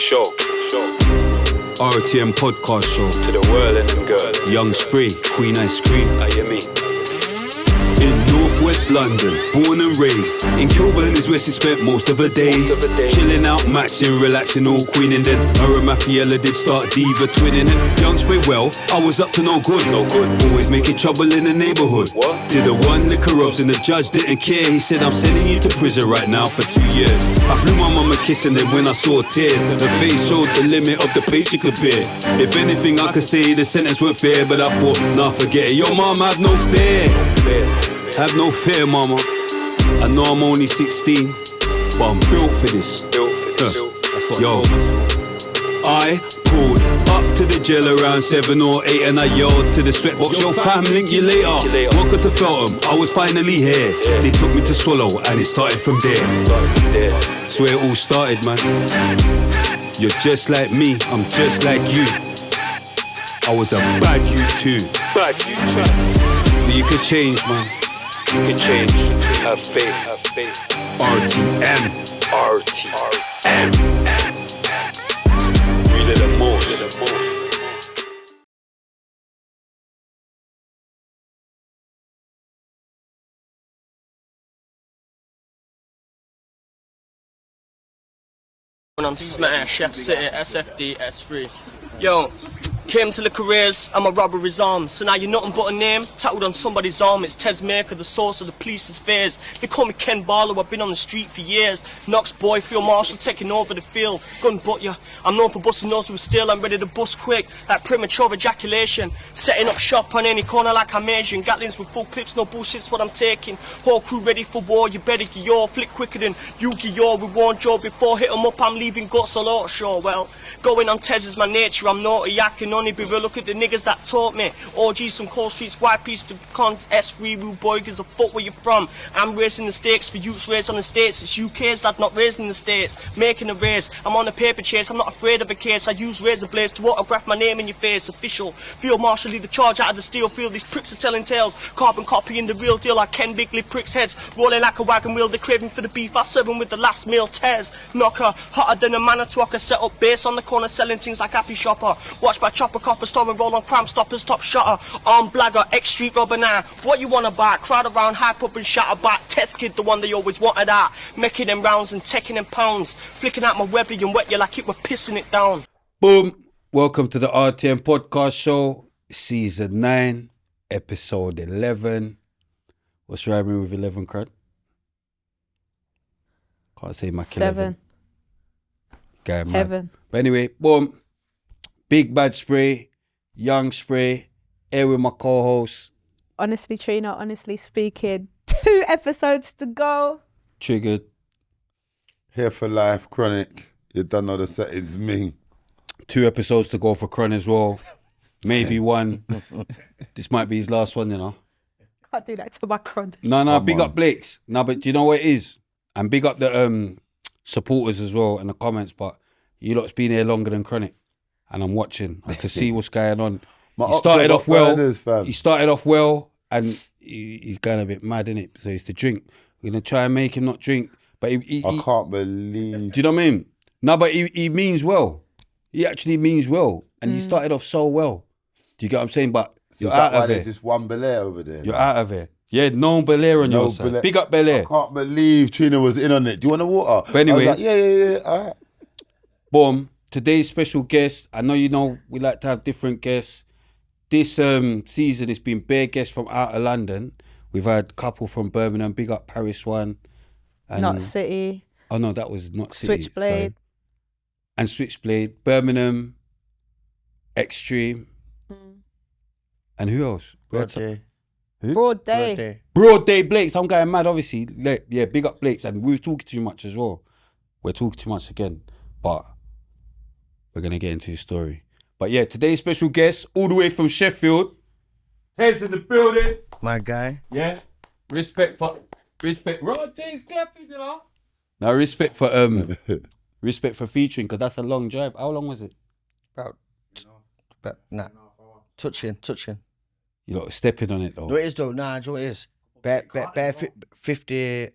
Show. RTM podcast show. To the world and them girls. Young Spray, Queen Ice Cream. I hear me. In Northwest London, born and raised. In Kilburn is where she spent most of her days. Chilling out, matching, relaxing, all queening. Then her and Mafiella did start diva twinning. And Young Spray, well, I was up to no good. Always making trouble in the neighbourhood. What? Did a one liquor ups and the judge didn't care. He said, I'm sending you to prison right now for 2 years. I blew my mum a kiss and then when I saw tears, her face showed the limit of the pace she could bear. If anything I could say, the sentence weren't fair, but I thought, nah, forget it. Yo, mum, have no fear. Have no fear, mama. I know I'm only 16, but I'm built for this. Yo, I pulled up to the jail around 7 or 8 and I yelled to the sweatbox, yo fam, link you later. Welcome to Feltham, I was finally here. They took me to Swallow and it started from there. That's where it all started, man. You're just like me, I'm just like you. I was a bad you too. But you could change, man. You can change. Have faith. RTM. Really the most. When I'm smash, Chef City, SFD, S3. Yo, came to the careers, I'm a robbery's arm. So now you're nothing but a name, tattooed on somebody's arm. It's Tez Maker, the source of the police's fears. They call me Ken Barlow, I've been on the street for years. Knox boy, Field Marshal taking over the field. Gun butt ya, I'm known for busting nose with steel. I'm ready to bust quick, like premature ejaculation. Setting up shop on any corner like I'm Asian. Gatlings with full clips, no bullshit's what I'm taking. Whole crew ready for war, you better get your flick quicker than Yu-Gi-Oh! We warned Joe before, hit 'em up, I'm leaving guts all out, sure. Well, going on Tez is my nature, I'm naughty, I can only be real. Look at the niggas that taught me. OGs from Cold Streets, YPs to cons, S3, rude boy, gives a fuck where you're from. I'm raising the stakes for youths raised on the States. It's UK's that not raised in the States. Making a race, I'm on a paper chase, I'm not afraid of a case. I use razor blades to autograph my name in your face. Official, Field Marshal, lead the charge out of the steel field. These pricks are telling tales, carbon copying the real deal. I Ken Bigley pricks heads, rolling like a wagon wheel. They're craving for the beef, I serve 'em with the last meal. Tez, knocker, hotter than a Manitowoc. Set up base on the corner, selling things like Happy Shopper. Watch by Chopper Copper, store and roll on Crime Stoppers, top shotter. Arm blagger, ex-street robber now. What you wanna buy? Crowd around, hype up and shatter back. Tez Kidd, the one they always wanted at. Making them rounds and taking them pounds. Flicking out my webby and wet you like it were pissing it down. Boom. Welcome to the RTM podcast show, season 9, episode 11. What's rhyming with 11, crud? Can't say my 7. Guy, man. Heaven. But anyway, boom. Big Bad Spray, Young Spray, here with my co-host. Honestly, Trina, honestly speaking, 2 episodes to go. Triggered. Here for life, chronic. You don't know the settings mean. 2 episodes to go for Cron as well. Maybe one. This might be his last one, you know. Can't do that to my crud. No, Come big on. up Blake's. No, but do you know what it is? And big up the supporters as well in the comments. But you lot's been here longer than Chronic. And I'm watching. I can see what's going on. He started off well. And he's going a bit mad, innit? So it's to drink. We're going to try and make him not drink. But he I can't believe. do you know what I mean? No, but he means well. He actually means well. And he started off so well. Do you get what I'm saying? But you're Is that out why of there's it. just one Belair over there? You're out of it. Yeah, no Belair on your side. Belair. Big up Belair. I can't believe Trina was in on it. Do you want a water? But anyway. I was like, yeah. All right. Boom. Today's special guest. I know we like to have different guests. This season it's been bare guests from out of London. We've had a couple from Birmingham. Big up Paris one. And, Not City. Oh no, that was not City. Switchblade. Sorry. And Switchblade. Birmingham. Extreme. And who else? We had some- Who? Broad Day. Broad Day Blakes. I'm going mad, obviously. Yeah, big up Blakes. And we were talking too much as well. We're talking too much again. But we're going to get into his story. But yeah, today's special guest, all the way from Sheffield. Tez in the building. My guy. Yeah. Respect. Broad Day's clapping, you know. Now, respect for featuring, because that's a long drive. How long was it? About touching. You lot stepping on it though. No, it is though. Nah, do you know what it is? Bare 50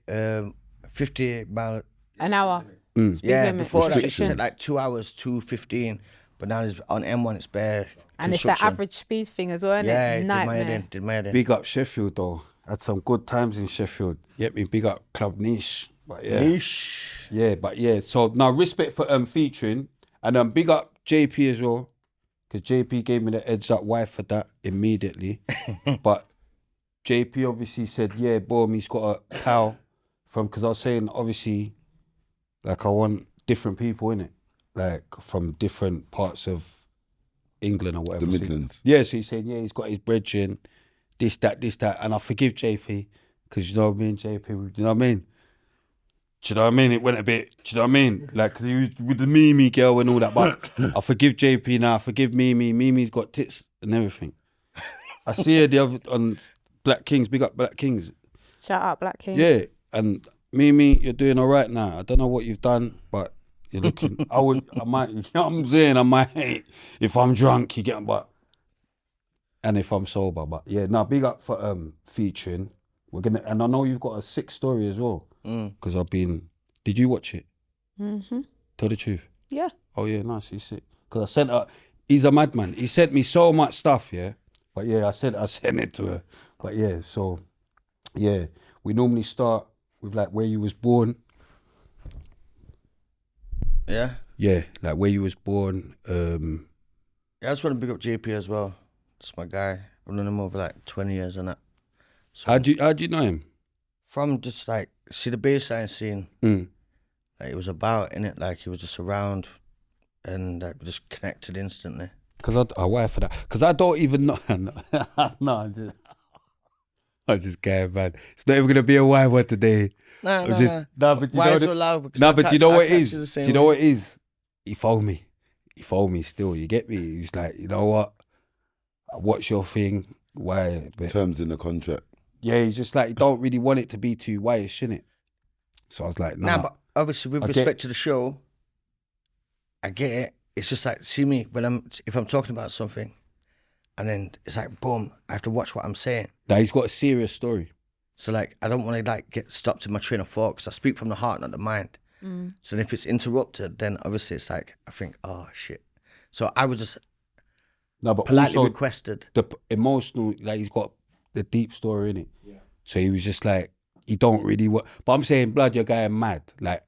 mile An hour. Speed Yeah, limit before that it used to restrictions. take like 2 hours, 2:15, but now it's on M1 it's bare. And it's the construction. average speed thing as well, isn't Yeah, it? did my Nightmare. head in, did my head in. Big up Sheffield though. Had some good times in Sheffield. Get me, big up Club Niche. But yeah. Yeesh. Yeah, but yeah. So now respect for featuring and big up JP as well. Because JP gave me the heads up why for that immediately. But JP obviously said, yeah, boom, he's got a pal from, because I was saying, obviously, like I want different people in it, like from different parts of England or whatever. The So Midlands. yeah, so he's saying, yeah, he's got his brethren, this, that. And I forgive JP, because you know what I mean, JP, you know what I mean? Do you know what I mean? It went a bit, do you know what I mean? Like, 'cause he was with the Mimi girl and all that, but I forgive JP now, I forgive Mimi. Mimi's got tits and everything. I see her the other, on Black Kings, big up Black Kings. Shout out Black Kings. Yeah, and Mimi, you're doing all right now. I don't know what you've done, but you're looking, I might, you know what I'm saying? I might, if I'm drunk, you get, but, and if I'm sober, but yeah, no, big up for featuring. We're gonna, and I know you've got a sick story as well. Because did you watch it? Mm-hmm. Tell the truth. Yeah. Oh yeah, nice, he's sick. Because I sent her, he's a madman. He sent me so much stuff, yeah. But yeah, I sent it to her. But yeah, so, yeah, we normally start with like where you was born. Yeah. Yeah, like where you was born. Yeah, I just want to big up JP as well. That's my guy. I've known him over like 20 years and that. So How'd you know him? from just like, see the baseline scene, like it was about, innit? Like he was just around and like we just connected instantly. Because why for that? Because I don't even know. No, I'm just kidding, man. It's not even gonna be a why word today. Nah. But you Why know so loud? Because No, but you know what it I is? catch you the Do same you know way. what it is? He phoned me. He phoned me still, you get me? He's like, you know what? What's your thing? Why? But Terms in the contract. yeah, he's just like, he don't really want it to be too white, shouldn't it? So I was like, nah. Nah, but obviously with I get- respect to the show, I get it. It's just like, see me, if I'm talking about something and then it's like, boom, I have to watch what I'm saying. Nah, he's got a serious story. So like, I don't want to like get stopped in my train of thought because I speak from the heart, not the mind. So if it's interrupted, then obviously it's like, I think, oh shit. So I was just No, but politely also requested. the emotional, like he's got the deep story in it. Yeah. So he was just like, he don't really want, but I'm saying, blood, your guy mad. Like,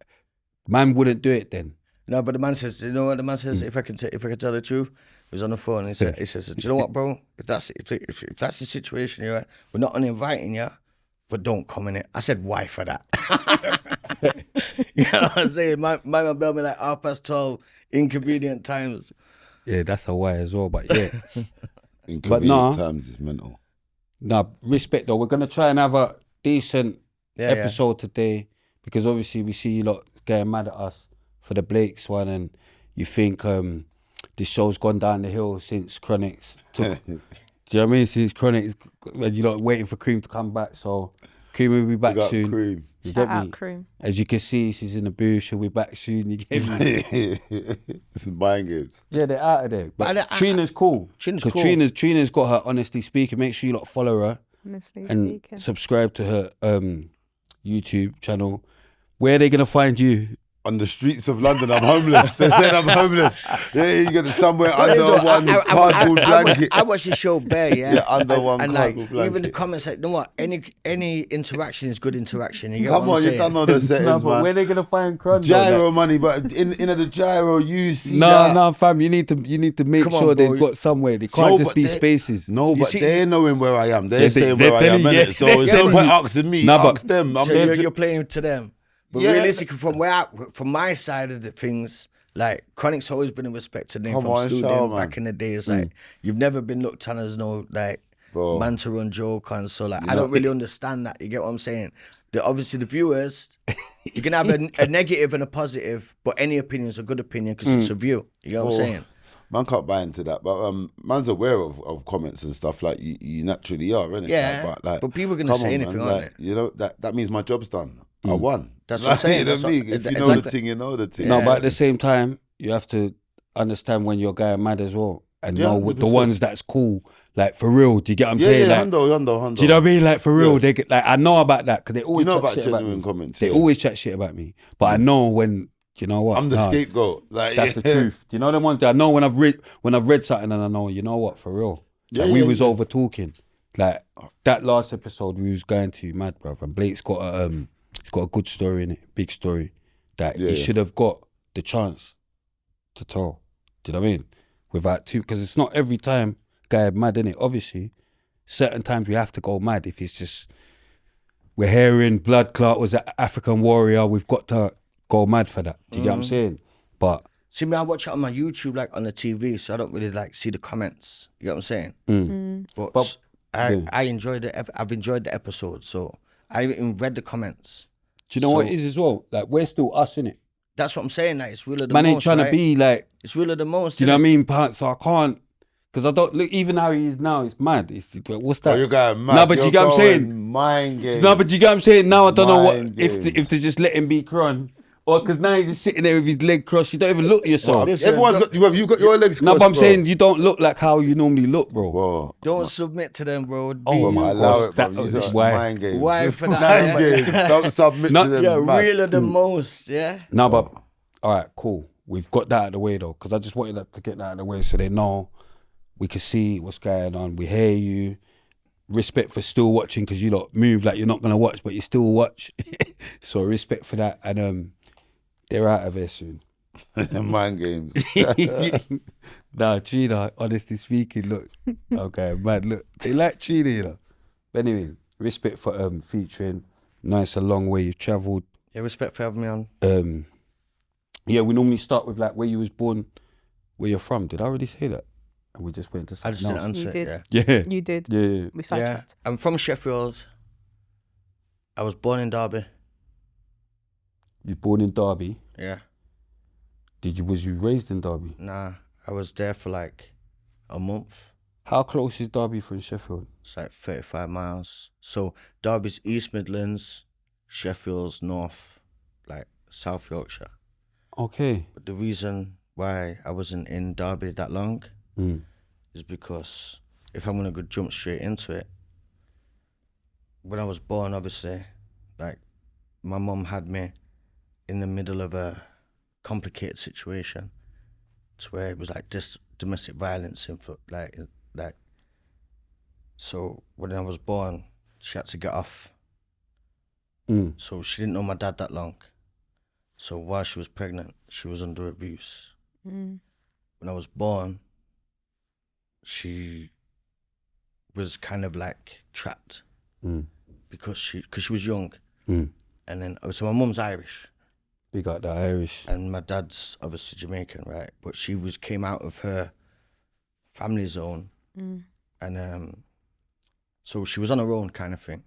man wouldn't do it then. No, but the man says, you know what the man says? If I can tell the truth, he was on the phone. And he says, do you know what, bro? If that's the situation, you're right, we're not uninviting you, but don't come in it. I said, why for that? You know what I'm saying? My man belled me like 12:30, inconvenient times. Yeah, that's a why as well, but yeah. Inconvenient nah. times is mental. Nah, respect though. We're gonna try and have a decent Yeah, episode today because obviously we see you lot getting mad at us for the Blakes one, and you think this show's gone down the hill since Chronics took. Do you know what I mean? Since Chronics, and you're not waiting for Cream to come back, so Cream will be back Big up soon. Cream. You Shout get me? out Cream. As you can see, she's in the booth. She'll be back soon. You get me? It's buying games. Yeah, they're out of there. But But Trina's cool. Trina's 'Cause cool. Trina's got her Honestly Speaking. Make sure you lot follow her Honestly and speaking. subscribe to her YouTube channel. Where are they gonna find you? On the streets of London, I'm homeless. They said I'm homeless. Yeah, you got it somewhere under one cardboard blanket. I watch the show bare, yeah. Yeah, under one and like, cardboard blanket. even the comments like, you know what? Any interaction is good interaction. You get Come what on, I'm you saying? don't know the No, settings, but where man. they gonna find Cron? Gyro money, but in the gyro, you see No, that. no, fam. You need to make Come on, sure bro. they've got somewhere. They can't No, just but be they- spaces. No, You but see- they're knowing where I am. They're Yeah, saying they're where I am, telling you, innit? So they're it's no telling point you. asking me, No, but- ask them. I'm So there you're to... playing to them. But Yeah. realistically, from my side of the things, like Chronic's always been a respected name Come from on, studio show, back man. in the day. It's like you've never been looked on as no like Bro. man to run joke on. So like You I know, don't really understand that. You get what I'm saying? Obviously the viewers, you can have a negative and a positive, but any opinion is a good opinion because it's a view. You get what I'm saying? Man can't buy into that, but man's aware of comments and stuff like you naturally are, innit? Yeah, but people are gonna come say on, anything, man. aren't Like, you know that means my job's done. I won. That's what I'm saying. You know That's what I what- mean? If you exactly. know the thing, you know the thing. No, Yeah. but at the same time, you have to understand when you're going mad as well, and Yeah, know what the 100%. ones that's cool. Like for real, do you get what I'm Yeah, saying? yeah, Like, hundo. do you know what I mean? Like for real, Yeah. they get, like, I know about that because they always You know chat about shit about genuine me. comments. They yeah. always chat shit about me, but I know when you know what? I'm the Nah, scapegoat. Like, That's the truth. Do you know the ones that I know when I've read something and I know, you know what, for real. Like, Yeah, we yeah, was yeah. over talking. Like that last episode we was going to, mad, bruv. And Blake's got a good story in it, big story that he should have got the chance to tell. Do you know what I mean? Without because it's not every time guy mad, innit? Obviously, certain times we have to go mad if it's just we're hearing blood clot was an African warrior. We've got to go mad for that. Do you get what I'm saying? But See me, I watch it on my YouTube, like on the TV, so I don't really like see the comments. You get what I'm saying? But I enjoyed it. I've enjoyed the episode, so I even read the comments. do you know what it is as well? Like we're still us, innit? That's what I'm saying. Like it's real of the Man most. ain't trying right? to be like. It's real of the most. Do you know what I innit? mean? So I can't, because I don't look. Even how he is now, it's mad. What's that? Oh, you're going mad. No, but You're you get what I'm saying. going mind games. No, but you get what I'm saying. Now I don't know what Mind if games. to just let him be crying, or because now he's just sitting there with his leg crossed. You don't even look at yourself. Everyone's got you got your legs crossed. No, but I'm bro. saying you don't look like how you normally look, bro. Bro, Don't submit to them, bro. Oh Be my you. allow gosh, it, bro. that These was are why. mind games. Why for that? Mind games. Don't submit No, to them. Yeah, man. real of the most. Yeah. No, but all right, cool. We've got that out of the way though, because I just wanted to get that out of the way so they know we can see what's going on. We hear you. Respect for still watching, because you lot move like you're not gonna watch, but you still watch. So respect for that, and they're out of here soon. Mind games. Nah, Trina, honestly speaking, look, okay, man, look, they like Trina, you know. But anyway, respect for featuring. Nice, a long way you've travelled. Yeah, respect for having me on. Yeah, we normally start with like where you was born, where you're from. Did I already say that? And we just went to I just didn't something answer You it. did. Yeah. Yeah. You did. Yeah. We Yeah. sidetracked. I'm from Sheffield. I was born in Derby. You born in Derby. Yeah. Was you raised in Derby? Nah, I was there for like a month. How close is Derby from Sheffield? It's like 35 miles. So Derby's East Midlands, Sheffield's North, like South Yorkshire. Okay. But the reason why I wasn't in Derby that long Mm. is because if I'm gonna go jump straight into it, when I was born, obviously, like my mum had me in the middle of a complicated situation, to where it was like domestic violence like. So when I was born, she had to get off. Mm. So she didn't know my dad that long. So while she was pregnant, she was under abuse. Mm. When I was born, she was kind of like trapped Mm. because she was young. Mm. And then, so my mum's Irish Big up the Irish. and my dad's obviously Jamaican, right? But she came out of her family zone. Mm. And so she was on her own kind of thing.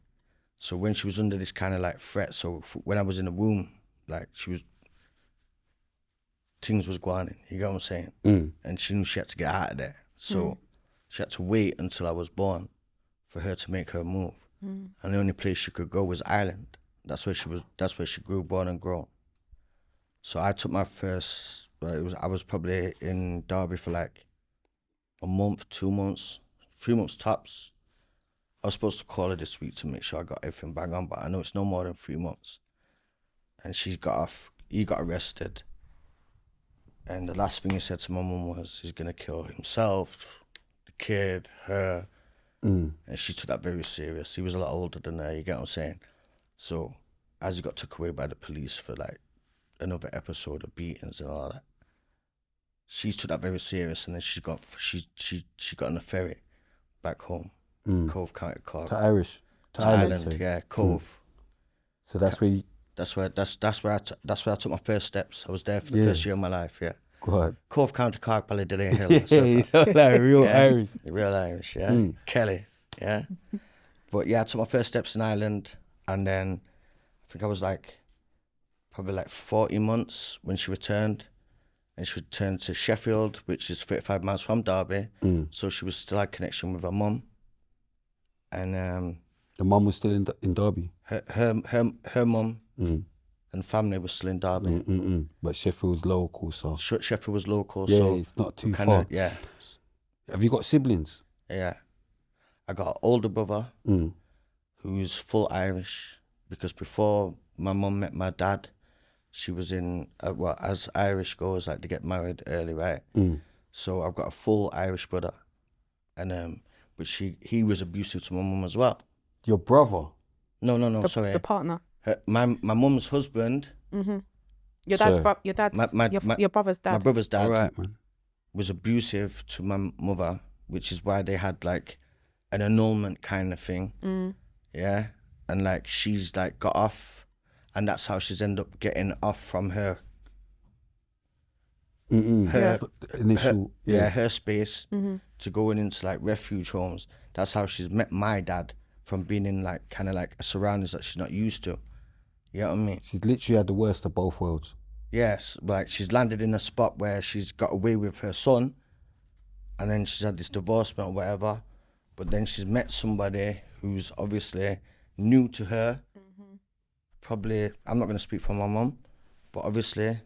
So when she was under this kind of like threat, so when I was in the womb, like things was going on, you get what I'm saying? Mm. And she knew she had to get out of there. So she had to wait until I was born for her to make her move. Mm. And the only place she could go was Ireland. That's where she grew, born and grown. So I took my first, I was probably in Derby for like a month, 2 months, 3 months tops. I was supposed to call her this week to make sure I got everything bang on, but I know it's no more than 3 months. And he got arrested. And the last thing he said to my mum was he's gonna kill himself, the kid, her. Mm. And she took that very serious. He was a lot older than her, you get what I'm saying? So as he got took away by the police for like another episode of beatings and all that, she took that very serious, and then she got on a ferry back home, Cove, County Cork. To Irish. To Ireland, sorry. yeah, Cove. So that's where you That's where I took my first steps. I was there for the first year of my life, yeah. go ahead. Cove, County Cork, Ballydilly Hill. Yeah, you know, like real Irish. Real Irish, yeah. Kelly, yeah. But yeah, I took my first steps in Ireland, and then I think I was like probably like 40 months when she returned. And she returned to Sheffield, which is 35 miles from Derby. So she was still had connection with her mum. And The mum was still in Derby. her mum and family was still in Derby. But Sheffield's local, so Sheffield was local, yeah, so it's not too kinda, far. yeah, Have you got siblings? yeah. I got an older brother who's full Irish, because before my mum met my dad, she was in, well, as Irish goes, like they get married early, right? So I've got a full Irish brother, and but he was abusive to my mum as well. Your brother? No, sorry. The partner. My mum's husband. Your dad's So, your dad's your brother's dad. My brother's dad. All right, man. Was abusive to my mother, which is why they had like an annulment kind of thing. Yeah, and like she's like got off, and that's how she's ended up getting off from her Initial, her space to going into like refuge homes. That's how she's met my dad, from being in like kind of like a surroundings that she's not used to. You know what I mean? She's literally had the worst of both worlds. Yes, like she's landed in a spot where she's got away with her son, and then she's had this divorcement or whatever, but then she's met somebody who's obviously new to her. Probably, I'm not going to speak for my mum, but obviously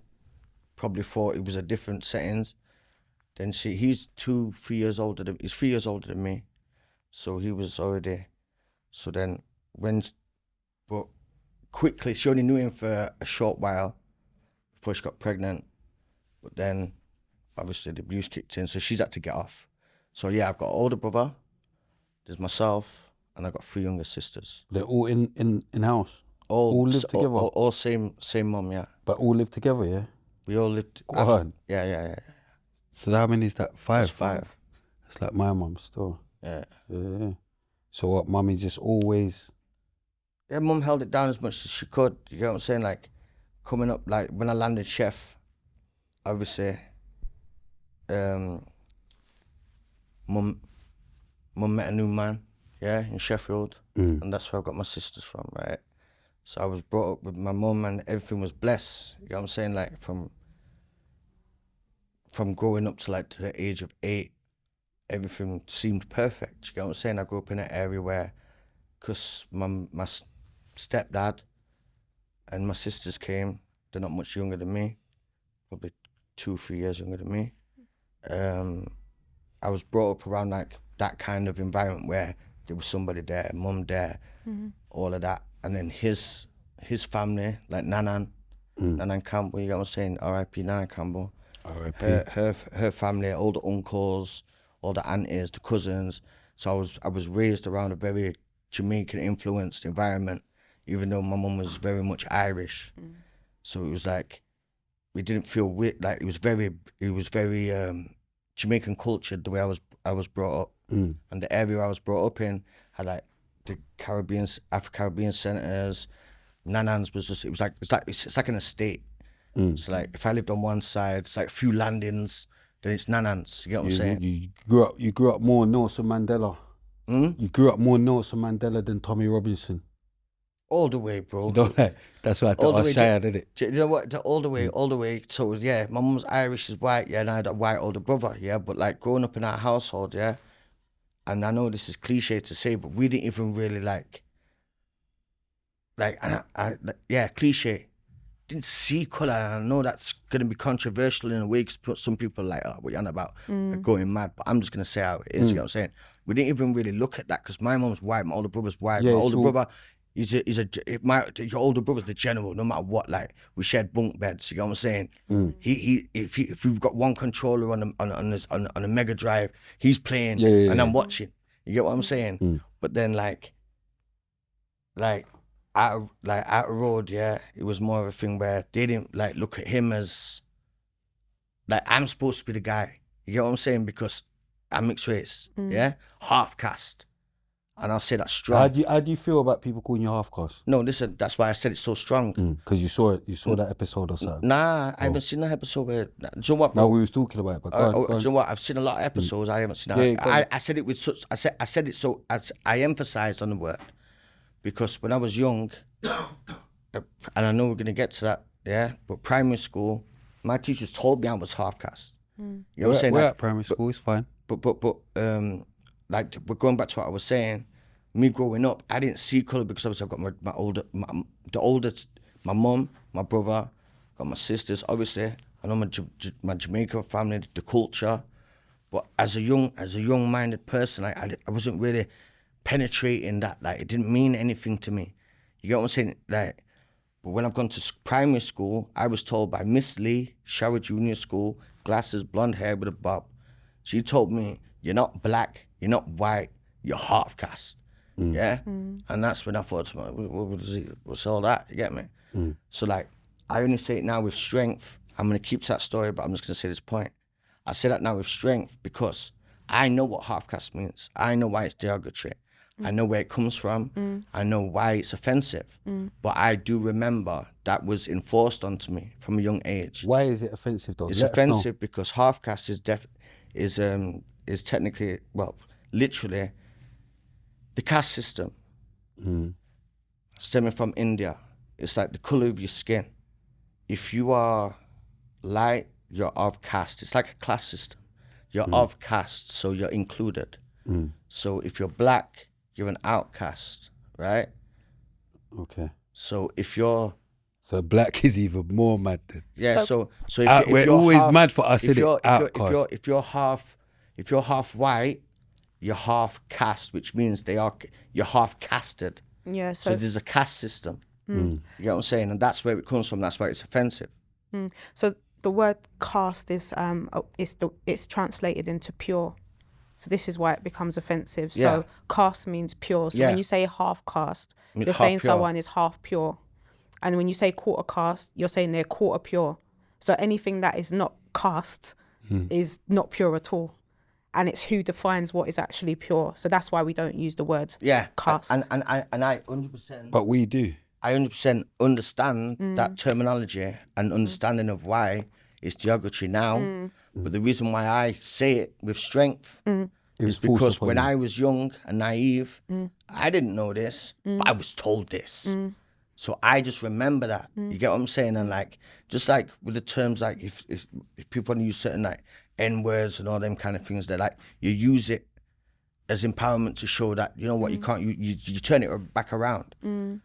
probably thought it was a different settings. Then he's 3 years older than me, so he was already, so then but quickly, she only knew him for a short while before she got pregnant, but then obviously the abuse kicked in, so she's had to get off. So yeah, I've got an older brother, there's myself, and I've got 3 younger sisters. They're all in house? All live together? All same mum, yeah. But all live together, yeah? We all lived. Yeah. So how many is that? 5? That's 5. It's like my mum still. Yeah. So what, mummy just always... Yeah, mum held it down as much as she could. You get what I'm saying? Like, coming up, like, when I landed chef, obviously, mum met a new man, yeah, in Sheffield, and that's where I got my sisters from, right? So I was brought up with my mum, and everything was blessed. You know what I'm saying? Like, from growing up to the age of 8, everything seemed perfect. You know what I'm saying? I grew up in an area where, because my stepdad and my sisters came, they're not much younger than me, probably 2-3 years younger than me. I was brought up around like that kind of environment where there was somebody there, mum there, all of that. And then his family, like Nanan Campbell, you know what I'm saying? R.I.P. Nanan Campbell. R.I.P. Her family, all the uncles, all the aunties, the cousins. So I was raised around a very Jamaican influenced environment, even though my mum was very much Irish. So it was like, we didn't feel weird. Like it was very Jamaican cultured the way I was brought up, and the area I was brought up in had like the Afro-Caribbean centers. Nanans was just, it's like an estate. So like if I lived on one side, it's like a few landings, then it's Nanans. You get what I'm saying? You grew up more Nelson Mandela. You grew up more Nelson Mandela than Tommy Robinson. All the way, bro. You know, that's what I thought I was saying, did it? You know what? All the way. So yeah, my mum's Irish, is white, yeah, and I had a white older brother, yeah. But like growing up in our household, yeah, and I know this is cliche to say, but we didn't even really cliche. Didn't see colour, and I know that's gonna be controversial in a way, because some people are like, oh, what you on about? Like going mad. But I'm just gonna say how it is. You know what I'm saying? We didn't even really look at that, because my mum's white, my older brother's white. Yeah, my older brother, your older brother's the general, no matter what. Like we shared bunk beds. You know what I'm saying? If we've got one controller on a Mega Drive, he's playing, and I'm watching. You get what I'm saying? But then out of road, yeah, it was more of a thing where they didn't like look at him as like I'm supposed to be the guy. You get what I'm saying? Because I'm mixed race, yeah, half caste. And I'll say that strong. How do you feel about people calling you half caste? No, listen, that's why I said it's so strong. Because you saw that episode or something. Nah, I haven't seen that episode where. Do you know what? No, we was talking about it. But go on. Do you know what? I've seen a lot of episodes. I haven't seen that. I said it with such. I said it so. I emphasised on the word, because when I was young, and I know we're gonna get to that, yeah. But primary school, my teachers told me I was half caste. You know what I'm saying? We're at primary school. It's fine. But like we're going back to what I was saying. Me growing up, I didn't see colour, because obviously I've got the oldest, my mum, my brother, got my sisters. Obviously, I know my Jamaican family, the culture. But as a young-minded person, I wasn't really penetrating that. Like it didn't mean anything to me. You get what I'm saying? Like But when I've gone to primary school, I was told by Miss Lee, Shower Junior School, glasses, blonde hair with a bob. She told me, you're not black, you're not white, you're half caste. Yeah? And that's when I thought to myself, what's all that? You get me? So like, I only say it now with strength. I'm going to keep to that story, but I'm just going to say this point. I say that now with strength because I know what half caste means. I know why it's derogatory. I know where it comes from. I know why it's offensive. But I do remember that was enforced onto me from a young age. Why is it offensive though? It's Let us know. offensive because half caste is technically, well, literally the caste system stemming from India. It's like the color of your skin. If you are light, you're of caste. It's like a class system. You're of caste, so you're included. So if you're black, you're an outcast, right? Okay. So if you're black is even more mad than. yeah, so if we're you're always half, mad for us, if innit? you're, Outcast. if you're half white, you're half caste, which means you're half casted. Yeah. So So there's a caste system. You get what I'm saying, and that's where it comes from. That's why it's offensive. so the word caste is it's translated into pure. So this is why it becomes offensive. Yeah. So caste means pure. So Yeah. when you say half caste, mean you're half saying pure. someone is half pure. And when you say quarter caste, you're saying they're quarter pure. So anything that is not caste is not pure at all. And it's who defines what is actually pure. So that's why we don't use the word caste. And I 100%. But we do. I 100% understand that terminology and understanding of why it's derogatory now. But the reason why I say it with strength is because when I was young and naive, I didn't know this, but I was told this. So I just remember that. You get what I'm saying? And like, just like with the terms, like if people use certain like N words and all them kind of things, they're like, you use it as empowerment to show that, you know what, you can't, you turn it back around.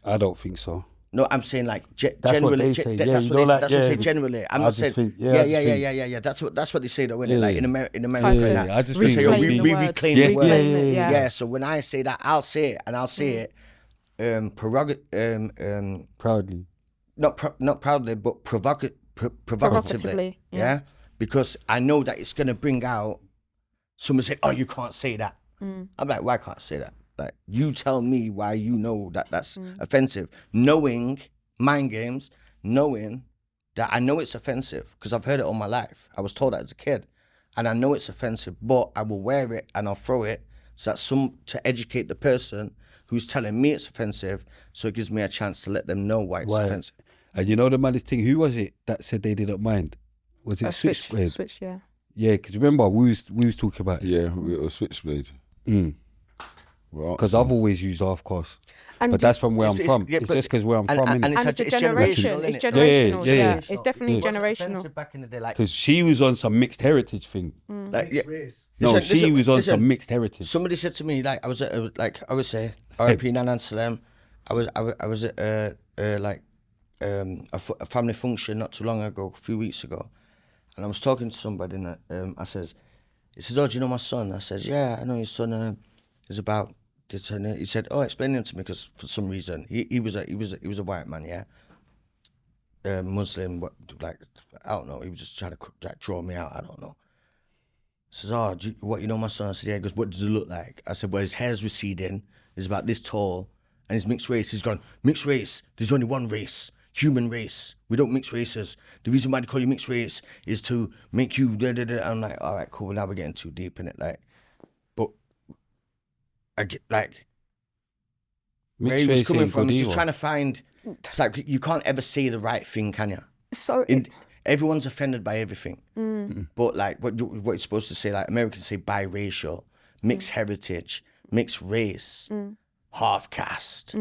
I don't think so. No, I'm saying like That's generally. what they say. That's what I'm saying generally. I'm not saying. think- Yeah. That's what they say though, innit? Like in America. Trying to Like, I just we think say, oh, we- we word. reclaim the word. Reclaim it, Yeah. So when I say that, I'll say it, and I'll say it, Proudly. not proudly, but provocatively. Provocatively, Yeah. Because I know that it's gonna bring out. Someone said, "Oh, you can't say that." I'm like, "Why can't I say that?" Like, you tell me why you know that that's offensive. Knowing mind games, knowing that I know it's offensive because I've heard it all my life. I was told that as a kid, and I know it's offensive, but I will wear it and I'll throw it so that to educate the person who's telling me it's offensive, so it gives me a chance to let them know why it's offensive. And you know the maddest thing, who was it that said they didn't mind? Was it Switchblade? Switch, yeah. Yeah, because remember we was talking about it. Yeah, with a switchblade. Well, Because I've always used half course. And But that's from where I'm It's- from. yeah, It's but- just because where I'm and- from, and innit? And it's a it's generation. generational, It's innit? generational. Yeah. Yeah. It's definitely Yeah. generational. Back in the day, like, Because she was on some mixed heritage thing. like yeah. No, Listen, she was on listen. some mixed heritage. Somebody said to me, like, I was at, like, I would say, R.I.P. Nanan Salem. I was at, like, a family function not too long ago, a few weeks ago. And I was talking to somebody, and he says, oh, do you know my son? I said, yeah, I know your son is about this. And he said, oh, explain him to me, because for some reason, he was a white man, yeah? Muslim, like, I don't know, he was just trying to like, draw me out, I don't know. Says, oh, you know my son? I said, yeah. He goes, what does it look like? I said, well, his hair's receding. He's about this tall. And he's mixed race. He's gone, mixed race? There's only one race. Human race. We don't mix races. The reason why they call you mixed race is to make you da-da-da. I'm like, all right, cool. Now we're getting too deep in it. Like, but I get, like, where he was coming from, he's just trying to find, it's like, you can't ever say the right thing, can you? So Everyone's offended by everything. But like what you're supposed to say, like Americans say biracial, mixed heritage, mixed race, half caste.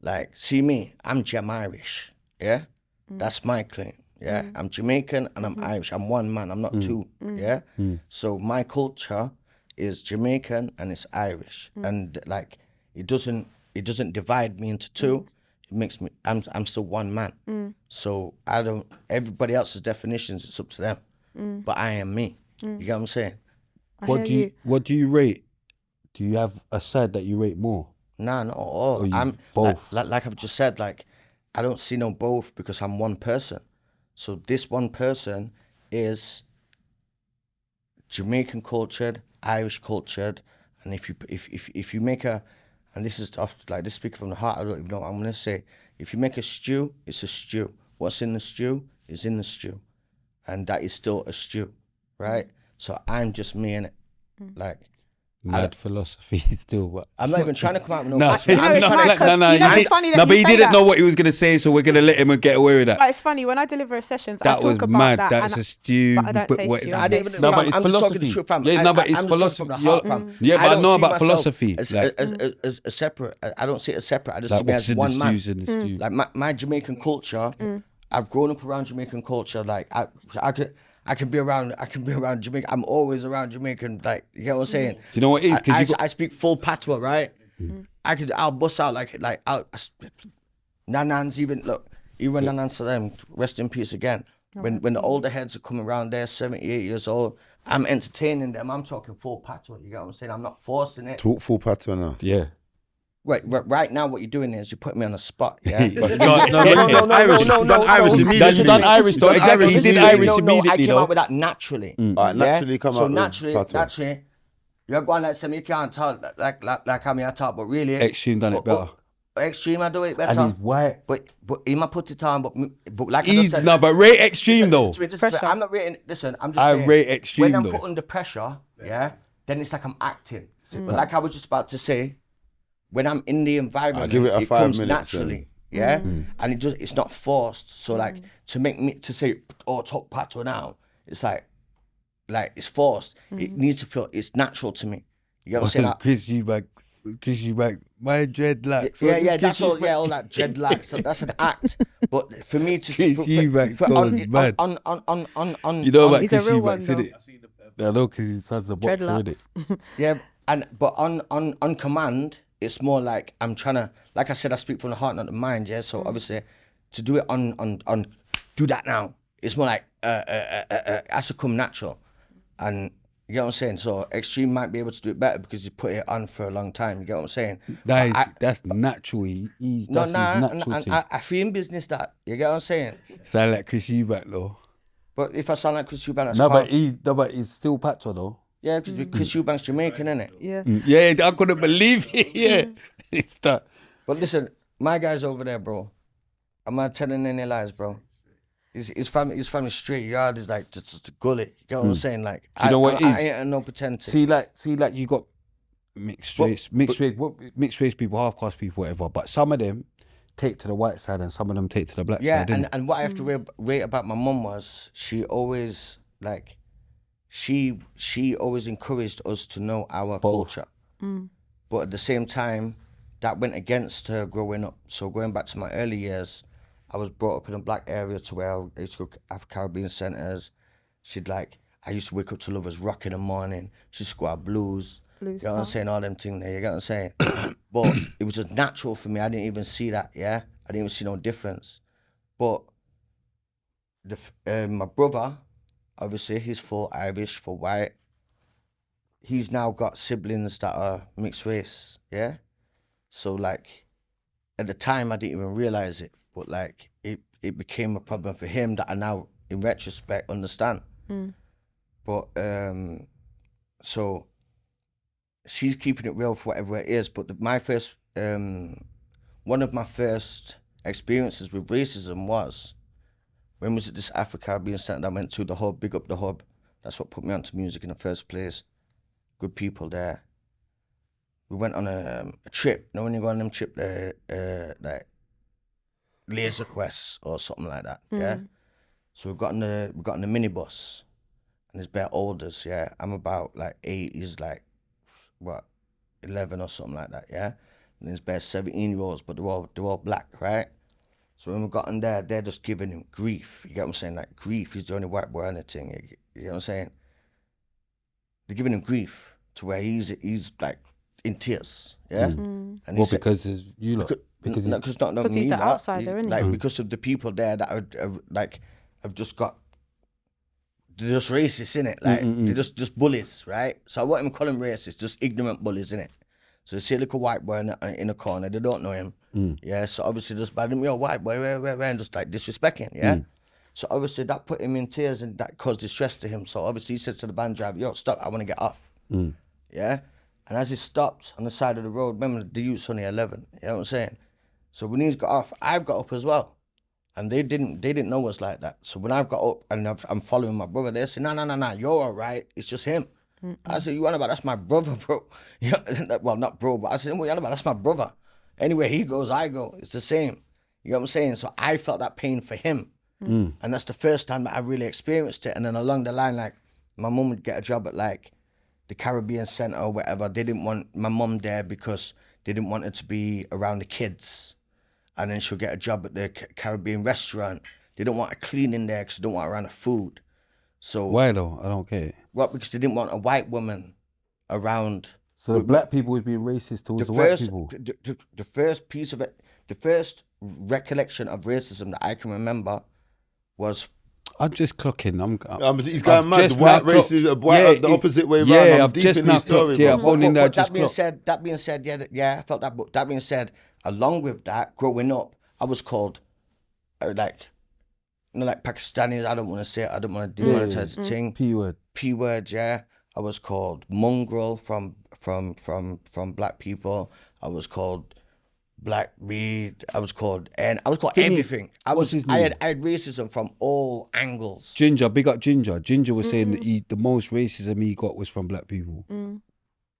Like, see me, I'm Irish, yeah? That's my claim, yeah? I'm Jamaican and I'm Irish. I'm one man, I'm not two, yeah? So my culture is Jamaican and it's Irish. And like, it doesn't divide me into two. It makes me, I'm still one man. So everybody else's definitions, it's up to them. But I am me. You get what I'm saying? What do you rate? Do you have a side that you rate more? Nah, not at all. Or you I'm both? like I've just said, like I don't see no both because I'm one person. So this one person is Jamaican cultured, Irish cultured, and if you make a, and this is off like this speaking from the heart, I don't even know what I'm gonna say. If you make a stew, it's a stew. What's in the stew is in the stew, and that is still a stew, right? So I'm just me in it, like. Mad philosophy still. But I'm not even trying to come out with no. no, facts. I'm it's just mad trying to- 'cause you know it's funny that no, you but he say didn't that. know what he was gonna say, so we're gonna let him get away with that. But it's funny when I deliver sessions, I That talk was about mad. that. That's and a stew. but I don't say what stew, is I it? say even- stew. No, but I'm it's just talking philosophy. the truth, fam. Yeah, no, but I'm it's just talking philosophy. from the heart, fam. Yeah, but I don't know see about myself philosophy. As, Like, as a separate. I don't see it as separate. I just like see me what's as in the one man. stews in the stew. Like my Jamaican culture, I've grown up around Jamaican culture. Like I could be around Jamaica. I'm always around Jamaican. Like, you know what I'm saying? Do you know what it is? 'Cause I speak full patois, right? I'll bust out like out. Nanans even look. Even Nanan Salem, rest in peace again. When the older heads are coming around, they're 78 years old. I'm entertaining them. I'm talking full patois. You get what I'm saying? I'm not forcing it. Talk full pattern now. Yeah. Right now, what you're doing is you're putting me on the spot. Yeah. No, Irish. no, You've done Irish no. immediately. You've done Irish, though. You've done Exactly. He did Irish I immediately, came though. out with that naturally. Alright, naturally come so out with patois. naturally, you're going like some you can't talk like how me I talk, but really Extreme done it better. Extreme, I do it better. And he's white. But he might put it on, but like I He's just said, no, but rate Extreme though. Pressure. I'm not rating. Listen, I'm just I saying. rate Extreme, when I'm though. put under pressure, then it's like I'm acting. But like I was just about to say, when I'm in the environment, I'll give it a 5 comes minutes then. naturally. Yeah, and it's not forced. So like to make me to say talk patois now, it's like it's forced. It needs to feel it's natural to me. You get what I'm saying? Chris Eubank, my dreadlocks. Yeah, that's all. Yeah, all that dreadlocks. So that's an act. But for me to Chris Eubank goes mad. on You know about He's a Chris real one, Eubank, though. innit? I know because his son's a boxer, innit? Dreadlocks. yeah, but on command, it's more like I'm trying to, like I said, I speak from the heart, not the mind. Yeah, so obviously to do it on do that now. It's more like it has to come natural, and you get what I'm saying. So Extreme might be able to do it better because he put it on for a long time. You get what I'm saying? That's natural. That's natural thing. I feel in business that you get what I'm saying. Sound like Chris Eubank though. But if I sound like Chris Eubank, that's No, calm. but he's still patois though. Yeah, because Chris Eubank's Jamaican, isn't it? Yeah. Yeah, I couldn't believe it. Yeah, it's that. But listen, my guy's over there, bro. I'm not telling any lies, bro. His family straight yard is like just a gully. You get what I'm saying? Like, Do you know what it is? I ain't no pretending. See, like you got mixed race people, half caste people, whatever. But some of them take to the white side, and some of them take to the black side. Yeah, and what I have to rate about my mum was she always like, she always encouraged us to know our culture. But at the same time, that went against her growing up. So going back to my early years, I was brought up in a black area to where I used to go to Afro-Caribbean centres. I used to wake up to Lovers Rock in the morning. She used to go out blues. You know what I'm saying? All them things there, you get what I'm saying? But it was just natural for me. I didn't even see that, yeah? I didn't even see no difference. But my brother, obviously, he's full Irish, full white. He's now got siblings that are mixed race, yeah? So, like, at the time, I didn't even realize it. But, like, it became a problem for him that I now, in retrospect, understand. But, so, she's keeping it real for whatever it is. But one of my first experiences with racism was, when was it this Afro-Caribbean centre that I went to, the Hub, big up the Hub. That's what put me onto music in the first place. Good people there. We went on a trip. You know when you go on them trip, like Laser Quest or something like that, yeah? So we got on the minibus, and there's bare olders, yeah? I'm about like 8, he's like, what, 11 or something like that, yeah? And there's bare 17-year-olds, but they're all black, right? So when we got in there, they're just giving him grief. You get what I'm saying? Like grief. He's the only white boy on the thing. You get what I'm saying? They're giving him grief to where he's like in tears. Yeah. And Well, because it's you lot. because he's the outsider, isn't he? Like because of the people there that have just got. They're just racist, innit? Like they're just bullies, right? So I won't even call them racist. Just ignorant bullies, innit? So they see a little white boy in the corner. They don't know him. Yeah, so obviously just by them, yo, white boy, where, and just like disrespecting, yeah? So obviously that put him in tears and that caused distress to him. So obviously he said to the van driver, yo, stop, I want to get off. Yeah? And as he stopped on the side of the road, remember the youth's only 11, you know what I'm saying? So when he's got off, I've got up as well. And they didn't know us like that. So when I've got up and I'm following my brother, they say, no, you're all right. It's just him. I said, you on about, that's my brother, bro. Well, not bro, but I said, what you on about, that's my brother. Anywhere he goes, I go. It's the same. You know what I'm saying? So I felt that pain for him. And that's the first time that I really experienced it. And then along the line, like, my mum would get a job at, like, the Caribbean Centre or whatever. They didn't want my mum there because they didn't want her to be around the kids. And then she'll get a job at the Caribbean restaurant. They don't want her cleaning there because they don't want her around the food. So why though? I don't get it. Well, because they didn't want a white woman around. So the black people was being racist towards the white people. The first piece of it, the first recollection of racism that I can remember was. I'm just clocking. He's going mad. The white racism, the opposite way around. Yeah, I'm I've deep just in now his story. clocked. Yeah, Bro. That being said, yeah, I felt that. But that being said, along with that, growing up, I was called, like Pakistanis. I don't want to say it. I don't want to demonetize the thing. P word. Yeah. I was called mongrel from black people. I was called black weed. I was called everything. I had racism from all angles. Ginger, big up Ginger. Ginger was saying that the most racism he got was from black people.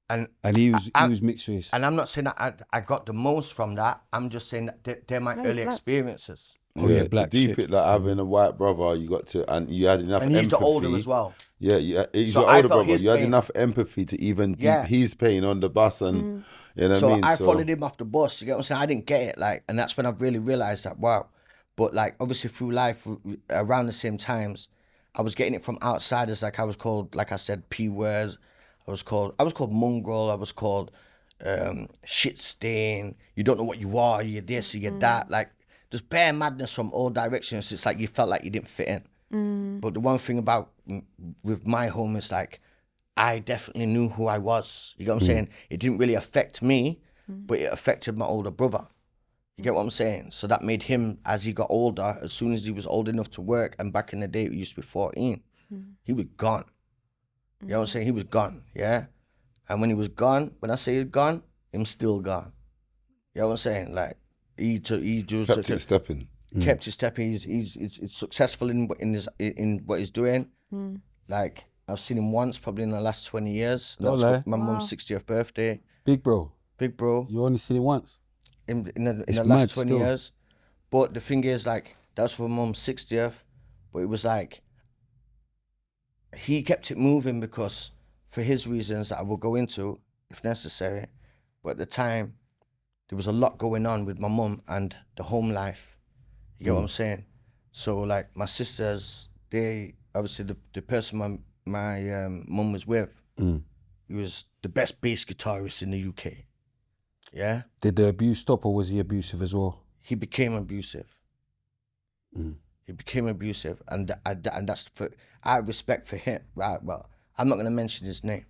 And he was mixed race. And I'm not saying that I got the most from that. I'm just saying that they're my early experiences. Oh yeah, black deep it, like having a white brother, you got to, and you had enough empathy. And he's the older as well. Yeah, he's your older brother. You had enough empathy to even deep his pain on the bus, and you know what I mean. So I followed him off the bus. You get what I'm saying? I didn't get it, like, and that's when I really realized that, wow. But like, obviously through life, around the same times, I was getting it from outsiders. Like I was called, like I said, P words. I was called mongrel. I was called shit stain. You don't know what you are. You're this or you're that. Like. Just bare madness from all directions. It's like you felt like you didn't fit in. But the one thing about with my home is like, I definitely knew who I was. You get what I'm saying? It didn't really affect me, but it affected my older brother. You get what I'm saying? So that made him, as he got older, as soon as he was old enough to work, and back in the day, it used to be 14, he was gone. You know what I'm saying? He was gone, yeah? And when he was gone, when I say he's gone, him still gone. You know what I'm saying? Like, he kept it stepping. Kept it stepping. He's successful in what he's doing. Like, I've seen him once, probably in the last 20 years. That was my mum's 60th birthday. Big bro. You only seen him once? In the last 20 years. But the thing is, like, that's for mum's 60th. But it was like, he kept it moving because, for his reasons that I will go into, if necessary. But at the time, there was a lot going on with my mum and the home life. You get what I'm saying? So, like, my sisters, they, obviously, the person my mum was with, he was the best bass guitarist in the UK. Yeah? Did the abuse stop, or was he abusive as well? He became abusive. He became abusive, and that's for, I have respect for him. Right? Well, I'm not going to mention his name.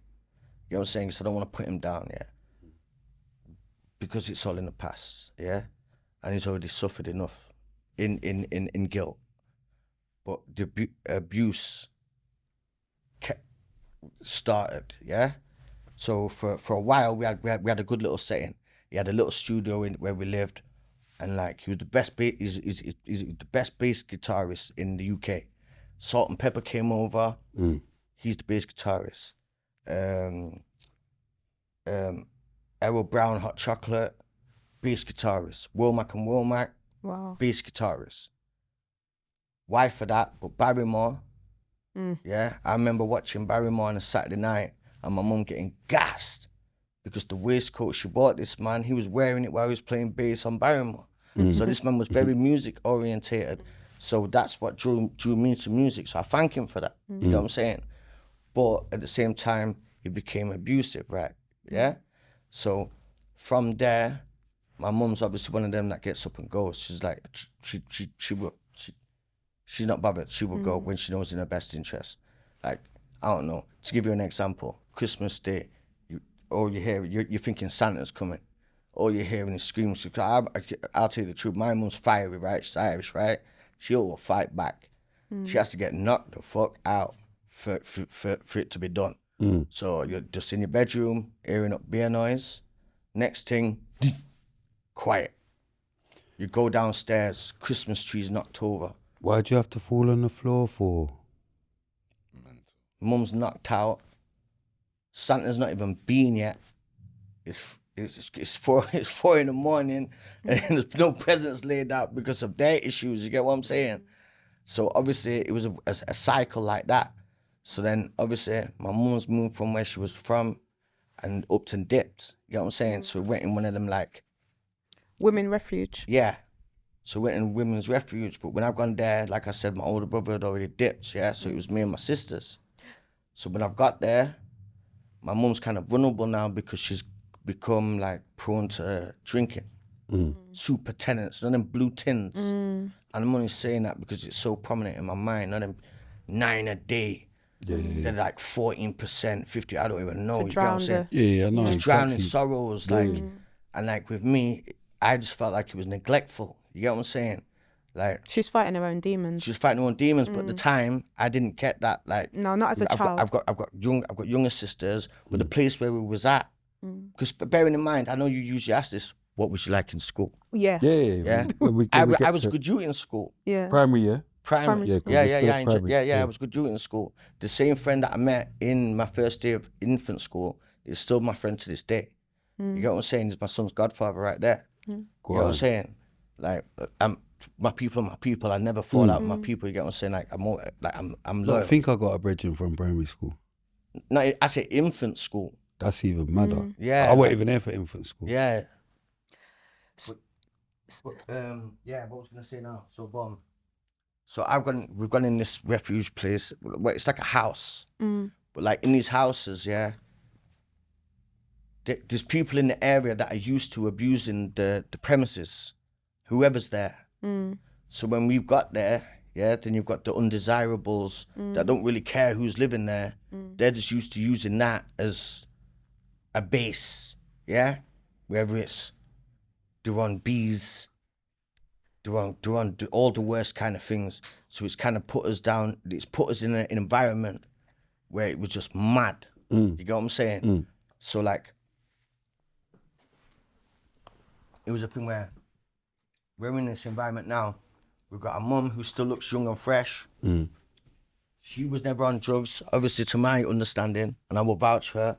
You know what I'm saying? So I don't want to put him down, yeah? Because it's all in the past, yeah? And he's already suffered enough in guilt. But the abuse started, yeah? So for a while, we had a good little setting. He had a little studio where we lived, and like, he was the best he's the best bass guitarist in the UK. Salt and Pepper came over. He's the bass guitarist. Errol Brown, Hot Chocolate, bass guitarist. Womack and Womack, bass guitarist. Why for that? But Barrymore, yeah, I remember watching Barrymore on a Saturday night and my mum getting gassed because the waistcoat she bought this man, he was wearing it while he was playing bass on Barrymore. So this man was very music orientated. So that's what drew me to music. So I thank him for that. You know what I'm saying? But at the same time, he became abusive, right? Yeah? So from there, my mum's obviously one of them that gets up and goes. She's like, she's not bothered. She will go when she knows in her best interest. Like, I don't know. To give you an example, Christmas Day, you're thinking Santa's coming. all you're hearing is screams. Because I'll tell you the truth, my mum's fiery, right? She's Irish, right? She'll fight back. She has to get knocked the fuck out for it to be done. So you're just in your bedroom, hearing up beer noise. Next thing, quiet. You go downstairs, Christmas trees knocked over. Why'd you have to fall on the floor for? Mum's knocked out. Santa's not even been yet. It's 4 in the morning and there's no presents laid out because of their issues. You get what I'm saying? So obviously it was a cycle like that. So then obviously my mum's moved from where she was from and upped and dipped. You get what I'm saying? So we went in one of them like Women refuge. yeah. So we went in women's refuge. But when I've gone there, like I said, my older brother had already dipped, yeah? So it was me and my sisters. So when I've got there, my mum's kind of vulnerable now because she's become like prone to drinking. Super tenants, none of them blue tins. And I'm only saying that because it's so prominent in my mind. None of them 9 a day. They're like 14%, 50, I don't even know. You get what I'm saying? Yeah, I know. Just exactly. drowning sorrows, like, and like with me, I just felt like it was neglectful. You get what I'm saying? Like, She's fighting her own demons. she was fighting her own demons, but at the time I didn't get that. Like, No, not as a child. I've got younger sisters, but the place where we was at, because bearing in mind, I know you usually ask this, what was you like in school? Yeah. Yeah, I was good duty in school. Yeah. Primary, yeah? Primary. school. Yeah, Primary, I was good duty in school. The same friend that I met in my first day of infant school is still my friend to this day. You get what I'm saying? He's my son's godfather right there. You know what I'm saying? Like, my people. I never fall out with my people. You get what I'm saying? Like, I'm Look, loyal. I think I got a bridging from primary school. No, I say infant school. That's even madder. Yeah. I wasn't even there for infant school. Yeah. But, yeah, what was I gonna say now? So So we've gone in this refuge place. Well, it's like a house. But like in these houses, yeah, there's people in the area that are used to abusing the premises, whoever's there. So when we've got there, yeah, then you've got the undesirables that don't really care who's living there. They're just used to using that as a base, yeah? Whether it's they're on bees, they're on all the worst kind of things. So it's kind of put us down, it's put us in an environment where it was just mad. You get what I'm saying? So like, it was a thing where we're in this environment now. We've got a mum who still looks young and fresh. She was never on drugs, obviously to my understanding, and I will vouch for her.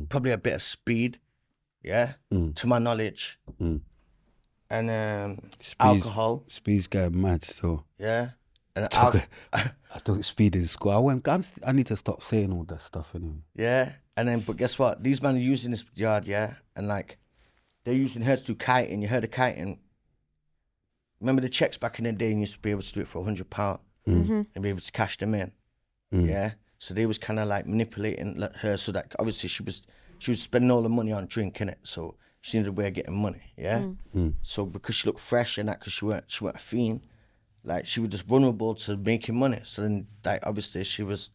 Probably a bit of speed, yeah, to my knowledge. And alcohol. Speed's going mad still. Yeah. And I took speed in school. I need to stop saying all that stuff anyway. yeah. And then, but guess what? These men are using this yard, yeah? And like, they're using her to do kiting. You heard of kiting? Remember the checks back in the day, and you used to be able to do it for £100 and be able to cash them in. Yeah. So they was kind of like manipulating her so that obviously she was spending all the money on drinking it. So she needed a way of getting money. Yeah. So because she looked fresh and that, because she weren't a fiend, like she was just vulnerable to making money. So then, like obviously she was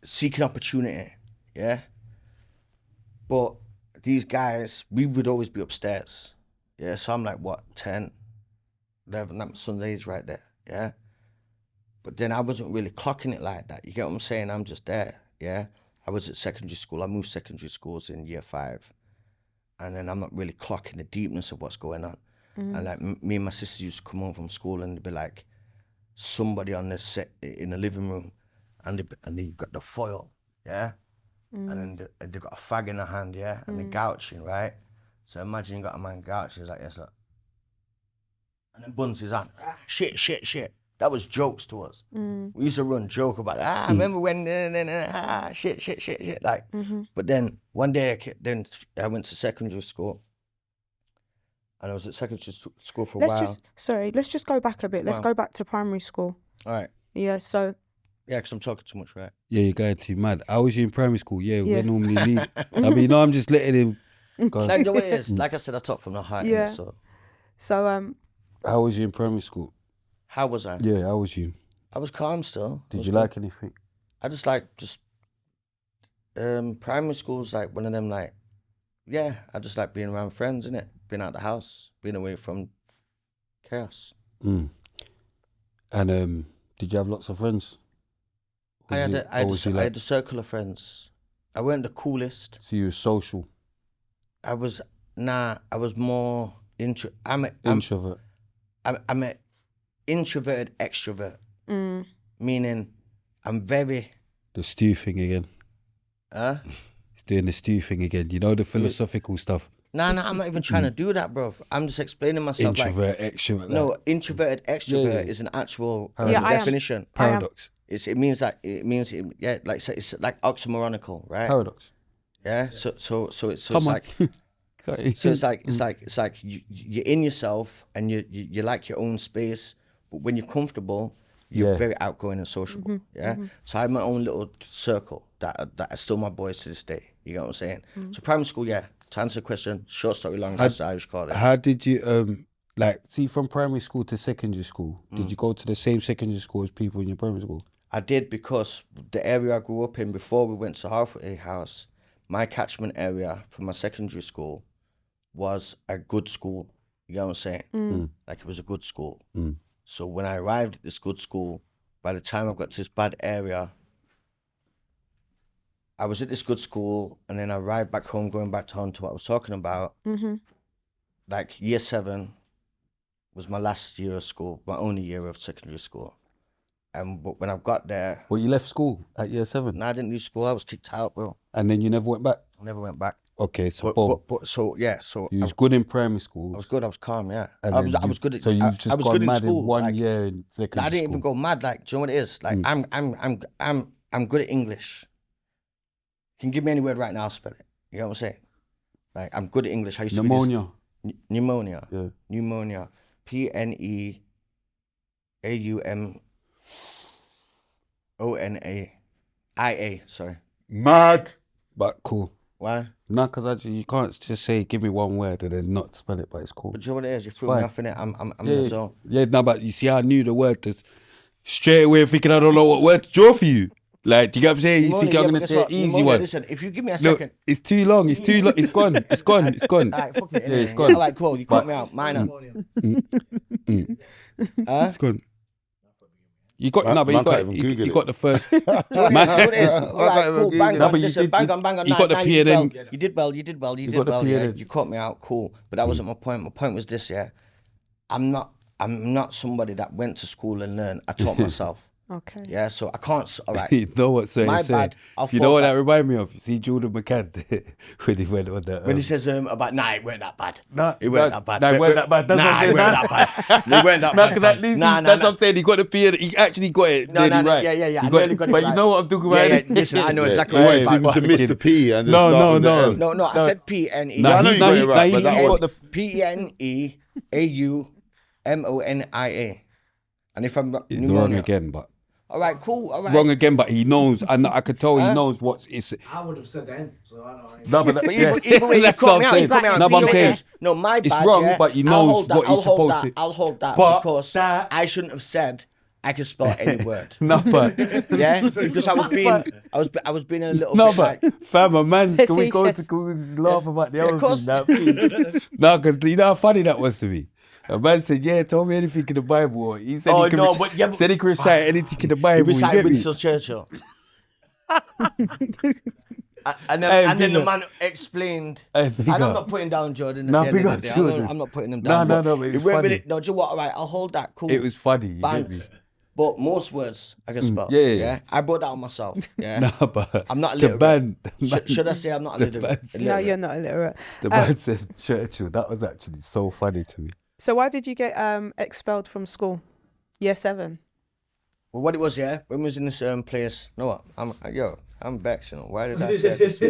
seeking opportunity. Yeah. But these guys, we would always be upstairs. Yeah. So I'm like, what, 10, 11, that's my son's age right there. Yeah. But then I wasn't really clocking it like that. You get what I'm saying? I'm just there, yeah? I was at secondary school. I moved secondary schools in year 5. And then I'm not really clocking the deepness of what's going on. And like me and my sister used to come home from school and they'd be like, somebody on the set in the living room and they've got the foil, yeah? And then they've got a fag in their hand, yeah? And they're gouching, right? So imagine you got a man gouching, he's like, yes, look. And then buns his hand, shit. That was jokes to us. We used to run joke about, remember when, shit, like. But then one day, I went to secondary school, and I was at secondary school for a while. Let's just go back a bit. Let's go back to primary school. All right. Yeah, so. Yeah, because I'm talking too much, right? Yeah, you're going too mad. How was you in primary school? Yeah, we normally leave. I mean, I'm just letting him go. Like, you know what it is? Like I said, I talk from the heart. Yeah. So. How was you in primary school? How was I? Yeah, how was you? I was calm still. Did you like anything? I just primary school's like one of them like yeah, I just like being around friends, innit? Being out the house, being away from chaos. And did you have lots of friends? I had a circle of friends. I weren't the coolest. So you were social? I was more introvert. Introvert. I'm an introverted extrovert. Meaning I'm very... The stew thing again. Huh? He's doing the stew thing again. You know, the philosophical stuff. No, I'm not even trying to do that, bro. I'm just explaining myself. Introvert, extrovert. No, introverted extrovert is an actual definition. Paradox. It's like oxymoronical, right? Paradox. Yeah. So it's like you're in yourself and you like your own space, but when you're comfortable, you're very outgoing and sociable. Yeah. So I have my own little circle that are still my boys to this day. You know what I'm saying? So primary school, yeah. To answer the question, short story long, that's the Irish call it. How did you see from primary school to secondary school? Did you go to the same secondary school as people in your primary school? I did, because the area I grew up in before we went to Halfway House, my catchment area for my secondary school was a good school. You know what I'm saying? Like, it was a good school. So when I arrived at this good school, by the time I got to this bad area, I was at this good school, and then I arrived back home, going back to what I was talking about. Like, year 7 was my last year of school, my only year of secondary school. But when I got there... Well, you left school at year 7? No, I didn't leave school. I was kicked out, bro. And then you never went back? I never went back. Okay, so so you was good in primary school. I was good. I was calm. Yeah, and I was good. So you just got mad in one year in secondary school. I didn't even go mad. Like, do you know what it is? Like, I'm good at English. You can give me any word right now, I'll spell it. You know what I'm saying? Like, I'm good at English. I used to pneumonia. Pneumonia. Yeah. Pneumonia. PNEAUMONAIA. Sorry. Mad. But cool. Why? No, because you can't just say, give me one word and then not spell it, but it's cool. But do you know what it is? You threw me off in it. I'm in the zone. Yeah, no, but you see how I knew the word is straight away thinking I don't know what word to draw for you. Like, do you get what I'm saying? You think I'm going to say an easy one. Listen, if you give me a second. It's too long. It's too long. It's gone. It's gone. It's gone. All right, fuck it. Yeah, it's gone. All right, cool. You cut me out. Mine up. It's gone. You got but you got the first. All right, cool. Bang on. Listen, bang on. You got the P and then. You did well. You cut me out. Cool. But that wasn't my point. My point was this. Yeah, I'm not somebody that went to school and learned. I taught myself. Okay. Yeah, so I can't. All right. You know what saying? My bad. You know what that remind me of? See Jordan McCann when he went on that. When he says about it weren't that bad. It weren't that bad. It weren't that bad. It weren't that bad. It weren't that bad. Because at least that's what I'm saying. He got the P. He actually got it. No, right. Yeah. I nearly got it but right. You know what I'm talking about. Yeah. Listen, I know exactly what you're talking about. To miss the P and No. I said PNE. No, I know you got it right. But that one. PNEAUMONIA. And if I'm wrong again, but. All right, cool. All right. Wrong again, but he knows, and I could tell he knows what's. I would have said then, so I don't know. No, but either way, you cut me out. No, but I'm saying no, my bad. It's wrong, but he knows what he's supposed to. I'll hold that but because I shouldn't have said I can spell any word. No, but because I was being a little. No, bit but like, fam, man, can we go to laugh about the other thing? No, because you know how funny that was to me. A man said, "Yeah, tell me anything in the Bible." He said, said he could recite anything in the Bible. He recited Winston Churchill. and then the man explained. And I'm not putting down Jordan. No, big up Jordan. I'm not putting him down. No. But it was funny. No, do you know what? All right, I'll hold that. Cool. It was funny. You get me? But most words I can spell. Yeah. I brought that on myself. Yeah. No, but I'm not illiterate. Should I say I'm not illiterate? No, you're not illiterate. The man said Churchill. That was actually so funny to me. So why did you get expelled from school? Year 7. Well, what it was, when we was in this place. You know what? I'm vexed. You know why did I say this?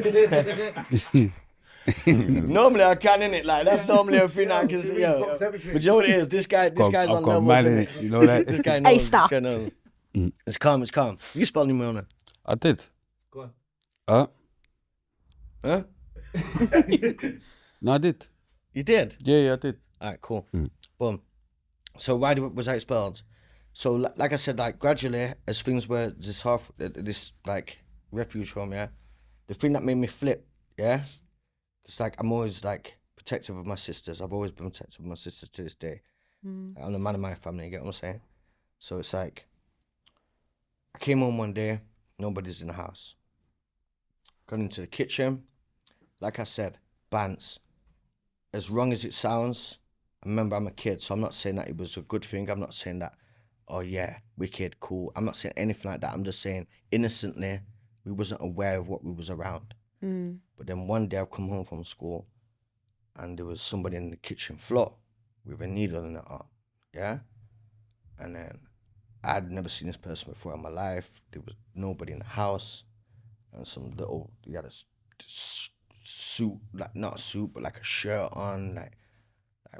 Normally I can, innit? Like that's normally a thing I can see. But you know what it is? This guy's on levels. Innit? You know that? This guy knows. A-star. This guy knows. It's calm. You spell pneumonia. I did. Go on. Huh? No, I did. You did? Yeah, I did. All right, cool. Boom. So why was I expelled? So like I said, like gradually as things were this like refuge home, the thing that made me flip, because it's like I'm always like protective of my sisters. I've always been protective of my sisters to this day. Like, I'm the man of my family, you get what I'm saying? So it's like, I came home one day, nobody's in the house. Got into the kitchen, like I said, Bants. As wrong as it sounds, I remember I'm a kid, so I'm not saying that it was a good thing. I'm not saying that, oh yeah, wicked, cool. I'm not saying anything like that. I'm just saying, innocently, we wasn't aware of what we was around. But then one day I've come home from school and there was somebody in the kitchen floor with a needle in their arm, yeah? And then I'd never seen this person before in my life. There was nobody in the house. And he had a suit, like not a suit, but like a shirt on, like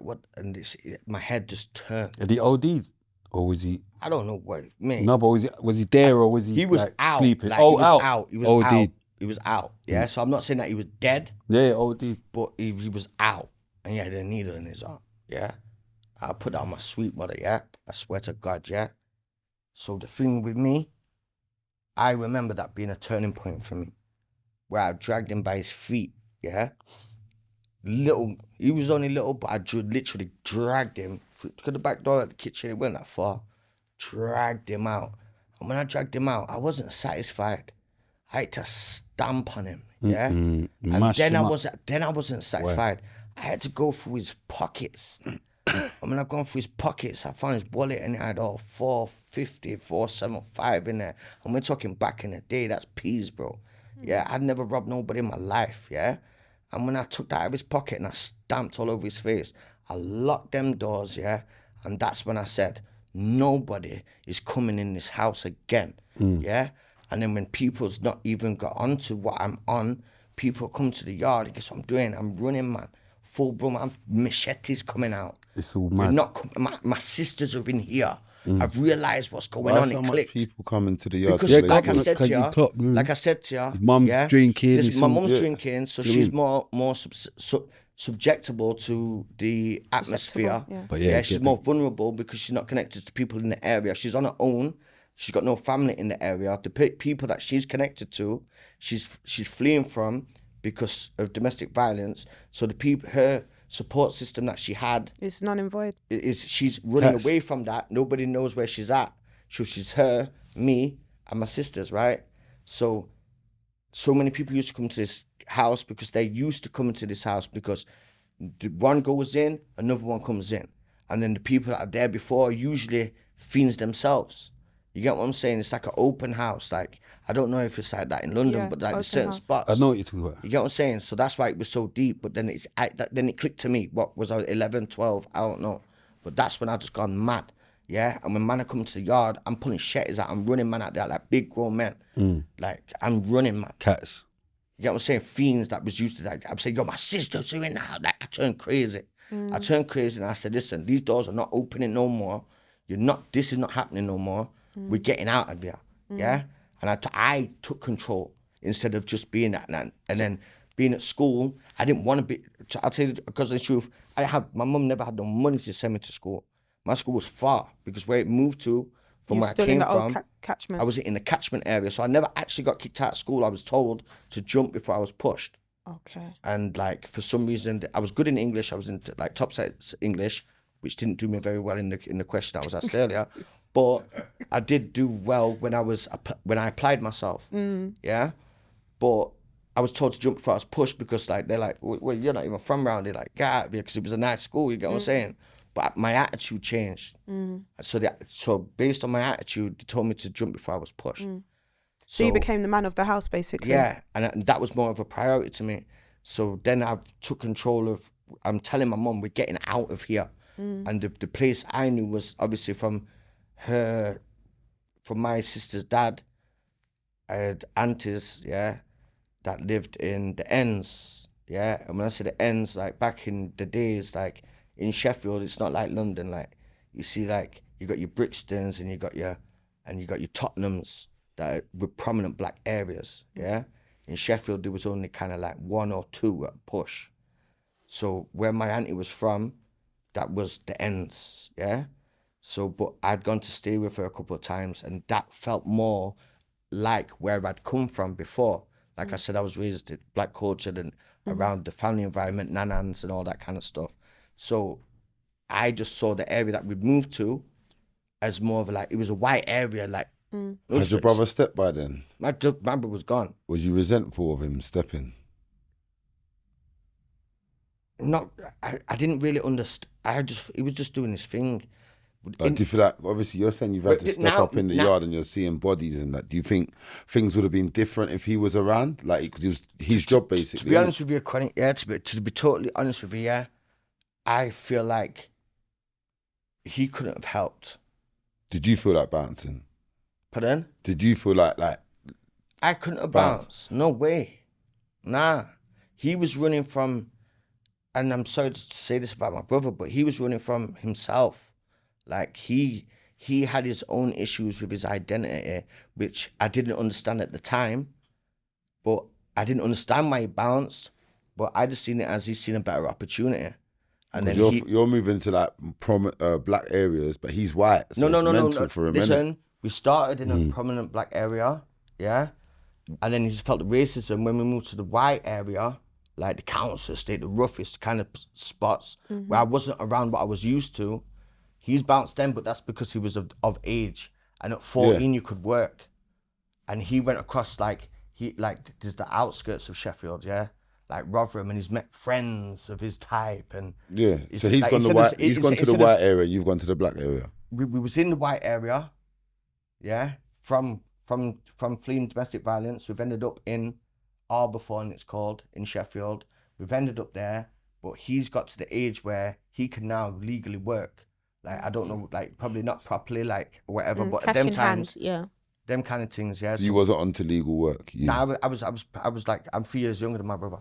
what? And my head just turned. And he OD'd? Or was he? I don't know what, mate. No, but was he there or was he? He was like, out. Sleeping? Like, oh, he was out. out. He was OD'd. out. He was out. Yeah. So I'm not saying that he was dead. Yeah, OD'd. But he was out, and he had a needle in his arm. Yeah. I put that on my sweet mother. Yeah. I swear to God. Yeah. So the thing with me, I remember that being a turning point for me, where I dragged him by his feet. Yeah. He was only little, but I literally dragged him to the back door of the kitchen. It wasn't that far. Dragged him out. And when I dragged him out, I wasn't satisfied. I had to stamp on him, yeah? And then I wasn't satisfied. I had to go through his pockets. And when I've gone through his pockets, I found his wallet and it had all 450, 475 in there. And we're talking back in the day, that's peas, bro. Yeah, I'd never robbed nobody in my life, yeah? And when I took that out of his pocket and I stamped all over his face, I locked them doors, yeah? And that's when I said, nobody is coming in this house again, yeah? And then when people's not even got onto what I'm on, people come to the yard, and guess what I'm doing? I'm running, man. Full blown, machetes coming out. It's all mad. My sisters are in here. I've realised what's going on. So it much clicked. people coming to the yard. Because like I said to you, mum's drinking. My mum's drinking, so she's more subjectable to the atmosphere. Yeah. She's more vulnerable because she's not connected to people in the area. She's on her own. She's got no family in the area. The people that she's connected to, she's fleeing from because of domestic violence. So her support system that she had It's null and void. She's running away from that. Nobody knows where she's at. So she's her, me, and my sisters, right? So many people used to come to this house because they used to come into this house because the one goes in, another one comes in. And then the people that are there before usually fiends themselves. You get what I'm saying? It's like an open house. Like, I don't know if it's like that in London, but like certain spots. I know what you're talking about. You get what I'm saying? So that's why it was so deep. But then then it clicked to me. What was I, 11, 12? I don't know. But that's when I just gone mad. Yeah? And when man are coming to the yard, I'm pulling shetters out. I'm running man out there like big grown men. Like, I'm running man. Cats. You get what I'm saying? Fiends that was used to that. I'm saying, yo, my sister's doing that. Like, I turned crazy. I turned crazy and I said, listen, these doors are not opening no more. This is not happening no more. We're getting out of here. Yeah? And I took control instead of just being that. And then being at school, I didn't want to be, I'll tell you because of the truth, my mum never had no money to send me to school. My school was far because where it moved to, from where I came from, catchment. I was in the catchment area. So I never actually got kicked out of school. I was told to jump before I was pushed. Okay. And like, for some reason, I was good in English. I was in like top set English, which didn't do me very well in the question that was asked earlier. But I did do well when I applied myself. Yeah. But I was told to jump before I was pushed because like they're like, well, you're not even from around here. Like, get out of here, because it was a nice school. You get what I'm saying? But my attitude changed. So based on my attitude, they told me to jump before I was pushed. So you became the man of the house, basically. Yeah, and that was more of a priority to me. So then I took control of. I'm telling my mum we're getting out of here, and the place I knew was obviously from my sister's dad. I had aunties, yeah, that lived in the ends, yeah. And when I say the ends, like back in the days, like in Sheffield, it's not like London. Like you see, like you got your Brixtons and you got your Tottenhams that were prominent black areas, yeah. In Sheffield, there was only kind of like one or two at push. So where my auntie was from, that was the ends, yeah. So, but I'd gone to stay with her a couple of times, and that felt more like where I'd come from before. Like I said, I was raised in black culture and around the family environment, nanans and all that kind of stuff. So I just saw the area that we'd moved to as more of a, like, it was a white area. Like, Had your brother stepped by then? my brother was gone. Was you resentful of him stepping? I didn't really understand. He was just doing his thing. Like, do you feel like, obviously you're saying you've had to step up in the yard and you're seeing bodies and that. Do you think things would have been different if he was around? Like, because it was his job basically. To be honest with you, Connie, to be totally honest with you, yeah, I feel like he couldn't have helped. Did you feel like bouncing? Pardon? Did you feel like I couldn't have bounced. No way. Nah. He was running from, and I'm sorry to say this about my brother, but he was running from himself. Like, he had his own issues with his identity, which I didn't understand at the time. But I didn't understand why he bounced. But I just seen it as he's seen a better opportunity. And then you're moving to like black areas, but he's white. So no. For him, listen, we started in a prominent black area, yeah? And then he's felt the racism when we moved to the white area, like the council estate, the roughest kind of spots, where I wasn't around what I was used to. He's bounced then, but that's because he was of age. And at 14, you could work. And he went across, there's the outskirts of Sheffield, yeah? Like Rotherham, and he's met friends of his type. And so he's gone to the white area, you've gone to the black area. We was in the white area, yeah? From fleeing domestic violence, we've ended up in Arborthorne, it's called, in Sheffield. We've ended up there, but he's got to the age where he can now legally work. Like, I don't know, like, probably not properly, like, whatever, but at them times, them kind of things, yeah. So you wasn't onto legal work? Nah, I was like, I'm 3 years younger than my brother.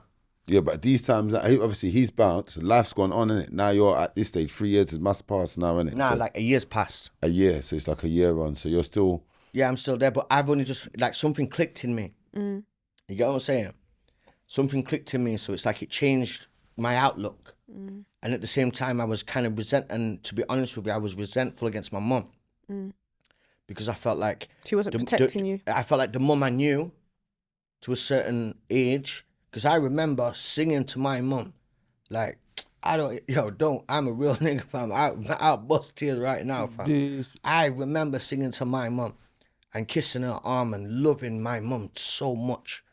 Yeah, but these times, obviously, he's bounced, life's gone on, innit? Now you're at this stage, 3 years must pass now, innit? Nah, so, like, a year's passed. A year, so it's like a year on, so you're still... Yeah, I'm still there, but I've only just, like, something clicked in me. You get what I'm saying? Something clicked in me, so it's like it changed my outlook. And at the same time, I was kind of and to be honest with you, I was resentful against my mum. Because I felt like... She wasn't protecting you. I felt like the mum I knew, to a certain age, because I remember singing to my mum, like, I'm a real nigga, fam. I'll bust tears right now, fam. I remember singing to my mum and kissing her arm and loving my mum so much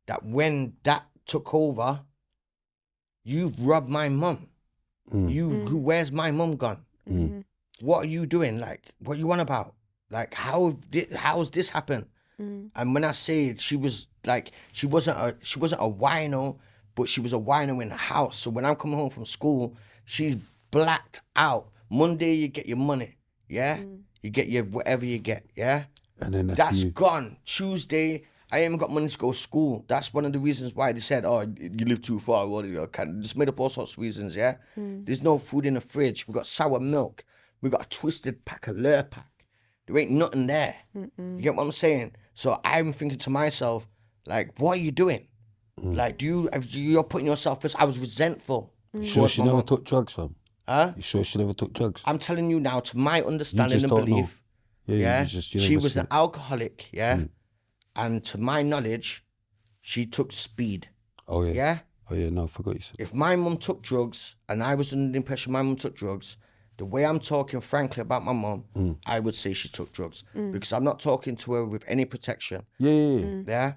that when that took over, you've robbed my mum. Where's my mum gone? What are you doing? Like, what you on about? Like, how's this happen? And when I say she was like, she wasn't a wino, but she was a wino in the house. So when I'm coming home from school, she's blacked out. Monday you get your money, yeah? You get your whatever you get, yeah? And then that's gone. Tuesday, I ain't even got money to go to school. That's one of the reasons why they said, oh, you live too far. Well, just made up all sorts of reasons, yeah? There's no food in the fridge. We got sour milk. We got a twisted pack of Lurpak. There ain't nothing there. You get what I'm saying? So I'm thinking to myself, like, what are you doing? Like, you're putting yourself first. I was resentful. You sure she never took drugs, fam? Huh? You sure she never took drugs? I'm telling you now, to my understanding and belief, she was an alcoholic, and to my knowledge, she took speed. Oh, yeah. Yeah? Oh, yeah, no, I forgot you said. If my mum took drugs, and I was under the impression my mum took drugs, the way I'm talking frankly about my mum, I would say she took drugs. Because I'm not talking to her with any protection. Yeah.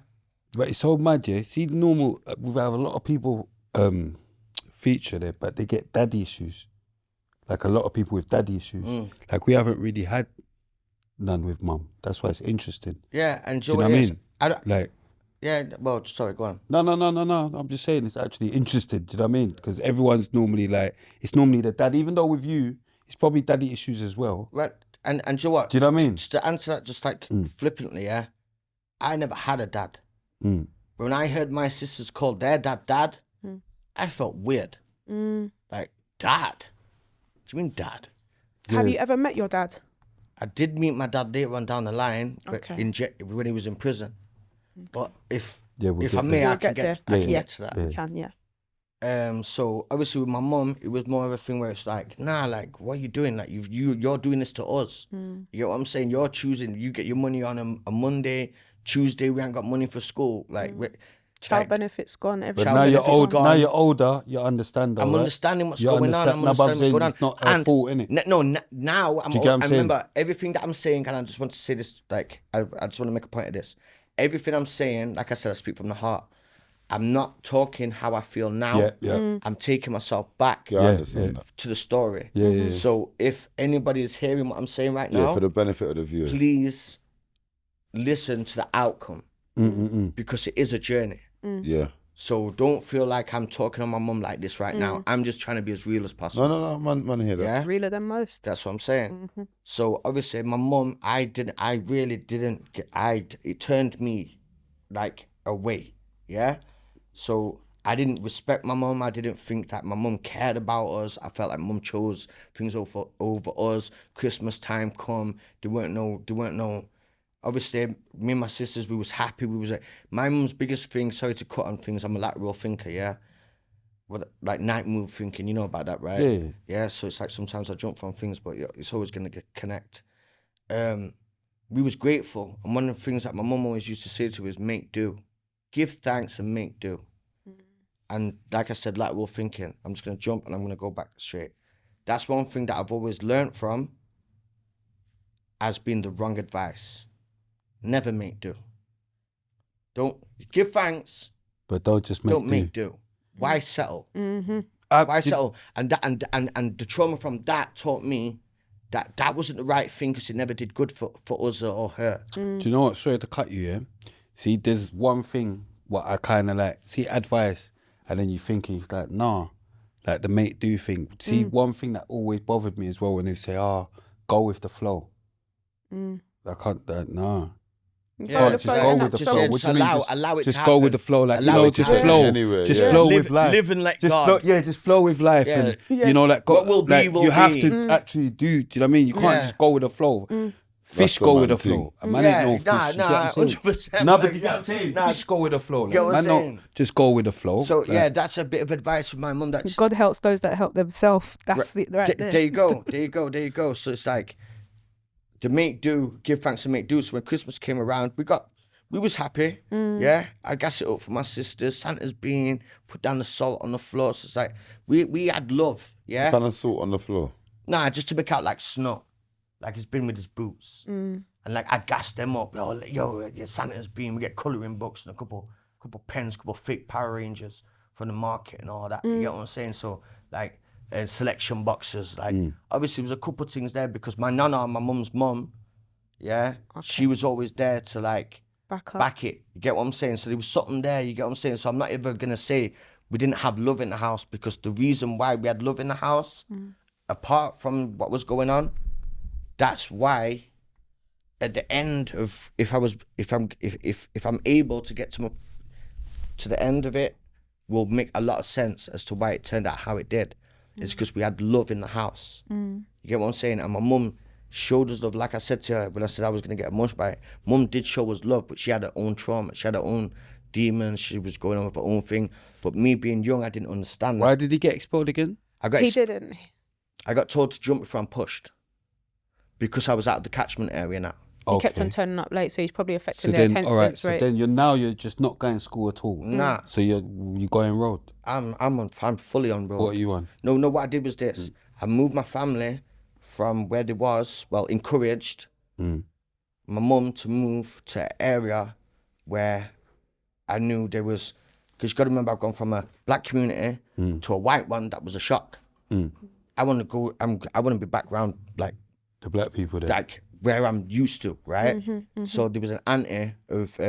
But it's so mad, yeah? See, normal, we have a lot of people feature there, but they get daddy issues. Like a lot of people with daddy issues. Like we haven't really had none with mum. That's why it's interesting. Yeah, and do you know what I mean? Yeah, well, sorry, go on. No. I'm just saying it's actually interesting. Do you know what I mean? Because everyone's normally like, it's normally the dad, even though with you, it's probably daddy issues as well. Right, and do you know what? Do you know what I mean? Just to answer that just like flippantly, yeah, I never had a dad. But when I heard my sisters call their dad, I felt weird. Like, dad? What do you mean dad? Have you ever met your dad? I did meet my dad later on down the line, but when he was in prison. But if I may, I can get to that. You can, yeah. So obviously with my mum, it was more of a thing where it's like, nah, like, what are you doing? Like, you're doing this to us. You get what I'm saying? You're choosing. You get your money on a Monday. Tuesday we ain't got money for school. Like, child benefits gone. But Everything. now you're benefits old. gone. Now you're older. You understand. Though, I'm right? understanding what's You going on. I'm understand- No, but I'm understanding what's saying going on. it's not her fault, innit? Now I'm Do you get what old. I'm I saying? remember everything that I'm saying, and I just want to say this, like, I just want to make a point of this. Everything I'm saying, like I said, I speak from the heart. I'm not talking how I feel now. Yeah. I'm taking myself back Yeah, I understand that. to the story. Yeah. So if anybody is hearing what I'm saying right Yeah, now, for the benefit of the viewers. please listen to the outcome because it is a journey. Yeah. So don't feel like I'm talking on my mum like this right now. I'm just trying to be as real as possible. No, man, hear that. Yeah, Realer than most. that's what I'm saying. So obviously, my mum, I really didn't get. It turned me like away. Yeah. So I didn't respect my mum. I didn't think that my mum cared about us. I felt like mum chose things over us. Christmas time come, there weren't no. Obviously, me and my sisters, we was happy. We was like, my mum's biggest thing. Sorry to cut on things. I'm a lateral thinker. Yeah. Like night move thinking. You know about that, right? Yeah. Yeah. So it's like sometimes I jump from things, but it's always gonna connect. We was grateful, and one of the things that my mum always used to say to us is make do. Give thanks and make do. And like I said, lateral thinking, I'm just going to jump and I'm going to go back straight. That's one thing that I've always learned from as being the wrong advice. Never make do. Don't give thanks. But don't just make Don't make do. Why settle? Mm-hmm. Why settle? And the trauma from that taught me that wasn't the right thing because it never did good for us or her. Do you know what? Sorry to cut you, yeah? See, there's one thing what I kind of like. See, advice, and then you think it's like, nah, like the make do thing. See, one thing that always bothered me as well when they say, go with the flow. I can't, nah. Yeah, Just go with the flow. What do you mean? Allow it Just to go happen. with the flow. Like, Allow it to just happen. flow. Anyway, Just yeah. flow Live- with life. live and let just God. Flow, just flow with life. Yeah. And, you know, like, What will be, like will you have be. to actually do you know what I mean? You can't just go with the flow. Fish the go with man the flow. thing. A man ain't no fish. Nah, you get what I'm saying? 100%. No, but you get what I'm saying? Fish go with the flow. Like, get what I'm man, saying? no, just go with the flow. So like, yeah, that's a bit of advice from my mum. That God helps those that help themselves. That's it right there. There you go. So it's like to make do, give thanks and make do. So when Christmas came around, we was happy. Yeah, I gas it up for my sisters. Santa's bean, put down the salt on the floor. So it's like we had love. Yeah, Kind of salt on the floor. nah, just to make out like snow, like he's been with his boots. And like I gassed them up. Yo, Santa's bean. We get colouring books and a couple pens, couple fake Power Rangers from the market and all that. You get what I'm saying? So like selection boxes. Like obviously there was a couple of things there because my nana, my mum's mum, she was always there to like back it. You get what I'm saying? So there was something there. You get what I'm saying? So I'm not ever gonna say we didn't have love in the house because the reason why we had love in the house, apart from what was going on, that's why. At the end of if I'm able to get to the end of it, will make a lot of sense as to why it turned out how it did. It's because we had love in the house. You get what I'm saying? And my mum showed us love. Like I said to her when I said I was gonna get emotional by it, mum did show us love, but she had her own trauma. She had her own demons. She was going on with her own thing. But me being young, I didn't understand that. why did he get expelled again? He didn't. I got told to jump before I'm pushed because I was out of the catchment area now. He kept on turning up late, so he's probably affecting So their then, attendance all right. So rate. then you're just not going to school at all. Nah. So you're going road. I'm fully on road. What are you on? No, what I did was this. I moved my family from where they was, encouraged my mum to move to an area where I knew there was, because you got to remember I've gone from a black community to a white one that was a shock. I want to go, I want to be back around like The black people there. like where I'm used to, right? So there was an auntie of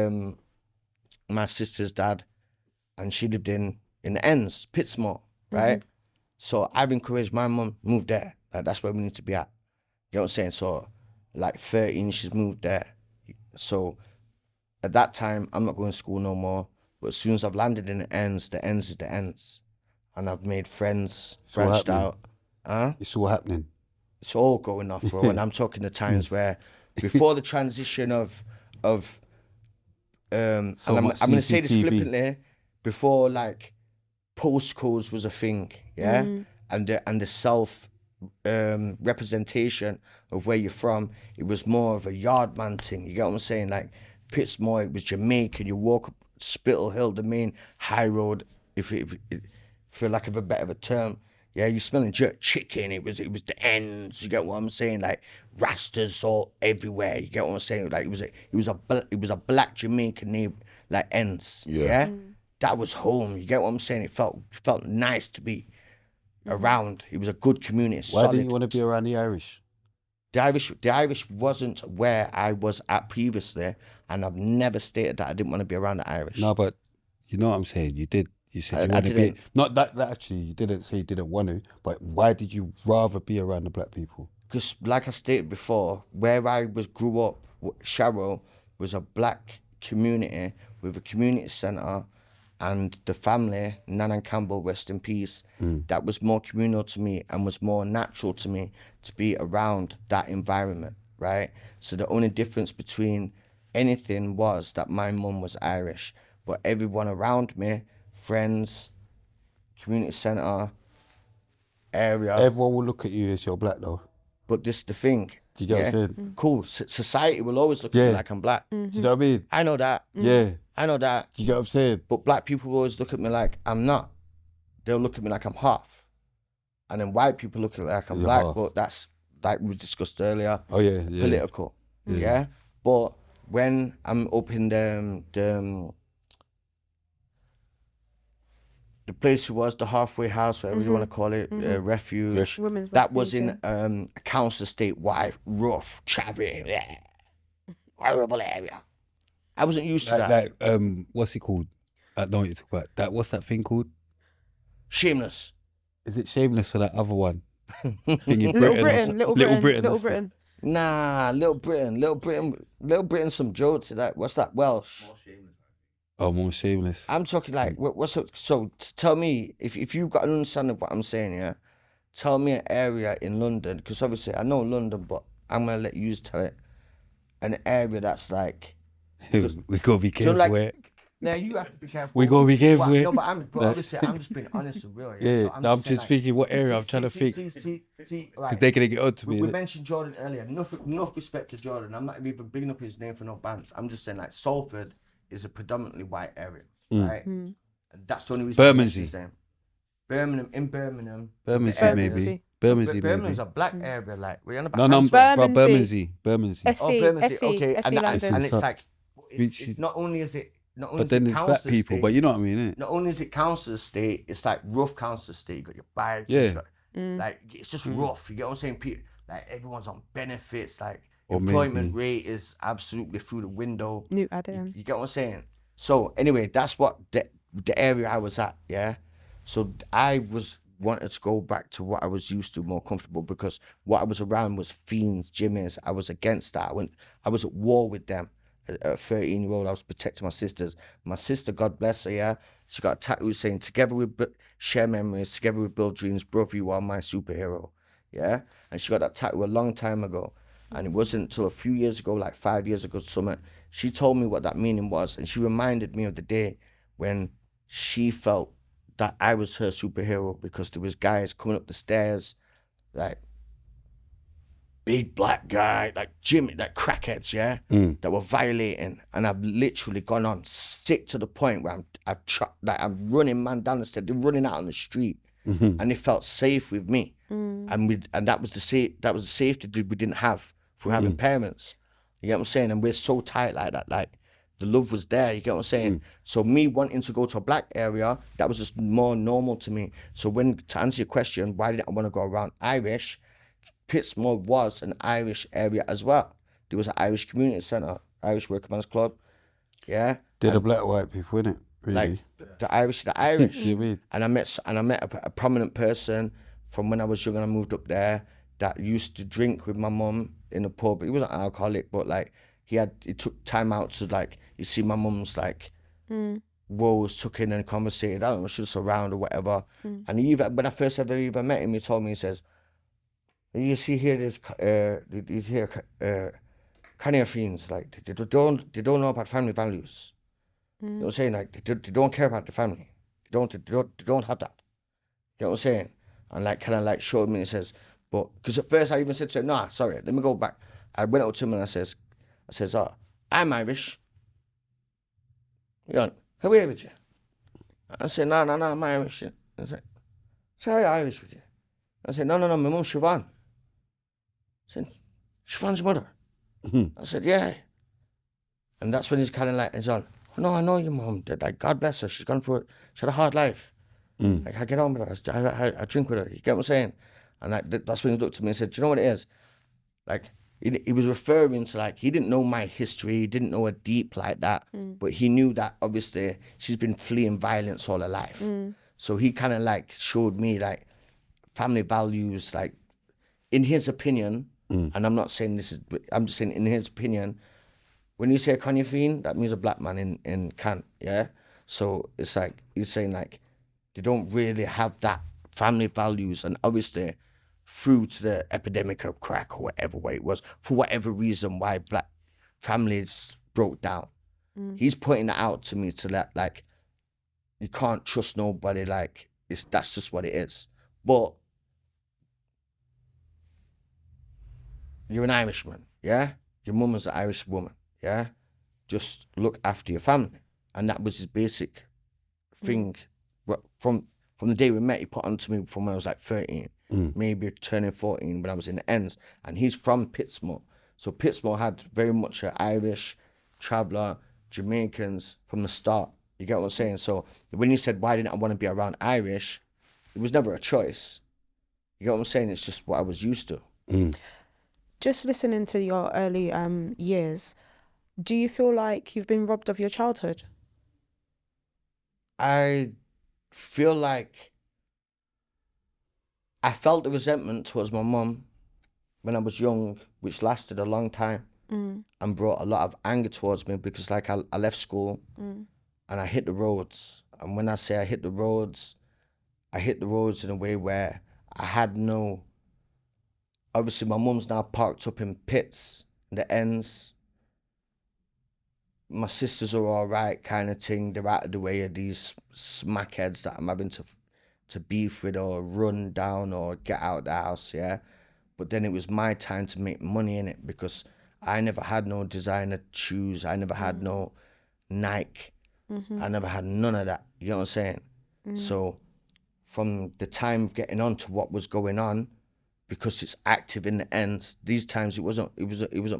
my sister's dad, and she lived in the ends, Pitsmore, right? So I've encouraged my mum move there. Like that's where we need to be at. You know what I'm saying? So like 13, she's moved there. So at that time, I'm not going to school no more. But as soon as I've landed in the ends is the ends, and I've made friends, branched out. It's all happening. It's all going off, bro. And I'm talking the times where before the transition of and I'm going to say this CCTV. flippantly, before like postcodes was a thing, yeah, and the self representation of where you're from, it was more of a yard man thing. You get what I'm saying? Like Pittsmore, it was Jamaican. You walk up Spittle Hill, the main high road, for lack of a better term. Yeah, you smelling jerk chicken. It was the ends. You get what I'm saying? Like rastas all everywhere. You get what I'm saying? Like it was a black Jamaican name, like ends. Yeah. That was home. You get what I'm saying? It felt nice to be around. It was a good community. Why solid. didn't you want to be around the Irish? The Irish wasn't where I was at previously, and I've never stated that I didn't want to be around the Irish. No, but you know what I'm saying? You did. You said you want to be. Not that actually, you didn't say you didn't want to, but why did you rather be around the black people? Because, like I stated before, where I grew up, Sharrow was a black community with a community centre, and the family, Nan and Campbell, rest in peace, that was more communal to me and was more natural to me to be around that environment, right? So the only difference between anything was that my mum was Irish, but everyone around me, friends, community centre, area. Everyone will look at you as you're black though. But this is the thing. Do you get what I'm saying? Cool. Society will always look at me like I'm black. Do you know what I mean? I know that. Yeah. I know that. Do you get what I'm saying? But black people will always look at me like I'm not. They'll look at me like I'm half. And then white people look at me like I'm black. Half. But that's like we discussed earlier. Oh yeah. Political. Yeah. But when I'm up in the place was the halfway house, whatever you want to call it, refuge. That was in a council estate, wide, rough, chavvy, horrible area. I wasn't used to that. What's it called? I know what you talk about. That what's that thing called? Shameless. Is it Shameless or that other one? Little Britain. Nah, Little Britain. Some jokes to that. What's that? Welsh. More Shameless. I'm talking like, what's up? So tell me, if you've got an understanding of what I'm saying, yeah, tell me an area in London, because obviously I know London, but I'm going to let you tell it. An area that's like... we got to be careful. So like, now you have to be careful. We got to be careful. No, but obviously I'm just being honest and real. Yeah, so I'm just thinking what area I'm trying to think. Because they're going to get on to me. We mentioned Jordan earlier. Enough respect to Jordan. I'm not even bigging up his name for no bands. I'm just saying like Salford is a predominantly white area, right? And that's the only reason. Bermondsey. Birmingham. Bermondsey, maybe. Birmingham's a black area, like we're on about. Bermondsey. Bermondsey. Okay, and it's like, it's not only is it. But then there's black people, estate, but you know what I mean, innit? Not only is it council estate, it's like rough council estate. You got your bike, like it's just rough. You get what I'm saying? People, like everyone's on benefits, like employment rate is absolutely through the window. New Adam. You get what I'm saying? So anyway, that's what the area I was at, yeah. So I wanted to go back to what I was used to, more comfortable, because what I was around was fiends, jimmies. I was against that. I was at war with them. At a 13-year-old, I was protecting my sisters. My sister, God bless her, yeah, she got a tattoo saying, "Together we share memories, together we build dreams, brother, you are my superhero." Yeah? And she got that tattoo a long time ago. And it wasn't until a few years ago, like 5 years ago, she told me what that meaning was. And she reminded me of the day when she felt that I was her superhero, because there was guys coming up the stairs, like big black guy, like Jimmy, like crackheads, yeah, that were violating. And I've literally gone on sick to the point where I'm running man down the stairs, they're running out on the street. And they felt safe with me. And that was the safety we didn't have for having parents. You get what I'm saying? And we're so tight like that, like the love was there, you get what I'm saying? So me wanting to go to a black area, that was just more normal to me. So to answer your question, why did I want to go around Irish? Pittsmore was an Irish area as well. There was an Irish community centre, Irish Workmen's Club, yeah. They're the black white people, innit? Really? Like the Irish. You mean? And I met a prominent person from when I was young, and I moved up there, that used to drink with my mum in a pub. He wasn't alcoholic, but like he took time out to, like, you see my mum's like woes, took in and conversated. I don't know, she was around or whatever. And when I first ever met him, he told me, he says, "You see here, these here Canadian fiends, like they don't know about family values. You know what I'm saying? Like they don't care about the family. They don't have that. You know what I'm saying?" And like kind of like showed me, and says, but because at first I even said to him, "Nah, sorry, let me go back." I went up to him and I says, "Oh, I'm Irish. Yon, who are with you? I said, no, I'm Irish. I said, how are you Irish with you? I said, no, my mum's Siobhan. I said, Siobhan's your mother? I said, yeah. And that's when he's kind of like, he's on, no, I know your mum. Like, God bless her. She's gone through it. She had a hard life. Like, I get on with her. I drink with her. You get what I'm saying? And like, that's when he looked at me and said, do you know what it is? Like, he was referring to, like, he didn't know my history. He didn't know her deep like that. But he knew that, obviously, she's been fleeing violence all her life. So he kind of, like, showed me, like, family values, like, in his opinion, and I'm not saying this is, I'm just saying in his opinion, when you say Kanye fiend, that means a black man in Kant, yeah? So it's like, he's saying, like, they don't really have that family values, and obviously, through to the epidemic of crack or whatever way it was, for whatever reason why black families broke down. He's pointing that out to me to let, like, you can't trust nobody, like, that's just what it is. But you're an Irishman, yeah? Your mum is an Irish woman, yeah? Just look after your family. And that was his basic thing. From the day we met, he put on to me from when I was like 13, maybe turning 14 when I was in the ends. And he's from Pittsmore. So Pittsmore had very much an Irish, traveller, Jamaicans from the start. You get what I'm saying? So when you said, why didn't I want to be around Irish, it was never a choice. You get what I'm saying? It's just what I was used to. Just listening to your early years, do you feel like you've been robbed of your childhood? I feel like I felt the resentment towards my mum when I was young, which lasted a long time and brought a lot of anger towards me because, like, I left school and I hit the roads. And when I say I hit the roads in a way where I had no... Obviously, my mum's now parked up in pits, in the ends. My sisters are all right, kind of thing. They're out of the way of these smackheads that I'm having to beef with or run down or get out of the house, yeah? But then it was my time to make money in it because I never had no designer shoes. I never had no Nike. I never had none of that. You know what I'm saying? So from the time of getting on to what was going on, because it's active in the ends, these times it wasn't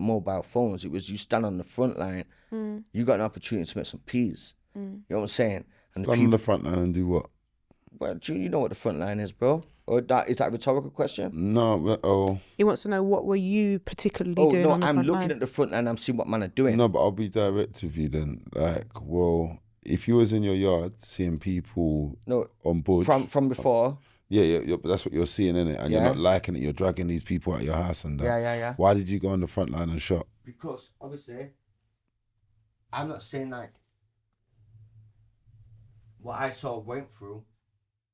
mobile phones. It was you stand on the front line, you got an opportunity to make some peas. You know what I'm saying? And stand on the front line and do what? Well, you know what the front line is, bro? Or is that a rhetorical question? No, He wants to know what were you particularly doing on the front line? I'm looking at the front line, I'm seeing what man are doing. No, but I'll be direct with you then. Like, well, if you was in your yard seeing people on board... From before... Yeah, but that's what you're seeing, innit? And you're not liking it, you're dragging these people out of your house and that. Yeah. Why did you go on the front line and shot? Because, obviously, I'm not saying, like, what I saw went through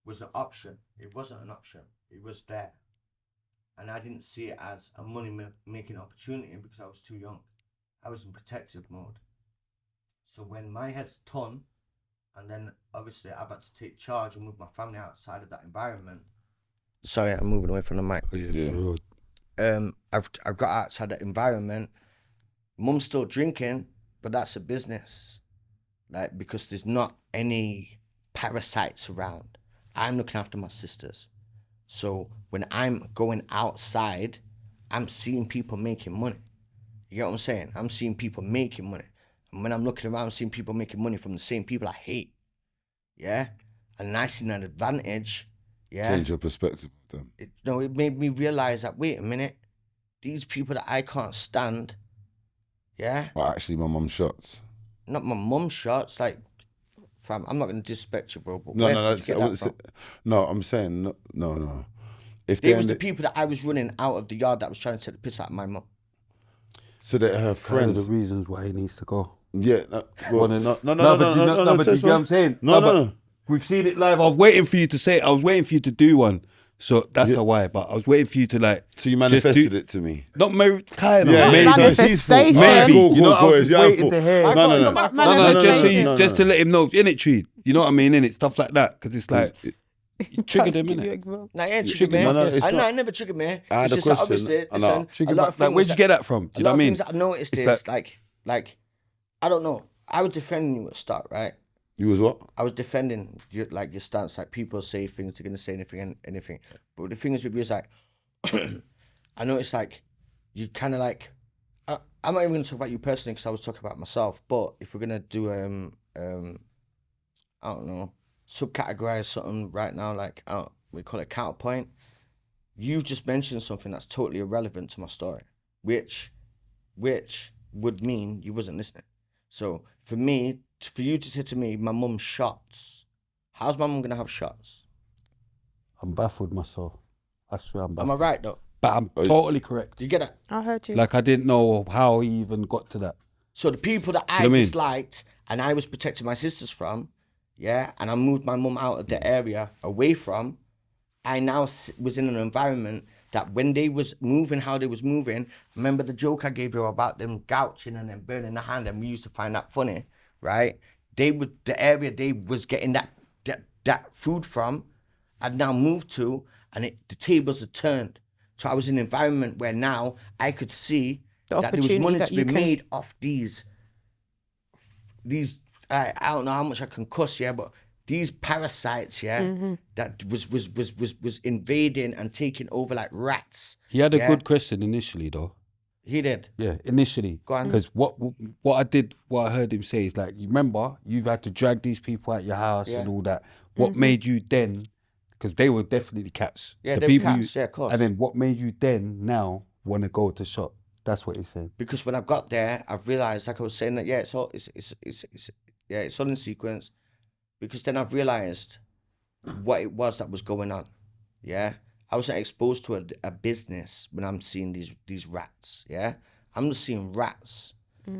was an option. It wasn't an option. It was there. And I didn't see it as a money-making opportunity because I was too young. I was in protective mode. So when my head's turned, and then obviously I've had to take charge and move my family outside of that environment. Sorry, I'm moving away from the mic. I've got outside that environment. Mum's still drinking, but that's a business. Like, because there's not any parasites around. I'm looking after my sisters. So when I'm going outside, I'm seeing people making money. You get what I'm saying? I'm seeing people making money. And when I'm looking around, I'm seeing people making money from the same people I hate. Yeah? And I seen an advantage. Yeah? Change your perspective of them. It made me realize that, wait a minute, these people that I can't stand, yeah? Well, actually, my mum shots. Not my mum shots, like, fam, I'm not going to disrespect you, bro. But no, I'm saying, no. If it was the people that I was running out of the yard that was trying to take the piss out of my mum. So that her friends... the reasons why he needs to go. Yeah, but you know what I'm saying? No. We've seen it live. I was waiting for you to say it. I was waiting for you to do one. So that's a why. But I was waiting for you to, like... So you manifested it to me? Not kind of. Yeah, maybe. Manifestation. Maybe. Cool, you know, I was waiting to hear. No, just to let him know. In it, Tree. You know what I mean? In it, stuff like that. Because it's like... You triggered him, innit? No, he ain't triggered me. I never triggered me. I had a question. Obviously, Listen, a lot of where'd you get that from? Do you know what I mean? Things that I noticed is like, I don't know. I was defending you at start, right? You was what? I was defending your stance. Like, people say things, they're gonna say anything. But the thing is with you is like, I know it's like, you kind of like, I'm not even gonna talk about you personally because I was talking about myself. But if we're gonna do I don't know, subcategorize something right now, like we call it counterpoint. You just mentioned something that's totally irrelevant to my story, which would mean you wasn't listening. So for you to say to me, my mum shots, how's my mum gonna have shots? I'm baffled myself. I swear I'm baffled. Am I right though? But I'm totally correct. Do you get that? I heard you. Like, I didn't know how he even got to that. So the people that I disliked and I was protecting my sisters from, yeah, and I moved my mum out of the area away from, I now was in an environment that when they was moving, how they was moving, remember the joke I gave you about them gouching and then burning the hand, and we used to find that funny, right? The area they was getting that food from, I'd now moved to, and the tables had turned. So I was in an environment where now I could see that there was money to be made off these, I don't know how much I can cuss, yeah, but these parasites, yeah, that was invading and taking over like rats. He had a good question initially, though. He did? Yeah, initially. Go on. Because what I heard him say is like, you remember, you've had to drag these people out your house and all that. What made you then, because they were definitely cats. Yeah, they were cats, yeah, of course. And then what made you then now want to go to shop? That's what he said. Because when I got there, I realised, like I was saying, that it's all in sequence. Because then I've realised what it was that was going on. Yeah, I wasn't exposed to a business when I'm seeing these rats. Yeah, I'm just seeing rats.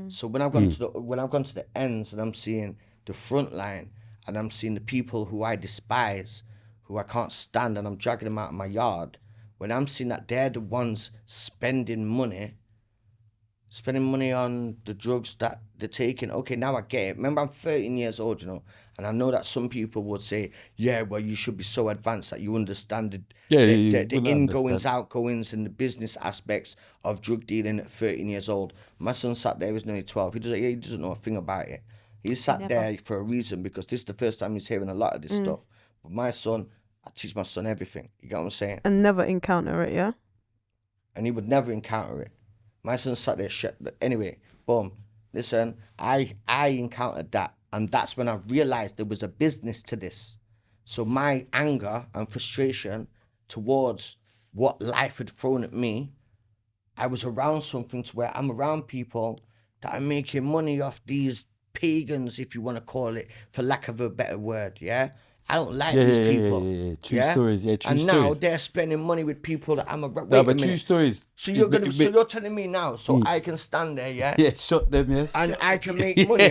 So when I've gone to the ends and I'm seeing the front line and I'm seeing the people who I despise, who I can't stand, and I'm dragging them out of my yard. When I'm seeing that they're the ones spending money on the drugs that they're taking. Okay, now I get it. Remember, I'm 13 years old, you know, and I know that some people would say, yeah, well, you should be so advanced that you understand the ingoings, outgoings, and the business aspects of drug dealing at 13 years old. My son sat there, he was nearly 12. He doesn't know a thing about it. He sat there for a reason, because this is the first time he's hearing a lot of this stuff. But my son, I teach my son everything. You get what I'm saying? And never encounter it, yeah? And he would never encounter it. My son sat there, anyway, boom. Listen, I encountered that. And that's when I realized there was a business to this. So my anger and frustration towards what life had thrown at me, I was around something to where I'm around people that are making money off these pagans, if you want to call it, for lack of a better word, yeah? I don't like these people. True stories, true and stories. Now they're spending money with people that I'm a... Wait no, a but minute. true stories. So you're telling me now, so I can stand there, yeah? Yeah, shut them, yes. And I can make money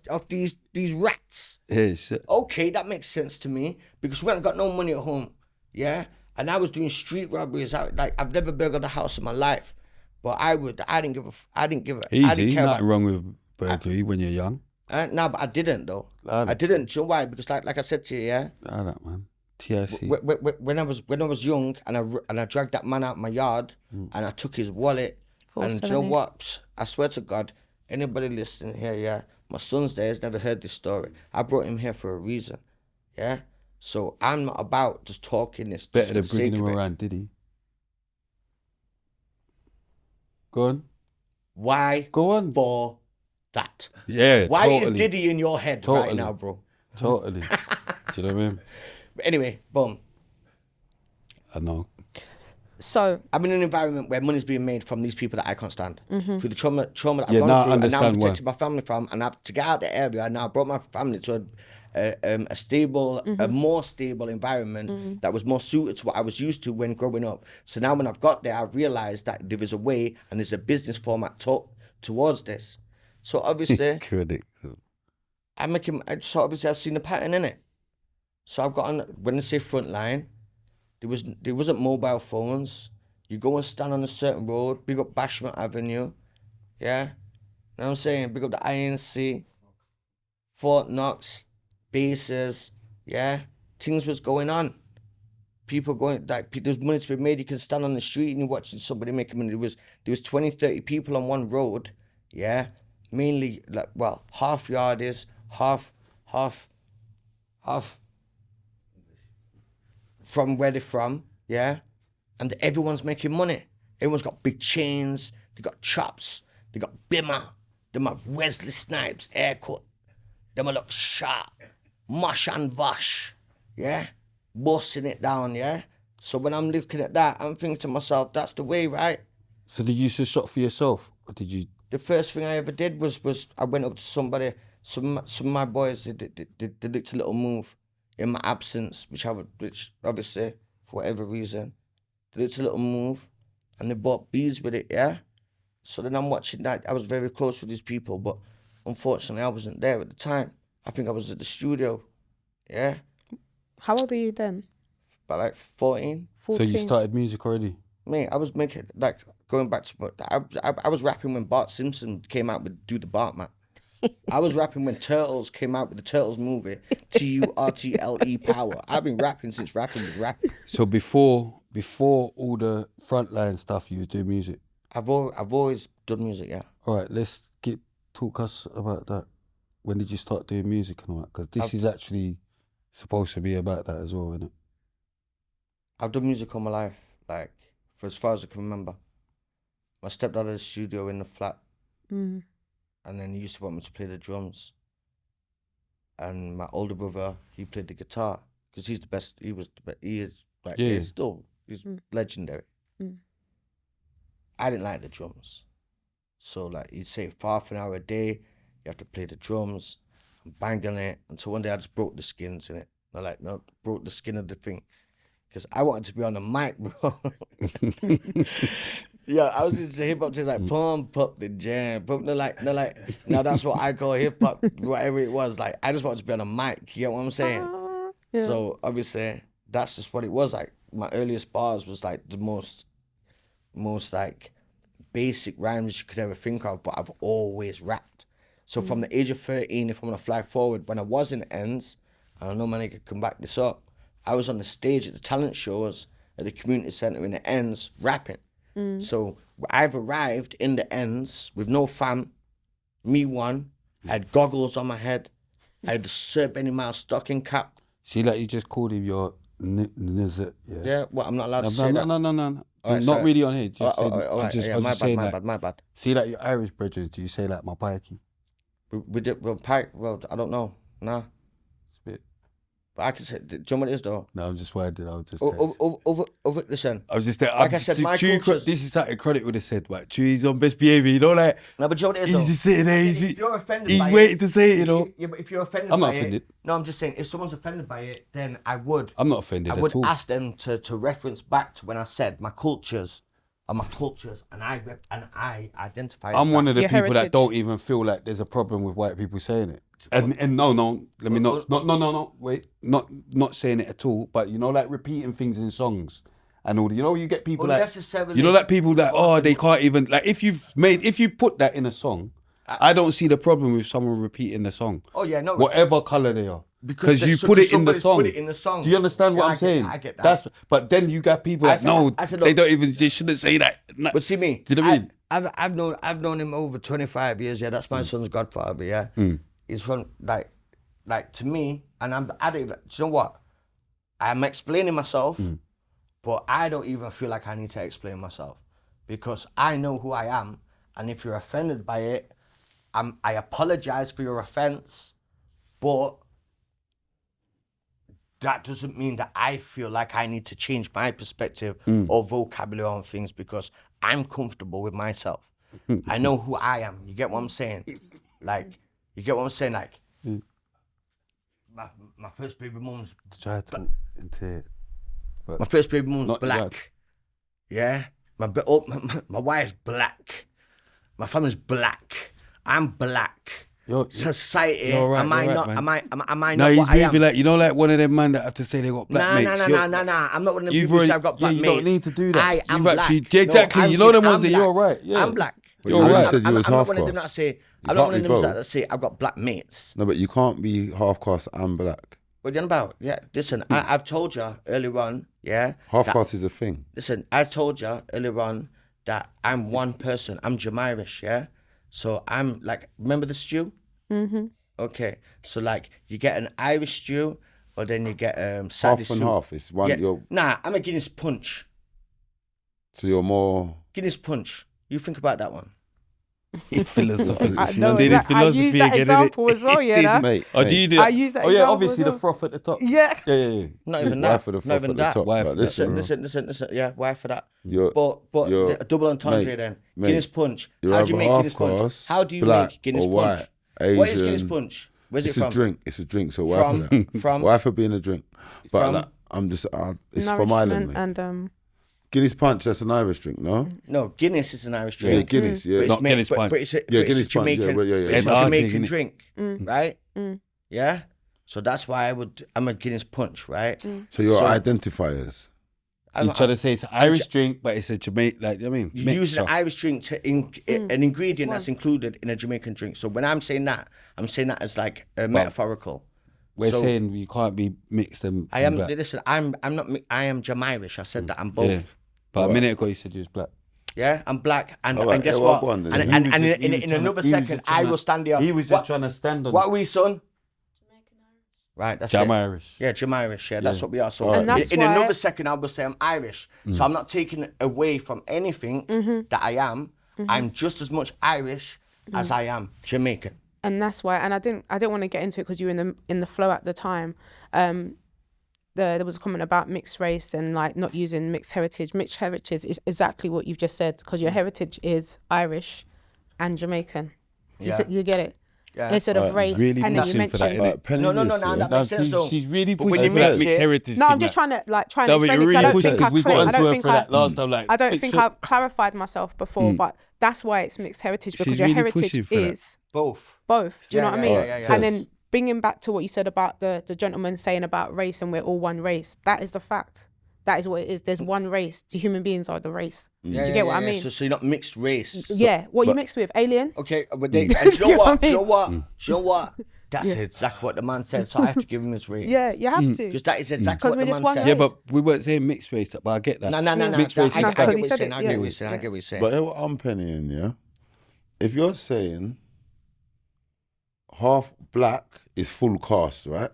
off these rats. Yes. Okay, that makes sense to me, because we haven't got no money at home, yeah? And I was doing street robberies. I've never burgled a house in my life, but I didn't give a... Easy, nothing wrong with burglary when you're young. No, but I didn't though. I didn't. Do you know why? Because like I said to you, yeah. I don't, man. TIC. When I was young and I dragged that man out of my yard and I took his wallet, and do you know what? I swear to God, anybody listening here, yeah, my son's there has never heard this story. I brought him here for a reason, yeah. So I'm not about just talking this. Better than bringing him around, did he? Go on. Why? Go on. For that. Yeah. Why totally. is Diddy in your head right now, bro? Totally. Do you know what I mean? But anyway, boom. I know. So I'm in an environment where money's being made from these people that I can't stand. Through the trauma that I've gone through, and now I'm protecting my family from, and to get out the area, I now brought my family to a stable, a more stable environment that was more suited to what I was used to when growing up. So now when I've got there, I've realised that there is a way and there's a business format towards this. So obviously, I've seen the pattern in it. So I've got on, when I say front line, there wasn't mobile phones. You go and stand on a certain road, big up Bashment Avenue, yeah? You know what I'm saying? Big up the INC, Fort Knox, bases, yeah? Things was going on. People going, like, there's money to be made. You can stand on the street and you're watching somebody making money. There was 20, 30 people on one road, yeah? mainly like, well, half yardies, half from where they're from, yeah? And everyone's making money. Everyone's got big chains, they got chops, they got bimmer, they have Wesley Snipes haircut, they look sharp, mush and vash, yeah? Busting it down, yeah? So when I'm looking at that, I'm thinking to myself, that's the way, right? So did you just shop for yourself? Or did you? The first thing I ever did was I went up to somebody, some of my boys, they looked a little move in my absence, which obviously, for whatever reason, they looked a little move, and they bought bees with it, yeah? So then I'm watching that. I was very close with these people, but unfortunately, I wasn't there at the time. I think I was at the studio, yeah? How old are you then? About like 14. So you started music already? Mate, I was making, like, going back to, I was rapping when Bart Simpson came out with Do the Bart, man. I was rapping when Turtles came out with the Turtles movie, TURTLE Power. I've been rapping since rapping was rapping. So before all the frontline stuff, you was doing music? I've always done music, yeah. All right, let's talk us about that. When did you start doing music and all that? Because this is actually supposed to be about that as well, isn't it? I've done music all my life, like, for as far as I can remember. My stepdad had a studio in the flat. Mm. And then he used to want me to play the drums. And my older brother, he played the guitar. Because he's the best, he is, like, Yeah. he's legendary. Mm. I didn't like the drums. So, like, he'd say, for half an hour a day, you have to play the drums. I'm banging it. Until one day I just broke the skins in it. I like, no, broke the skin of the thing. Because I wanted to be on the mic, bro. Yeah, I was just hip hop just like pump up the jam, pump the like, now that's what I call hip hop, whatever it was. Like, I just wanted to be on a mic. You get what I'm saying? Yeah. So obviously that's just what it was. Like, my earliest bars was like the most like basic rhymes you could ever think of, but I've always rapped. So from the age of 13, if I'm gonna fly forward, when I was in ends, I don't know, man, I could come back this up. I was on the stage at the talent shows at the community centre in the ends rapping. So I've arrived in the ends with no fam, me one. I had goggles on my head. I had the Sir Benny Miles stocking cap. See, like you just called him your nizit, yeah? Yeah, well, I'm not allowed to say that. No. Right, not really on here. Just my bad. See, like your Irish brethren, do you say like my pikey? We did, well, I don't know. Nah. But I can say, do you know what it is though? No, I'm just worried that I was just. Listen. I was just like I said, my cultures. This is something Chronic would have said, but he's on best behaviour, you know, like. No, but you know what it is though? He's just sitting there, if you're offended he's by waiting it, to say it, you know. Yeah, but if you're offended I'm by not offended. it. No, I'm just saying, if someone's offended by it, then I would. I'm not offended I would at all. ask them to reference back to when I said my cultures are my cultures, and I identify. I'm one of the Your people that heritage. don't even feel like there's a problem with white people saying it. And no, let me wait, not saying it at all. But you know, like repeating things in songs and all. You know, you get people Well, like necessarily- you know, like people that they can't even like if you put that in a song. I don't see the problem with someone repeating the song. Oh yeah, no. Whatever color they are, because you so- put it in the somebody's song. put it in the song. Do you understand what Yeah, I'm saying? I get that. But then you got people that they don't even, they shouldn't say that. But see me, Do you know what I mean? I've known him over 25 years. Yeah, that's my son's godfather. Yeah, he's from like to me, and I don't even. Do you know what? I'm explaining myself, but I don't even feel like I need to explain myself because I know who I am, and if you're offended by it, I apologize for your offense, but that doesn't mean that I feel like I need to change my perspective or vocabulary on things because I'm comfortable with myself. I know who I am. You get what I'm saying? Like, you get what I'm saying? Like, my first baby mum's Try to talk into it. But my first baby mum's not black. right. Yeah, my wife's black. My family's black. I'm black. Society. you're right, am I you're not? right, Am I No, not he's what I am? moving like, you know, like one of them man that have to say they got black mates. Nah. I'm not one of them people who say I've got black you mates. don't need to do that. I am You've black. actually, yeah, exactly. I'm you know them saying ones that I'm you're black. right. Yeah. I'm black. But You're you already right. said you was I'm not half one of them that caste. say. I'm can't not one of be them both. that say I've got black mates. No, but you can't be half caste and black. What are you on about? Yeah, listen, I've told you earlier on, yeah. Half that- caste is a thing. Listen, I told you earlier on that I'm one person. I'm Jamairish, yeah? So I'm like, remember the stew? Mm-hmm. Okay, so like you get an Irish stew, or then you get half and half. It's one. Yeah. Nah, I'm a Guinness punch. So you're more Guinness punch. You think about that one. Philosophy. I know that. I use that example as well, yeah. Mate, do you do? I use that. Oh yeah, example obviously as well. the froth at the top. Yeah. Yeah. Not even why that. for the Not froth even at the that. top? Why Like, for- Listen. Yeah, why for that? You're, But you're- a double entendre mate, then. mate, Guinness punch. you're How do you either make Guinness punch? half-caste, How do you black make Guinness or punch? white, What is Guinness Asian. punch? Where's It's it a from? drink. It's a drink. So why From- for that? from- Why for being a drink? But from- like, I'm just. It's from Ireland, mate. and Guinness Punch. That's an Irish drink, no? No, Guinness is an Irish Yeah, drink. Guinness. Yeah. But it's Not made- Guinness punch. But it's a, Yeah, but it's Guinness a punch, Jamaican, yeah, yeah. It's a And Jamaican Arctic, drink, right? Yeah. So that's why I'm a Guinness punch, right? So your So- identifiers. He's trying to say it's an Irish drink, but it's a Jamaican. Like I mean, You mixture. use an Irish drink to an ingredient that's included in a Jamaican drink. So when I'm saying that as like a metaphorical. We're So saying you can't be mixed and. I am. black. Listen, I'm not. I am Jamirish. I said that I'm both. Yeah. But a minute ago you said you was black. Yeah, I'm black, and, All right, and guess yeah, well, what? go on then. And, He and, was and in another second, I will stand here. He was just trying to stand on. What are we, son? Right, that's Jam it. Irish. Yeah, Jamirish. Yeah, that's what we are. So And that's in why- another second, I will say I'm Irish. So I'm not taking away from anything that I am. I'm just as much Irish as I am Jamaican. and that's why. And I didn't want to get into it because you were in the flow at the time. There was a comment about mixed race and like not using mixed heritage. Mixed heritage is exactly what you've just said because your heritage is Irish and Jamaican. You get it? Yeah. Instead of race, really and then you pushing for that, mentioned. innit? No, that makes sense though. She's really But when pushing you for that mix mixed it- heritage. No, I'm thing, just like. trying to explain No, but it. you're 'Cause really I don't pushing think because we got I onto don't her think for that last time. Like, I don't think so- I've clarified myself before, but that's why it's mixed heritage because She's your really heritage pushing for that. is Both. both. Do you know Yeah, what I yeah, mean? yeah, yeah. And then bringing back to what you said about the gentleman saying about race and we're all one race. That is the fact. That is what it is. There's one race. The human beings are the race. Do you get what I mean? So you're not mixed race. Yeah. What you mixed with? Alien? Okay, but they, and Do you know what I mean? Do you know what? That's exactly what the man said. So I have to give him his race. Yeah, you have to. Because that is exactly 'Cause what we're the just man one said. Yeah, race. but we weren't saying mixed race, but I get that. No. Mixed race I is get bad. what he you're said saying. it, I get yeah. what you're saying. I get what you're saying. But what I'm pennying, yeah. If you're saying half black is full caste, right?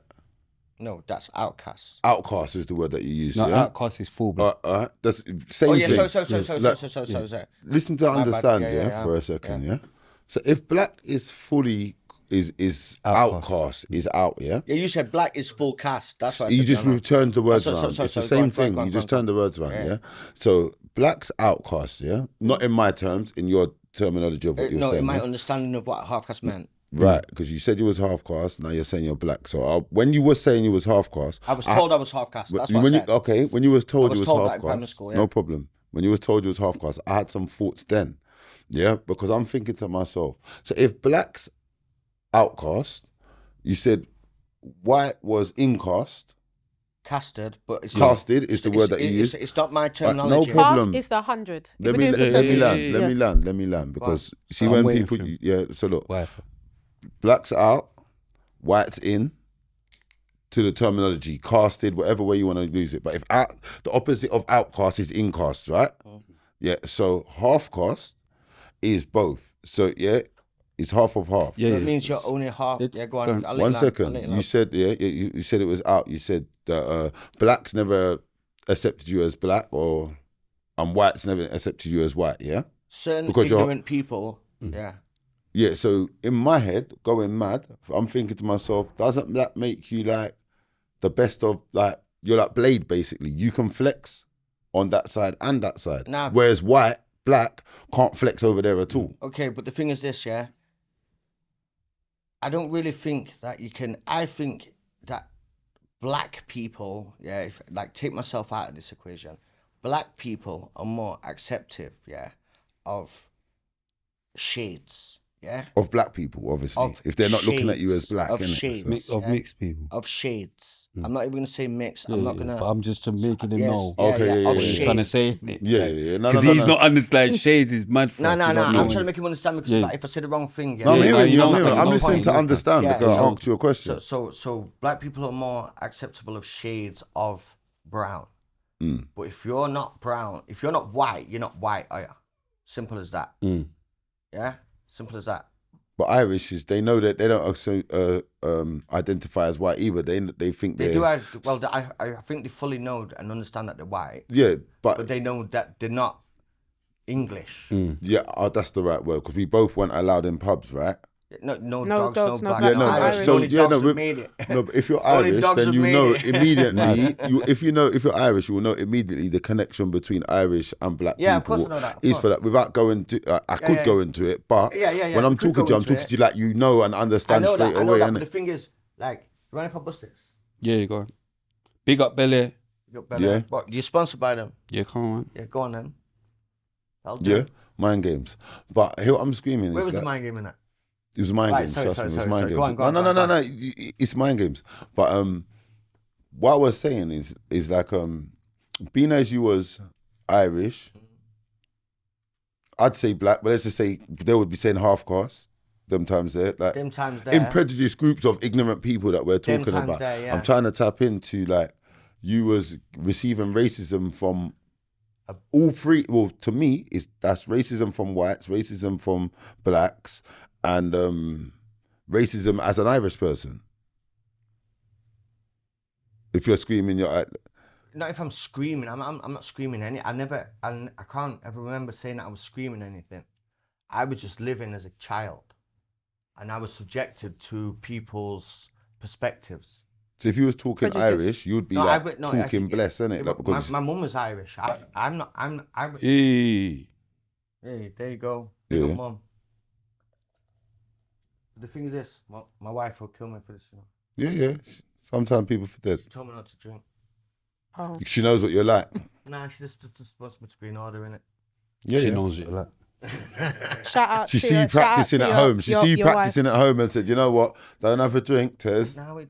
No, that's outcast. Outcast is the word that you use. No, yeah. outcast is full black. That's same Oh yeah, thing. so. Listen to My bad. understand, Yeah, yeah, yeah, for a second, yeah. So if black is fully is outcast, is out, yeah. Yeah, you said black is full cast. That's what I You said, just no. turned the words So- around. so- It's so the go same on, thing. go on, You go just on. turned the words around, yeah. So black's outcast, yeah. Not in my terms, in your terminology of what you're No, saying. in my yeah? understanding of what half cast meant. Right, because you said you was half caste. Now you're saying you're black. So when you were saying you was half caste, I was told I was half cast. That's what I when said. when you was told was you was told that half in primary caste, school, yeah. no problem. When you was told you was half caste, I had some thoughts then, yeah, because I'm thinking to myself. So if black's outcast, you said white was incast. Casted, but it's Casted is the word that you use. It's not my no terminology. problem. Past is the 100. Let If me we're doing percentage, let me land because see I'm when waiting people for him. yeah. So look, Why? black's out, white's in. To the terminology, casted, whatever way you want to use it. But if the opposite of outcast is incast, right? Yeah. So half caste is both. So yeah, it's half of half. Yeah, That means you're only half. Yeah, go on. I'll let One you second. land. You said you said it was out. You said that blacks never accepted you as black, or whites never accepted you as white. Yeah. Certain because you're- ignorant people. Yeah. Yeah. So in my head, going mad, I'm thinking to myself, doesn't that make you like the best of like you're like Blade basically? You can flex on that side and that side. Nah. Whereas black can't flex over there at all. Okay, but the thing is this, yeah. I don't really think that you can. I think that black people, yeah, if like take myself out of this equation, black people are more acceptive, yeah, of shades, yeah, Of black people, obviously. Of if they're not looking at you as shades, black, of innit? shades. So- Mixed people. of shades. I'm not even gonna say mix. I'm not gonna. But I'm just making him Yes, know. yeah, Okay, yeah, of yeah, yeah. shades. Trying to say it. Yeah. No, Because he's not understanding shades is mad for No, us, no, you no. don't I'm know. trying to make him understand because Yeah. like, if I say the wrong thing, yeah. No, I'm Yeah, hearing you. you're I'm not hearing. making I'm no listening point. to understand Yeah, because I so- asked you a question. So black people are more acceptable of shades of brown. Mm. But if you're not brown, if you're not white, you're not white, are you? Simple as that. Mm. Yeah? Simple as that. But Irish is, they know that they don't also identify as white either. They think They they're... do. I think they fully know and understand that they're white. Yeah, But they know that they're not English. Yeah, that's the right word, because we both weren't allowed in pubs, right? No dogs, dogs, no no blacks. blacks, no, no Irish. Irish. so Only yeah, dogs no, have made it. no. But if you're Only Irish, dogs then have you made know it. immediately. If you're Irish, you will know immediately the connection between Irish and black Yeah, people. of course I know that, of Is course. for that. Without going to, I could go into it, but Yeah, when I'm we could talking to you, go I'm into talking it. to you like you know and I understand know straight that, away. but innit? the thing is, like, you running for Busters? Yeah, you go on. Big up Bel-Air. Yeah. What, you're sponsored by them? Yeah, come on. Yeah, go on then. I'll do Yeah, it. mind games. But here I'm screaming. Where is was the like- mind game in that? It was mind Right, games. sorry, Trust sorry, me, it was sorry, mind sorry. games. Go on, go on, no, go on. it's mind games. But what I was saying is like being as you was Irish, I'd say black, but let's just say they would be saying half caste. Them times there, like Them times there. in prejudiced groups of ignorant people that we're Them talking times about. there, yeah. I'm trying to tap into like you was receiving racism from all three. Well, to me, that's racism from whites, racism from blacks, and racism as an Irish person. If you're screaming, you're Not if I'm screaming. I'm not screaming any. I can't ever remember saying that I was screaming anything. I was just living as a child, and I was subjected to people's perspectives. So if you was talking Prejudice. Irish, you'd be No, talking bless, innit? Yeah, Like, but because my mum was Irish. I'm not. Hey. Hey, there you go. Yeah. Big up, mum. The thing is this, my wife will kill me for this. You know? yeah. Sometimes people forget. She told me not to drink. Oh. She knows what you're like. Nah, she just wants me to be in order, innit? Yeah, She yeah. knows what you like. Shout out She to see you shout out practicing to at your- home. She your- see you your wife. practicing at home and said, you know what? Don't have a drink, Tez. Now it.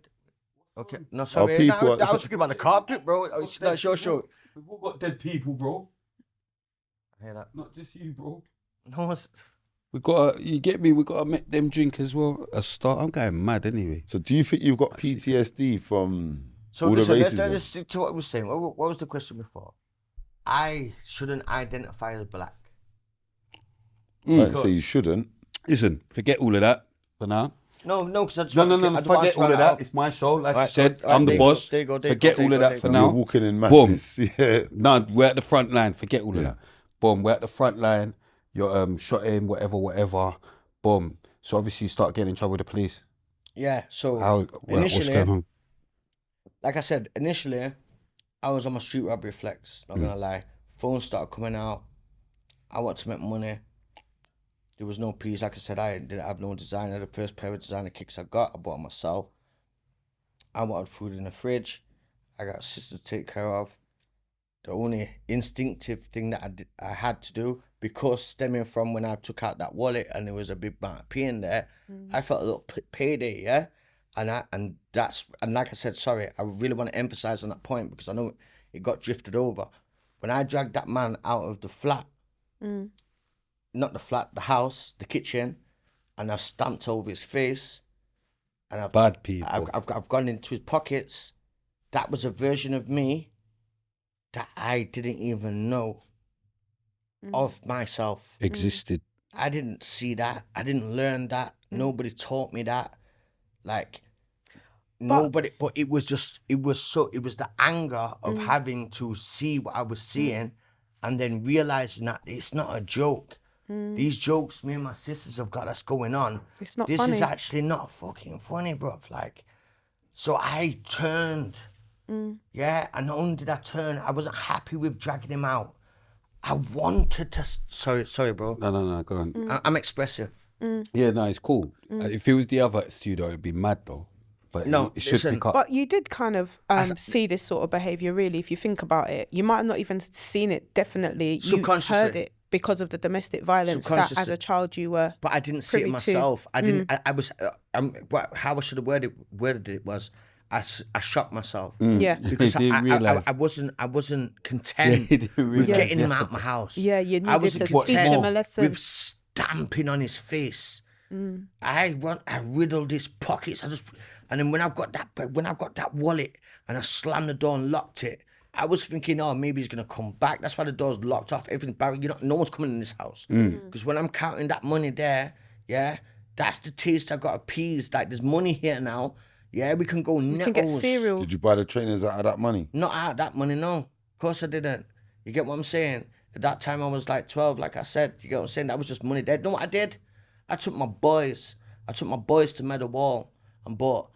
Okay, no, sorry. people- I was talking about the carpet, bro. No, sure. We've all got dead people, bro. I hear that. Not just you, bro. No, it's... You get me? We gotta make them drink as well. A start. I'm going mad anyway. So do you think you've got PTSD from So all the listen, racism? let's stick to what we were saying. What was the question before? I shouldn't identify as black. Right, so you shouldn't. Listen, forget all of that for now. No, because I just No, want no, I no. just want Forget to all try of it that. out. It's my show. Like Right, I said, so- right, I'm the there you go, boss. there you go, there you Forget go, all there of you that go, for there You're now. walking in Boom. madness. Yeah. No, we're at the front line. Forget all of Yeah. that. Boom. We're at the front line. You're shot in, whatever. Boom. So obviously you start getting in trouble with the police. Yeah, so What's initially, going on? like I said, initially, I was on my street robbery flex. Not gonna lie, phones started coming out. I want to make money. There was no peace. Like I said, I didn't have no designer. The first pair of designer kicks I got, I bought myself. I wanted food in the fridge. I got sisters to take care of. The only instinctive thing that I had to do, because stemming from when I took out that wallet and there was a big amount of pee in there, I felt a little payday, yeah? And like I said, sorry, I really want to emphasize on that point because I know it got drifted over. When I dragged that man out of the flat, not the flat, the house, the kitchen, and I've stamped over his face, and I've Bad people. I've gone into his pockets. That was a version of me that I didn't even know of myself. Existed. I didn't see that. I didn't learn that. Nobody taught me that. Like nobody. But it was the anger of having to see what I was seeing, and then realizing that it's not a joke. These jokes me and my sisters have got us going on. It's not This funny. is actually not fucking funny, bruv. Like, so I turned. Yeah, and not only did I turn, I wasn't happy with dragging him out. I wanted to. Sorry, bro. No, go on. I'm expressive. Yeah, no, it's cool. If it was the other studio, it'd be mad though. But No, it should listen, pick up. But you did kind of see this sort of behaviour, really, if you think about it. You might have not even seen it, definitely. You Subconsciously. heard it because of the domestic violence that as Subconsciously. a child you were. But I didn't see it privy to. myself. I didn't. I was. How I should have worded it was, I shot myself. Yeah. Because He didn't realise. I wasn't content he didn't with realise. getting him out of my house. Yeah, you I needed wasn't to teach content him a lesson. with stamping on his face. I riddled his pockets. And then when I got that wallet and I slammed the door and locked it, I was thinking, oh, maybe he's gonna come back. That's why the door's locked off. Everything, Barry, no one's coming in this house. Because when I'm counting that money there, Yeah, that's the taste I got appeased. Like, there's money here now. Yeah, we can go You can get nettles. cereal. Did you buy the trainers out of that money? Not out of that money, no. Of course I didn't. You get what I'm saying? At that time I was like 12, like I said. You get what I'm saying? That was just money there. You know what I did? I took my boys to Meadow Wall and bought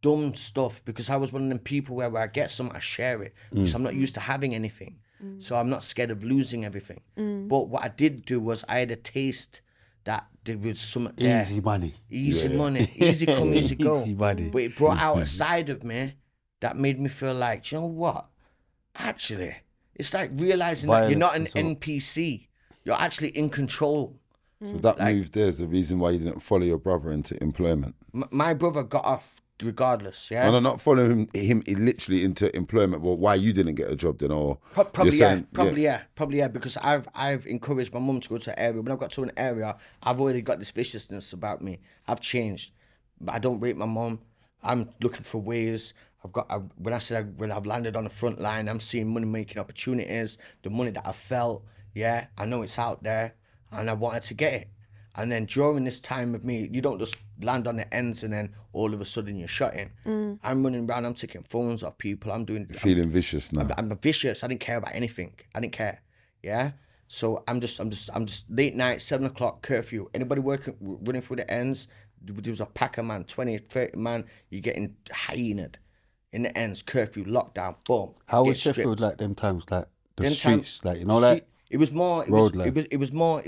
dumb stuff because I was one of them people where I get something, I share it because I'm not used to having anything. So I'm not scared of losing everything. But what I did do was I had a taste that there was some Easy money. Easy money. Easy come, easy go. Easy money. But it brought out a side of me that made me feel like, you know what? Actually, it's like realizing that you're not an NPC. You're actually in control. So that move there is the reason why you didn't follow your brother into employment. My brother got off regardless, yeah? No, not following him literally into employment. Well, why you didn't get a job then? Or Probably yeah, because I've encouraged my mum to go to an area. When I've got to an area, I've already got this viciousness about me. I've changed. But I don't rate my mum. I'm looking for ways. When I've landed on the front line, I'm seeing money making opportunities, the money that I felt, yeah, I know it's out there and I wanted to get it. And then during this time with me, you don't just land on the ends and then all of a sudden you're shut in. I'm running around, I'm taking phones off people, You're feeling vicious now. I'm vicious. I didn't care about anything. I didn't care. Yeah. So I'm just late night, 7 o'clock curfew. Anybody running through the ends, there was a pack of man, 20, 30 man, you're getting hyenaed. In the ends, curfew, lockdown, boom. How was Sheffield like them times? Like the streets, like you know, like it was more. It road was, life. it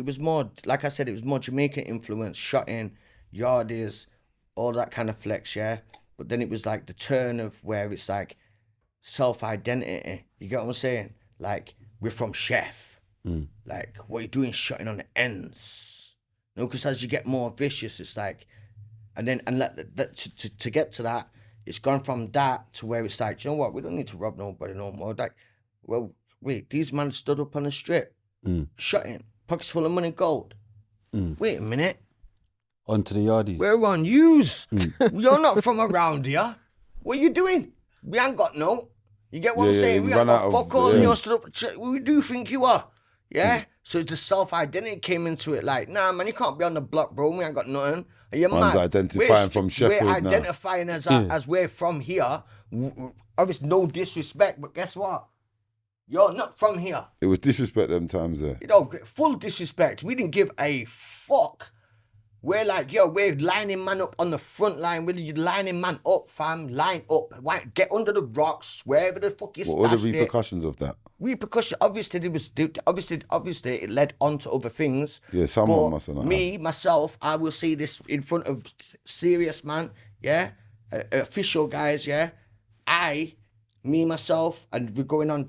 was more. Like I said, it was more Jamaican influence, shot in, yardies, all that kind of flex, yeah. But then it was like the turn of where it's like self-identity. You get what I'm saying? Like we're from Chef. Like what you doing, shutting on the ends. You know, because as you get more vicious, it's like, and to get to that. It's gone from that to where it's like, you know what, we don't need to rob nobody no more. Like, well, wait, these men stood up on the strip, shut in, pockets full of money, gold. Wait a minute. Onto the yardies. We're on yous. You're not from around here. What are you doing? We ain't got no. You get what I'm saying? We ain't got fuck all and you're stood up. Who do you think you are? Yeah? So the self-identity came into it like, nah, man, you can't be on the block, bro. We ain't got nothing. Are you mad? Identifying from Sheffield We're now. identifying as we're from here. Obviously, no disrespect, but guess what? You're not from here. It was disrespect them times there. You know, full disrespect. We didn't give a fuck. We're like, yo, we're lining man up on the front line. We're lining man up, fam. Line up. Get under the rocks, wherever the fuck you stashed it. What were the repercussions of that? Repercussion, obviously, it led on to other things. Yeah, someone must have. Myself, I will say this in front of serious man, yeah, official guys, yeah. Myself, and we're going on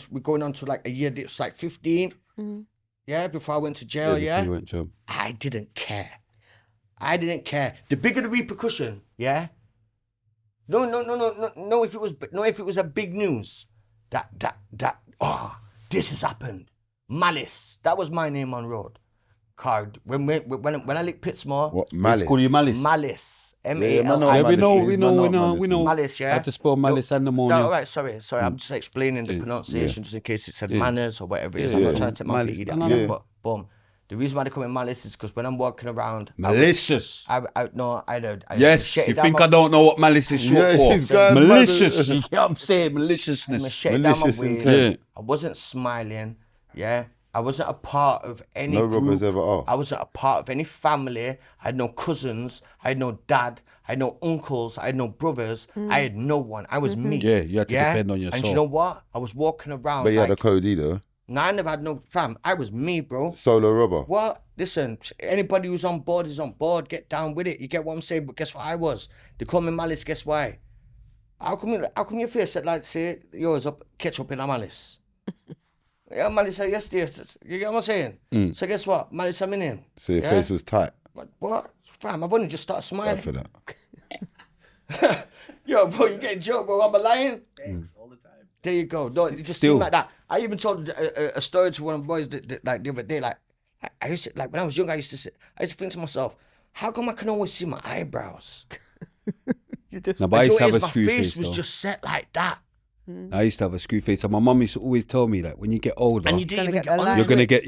to like a year. It's like 15, yeah. Before I went to jail, yeah. I didn't care. The bigger the repercussion, yeah. No. If it was a big news, that this has happened. Malice. That was my name on road. Card. When I licked Pitsmore. What Malice? Call you Malice. Malice. Yeah, we know. Malice, yeah. How to spell malice and the morning. No, all right, sorry. I'm just explaining the pronunciation just in case it said manners or whatever it is. I'm not trying to take my feet. But boom. The reason why they call me Malice is because when I'm walking around, malicious. I Yes, you think I don't know what malice is short for? He's going malicious. You know what I'm saying? Maliciousness. Malicious intent. I wasn't smiling. Yeah. I wasn't a part of any No group. robbers ever are. I wasn't a part of any family. I had no cousins. I had no dad. I had no uncles. I had no brothers. I had no one. I was me. Yeah, you had to depend on yourself. And you know what? I was walking around. But you had a code either. No, I never had no fam. I was me, bro. Solo robber. What? Listen, anybody who's on board is on board. Get down with it. You get what I'm saying? But guess what I was? They call me Malice. Guess why? How come your face said like say yours up ketchup in a Malice? Yeah, Malice said yes, dear. You get what I'm saying? So guess what? Malice, I'm in him. So your face was tight. What? Fam, I've only just started smiling. Bad for that. Yo, bro, you getting joke, bro. I'm a lion. Thanks all the time. There you go. No, it just seemed like that. I even told a story to one of the boys that like the other day. Like I used to, like when I was young, I used to think to myself, how come I can always see my eyebrows? No, but I used to have a my screw face face was though. just set like that. I used to have a screw face, and my mum used to always tell me like when you get older, And you didn't even get onto you're gonna it. get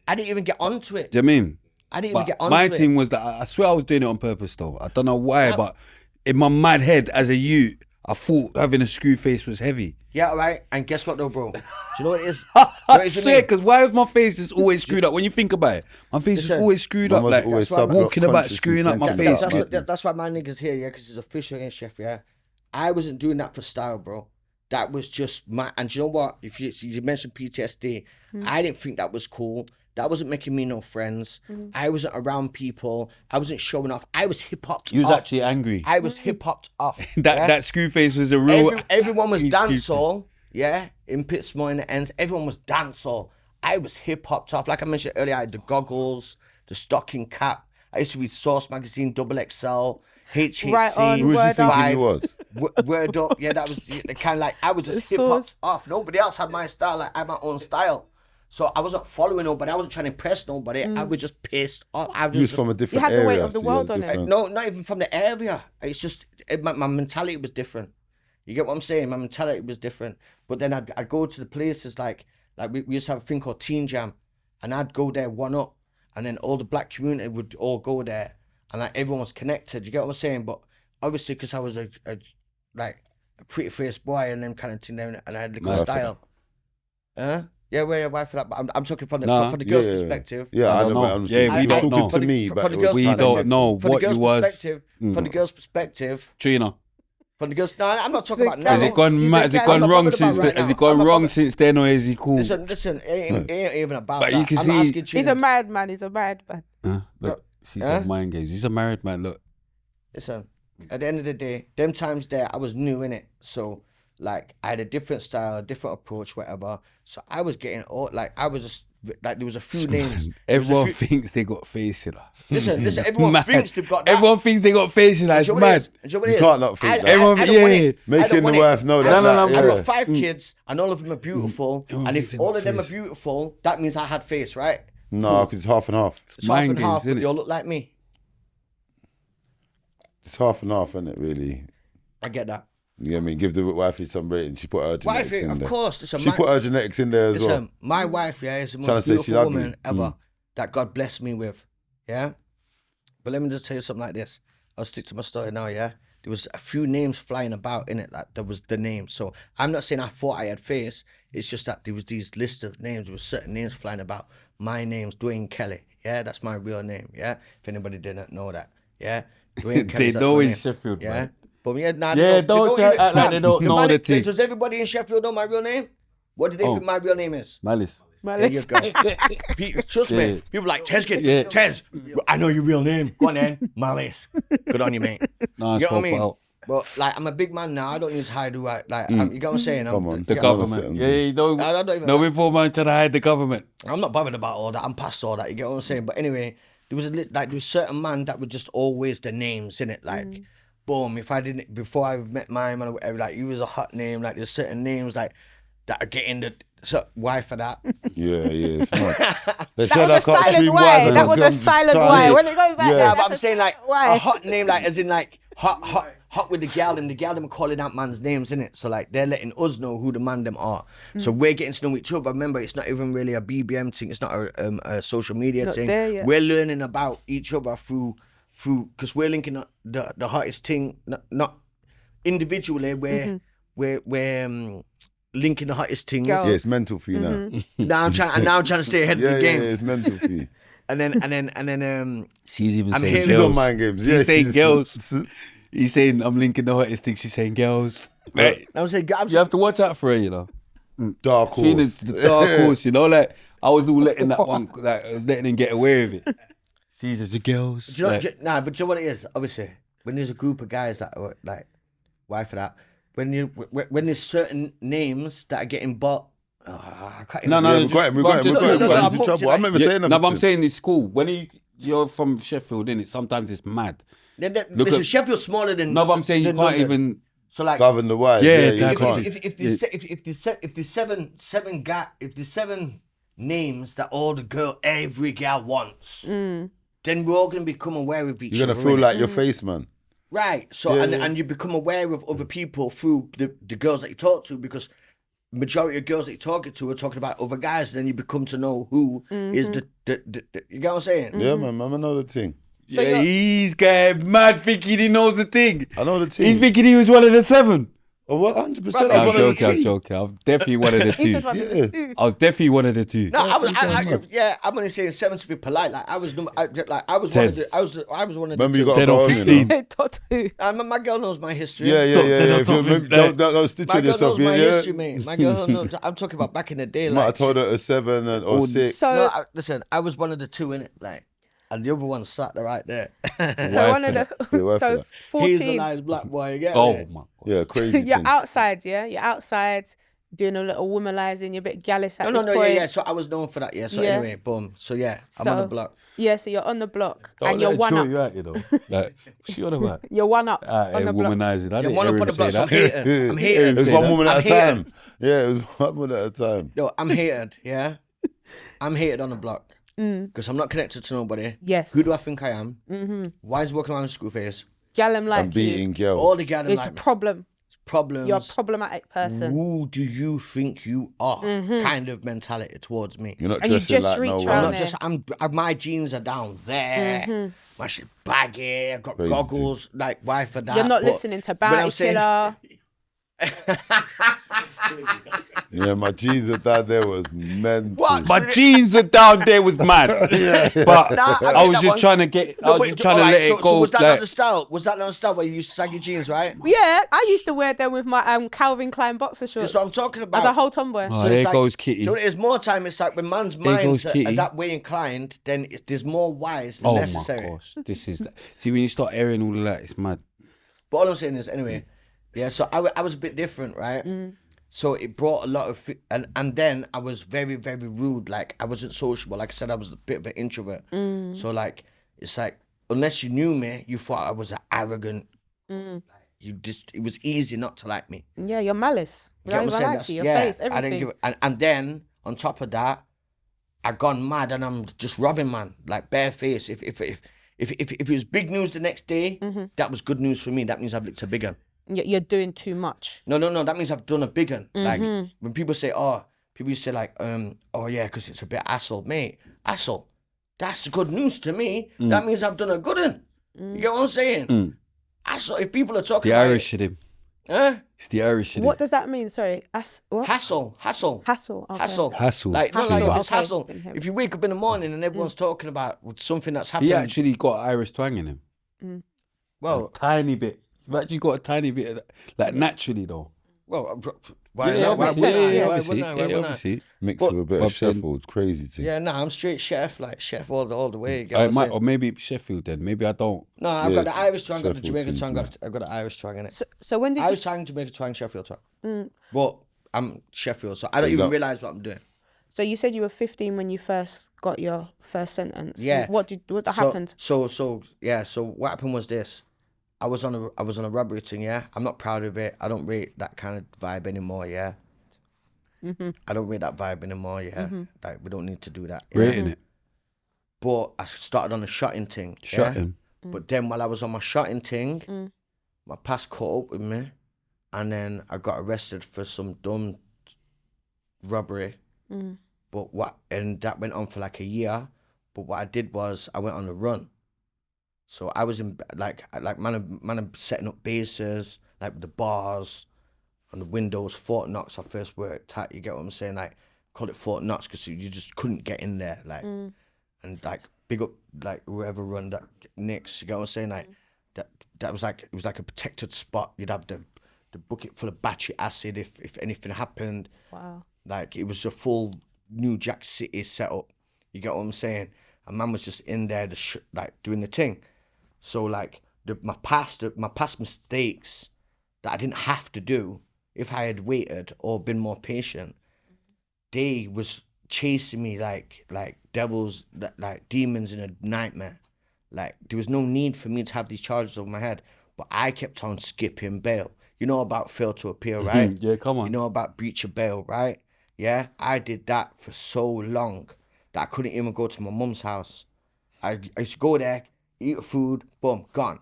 I didn't even get onto it. Do you know what I mean? I didn't even get onto my it. thing was that I swear I was doing it on purpose though. I don't know why, but in my mad head as a youth, I thought having a screw face was heavy. Yeah, all right. And guess what though, bro? Do you know what it is? I swear, because why is my face just always screwed up? When you think about it, my face is always screwed up. Like walking about screwing up my face. That's why my niggas here, yeah, because it's official in Sheffield, yeah. I wasn't doing that for style, bro. That was just my. And you know what? If you mentioned PTSD, I didn't think that was cool. That wasn't making me no friends. I wasn't around people. I wasn't showing off. I was hip hopped. You was actually angry. I was hip hopped off. That screw face was a real. Everyone was dancehall. Yeah, in Pittsmore in the ends, everyone was dancehall. I was hip hopped off. Like I mentioned earlier, I had the goggles, the stocking cap. I used to read Source magazine, Double XL, HHC. Right on, Who was you thinking he was? Word Up. Yeah, that was kind of like, I was just hip hopped off. Nobody else had my style. Like, I had my own style. So I wasn't following nobody. I wasn't trying to impress nobody. I was just pissed off. You was from a different area. You had the weight of the world on it. No, not even from the area. It's just, my mentality was different. You get what I'm saying? My mentality was different. But then I'd go to the places like we used to have a thing called Teen Jam. And I'd go there one up. And then all the black community would all go there. And like everyone was connected. You get what I'm saying? But obviously because I was a pretty faced boy and them kind of thing there, and I had a good style. Yeah, where your wife for that? But I'm talking from the girl's perspective. Yeah, I know. We don't know. To me, but we don't know what you was. From the girl's perspective. Trina. From the girls, no, I'm not talking about now. Has it gone wrong since then? Has it gone wrong since then, or is he cool? Listen, it ain't even about but that. You can see he's a married man. He's a married man. Look, she's on mind games. He's a married man. Look. Listen, at the end of the day, them times there, I was new in it, so like I had a different style, a different approach, whatever. So I was getting all like I was just like there was a few names. Everyone thinks they got face in her. Listen. Everyone thinks they've got that. Everyone thinks they got face in her. It's mad. You can't not think that. Everyone, making the wife know that. No. I got 5 kids, and all of them are beautiful. And if all of them are beautiful, that means I had face, right? No, because it's half and half. It's half and half, but they all look like me. It's half and half, isn't it? Really. I get that. Yeah, I mean, give the wifey some rating. She put her genetics in there. Of course. Listen, she put her genetics in there as well. My wife, yeah, is the most beautiful woman ever that God blessed me with, yeah? But let me just tell you something like this. I'll stick to my story now, yeah? There was a few names flying about in it, like there was the name. So I'm not saying I thought I had face. It's just that there was these lists of names. There was certain names flying about. My name's Dwayne Kelly, yeah? That's my real name, yeah? If anybody didn't know that, yeah? Dwayne Kelly, they know in Sheffield, yeah? man. But don't try act like they don't know the thing. Does everybody in Sheffield know my real name? What do they think my real name is? Malice. There you go. Trust me. People like Tez Kidd. Tez, I know your real name. Go on then. Malice. Good on you, mate. No, you know what I mean? But like, I'm a big man now. I don't need to hide who I like. You get what I'm saying? Come on, the government. Yeah, you don't. No, before man trying to hide the government. I'm not bothered about all that. I'm past all that. You get what I'm saying? But anyway, there was certain man that were just always the names in it, like. Boom, before I met my man or whatever, like, he was a hot name, like, there's certain names, like, that are getting the wife for that. Yeah, it's not. That was a silent Y. That was a silent Y. When it goes like that, but I'm saying, like, a hot name, like, as in, like, hot with the gal, and the gal them are calling out man's names, innit? So, like, they're letting us know who the man them are. So we're getting to know each other. Remember, it's not even really a BBM thing. It's not a social media thing. We're learning about each other through because we're linking the hottest thing, not individually. We're linking the hottest things. Yeah, it's mental for you now. Now I'm trying to stay ahead of the game. Yeah, it's mental for you. and then she's even saying girls. She's on mind games. Yeah, she's saying girls. He's saying I'm linking the hottest things. She's saying girls. Right. I'm saying you have to watch out for her, you know. Dark horse. The dark horse, you know. Like I was all letting that one, like I was letting him get away with it. These are the girls. Do you know, but do you know what it is? Obviously, when there's a group of guys that are like, why for that? When there's certain names that are getting bought. I can't even we got him. In trouble. I'm never saying nothing. No, but I'm saying it's cool. When you're from Sheffield, innit? Sometimes it's mad. Listen, Sheffield's smaller than. No, but I'm saying you can't even. So like govern the wise. Yeah, you can't. If there's seven names that every girl wants. Then we're all going to become aware of each other. You're going to feel like your face, man. Right. So, and you become aware of other people through the girls that you talk to, because majority of girls that you're talking to are talking about other guys, and then you become to know who is the you get what I'm saying? Yeah, man, I know the thing. So yeah, he's getting mad thinking he knows the thing. I know the He's thing. thinking he was one of the 7. Oh, what? 100%. Right, I I'm was one of the joking, I'm 3. joking. I'm definitely one of the He said 2. one of Yeah. the 2. I was definitely one of the 2. No, I'm only saying 7 to be polite. Like I was one 10. of the I was one of the Remember, you 2. got to 10 go or home, you 15. know? Top 2. My girl knows my history. Yeah. If you don't stitch My on girl yourself. knows my Yeah. history, mate. My girl knows. I'm talking about back in the day. You might Like, have told her a 7 or 6. So, listen, I was one of the 2 in it, like, and the other one sat there right there. so one of Yeah, the, wife so for that. He's a 14. nice black boy. You get Oh, me? my God. Yeah, crazy You're thing. outside, yeah? You're outside doing a little womanizing. You're a bit gallus at this point. Yeah. So I was known for that. Yeah. So Yeah. anyway, boom. So yeah, I'm on the block. Yeah, so you're on the block Don't and you're let her one chill up. you out, you know. Like, what's she on about? You're one up on the block. Womanizing. I Yeah, didn't one hear up on him the block. say So I'm that. hated. I'm hated. It was Say one that. woman at I'm a hated. time. Yeah, it was one woman at a time. Yo, I'm hated. Yeah. I'm hated on the block because I'm not connected to nobody. Yes. Who do I think I am? Mm-hmm. Why is walking around with screw face? Gallum like And beating you. girls. All the guys It's a like me. problem. Problems. You're a problematic person. Who do you think you are? Kind of mentality towards me. You're not And you dressing just like reach no I'm round one. not just. My jeans are down there. My shit baggy. I've got Crazy goggles. Like why for that? You're not But listening to when I'm Bounty saying- Killer. Yeah, my jeans at that there was mental. What? My jeans are down there was mad. But Nah, I I get was that just one. trying to get, I No, was but- just trying to alright, let it so go. was that like, not the style? Was that not the style where you used saggy jeans, right? Yeah, I used to wear them with my Calvin Klein boxer shorts. That's what I'm talking about. As a whole tomboy. Oh, So there it's like- goes Kitty. So it is more time. It's like when man's goes minds are Kitty. that way inclined, then there's more whys than Oh necessary. my gosh, this is. See, when you start airing all of that, it's mad. But all I'm saying is, anyway, yeah. So I was a bit different, right? So it brought a lot of, and then I was very, very rude. Like I wasn't sociable. Like I said, I was a bit of an introvert. So like, it's like unless you knew me, you thought I was an arrogant. Like, it was easy not to like me. Yeah, your malice. You get Right, what I'm saying? like you, your face, I didn't everything. give, and then on top of that, I gone mad and I'm just robbing man, like bare face. If it was big news the next day, that was good news for me. That means I've licked a big one. You're doing too much. No. That means I've done a big one. Like when people say, people used to say like, oh yeah, because it's a bit asshole, mate. Asshole. That's good news to me. That means I've done a good one. You get what I'm saying? Asshole. If people are talking The about Irish in him. huh? It's the Irish in What him. does that mean? Sorry. What? Hassle. Hassle. Okay. Hassle. Like, no, like Hassle, if it's okay. hassle. If you wake up in the morning and everyone's talking about something that's happened. He actually got Irish twang in him. well, Tiny bit. You've actually got a tiny bit of that, like naturally though. well, why Yeah, not? Why makes wouldn't sense, I? yeah. Why obviously. wouldn't I? Why Yeah, wouldn't I? obviously. Mixed with a bit But of Sheffield, crazy thing. Yeah, nah, I'm straight chef all the way. You get what I'm Might, saying? or maybe Sheffield then. Maybe I don't. No, I've Yeah, got the Irish twang, I've got the Sheffield Jamaican teams, twang, man. I've got the Irish twang in it. So when did you... Irish twang, Jamaican twang, Sheffield twang. But I'm Sheffield, so I don't You even got- realise what I'm doing. So you said you were 15 when you first got your first sentence. Yeah. What happened? So what happened was this. I was on a robbery thing, yeah. I'm not proud of it. I don't rate that kind of vibe anymore, yeah. I don't rate that vibe anymore, yeah. Like we don't need to do that. Yeah? Rating it. But I started on a shotting thing. Shotting. Yeah? But then while I was on my shotting thing, my past caught up with me, and then I got arrested for some dumb robbery. But that went on for like a year. But what I did was I went on a run. So I was in like man, I'm setting up bases like with the bars on the windows. Fort Knox, I first worked at. You get what I'm saying? Like call it Fort Knox because you just couldn't get in there. Like and like big up like whoever run that Knicks. You get what I'm saying? Like that was like it was like a protected spot. You'd have the bucket full of battery acid if anything happened. Wow. Like it was a full New Jack City setup. You get what I'm saying? And man was just in there, like doing the thing. So like my past mistakes that I didn't have to do if I had waited or been more patient, they was chasing me like devils, like demons in a nightmare. Like there was no need for me to have these charges over my head, but I kept on skipping bail. You know about fail to appear, right? Yeah, come on. You know about breach of bail, right? Yeah, I did that for so long that I couldn't even go to my mum's house. I used to go there, eat food, boom, gone.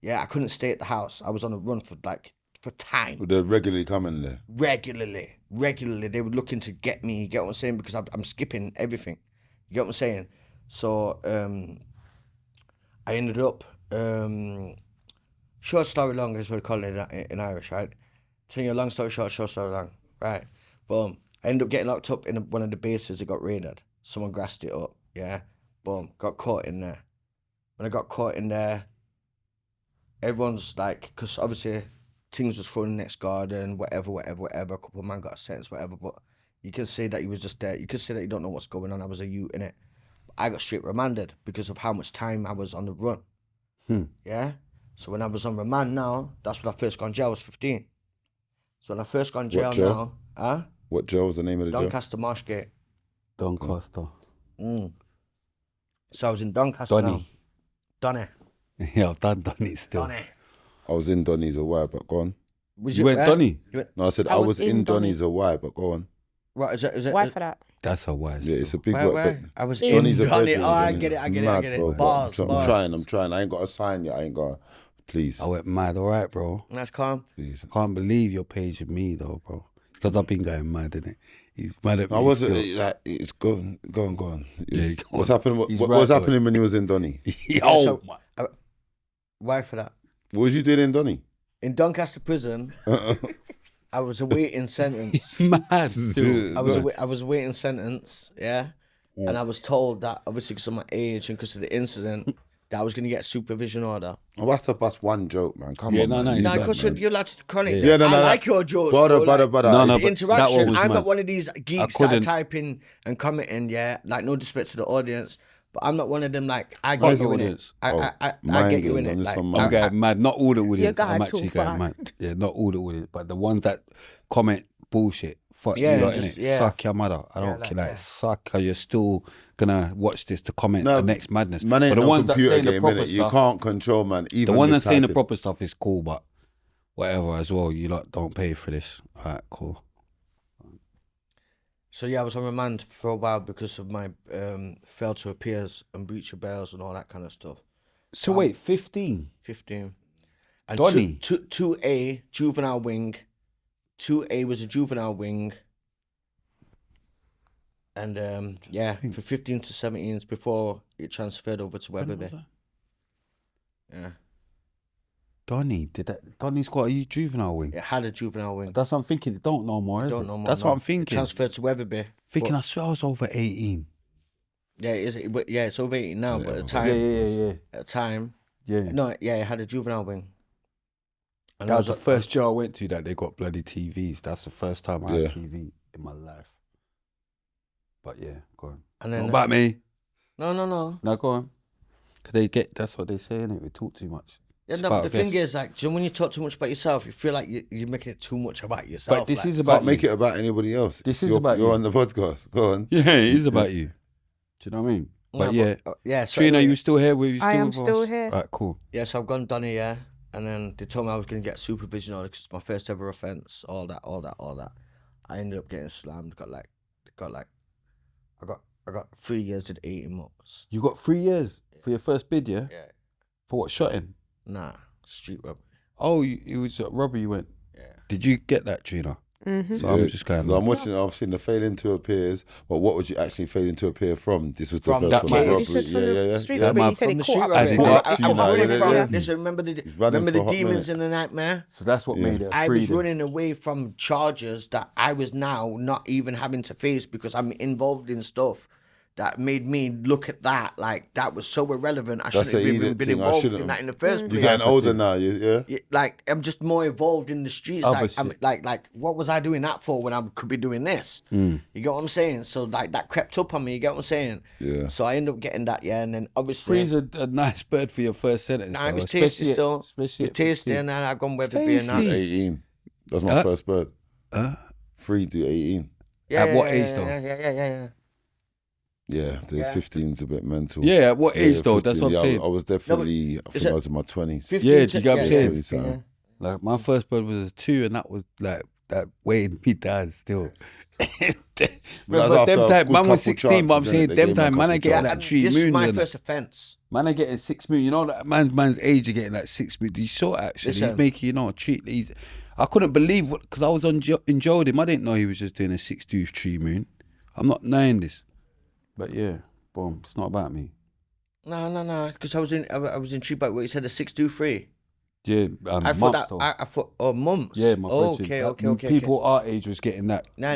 Yeah, I couldn't stay at the house. I was on a run for like for time. They're regularly coming there. Regularly. They were looking to get me, you get what I'm saying? Because I'm skipping everything. You get what I'm saying? So I ended up, short story long is what we call it in Irish, right? Telling you a long story short story long, right? Boom. I ended up getting locked up in one of the bases that got raided. Someone grassed it up, yeah? Boom. Got caught in there. When I got caught in there, everyone's like, because obviously things was thrown in the next garden, whatever. A couple of man got a sentence, whatever. But you can say that he was just there. You can say that you don't know what's going on. I was a youth in it. I got straight remanded because of how much time I was on the run. Yeah? So when I was on remand now, that's when I first got in jail. I was 15. So when I first got in jail, now... What jail was the name of the jail? Doncaster Marshgate. Doncaster. So I was in Doncaster now. Donny. Yeah, I've done Donny still. Donny. I was in Donny's a while, but go on. You went Donny? No, I said I was in Donny's a while, but go on. Right, is it? Why for that? That's a wise. Yeah, it's a big Where? word. I was Donny's in a Donny. bedroom, Oh, I innit? get it. It's mad, bro. Bars. I'm trying. I ain't got a sign yet. I ain't got. Please. I went mad. All right, bro. That's calm. Please. I can't believe you're paging me though, bro. Because I've been going mad, innit? He's mad at me. I wasn't still. like it's go on. Yeah, go What's on. happening? What He's was right, happening when you was in Donny? Oh, Why for that? What was you doing in Donny? In Doncaster prison, I was awaiting sentence. mad still. I was awaiting sentence, yeah? And I was told that, obviously because of my age and because of the incident, that I was going to get a supervision order. Oh, that's one joke, man. Come Yeah, on, no, man. no, he's No, bad, because man. you're like chronic. Yeah, no, I no, like your jokes, Brother. like, No, the but that one interaction. was I'm mad. not one of these geeks that couldn't- type in and commenting, yeah? Like, no disrespect to the audience, but I'm not one of them, like, I Fuck get the you in it. audience. I Mind get you in game, it. man. Like, This one, I'm man. going mad. Not all the audience. guy I'm too actually going far. mad. Yeah, not all the audience, but the ones that comment bullshit. Fuck Yeah, you lot, just- innit? yeah. Suck your mother. I don't care. Like, suck her. You're still gonna watch this to comment No, the next madness. Man ain't but the no ones that computer saying the game, proper innit? You stuff, can't control, man. Even the one with that's saying the typing. proper stuff is cool, but whatever as well. You lot don't pay for this. All right, cool. So yeah, I was on remand for a while because of my fail to appears and breach of bails and all that kind of stuff. So wait, 15. 15. And Donny. 2A, juvenile wing. 2A was a juvenile wing. And yeah, for 15 to 17s before it transferred over to Wetherby. Yeah. Donny, Donny's got a juvenile wing. It had a juvenile wing. That's what I'm thinking. It don't know more. Is Don't it? know more, That's no. what I'm It thinking. transferred to Wetherby. Thinking, But- I swear I was over 18. Yeah, it's over 18 now, but at the time, Yeah. at the time, Yeah. no, yeah, it had a juvenile wing. And That I was the first jail I went to that they got bloody TVs. That's the first time I Yeah. had TV in my life. But yeah, go on. And then Not about me. No. No, go on. Cause that's what they say, innit? We talk too much. Yeah, It's no, about but the this. thing is, like, do you know when you talk too much about yourself, you feel like you're making it too much about yourself. But this like, is about Can't make you. it about anybody else. This It's is about you're you. on the podcast. Go on. Yeah, it is about you. Do you know what I mean? But No, yeah. yeah. So Trina, anyway, you still here? Were you still I am with still us? here. Alright, cool. yeah, so I've gone done it, yeah, and then they told me I was gonna get supervision order because it's my first ever offence. All that. I ended up getting slammed. I got 3 years, did 18 months. You got 3 years for your first bid, yeah? Yeah. For what, shotting? Nah, street robbery. Oh, it was a robbery you went. Yeah. Did you get that, Trina? So I'm just going. So I'm watching. I've seen the failing to appears. But what would you actually failing to appear from? This was the From first that one. case. Robbery. This is from the street yeah. robbery. You said From it the caught street up. robbery. think I that's was you, man, running yeah, from. yeah. Listen, running remember for a the hot demons minute. in the nightmare? So that's what made it. I was running away from charges that I was now not even having to face because I'm involved in stuff that made me look at that like that was so irrelevant. I That's shouldn't have a even Edith been thing. I involved shouldn't in have. that in the first You're place. getting older now. Yeah. Like I'm just more involved in the streets. Other Like I'm shit. like what was I doing that for when I could be doing this? You get what I'm saying? So like that crept up on me. You get what I'm saying? Yeah. So I ended up getting that, yeah, and then obviously. Three's a nice bird for your first sentence. Nah, it though, was tasty especially- still. especially It was at tasty, 15. and then I've gone with it being that. Tasty. 18. That's my first bird. 3 to 18. At what age though? Yeah. Yeah, the 15's a bit mental. Yeah, at what age though? That's 15, what I'm yeah, saying. I was definitely. I is think it- I was in my 20s. 15 Yeah, to- do you get what I'm yeah, saying? yeah, so- yeah. Like my first bird was a 2, and that was like that weighed me down still. That's Remember after them a time, good man was couple 16, but I'm chances, saying innit? They them gave me a time, man, I couple getting Yeah, like and 3 this is moons. my and first that. offence. Man, I getting 6 moons. You know that man's age, are getting like 6 moons. You saw it, actually. He's Listen. making, treat. I couldn't believe what, because I was enjoyed him. I didn't know he was just doing a 6'2" tree moon. I'm not knowing this. But yeah, boom, it's not about me. No, because I was intrigued by what you said, the 623. Yeah, I thought that. I thought months. Yeah, my okay. People our age was getting that. No.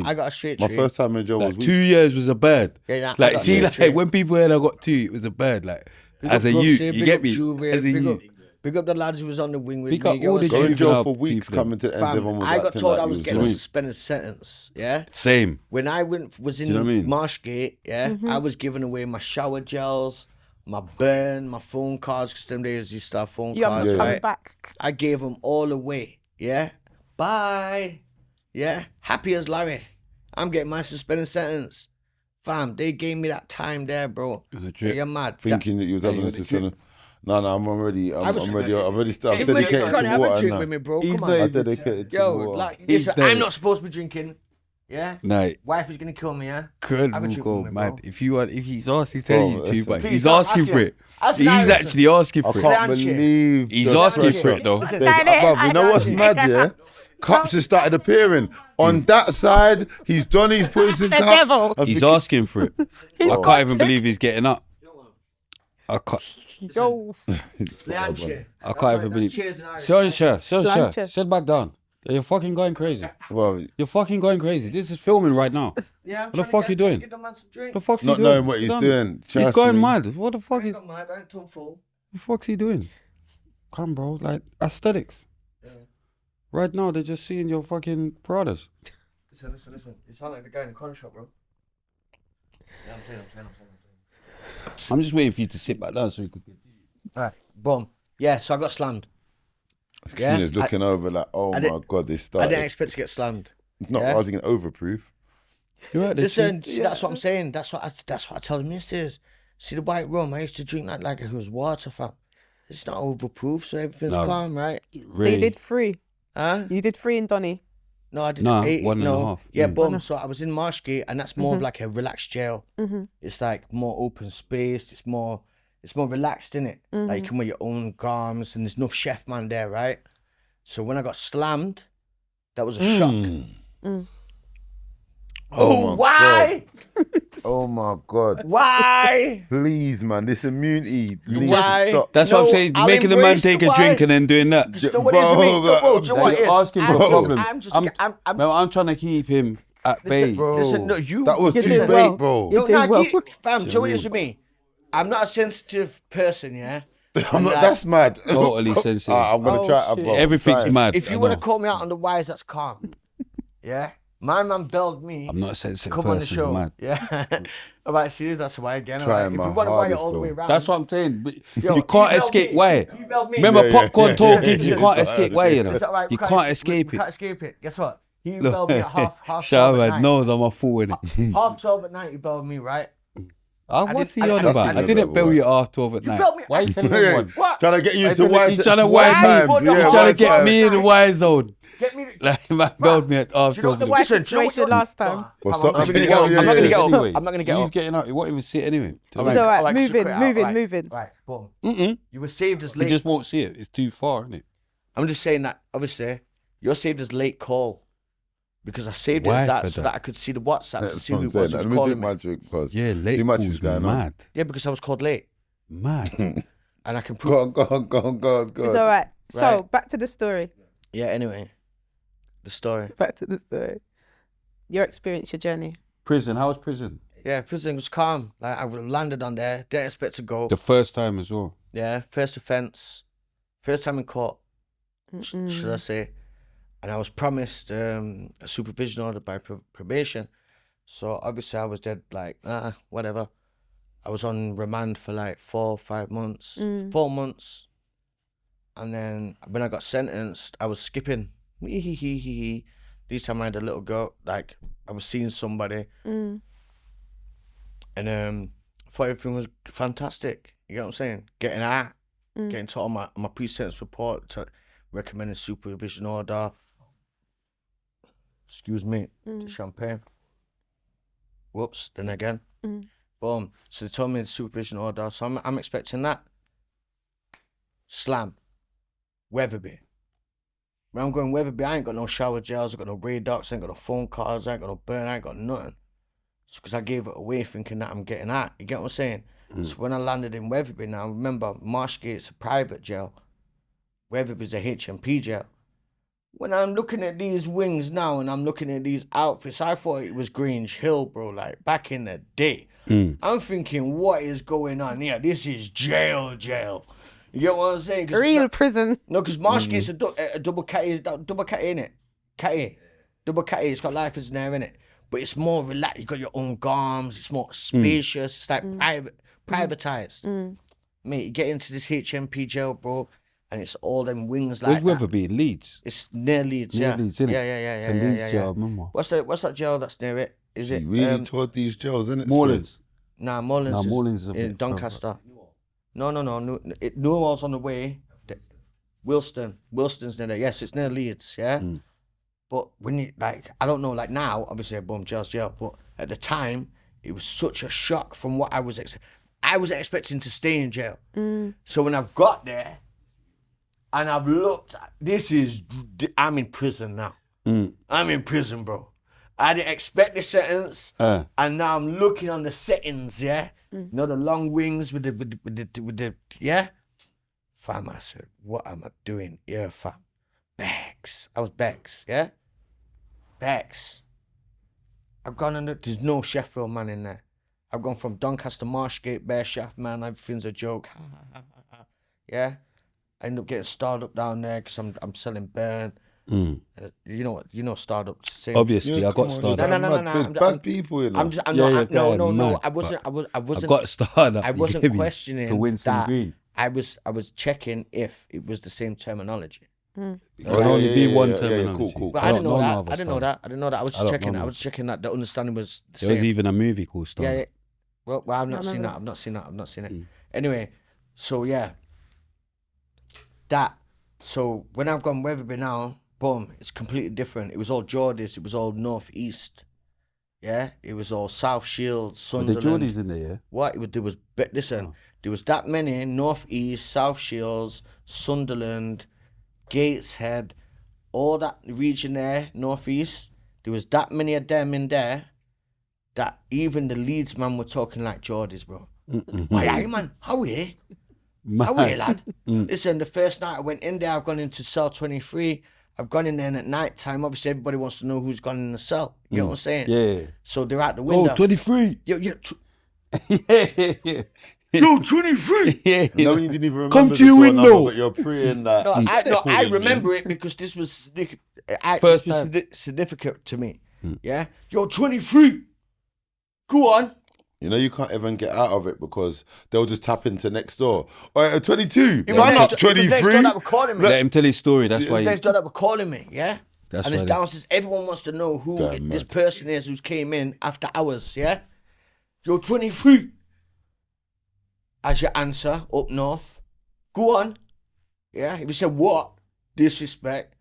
I got a straight. My first time in jail was like 2 years was a bird. Yeah, like see, like when people heard I got 2, it was a bird. Like as a youth, you get me. As a youth. Big up the lads who was on the wing with Big me. up all the Going in jail juvenile for weeks, people. coming to the end. Everyone was I got acting told like I he was getting a doing. suspended sentence. Yeah. Same. When I was in Do you know what I mean? Marshgate, yeah, I was giving away my shower gels, my burn, my phone cards, because them days used to have phone cards. I'm right? back. I gave them all away. Yeah. Bye. Yeah. Happy as Larry. I'm getting my suspended sentence. Fam, they gave me that time there, bro. You're mad. Thinking that you was having a suspended. No, I'm already. I'm ready. I'm already started. Hey, Dedicated man, to have a water drink now. with me, bro. He's Come not on. I even- dedicated to Yo, water. like, He's listen, dead. I'm not supposed to be drinking. Yeah? Nah, Wife is gonna kill me, yeah? could Have a will drink go with me, mad. bro. If he's asking, he's telling you to, listen. but Please he's don't asking ask for him. it. Ask He's Larry. actually asking I for it. can't Stand here. believe He's the asking pressure. for it though. Listen, Bruv, you know what's mad, yeah? Cups has started appearing. On that side, he's done his poison The cup. devil. I'm He's thinking, asking for it. I can't even believe he's getting up. I can't. Yo, Leanche. I can't even believe. Cheers in Irish. Slancher. Sit back down. You're fucking going crazy. well, You're fucking going crazy. This is filming right now. Yeah, I'm What the trying to fuck get- you doing? Give the man some drink. The fuck's he not doing? knowing what he's doing. He's Trust going me. mad. What the fuck I is? ain't got mad, I ain't too full. The fuck's he doing? Come, bro. Like aesthetics. Right now, they're just seeing your fucking Pradas. Listen. You sound like the guy in the corner shop, bro. Yeah, I'm playing. I'm just waiting for you to sit back down so we could. Alright, boom. Yeah, so I got slammed. Yeah, Keenan's looking over like, oh I my didn't- god, this I started. didn't expect to get slammed. It's not yeah. asking overproof. You're right. Listen, see, that's what I'm saying. That's what I tell the missus. See the white rum, I used to drink that like it was water, fam. It's not overproof, so everything's No. calm, right? so you did 3. Huh? You did 3 in Donny. No, I did Nah, 8. 1.5. No. Yeah, Mm. boom. So I was in Marshgate, and that's more of like a relaxed jail. It's like more open space. It's more relaxed, innit? Like you can wear your own garments, and there's no chef man there, right? So when I got slammed, that was a shock. Oh my why? Oh my god. Why? Please, man, this immunity. You need Why? to stop. That's No, what I'm saying. I'll Making a man embrace take the a drink why. and then doing that. You know what it is with me? Bro, No, do you know what it is? Asking for I'm just- problem. I'm trying to keep him at bay. Listen, no, you. That was You too did bait, well. bro. You did well. Fam, do you know what it is with me? I'm not a sensitive person, yeah? I'm not. like- That's mad. Totally sensitive. I'm gonna try. shit. Bro, Everything's try it. mad. If you I want to know. call me out on the whys, that's calm. Yeah? My man belled me. I'm not a sensitive Come on the person. show. Mad. Yeah. Alright, see, that's why again. Trying If my you want to wire it hardest, all the bro. way around. That's what I'm saying. But Yo, you can't belled escape me. why. You belled me. Remember popcorn talking? You yeah. can't escape why, you know. Is that right? You We can't escape we it. can't escape it. Guess what? He belled me at half 12 Shaman at night. knows I'm a fool in it. Half 12 at night, you belled me, right? What's he I- on I- about? I- I didn't bill you after 12 at night. belled me- Why are you telling Yeah, everyone? What? trying to get you He's to white. trying to white wire me. times. He's Yeah, You're trying to white get times. me in the Y zone. Get me. Like, man belled me at half Do you know what 12. the at white night. situation last time. Well, I'm stop not the gonna video. get up. I'm not gonna get up. Anyway, I'm not gonna get you up. getting up. You won't even see it anyway. It's all right. Alright, Move so in, quick, move in, alright. move in. Right, boom. Mm-mm. You were saved as You late. just won't see it. It's too far, isn't it? I'm just saying that, obviously, you're saved as late call. Because I saved it Why as that for so that? that I could see the WhatsApp to That's see what who I'm it was saying. who Let was me calling drink me. my drink first. Yeah, late Too much calls, is going on. mad. Yeah, because I was called late. Mad. And I can prove. Go on. It's all right. So Right. back to the story. Yeah, anyway. The story. Back to the story. Your experience, your journey. Prison. How was prison? Yeah, prison was calm. Like, I landed on there. Didn't expect to go. The first time as well. Yeah, first offence. First time in court, should I say. And I was promised a supervision order by probation. So obviously I was dead like, whatever. I was on remand for like 4 or 5 months. 4 months. And then when I got sentenced, I was skipping. This time I had a little girl, like I was seeing somebody. And I thought everything was fantastic. You get what I'm saying? Getting out. Getting told on my pre-sentence report to recommending supervision order. Excuse me, champagne. Whoops, then again. Boom. So they told me the supervision order, so I'm expecting that. Slam. Weatherby. When I'm going Weatherby, I ain't got no shower gels, I got no Radox, I ain't got no phone calls, I ain't got no burn, I ain't got nothing. So because I gave it away thinking that I'm getting out. You get what I'm saying? So when I landed in Weatherby now, remember Marshgate's a private gel. Weatherby's a HMP gel. When I'm looking at these wings now and I'm looking at these outfits, I thought it was Grange Hill, bro, like back in the day. I'm thinking, what is going on here? This is jail. You get what I'm saying? Real prison. No, because Marshgate's a double catty, innit? Catty. Double catty, it's got life in there, innit? But it's more relaxed. You got your own garms, it's more spacious, it's like privatized. Mate, you get into this HMP gel, bro, and it's all them wings like Where's Weatherby? Leeds? It's near Leeds, Near yeah. Leeds, innit? Yeah. The Leeds gel, I remember. What's that gel that's near it? Is it really toured these gels, innit? Moorlands. Nah, Moorlands Moorlands is a in bit Doncaster. No. Newell's on the way. Wilston's near there. Yes, it's near Leeds, yeah? But when you, like, I don't know, like now, obviously, boom, gel's gel, but at the time, it was such a shock from what I was expecting to stay in jail. So when I've got there, and I've looked, I'm in prison now. I'm in prison, bro. I didn't expect the sentence, and now I'm looking on the settings, yeah? You know, the long wings with the yeah? Fam, I said, what am I doing here, fam? Bex. I was Bex, yeah? Bex. I've gone under, there's no Sheffield man in there. I've gone from Doncaster, Marshgate, Bear Shaft, man, everything's a joke. Yeah? I end up getting starred up down there because I'm selling burn. You know what? You know startups. Same. Obviously, I got started. No. Bad people, you know. No. I wasn't. I got started. I wasn't questioning to win some that. green. I was checking if it was the same terminology. It can only be one terminology. Cool. But I didn't know that. I didn't know that. I was just checking. I was checking that the understanding was the same. There was even a movie called Startup. Yeah. Well, I've not seen that. I've not seen it. Anyway, so yeah. That. So when I've gone Weatherby now, boom, it's completely different. It was all Geordies. It was all northeast. Yeah, it was all South Shields, Sunderland. But the Geordies in there, yeah. What there was? Listen, there was that many northeast, South Shields, Sunderland, Gateshead, all that region there, northeast. There was that many of them in there that even the Leeds man were talking like Geordies, bro. Why are you, man? How are you? How are you, lad? Listen, the first night I went in there, I've gone into cell 23. I've gone in there and at night time. Obviously, everybody wants to know who's gone in the cell. You know what I'm saying? Yeah. So they're out the window. Oh, 23. Yo, yeah. Yo, 23. Yeah. No, you didn't even remember Come to the your door window. number, but you're praying that. I remember it because this was First significant to me. Yeah? Yo, 23. Go on. You know, you can't even get out of it because they'll just tap into next door. All right, 22. It was I'm next- not it was next door 23. that were calling me. Let him tell his story. That's It why was you... next door that were calling me, yeah? That's And it's why downstairs. Everyone wants to know who Damn, this mad. person is who's came in after hours, yeah? Yo, 23. As your answer, up north. Go on. Yeah? If you say what? Disrespect.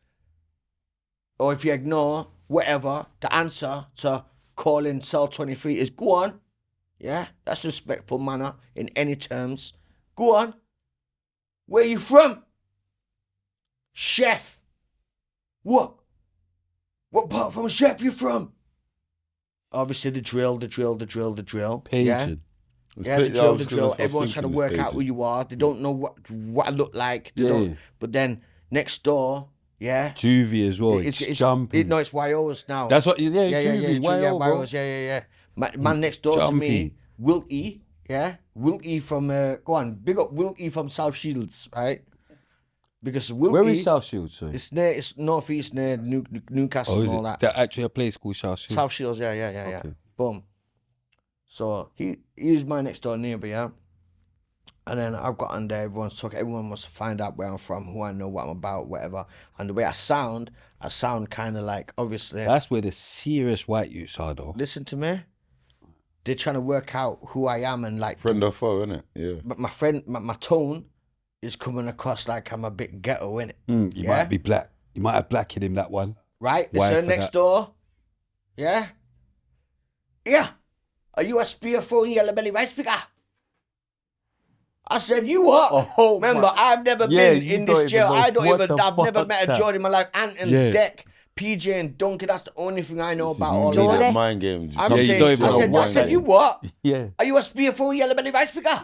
Or if you ignore, whatever, the answer to call in cell 23 is go on. Yeah? That's respectful manner in any terms. Go on. Where you from? Chef. What? What part from Chef you from? Obviously the drill. Paging. Yeah? Yeah, the drill. Everyone's trying to work out who you are. They don't know what I look like. They don't. But then next door, yeah. Juvie as well. It's jumpy. No, it's YOs now. That's what... Yeah, Juvie. YOs. Yeah. Man next door to me, Wilkie. Yeah, Wilkie from... go on, big up Wilkie from South Shields, right? Because Wilkie... Where is South Shields, sorry? It's northeast near Newcastle and all that. There's actually a place called South Shields? South Shields, yeah. Okay. Boom. So he's my next door neighbour, yeah. And then I've got on there, everyone's talking, everyone wants to find out where I'm from, who I know, what I'm about, whatever. And the way I sound kind of like, obviously... That's where the serious white youths are, though. Listen to me. They're trying to work out who I am and like... Friend or foe, innit? Yeah. But my tone is coming across like I'm a bit ghetto, innit? You might be black. You might have black in him, that one. Right? Why Listen, for next that? door. Yeah? Yeah. Are you a spearphone yellow belly rice picker? I said, you what? Oh, Remember, I've never been you in don't this even jail. know I've what never the met a fuck Jordan in my life. Ant and Yeah. Deck, PJ and Donkey, that's the only thing I know about all Made of up that. mind games. I'm Yeah, you saying, don't even I know said, what that you is. what? Yeah. Are you a spearful yellow belly rice picker?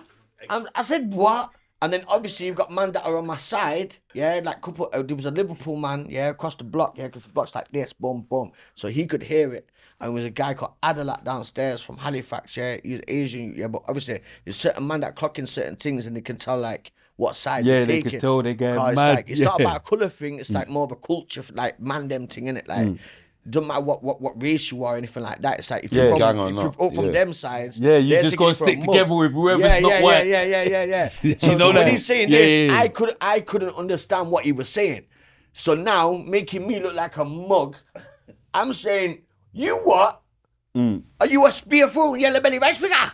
I said, what? And then obviously you've got man that are on my side, yeah, like couple. There was a Liverpool man, yeah, across the block, yeah, because the block's like this, boom, boom, so he could hear it. And there was a guy called Adalat downstairs from Halifax, yeah, he's Asian, yeah, but obviously there's certain man that clock in certain things and they can tell like what side Yeah, they're they taking. can tell they get 'Cause mad. it's not yeah. about a colour thing, it's like more of a culture, like man them thing, innit? Like, doesn't matter what race you are or anything like that. It's like if Yeah. you're from, Gang or if not, you're up from yeah. them sides, Yeah, you they're just taking gotta it for a stick mug. together with whoever's not white. Yeah. You So know when that? he's saying Yeah, this, yeah, yeah. I couldn't understand what he was saying. So now, making me look like a mug, I'm saying, you what? Are you a spearful yellow belly rice picker?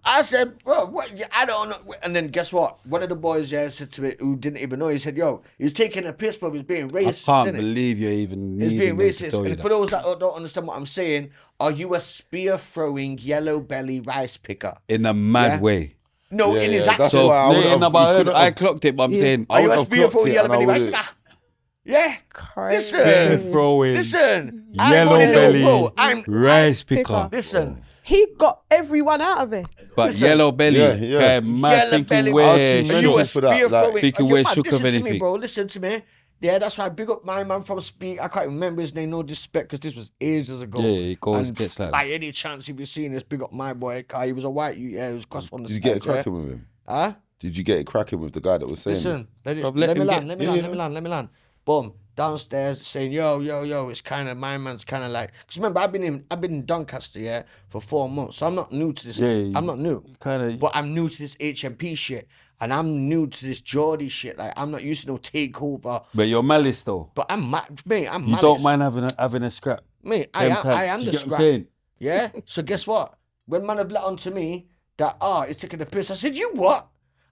I said, bro, what? I don't know. And then guess what? One of the boys said to me, who didn't even know, he said, yo, he's taking a piss, bro. He's being I racist. can't innit? believe you're even He's being needing them to racist. tell you And that. for those that don't understand what I'm saying, are you a spear throwing yellow belly rice picker? In a mad Yeah. way. No, Yeah, in his yeah, accent. that's why I would have- but I, you heard, couldn't I have- clocked it, but I'm saying, Are you would a have spear clocked throwing it yellow and I belly rice would've- picker? Yeah. Crazy. spear Listen. throwing, Listen. yellow I'm belly, bro. I'm rice picker. picker. Listen. He got everyone out of it. But Listen. yellow belly, Yeah. mad Yellow thinking belly. where I'll Are see you mental a for that, spear like- throwing? Thinking Are you we're mad? shook of Listen to me, anything. bro. Listen to me. Yeah, that's why I big up my man from Speak. I can't remember his name, no disrespect, because this was ages ago. Yeah, he goes, And gets like by any chance, if you've seen this, big up my boy. Kai. He was a white, he was cross on the Did you get it side, yeah? cracking with him? Huh? Did you get it cracking with the guy that was saying Listen, let Bruv, me him land, get- let me land. Boom, downstairs saying, yo, it's kind of, my man's kind of like, because remember, I've been in Doncaster, yeah, for 4 months, so I'm not new to this, Yeah, I'm not new, kinda- but I'm new to this HMP shit, and I'm new to this Geordie shit, like, I'm not used to no takeover, But you're malice though. but I'm mad, mate, I'm You malice. don't mind having a scrap. Mate, Them I am Do the you get what I'm scrap, saying? yeah, so guess what, when man have let on to me, that, he's taking a piss, I said, you what?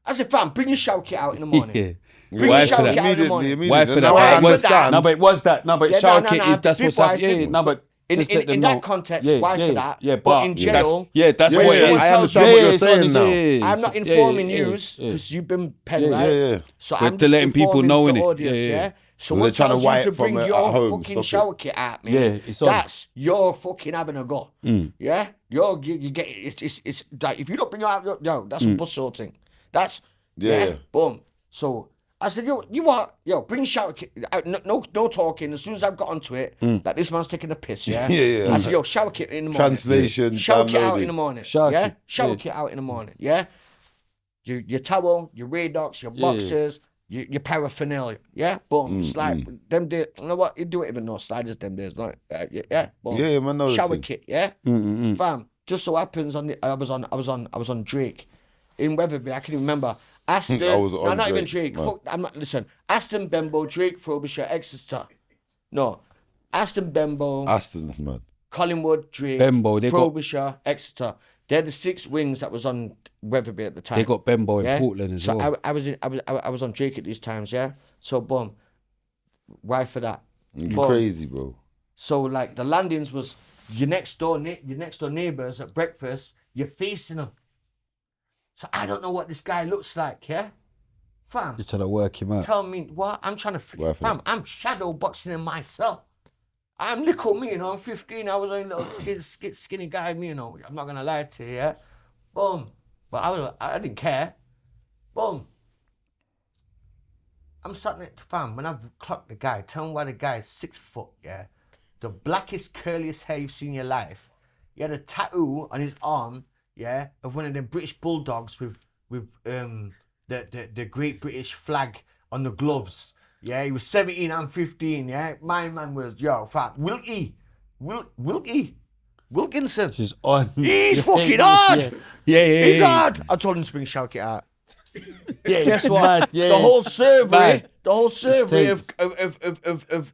I said, fam, bring your shout kit out in the morning. Yeah. Bring Why your for shout that? kit out in the morning. Immediately. Why for that? Why It for was that? No, but it was that. No, but Yeah, shower no, kit is that's big what's wise, happening. Yeah, big- no, but in just let them that know. context, why for that? Yeah, But in jail, that's Yeah, what yeah, it is. I understand what you're it's saying honest, now. yeah, I'm not yeah, informing yeah, yous yeah. because you've been pen, Yeah, right? yeah. So We're I'm to just letting people informing know, the innit? audience, Yeah, yeah. yeah. So Well, they're once trying to tells you wire to it from bring at your home, fucking stop it. shower kit at me, Yeah, it's on. that's your fucking having a go. Yeah, you get it's like if you don't bring it out, yo, that's a bus sorting. That's Yeah. boom. So I said, yo, you what? Yo, bring shower kit. No talking. As soon as I've got onto it, that this man's taking a piss, yeah? Yeah. I said, yo, shower kit in the morning. Translation, Shower kit out downloading. in the morning. Shower yeah? kit, Shower yeah. kit out in the morning, yeah? Your towel, your Radox, your boxers, your paraphernalia, yeah? Boom. Slide. Them days, you know what? You do it even no sliders them days, like, yeah? Boom. Yeah, man, know the Shower thing. kit, yeah? Fam, just so happens I was on Drake in Weatherby. I can even remember. Aston, I was on not even Drake's, Drake. man. Fuck, I'm not. Listen, Aston, Bembo, Drake, Frobisher, Exeter. No, Aston, Bembo, Aston's mad. Collingwood, Drake, Bembo, they got- Frobisher, Exeter. They're the 6 wings that was on Weatherby at the time. They got Bembo in yeah? Portland as so well. I was on Drake at these times, yeah. So boom, why for that? You Boom. crazy, bro. So like the landings was your next door neighbors at breakfast. You're facing them. So I don't know what this guy looks like, yeah, fam. You're trying to work him out. Tell me what I'm trying to. Why for Fam, I'm shadow boxing in myself. I'm little me, you know. I'm 15. I was only a little skinny guy, me, you know. I'm not gonna lie to you, yeah. Boom. But I didn't care. Boom. I'm starting it, fam. When I've clocked the guy, tell me why the guy is 6 foot, yeah. The blackest, curliest hair you've seen in your life. He had a tattoo on his arm, yeah, of one of them British bulldogs with the Great British flag on the gloves. Yeah, he was 17, I'm 15, yeah. My man was, fam, Wilkinson. She's on. He's fucking hard. Yeah. He's hard. I told him to bring shout it out. Yeah, Guess what? mad, yeah. The whole survey, Tense.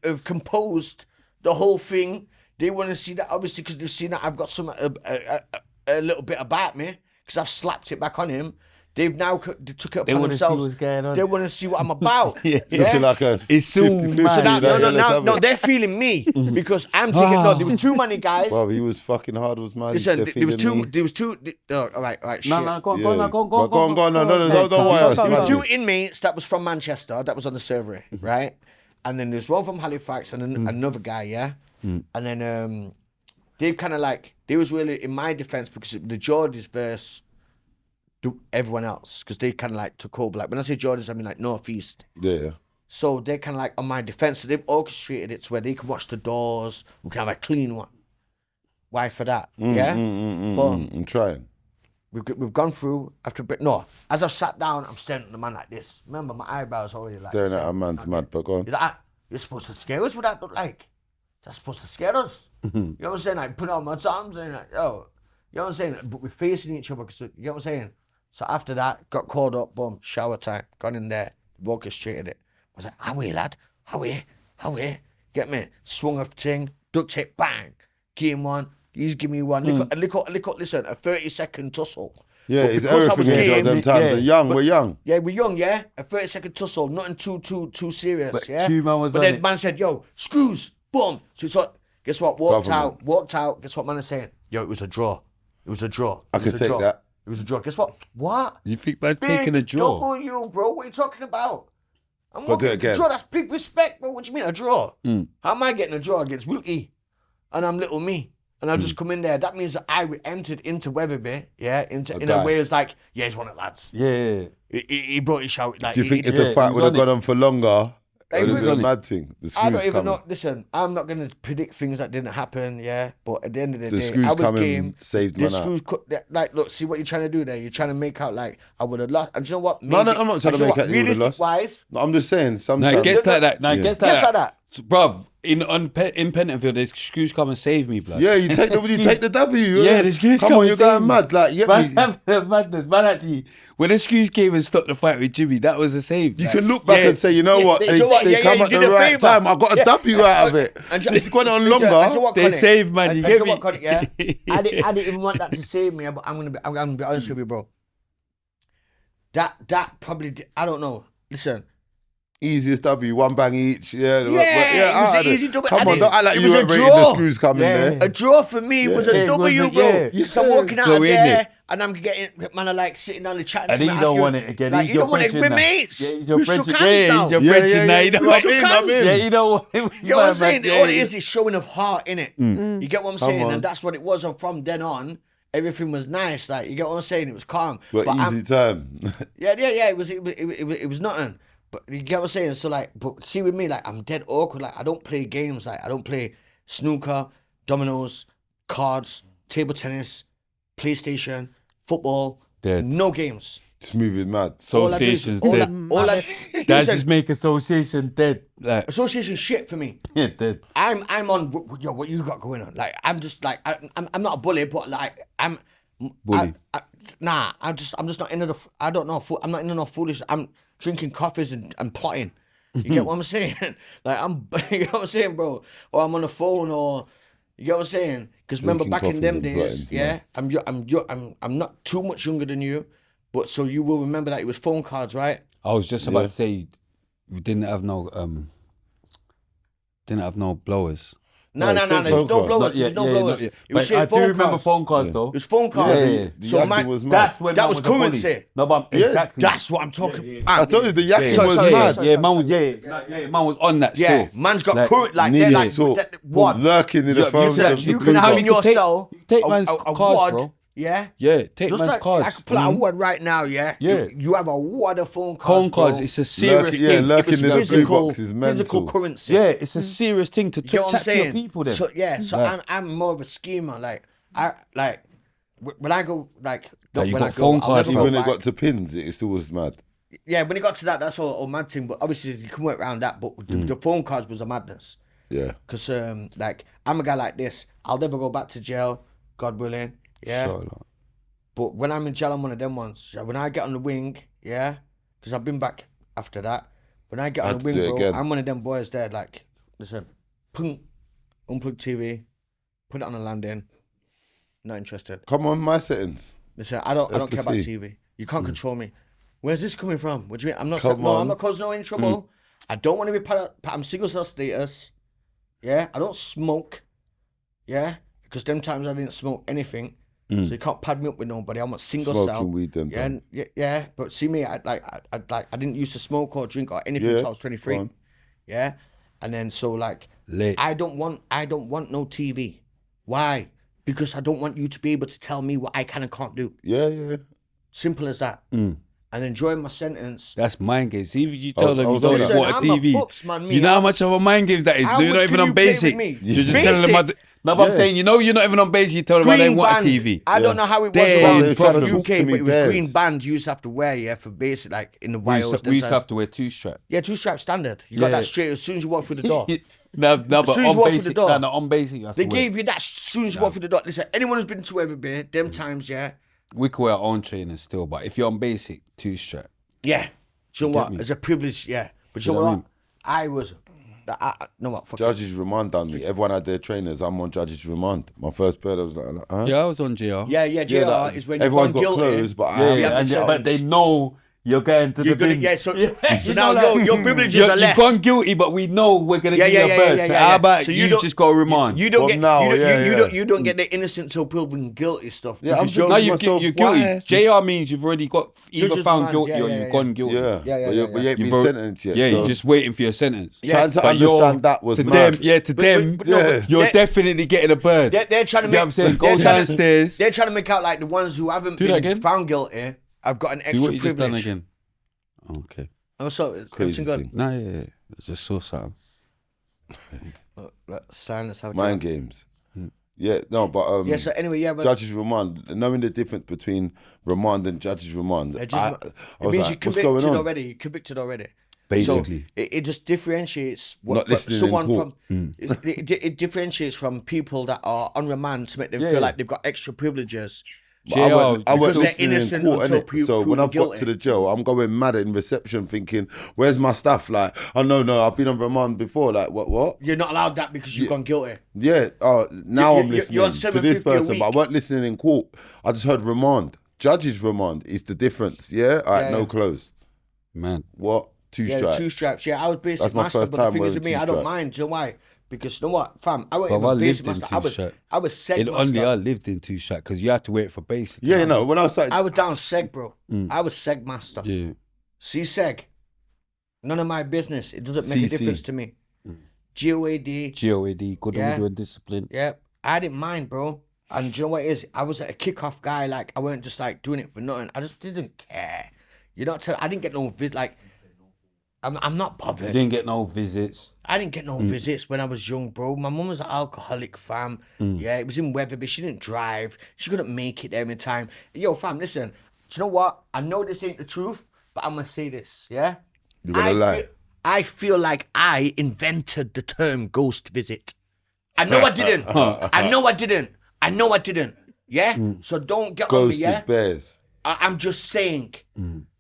of composed the whole thing. They want to see that, obviously, because they've seen that I've got some a little bit about me, because I've slapped it back on him. They've now they took it They upon want to see themselves. what's going on. They want to see what I'm about. Yeah. Looking like a It's so 50-50. mad. So now, Yeah, no, they're feeling me because I'm taking. No, there was too many guys. Well, he was fucking hard, was mad. Listen, They're there was feeling too. me. There was two. All right, shit. No, go on, Yeah. go on, go on, But go on, no, don't Go worry. on, There was go two on. inmates that was from Manchester that was on the server, right? And then there's one from Halifax and another guy, yeah. And then they kind of like they was really in my defense because the Geordies versus everyone else because they kind of like took over. Like when I say Geordies, I mean like Northeast. Yeah. So they're kind of like on my defense. So they've orchestrated it to where they can watch the doors. We can have a clean one. Why for that? Yeah. Boom. I'm trying. We've gone through after a bit. No, as I've sat down, I'm staring at the man like this. Remember, my eyebrows already like Staring at a man's mad, but go on. He's like, you're supposed to scare us. What that look like? That's supposed to scare us. You know what I'm saying? Like put on my arms and like, yo, you know what I'm saying? But we're facing each other. You know what I'm saying? So after that, got called up. Boom, shower time. Gone in there, orchestrated it. I was like, how are you, lad? How are you? Get me? Swung a thing, duct tape, bang. Give him one. He's give me one. Lick up. Listen, a 30-second tussle. Yeah, But it's because I was everything game, them times. We're young. Yeah, we're young, yeah? A 30-second tussle, nothing too serious, But yeah? two man was but on then it. man said, yo, screws, boom. So it's like, guess what? Walked out. Guess what man is saying? Yo, it was a draw. I could take that. It was a draw. Guess what? What? You think man's Big taking a draw? W, bro. What are you talking about? I'm Go do it walking again. draw. That's big respect, bro. What do you mean a draw? How am I getting a draw against Wilkie? And I'm little me. And I just come in there. That means that I entered into Weatherby, yeah, in a way it's like, yeah, he's one of the lads. Yeah. He brought his shout. Like, Do you think if yeah, the fight he would was have on gone on for longer, it would have was been a on it. mad thing? The I screws don't even coming. know. Listen, I'm not going to predict things that didn't happen, yeah? But at the end of the So the day, screws I was coming game. saved The man out. screws, like, look, see what you're trying to do there? You're trying to make out like I would have lost. And do you know what? No, I'm not trying and to do you know make what? out you would have lost. Realistic-wise, No, I'm just saying, No, sometimes. it gets like that. No, it Yeah. gets like Gets that. like that. So, bruv, in Pentonville, the screws come and save me, blood. Yeah, you take the W. Yeah, the screws Come come on, and you're save going me. mad. Like, you Man, get me? madness. Man, actually, when the screws came and stopped the fight with Jimmy, that was a save. You like, can look back yeah. and say, you know what? you They, know what? they Yeah, come you at did the a right favour. time. I got a W out of it. And It's going on listen, and do you know longer. what, They Connie? saved, man. And You do you get know me? what, Connie, yeah? I didn't even want that to save me, but I'm gonna be honest with you, bro. That probably I don't know. Listen. Easiest W, one bang each. Yeah, Yeah, it was out an of easy double. Come And on, don't act like it you was a weren't rating the draw. screws coming Yeah. there. A draw for me was a Yeah, W, it was, bro. yeah. So I'm walking out Go of in there, it. and I'm getting, man, are like sitting down the chat. And then you don't want it again. Like, He's you your don't want it. brethren We're now. mates. Yeah, he's your We shook brethren. hands Yeah, now. he's your Yeah, brethren yeah, now. yeah. You don't I'm want in, I'm in. Yeah, you don't want him. You know what I'm saying? Yeah, All it yeah. is showing of heart, innit? You get what I'm saying? on. And that's what it was. And from then on, everything was nice. Like, you get what I'm saying? It was calm. But I'm- easy time. Yeah. It was nothing. But you get what I'm saying? So like, but see with me, like I'm dead awkward. Like I don't play games. Like I don't play snooker, dominoes, cards, table tennis, PlayStation, football. Dead. No games. Just moving mad. Association's all dead. I That's just make association dead. Like, association shit for me. yeah, dead. I'm on yo. What you got going on? Like I'm just like I'm not a bully, but like I'm. Bully. Nah, I'm just not into the. I don't know. I'm not into no foolish. I'm drinking coffees and plotting. You get what I'm saying? Like you get what I'm saying, bro? Or I'm on the phone, or you get what I'm saying? Because remember Drinking back in them coffees and days, plotting, yeah. I'm not too much younger than you, but so you will remember that it was phone cards, right? I was just about to say, we didn't have no blowers. No. it's still There was phone no cards. blowers. There was no blowers. not yet. It was But straight I do phone remember cards. phone cards though. It was phone cards. Yeah. The So yakking was mad. That's when That man was a bully. currency. No, but Yeah. exactly. That's what I'm talking about. I told you, the yakking Sorry, was sorry, mad. sorry. Yeah, man was man was on that Yeah, still. man's got Like, current like Needed they're like talk. what? Lurking in the You phone. said the You blue can have box. in your Take- cell take a man's a cards, wad, bro. yeah. Yeah, take Just man's like cards. I could pull out a wad right now, yeah. Yeah. You have a wad of phone cards. Phone cards, bro. it's a serious Lurking, yeah, thing. lurking in the blue physical, box is physical mental. currency. Yeah, it's a serious thing to You get what I'm chat to your saying? people then. So yeah, so Right. I'm more of a schemer. Like I like when I go like Like, you when got I go, phone I'll cards, never Even go when it back. got to pins, it still was mad. Yeah, when it got to that, that's all mad thing. But obviously you can work around that. But the phone cards was a madness. Yeah. Cause like I'm a guy like this. I'll never go back to jail, God willing. Yeah. Inshallah. But when I'm in jail, I'm one of them ones. When I get on the wing, yeah, because I've been back after that. When I get I on had the to wing, do it bro, again. I'm one of them boys there. Like, listen, unplug TV, put it on a landing. Not interested. Come on, my settings. Listen, I don't care about FTC. TV. You can't control me. Where's this coming from? What do you mean? I'm not. Come No, on. I'm not causing no any trouble. I don't want to be I'm single cell status. Yeah, I don't smoke. Yeah, because them times I didn't smoke anything. So you can't pad me up with nobody. I'm a single Smoking cell. weed them Yeah, time. yeah. But see me, I didn't used to smoke or drink or anything until I was 23. go on. Yeah, and then so like Lit. I don't want no TV. Why? Because I don't want you to be able to tell me what I can and can't do. Yeah. Simple as that. And then during my sentence, That's mind games. See if you tell them you oh, don't listen, want a I'm a TV. books man, me. You know how much of a mind games that is? How You're much not even can on you play with basic. me? You're just telling them. Basic? No, but I'm Yeah. saying, you know, you're not even on basic. You tell them I don't want a TV. I don't know how it was Damn, around they the try to UK, talk to me but it was bears. green band you used to have to wear, yeah, for basic, like in the We wild. used to have to wear 2-strap. Yeah, 2-strap standard. You got Yeah. that straight as soon as you walk through the door. No, but soon as you on walk through basic, the door, no, on basic, you have They to wear. gave you that as soon as you walk through the door. Listen, anyone who's been to every beer, them times, yeah, We can wear our own trainers still, but if you're on basic, 2-strap. yeah. Do you know what? me? It's a privilege, yeah. But you You know know what? what I was. No what? Fuck it. Judges remand done me. Everyone had their trainers. I'm on judges remand. My first pair, I was like, huh? Yeah, I was on GR. Yeah, JR that- is when you've everyone's gone got guilty. clothes, but I Yeah, haven't. Yeah, and but but they know you're going to You're the gonna, bin. yeah, so now your privileges are You've less. gone guilty, but we know we're gonna Yeah, give yeah, you a yeah, bird. yeah, So yeah, how yeah. about So you don't- just go remand? You don't Well, get now, you, don't, yeah, you, yeah. don't you don't get the innocent till proven guilty stuff. Yeah, I'm because you're- No, judging you're myself. guilty. Why? JR means you've already got either Judges found remand, guilty yeah, or yeah, you've yeah. gone guilty. Yeah, Yeah, but you ain't You've been al- sentenced yet. Yeah, so you're just waiting for your sentence. trying to But you're- understand that was to mad. them, yeah, to them, but no, Yeah. but you're they're- definitely getting a bird. They're trying to You make. know what I'm saying? they're Go trying to- downstairs. They're trying to make out like the ones who haven't Do that been again. found guilty. I've got an Do extra what you just done privilege. again. Oh, okay. I'm sorry. Crazy Everything good. thing. No, yeah. I just saw something. Silence. How Mind games. Yeah, no, but Yeah. So anyway, yeah, but judges remand, knowing the difference between remand and judges remand, it I means was you're like, what's convicted going on? already. You're convicted already. Basically. So it just differentiates Not listening in someone court. from. It differentiates from people that are on remand to make them Yeah, feel yeah. like they've got extra privileges. But I weren't because they're listening in innocent court, until innit? So when proven I've got guilty. to the jail, I'm going mad in reception thinking, where's my stuff? Like, oh no, I've been on remand before. Like, what? You're not allowed that because you've gone guilty. Yeah, now I'm You're listening on to $7.50 this a person, but I week. weren't listening in court. I just heard remand. Judges remand is the difference, yeah? All right, Yeah, no yeah. clothes. Man. What? Two Yeah, stripes. 2 straps. Yeah, I was basic That's my master, first but the time thing is wearing with me, 2 I don't straps. mind. Do you know why? Because you know what, fam, I wasn't But I even basic lived in master. 2-strap. I was seg In only master. I lived in 2-strap because you had to wait for basic. Yeah, you know, when I started... I was down seg, bro. I was seg master. Yeah. See seg. None of my business. It doesn't make a CC. difference to me. GOAD. GOAD, good Yeah. order and discipline. Yeah, I didn't mind, bro. And do you know what it is? I was a kickoff guy. Like, I weren't just like doing it for nothing. I just didn't care. You know, I didn't get no like. I'm not You bothered. didn't get no visits. I didn't get no visits when I was young, bro. My mum was an alcoholic, fam. Yeah, it was in Weatherby. She didn't drive. She couldn't make it there in time. Yo, fam, listen. Do you know what? I know this ain't the truth, but I'm gonna say this. Yeah. You're gonna lie. I feel like I invented the term ghost visit. I know I didn't. I know I didn't. I know I didn't. Yeah. So don't get on me. Ghosted Yeah. bears. I'm just saying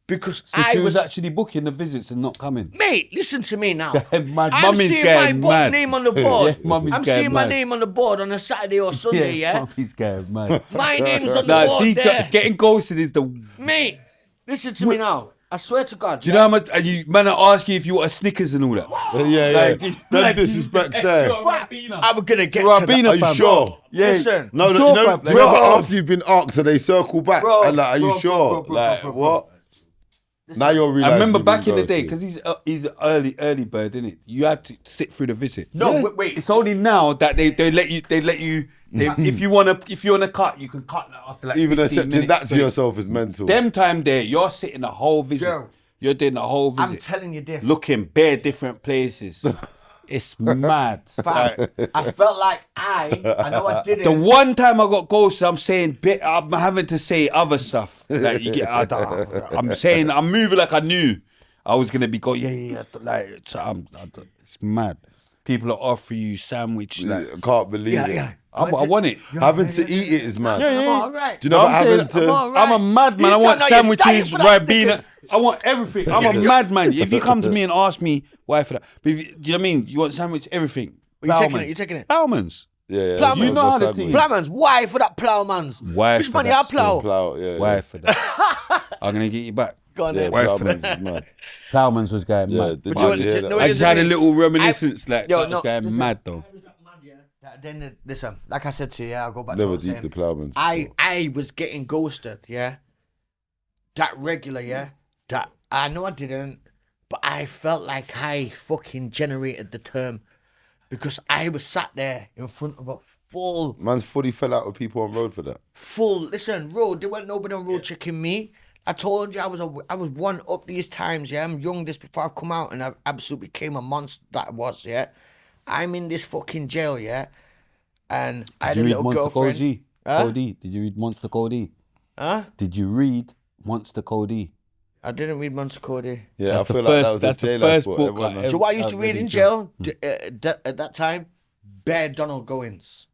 because So I she was was. actually booking the visits and not coming. Mate, listen to me now. My I'm mummy's seeing my getting mad. name on the board. Yeah, mummy's I'm getting seeing my mad. name on the board on a Saturday or Sunday, yeah? Mummy's going mad. My name's on the Nah, board see, there. getting ghosted is the. Mate, listen to me now. I swear to God. Do you know how much? And you man, I ask you if you want a Snickers and all that. Don't disrespect there. I was going to get to Rabina, that. Are you fam. sure? Yeah. Listen. No, Sure, you know, fam, do you know like- after you've been asked and they circle back Bro, and like, are you bro, sure? bro, Like, bro. what? Now you're realizing. I remember you've back been in the day ghosted. because he's an early bird, isn't it? You had to sit through the visit. No, Yeah. wait. It's only now that they let you if you wanna cut, you can cut that after like Even 15 accepting minutes. that to yourself is mental. Them time there, you're sitting the whole visit. Joe, You're doing the whole I'm visit. telling you this. Looking bare different places. It's mad. Fam, Like, I felt like I know I didn't. the one time I got ghosted, I'm saying I'm having to say other stuff. Like you get, I'm saying I'm moving like I knew I was gonna be yeah. Like it's mad. People are offering you sandwich. Like I can't believe it. yeah. I want it. Having to eat it is mad. I'm all right. Do you know I'm about having saying, to? all I'm a madman. I He's want trying to- you're dying sandwiches, for that Ribena. I want everything. I'm a madman. If you come to me and ask me why for that, but if you know what I mean? You want sandwich, everything. You're taking Bauman's. it, you're taking it. Bauman's. Yeah, Plowman's. You know how the team. Plowman's. Why for that Plowman's? Why Which for money that I plow? Plow, yeah. Why for that? I'm gonna get you back. Go on Yeah, then. Plowman's is mad. Plowman's was going Yeah, mad. did you you hear that? know I just had a Isn't it? little reminiscence, like Yo, that was no, going listen. mad though. Then listen, like I said to you, yeah, I'll go back to Never what I was deep the saying. Plowman's. I was getting ghosted, yeah. That regular, yeah. That I know I didn't, but I felt like I fucking generated the term because I was sat there in front of a full. Man's fully fell out with people on road for that. Listen, road. There wasn't nobody on road checking me. I told you I was one up these times, yeah. I'm young this before I've come out and I absolutely became a monster that I was, yeah. I'm in this fucking jail, yeah. And I had a little girlfriend. Huh? Cody? Did you read Monster Cody? Huh? Did you read Monster Cody? I didn't read Monster Cody. Yeah, That's I the feel like first- that was that's a the jail first book. book Everyone I knows. Do you know what I used to I've read read in in jail? At that time? Bare Donald Goins.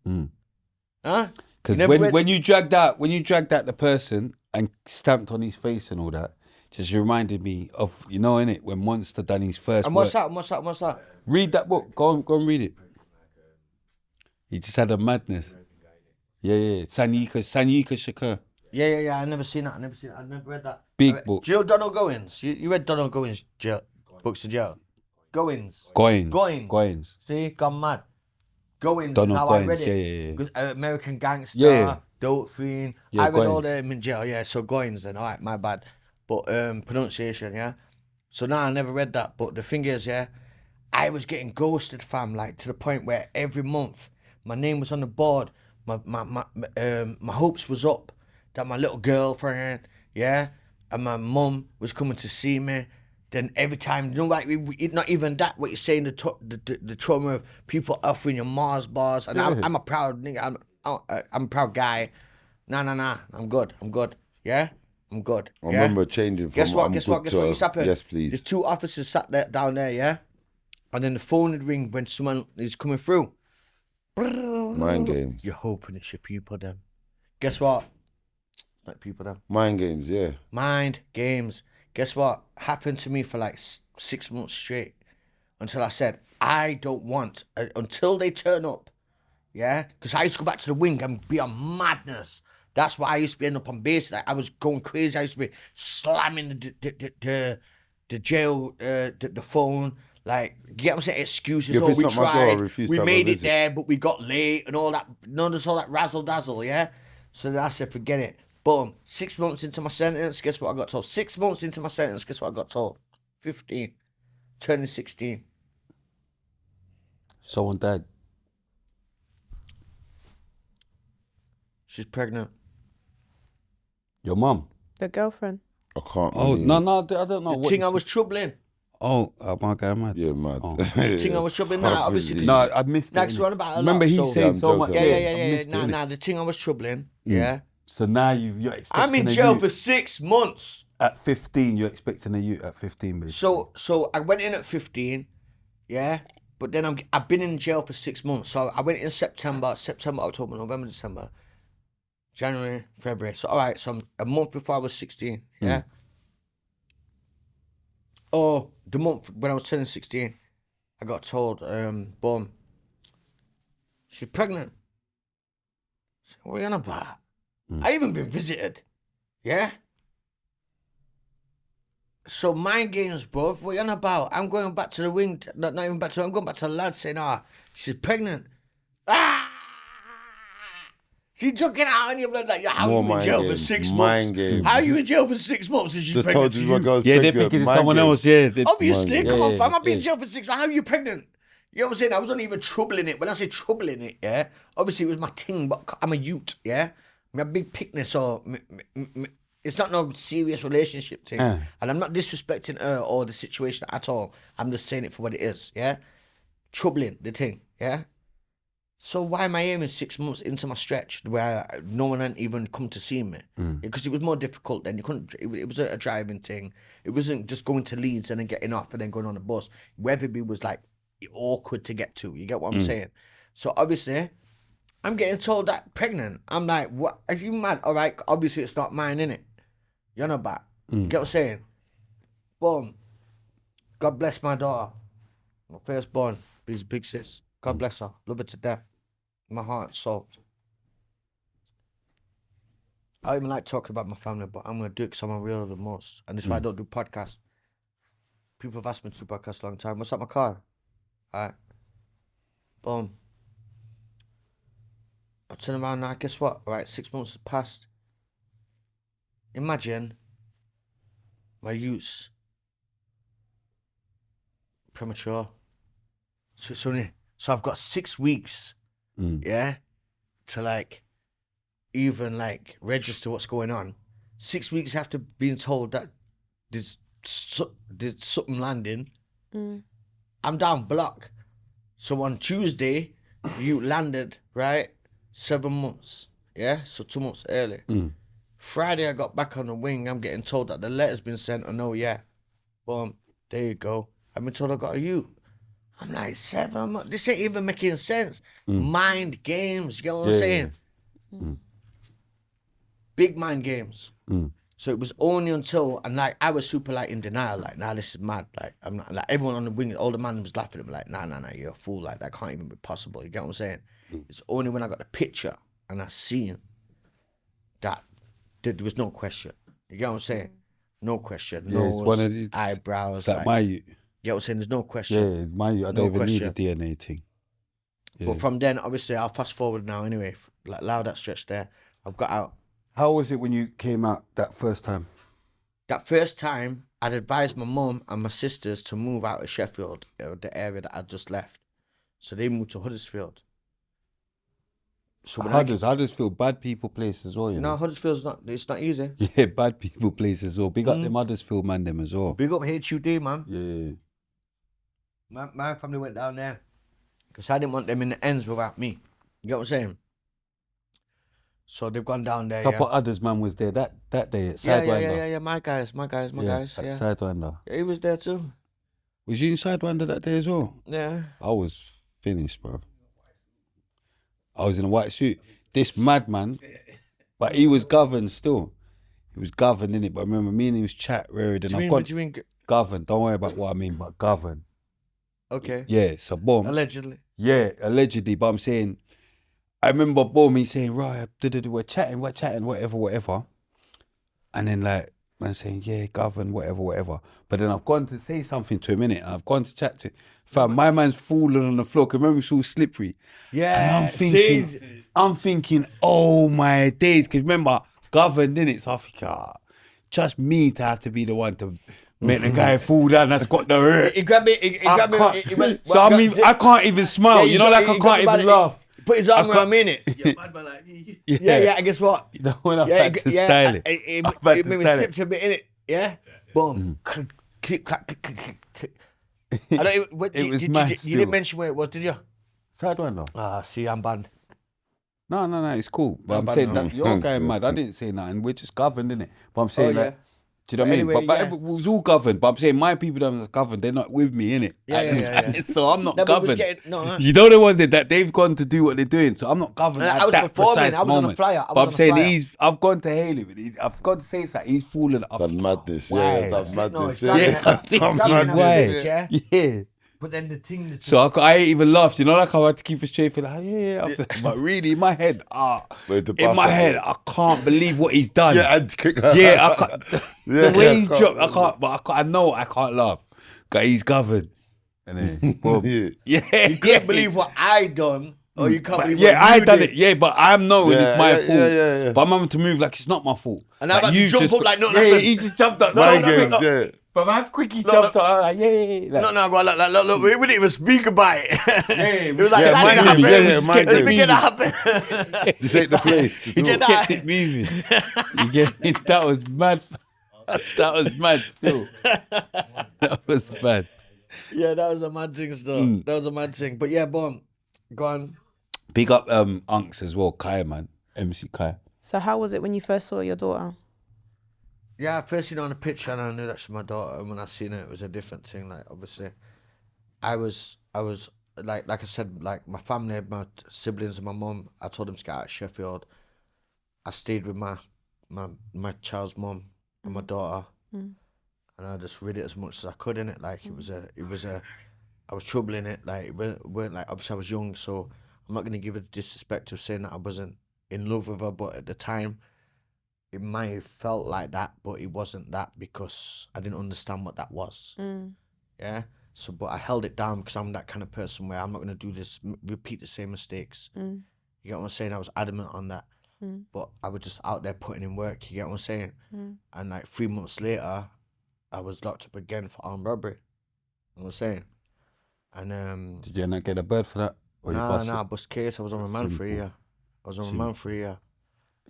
Huh? Because You never read- when you dragged out the person and stamped on his face and all that, just reminded me of, you know, innit, when Monster done his first And work. what's that? Read that book. Go and read it. He just had a madness. Yeah. Sanyika Shakur. Yeah. I never seen that. I never read that. Big book. Do you know Donald Goins? You read Donald Goins' books of jail? Goins. Goins. See, gone mad. Goins Donald is how I read Goins, it. yeah. 'Cause, American Gangster, Yeah. Dope Fiend. Yeah, I read all Goins. them in jail, yeah. So Goins then, alright, my bad. But pronunciation, yeah. So now I never read that. But the thing is, yeah, I was getting ghosted, fam, like to the point where every month my name was on the board. My hopes was up that my little girlfriend, yeah, and my mum was coming to see me. Then every time, you know, like not even that. What you're saying, the trauma of people offering you Mars bars, and I'm a proud nigga. I'm a proud guy. Nah. I'm good. Yeah, I'm good. I yeah? remember changing from Guess what? I'm Guess good what? Guess to what used to happen? yes, please. There's two officers sat there down there, yeah, and then the phone would ring when someone is coming through. Mind games. You're hoping it's your people, then. Guess what? It's not people, then. Mind games, yeah. Mind games. Guess what? Happened to me for like 6 months straight until I said, I don't want, until they turn up, yeah? Because I used to go back to the wing and be on madness. That's why I used to be end up on base. Like, I was going crazy. I used to be slamming the jail, the phone. Like, you get what I'm saying? Excuses. If Oh, it's we not my girl, I tried. refuse We to have a made it visit. there, but we got late and all that. Notice all that razzle dazzle, yeah? So then I said, forget it. Boom. 6 months into my sentence, guess what I got told? 6 months into my sentence, guess what I got told? 15. Turning 16. Someone died. She's pregnant. Your mum. The girlfriend. I can't. Oh really- no, I don't know. The thing I was troubling. Oh, my God, mad. Yeah, mad. Oh. The thing I was troubling now, obviously. 'cause No, it's- I missed it. Next innit? one about a Remember lot, he so- saying I'm so much. joking. Yeah. I missed it, innit? Nah, the thing I was troubling, yeah. So now you're expecting I'm in a jail youth for 6 months. at 15. You're expecting a youth at 15, basically. So I went in at 15, yeah. But then I've been in jail for 6 months. So I went in September, October, November, December, January, February. So all right, so a month before I was 16, yeah. Oh, the month when I was turning 16, I got told, boom, she's pregnant. I said, what are you on about? I even been visited, yeah. So mind games, bruv. What you on about? I'm going back to the wing. Not even back to. I'm going back to the lad saying, she's pregnant. She's joking out on your blood like, how More are you in mind jail for games, 6 mind months? games. How are you in jail for 6 months and she's Just pregnant told to you my you? girl's Yeah, they're pregnant. thinking it's Mind someone games. else. Yeah. Obviously, Mind come on, games. fam. I've been in Yeah. jail for 6 months. How are you pregnant? You know what I'm saying? I wasn't even troubling it. When I say troubling it, yeah, obviously it was my thing, but I'm a youth, yeah. I'm a big picnic, so it's not no serious relationship thing. And I'm not disrespecting her or the situation at all. I'm just saying it for what it is, yeah. Troubling, the thing, yeah. So why am I aiming 6 months into my stretch where no one had even come to see me? Because it was more difficult then. You couldn't. It was a driving thing. It wasn't just going to Leeds and then getting off and then going on a bus. Webby was like awkward to get to. You get what I'm saying? So obviously, I'm getting told that pregnant. I'm like, what? Are you mad? All right. Obviously, it's not mine, innit? You're not back. You get what I'm saying? Boom. God bless my daughter. My firstborn. She's big sis. God bless her. Love her to death. my heart and soul. I don't even like talking about my family, but I'm gonna do it because I'm real the most, and this is why I don't do podcasts. People have asked me to do podcasts a long time. What's up, my car? All right. Boom. I turn around now. Guess what? All right, 6 months have passed. Imagine my youths premature. So I've got 6 weeks, yeah, to like even like register what's going on. 6 weeks after being told that there's something landing, I'm down block. So on Tuesday, you landed, right? 7 months, yeah? So 2 months early. Friday, I got back on the wing. I'm getting told that the letter's been sent. I know, yeah. Boom, there you go. I've been told I got a youth. I'm like, 7 months. This ain't even making sense. Mind games, you get what I'm saying? Big mind games. So it was only until, and like, I was super like in denial, like, nah, this is mad. Like, I'm not, like, everyone on the wing, all the man was laughing at me, like, nah, you're a fool. Like, that can't even be possible. You get what I'm saying? It's only when I got the picture and I seen that there was no question. You get what I'm saying? No question. Yeah, it's one of these eyebrows. It's like my youth. You get what I'm saying? There's no question. Yeah, it's my youth. I don't even need a DNA thing. Yeah. But from then, obviously, I'll fast forward now anyway. Like, allow that stretch there. I've got out. How was it when you came out that first time? That first time, I'd advised my mum and my sisters to move out of Sheffield, the area that I'd just left. So they moved to Huddersfield. So Huddersfield, bad people place as well, you know. No, Huddersfield's it's not easy. Yeah, bad people place as well. Big up them Huddersfield man them as well. Big up HUD, man. Yeah. My family went down there because I didn't want them in the ends without me. You get what I'm saying? So they've gone down there. Couple others man was there that day at Sidewinder. Yeah. My guys. Yeah. Sidewinder. Yeah, he was there too. Was you in Sidewinder that day as well? Yeah. I was finished, bro. I was in a white suit. This madman, but he was governed still. He was governed, innit? But remember, me and him was chat rared, and What do you mean? Governed. Don't worry about what I mean, but governed. Okay. Yeah, so boom. Allegedly. Yeah, allegedly. But I'm saying, I remember boom, me saying, right, we're chatting, whatever. And then like, man saying, yeah, govern, whatever. But then I've gone to say something to him, innit? I've gone to chat to him. Fam, my man's fallen on the floor. Cause remember, it's all slippery. Yeah. And I'm thinking, oh my days. Cause remember, governed, innit? So I think, just me to have to be the one to make the guy fall down. That's got the hurt. He grabbed me. He went, so I mean, I can't even smile. Yeah, you know, like I can't even laugh. He put his arm around me, innit? Yeah. And guess what? You know, when I've had to style it. It made me slipped a bit, innit? Yeah. Boom. Click, click. I don't even, It was mad you still. didn't mention where it was, did you? Sidewinder. See, I'm banned. No, it's cool. But No, I'm but saying no. that you're going mad. I didn't say nothing. We're just governed, innit? But I'm saying yeah. do you know what I mean? Anyway, But yeah. it was all governed. But I'm saying my people that are governed, they're not with me, innit? Yeah. So I'm not No, but we was governed. getting- You know the ones that they've gone to do what they're doing. So I'm not governed I at was that performing. precise I was on moment. a flyer. But I'm saying I've gone to hail him. I've gone to say something. He's fallen off. That madness, Why? yeah. That madness, No, yeah. it's I'm thinking, madness, why? yeah. Yeah. But then the thing. So I ain't even laughed, you know, like I had to keep a straight face, like, yeah. But really, in my head, I can't believe what he's done. Yeah, and I can't. The way he's can't dropped, I can't. But I know I can't laugh. Cause he's governed. And then, boom. Yeah. You can't believe what I done, or you can't believe what Yeah, I you done did. it. Yeah, but I'm knowing Yeah, it's my yeah, fault. yeah. But I'm having to move like it's not my fault. And I've had to you jump up like nothing Yeah, happened. he just jumped up. Mind games, yeah. But man, quick he jumped up. I'm like, yeah. Like, No, look, we didn't even speak about it. It was like, Yeah, that mind didn't games, happen. mind Let me games. get that happen. This ain't the place. He just kept it moving. You get me? That was mad. That was mad still. That was mad. Yeah, that was a mad thing still. That was a mad thing. But yeah, boom. Go on. Big up Unks as well, Kai, man. MC Kai. So how was it when you first saw your daughter? Yeah, first seen her on a picture and I knew that she was my daughter. And when I seen her, it was a different thing. Like, obviously, I was like I said, like my family, my siblings and my mum, I told them to get out of Sheffield. I stayed with my child's mum and my daughter. And I just read it as much as I could in it. Like, I was troubling it. Like, it weren't like, obviously I was young, so I'm not gonna give her the disrespect of saying that I wasn't in love with her, but at the time, it might have felt like that, but it wasn't that because I didn't understand what that was. Yeah. So, but I held it down because I'm that kind of person where I'm not gonna do this, repeat the same mistakes. You get what I'm saying? I was adamant on that, but I was just out there putting in work. You get what I'm saying? And like 3 months later, I was locked up again for armed robbery. You know what I'm saying? And Did you not get a bird for that? Or you bust nah, it? bust case. I was on remand for a year. You know what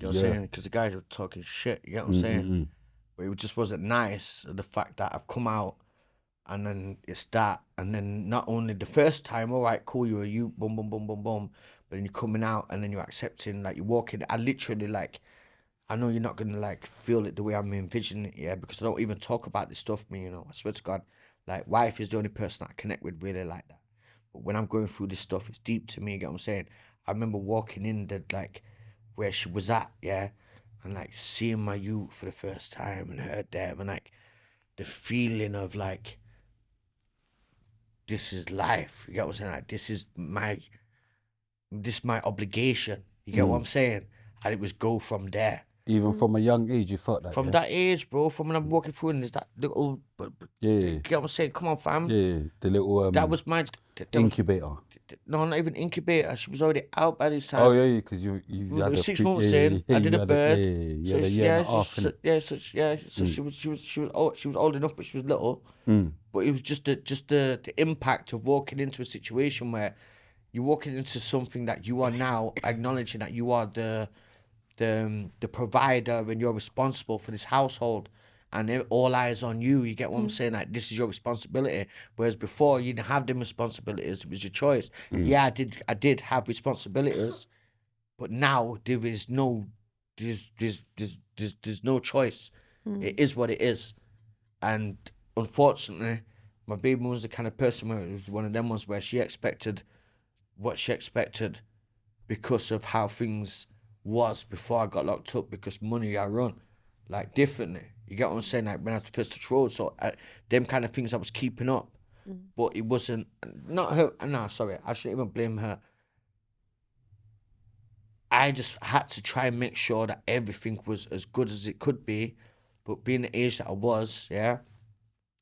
I'm saying? Because the guys were talking shit. You get what I'm saying? But it just wasn't nice. The fact that I've come out and then it's that, and then not only the first time, all right, cool, you're a you, boom, boom, boom, boom, boom, but then you're coming out and then you're accepting, like you're walking. I literally like, I know you're not gonna like feel it the way I'm envisioning it, yeah, because I don't even talk about this stuff. Me, you know, I swear to God, like wife is the only person I connect with really like that. But when I'm going through this stuff, it's deep to me. You get what I'm saying? I remember walking in the like where she was at, yeah, and like seeing my youth for the first time and her there, and like the feeling of like, this is life. You get what I'm saying? Like this is my obligation. You get what I'm saying? And it was go from there. Even from a young age, you felt that. From that age, bro. From when I'm walking through and there's that little, you get what I'm saying? Come on, fam. Yeah, the little that was my incubator. No, not even incubator. She was already out by this time. Oh yeah, because you had 6 months in. I did a bird. So she was old enough, but she was little. But it was just the impact of walking into a situation where you're walking into something that you are now acknowledging that you are the provider and you're responsible for this household. And all eyes on you. You get what I'm saying? Like, this is your responsibility. Whereas before, you didn't have them responsibilities. It was your choice. Yeah, I did have responsibilities, but now there is no, there's no choice. It is what it is. And unfortunately, my baby was the kind of person where it was one of them ones where she expected what she expected because of how things was before I got locked up, because money I run like differently. You get what I'm saying? Like when I first touched road, so them kind of things I was keeping up, but it wasn't, not her. No, sorry, I shouldn't even blame her. I just had to try and make sure that everything was as good as it could be, but being the age that I was, yeah,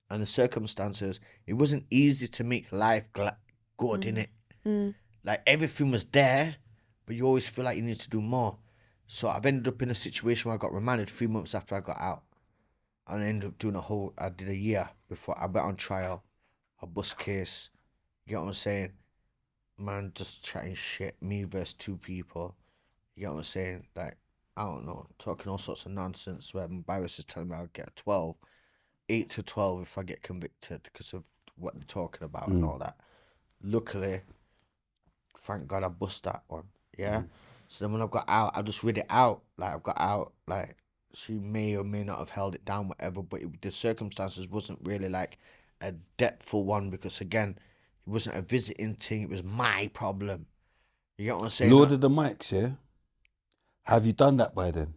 and the circumstances, it wasn't easy to make life good in it. Like everything was there, but you always feel like you need to do more. So I've ended up in a situation where I got remanded 3 months after I got out. And I ended up doing I did a year before I went on trial, a bus case. You get what I'm saying? Man, just chatting shit, me versus 2 people. You get what I'm saying? Like, I don't know, talking all sorts of nonsense where my barrister's telling me I'll get 12, 8 to 12 if I get convicted because of what they're talking about and all that. Luckily, thank God I bust that one, yeah? So then when I got out, I just read it out. Like, I got out, like, she may or may not have held it down, whatever, but the circumstances wasn't really like a depthful one because, again, it wasn't a visiting thing, it was my problem. You get what I'm saying? Lord of the mics, yeah? Have you done that by then?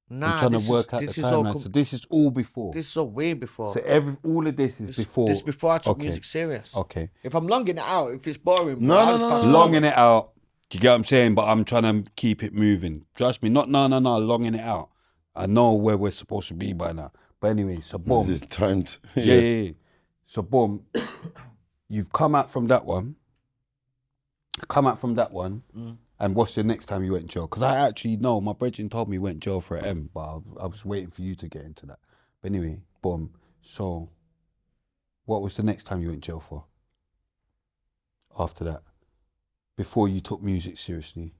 Nah, I'm trying to work out the timeline. So this is all before. This is all way before. So all of this is before. This is before I took music serious. Okay. If I'm longing it out, if it's boring, No. Longing it out. Do you get what I'm saying? But I'm trying to keep it moving. Trust me. Not no. Longing it out. I know where we're supposed to be by now. But anyway, so boom. This is timed. Yeah. So boom. You've come out from that one. And what's the next time you went in jail? Because I actually know, my brethren told me you went in jail for an M, but I was waiting for you to get into that. But anyway, boom. So, what was the next time you went in jail for? After that? Before you took music seriously?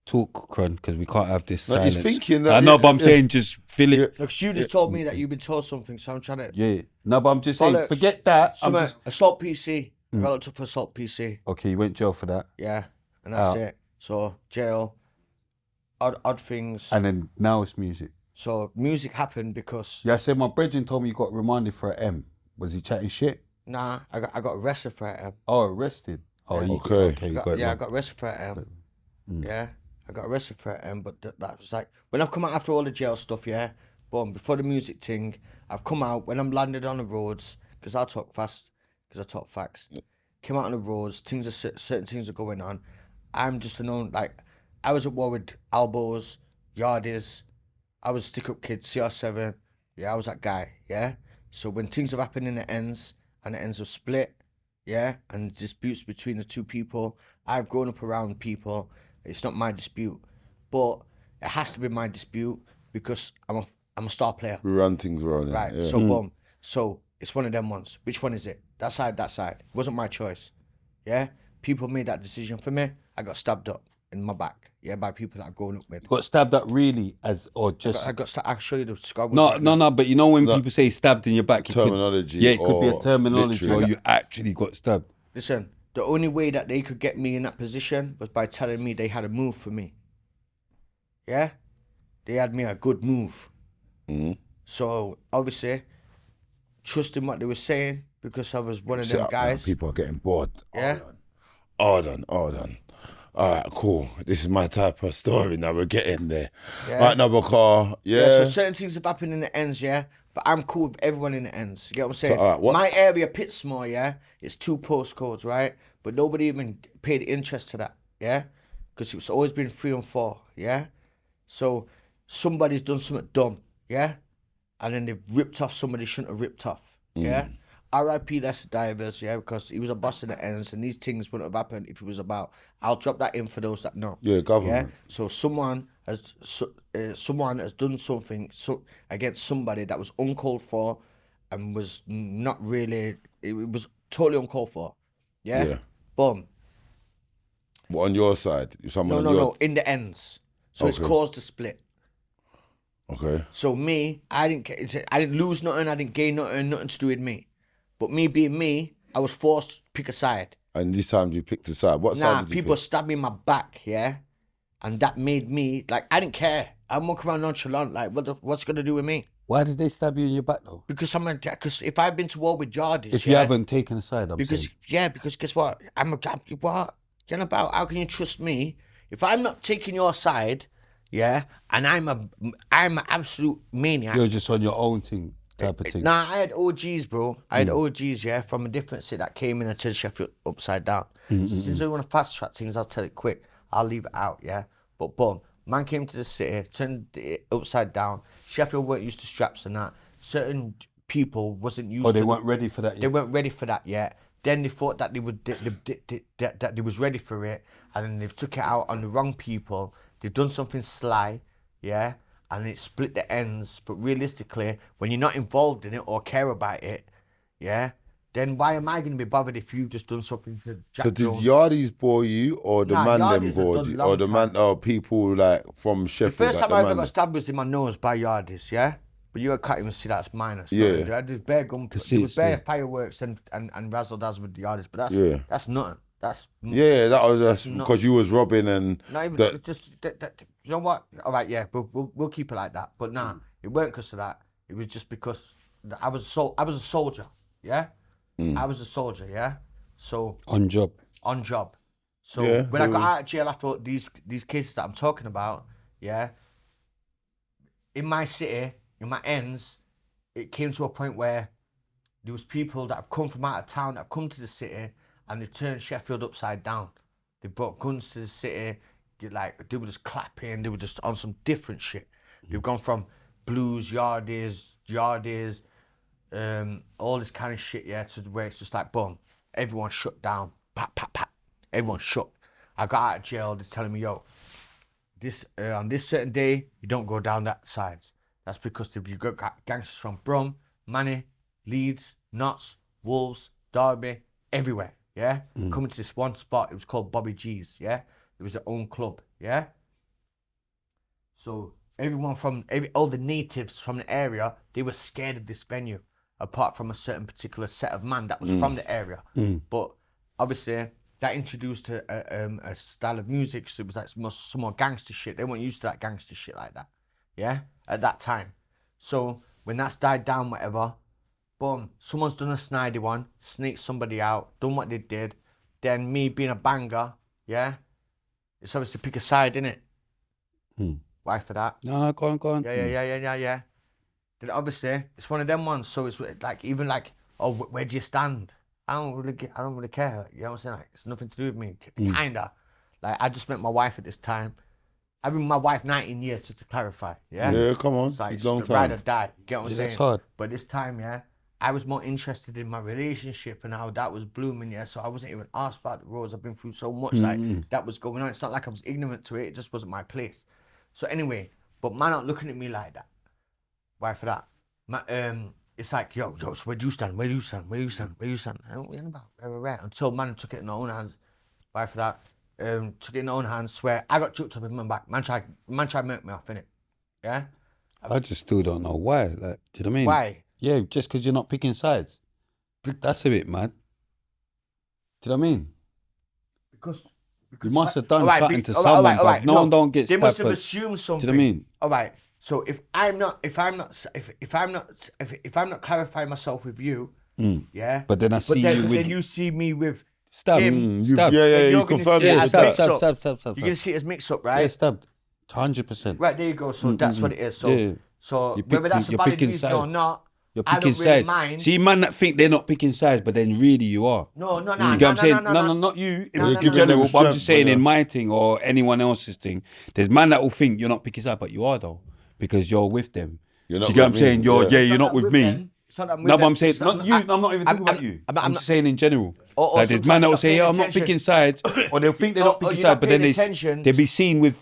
Talk, Cron, because we can't have this No, silence. he's thinking that. I know, but I'm saying just fill it. Look, you just told me that you've been told something, so I'm trying to... Yeah. No, but I'm just saying, forget that. Assault PC. I got looked up for assault PC. Okay, you went jail for that. Yeah, and that's it. So, jail, odd things. And then now it's music. So, music happened because... Yeah, I said my brethren told me you got remanded for an M. Was he chatting shit? Nah, I got arrested for an M. Oh, arrested? Oh, Yeah. Okay. I got arrested for an M. Yeah, I got arrested for an M, but that was like... When I've come out after all the jail stuff, yeah, boom, before the music thing, I've come out, when I'm landed on the roads, because I'll talk fast, because I talk facts. Came out on the roads, certain things are going on. I'm just a known, like, I was at war with Albos, Yardies, I was Stick Up Kid, CR7, yeah, I was that guy, yeah? So when things have happened in the ends, and the ends have split, yeah, and disputes between the two people, I've grown up around people, it's not my dispute, but it has to be my dispute because I'm a star player. We run things around. Right, Yeah. so boom. So it's one of them ones. Which one is it? That side. It wasn't my choice. Yeah? People made that decision for me. I got stabbed up in my back. Yeah, by people that I've grown up with. Got stabbed up really or just... I'll show you the scar. No, but you know when people say stabbed in your back, terminology. It could be a terminology literally. or you actually got stabbed. Listen, the only way that they could get me in that position was by telling me they had a move for me. Yeah? They had me a good move. Mm-hmm. So, obviously, trusting what they were saying because I was one of them guys. Man, people are getting bored. Yeah? Hold on. All right, cool. This is my type of story now. We're getting there. Yeah. Right, number car. Yeah. So certain things have happened in the ends, yeah? But I'm cool with everyone in the ends. You get what I'm saying? So, all right, what- My area, Pitsmore, yeah? It's 2 postcodes, right? But nobody even paid interest to that, yeah? Because it's always been 3 and 4, yeah? So somebody's done something dumb, yeah? And then they've ripped off somebody shouldn't have ripped off, yeah? R.I.P. Lester Divers, yeah? Because he was a boss in the ends and these things wouldn't have happened if it was about, I'll drop that in for those that know. Yeah, government. Yeah? So someone has done something against somebody that was uncalled for and was not really, it was totally uncalled for, yeah? Yeah. Boom. What, on your side? Someone on No, in the ends. So it's Okay. caused a split. Okay. So me, I didn't lose nothing, I didn't gain nothing to do with me. But me being me, I was forced to pick a side. And this time you picked a side. What side did you People pick? stabbed me in my back, yeah? And that made me, like, I didn't care. I'm walking around nonchalant, like, what's going to do with me? Why did they stab you in your back though? Because if I've been to war with Yardies, If you haven't taken a side, because guess what? What? You know about? How can you trust me if I'm not taking your side? Yeah, and I'm an absolute maniac. You're just on your own thing, type of thing. Nah, I had OGs, bro. I had OGs, yeah, from a different city that came in and turned Sheffield upside down. So since I want to fast track things, I'll tell it quick. I'll leave it out, yeah. But boom, man came to the city, turned it upside down. Sheffield weren't used to straps and that. Certain people wasn't used. They weren't ready for that yet. They weren't ready for that yet. Then they thought that that they was ready for it, and then they've took it out on the wrong people. They've done something sly, yeah, and it split the ends. But realistically, when you're not involved in it or care about it, yeah, then why am I going to be bothered if you've just done something to Jack So did Jones? Yardies bore you, or the man Yardies them have bored done you, long or the man, time. or people like from The Sheffield? first like time I the ever man got stabbed was in my nose by Yardies, yeah? But you can't even see that's minor. So Yeah. There's bare gun, there was bare fireworks and razzle dazzle with the Yardies, but that's nothing. That's Yeah, that was not- because you was robbing and not even that. you know what? All right, yeah, we'll keep it like that. But nah, it weren't because of that. It was just because I was a soldier, yeah. I was a soldier, yeah. So On job. So Yeah, when I so- got out of jail after these cases that I'm talking about, yeah. In my city, in my ends, it came to a point where there was people that have come from out of town that have come to the city and they've turned Sheffield upside down. They brought guns to the city, they were just clapping, they were just on some different shit. They've gone from blues, yardies, all this kind of shit, yeah, to where it's just like, boom, everyone shut down, pat, pat, pat, everyone shut. I got out of jail, they're telling me, yo, on this certain day, you don't go down that sides. That's because you got gangsters from Brum, Manny, Leeds, Notts, Wolves, Derby, everywhere, yeah? Coming to this one spot, it was called Bobby G's, yeah? It was their own club, yeah? So all the natives from the area, they were scared of this venue, apart from a certain particular set of man that was from the area. But obviously, that introduced a style of music, so it was like some more gangster shit. They weren't used to that gangster shit like that, yeah, at that time. So when that's died down, whatever, boom, someone's done a snidey one, sneaked somebody out, done what they did. Then me being a banger, yeah, it's obviously pick a side, innit? Why for that? No, go on. Yeah. Then obviously, it's one of them ones, so it's like, even like, oh, where do you stand? I don't really care. You know what I'm saying? Like, it's nothing to do with me. Kinda. Like, I just met my wife at this time. I've been with my wife 19 years, just to clarify. Yeah. Yeah, come on. It's like It's a long the ride time. or die. Get what I'm saying? That's hard. But this time, yeah, I was more interested in my relationship and how that was blooming, yeah. So I wasn't even asked about the roads. I've been through so much, like that was going on. It's not like I was ignorant to it. It just wasn't my place. So anyway, but man, not looking at me like that. Why for that? It's like, yo, so where do you stand? Where do you stand? Where do you stand? Where do you stand? I don't know about right. Until man took it in their own hands. Why for that? Took it in their own hands. Swear, I got choked up in my back. Man tried to make me off, innit? Yeah. I just still don't know why. Like, do you know what I mean? Why? Yeah, just because you're not picking sides. That's a bit mad. Do you know what I mean? Because you must have done something to someone, but no one don't get They stabbed. must have assumed something. Do you know what I mean? All right. So if I'm not clarifying myself with you, yeah. But then I see you with. Then you see me with Stabbed. him. Stabbed. You confirmed it. it. Stabbed. Stabbed. You're gonna see it as mix up, right? Yeah, stabbed. 100%. Right, there you go. So that's what it is. So, Yeah. so You're whether that's a you're valid picking reason sides. or not, You're I picking don't really sides. mind. See, man that think they're not picking sides, but then really you are. No, You get what I'm saying? No, not you. No, In no, general, no. but I'm just saying Yeah. in my thing or anyone else's thing, there's man that will think you're not picking sides, but you are though, because you're with them. You're Do not you get what I'm with saying? me, You're yeah. you're not with me. It's not that I'm with No, but them. I'm saying It's not you. I'm not even talking about you. I'm just saying in general. Or Like there's man that will sometimes say, you're "Yeah, not I'm not paying picking sides," or they'll think they're not Or picking you're sides, not but then paying attention. they'll be seen with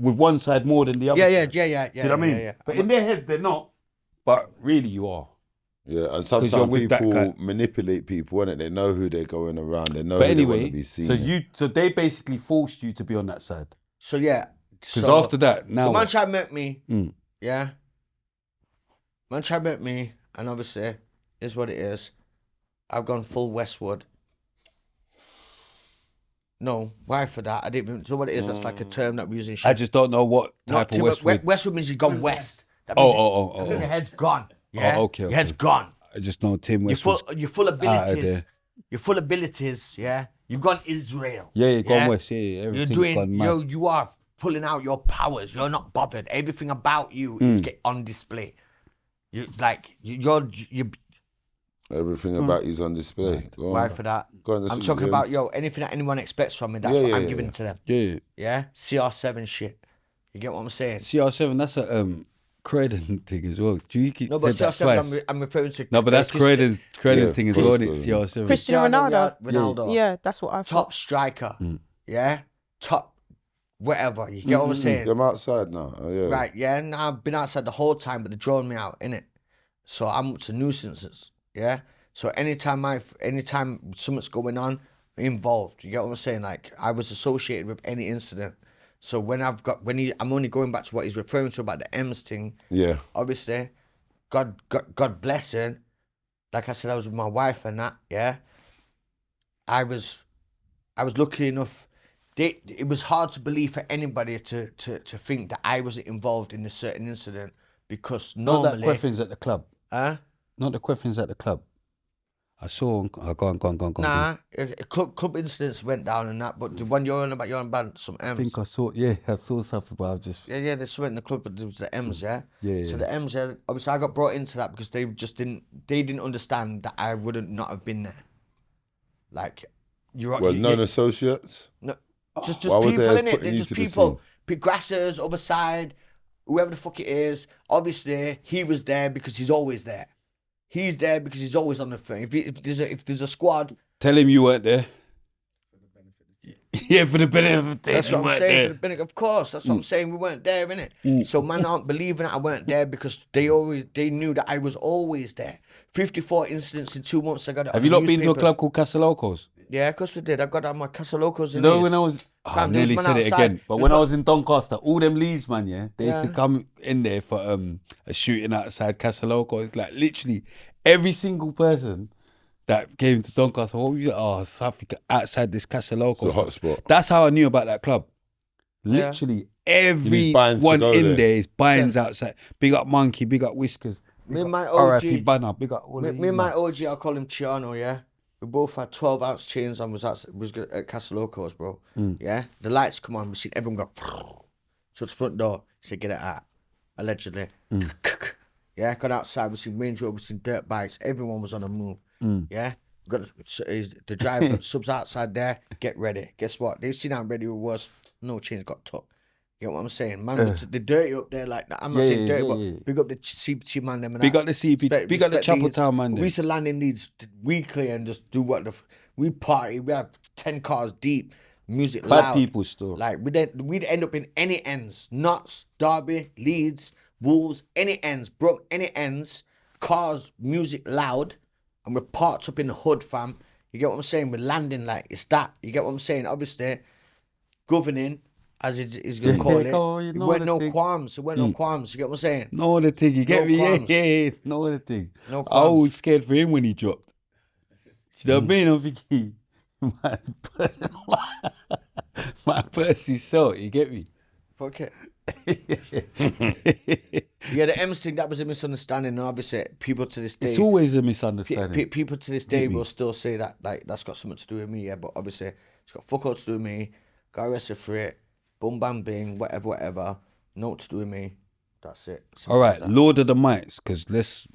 one side more than the other. Yeah. Do you know what I mean? Yeah. But in their head, they're not. But really, you are. Yeah, and you're sometimes with that people guy. manipulate people, innit? They know who they're going around. They know But who they want anyway, to be seen. so they basically forced you to be on that side. So yeah. Because after that, now So man what? tried to make me. Mm. Yeah. Man tried to make me, and obviously, is what it is. I've gone full Westwood. No, why for that? I didn't even. So what it is? That's like a term that we use in. I just don't know what type of Westwood. Westwood means you've gone west. That means Oh. Your head's gone. Yeah. okay. Your head's gone. I just know Tim You're Westwood. full abilities. there. You're full abilities. Yeah. You've gone Israel. Yeah, gone west. Yeah, You're everything's doing. gone mad. You are pulling out your powers. You're not bothered. Everything about you is get on display. You like you're. Everything about you's on display. Go on. Why for that? Go on, I'm talking about anything that anyone expects from me. That's what I'm giving to them. Yeah. Yeah. CR7 shit. You get what I'm saying? CR7, that's a Credence thing as well. Do you keep No, but said that CR7 twice? I'm referring to. No, but that's Credence thing as well. Cristiano. It's CR7. Cristiano Ronaldo. Ronaldo. Yeah, that's what I've Top striker. Yeah. Top whatever. You get what I'm saying? I'm outside now. Oh, yeah. Right, yeah. Now I've been outside the whole time, but they're drawing me out, innit? So I'm to nuisances. Yeah. So anytime something's going on, I'm involved. You get what I'm saying? Like I was associated with any incident. So I'm only going back to what he's referring to about the M's thing. Yeah. Obviously, God bless him. Like I said, I was with my wife and that. Yeah. I was lucky enough. It was hard to believe for anybody to think that I wasn't involved in a certain incident because normally. Not that Queffins at the club. Huh? Not the Queffins at the club. I saw. Go on. Nah, club incidents went down and that, but the one you're on about some M's. I think I saw. Yeah, I saw something, but I was just. Yeah, they went in the club, but there was the M's, yeah. Yeah. So the M's, yeah. Obviously, I got brought into that because they didn't understand that I wouldn't not have been there. Like, Known associates. No, just Why was people they in it. putting They're you just to the people. Grassers, other side, whoever the fuck it is. Obviously, he was there because he's always there. He's there because he's always on the phone. If there's a squad, Tell him you weren't there. Yeah, for the benefit. that's what I'm saying. For the benefit, of course, that's what I'm saying. We weren't there, innit? So man aren't believing that I weren't there because they knew that I was always there. 54 incidents in 2 months. I got it. Have you not been to a club called Casa Locos? Yeah, of course we did. I got my Casa Locos in No, these. when I was. I Fam, there was nearly man said it outside. again. But when I was in Doncaster, all them Leeds, man, yeah, they used to come in there for a shooting outside Casa Locos. It's like literally every single person that came to Doncaster, South Africa, outside this Casa Locos. It's a hot spot. That's how I knew about that club. Literally everyone in there is Bynes outside. Big up Monkey, big up Whiskers. Me and my R.I.P. OG. Banner, big up all Me of you, and my man. OG, I'll call him Chiano, yeah? We both had 12-ounce chains and was at Casa Locos, bro. Yeah? The lights come on, we see everyone go to the front door. He said, get it out. Allegedly. Yeah, got outside, we seen Range Rover, we seen dirt bikes. Everyone was on the move. Yeah? The driver got subs outside there. Get ready. Guess what? They seen how ready it was. No chains got tucked. You get what I'm saying? Man, the dirty up there like that. I'm not saying dirty, but big up the CPT man. Them and Big that. up the CP. Big up the Chapel Town man. We used to land in Leeds weekly and just do what we party. We had 10 cars deep. Music Bad loud. people still. Like we'd end up in any ends. Notts, Derby, Leeds, Wolves, any ends. Broke any ends. Cars, music loud. And we're parked up in the hood, fam. You get what I'm saying? We're landing like it's that. You get what I'm saying? Obviously, governing, as he's going to call it, it weren't no qualms. It weren't no qualms. You get what I'm saying? No the thing. You get me? qualms. Yeah. No the thing. No I qualms. was scared for him when he dropped. You know what I mean? I'm thinking, my purse is so. You get me? Fuck it. Yeah, the M's thing, that was a misunderstanding, and obviously people to this day, It's always a misunderstanding. people to this day will still say that like that's got something to do with me, yeah, but obviously it's got fuck all to do with me. Got arrested for it, boom bam bing, whatever, no to do with me. That's it. Simple All as right, that. Lord of the Mics, because let's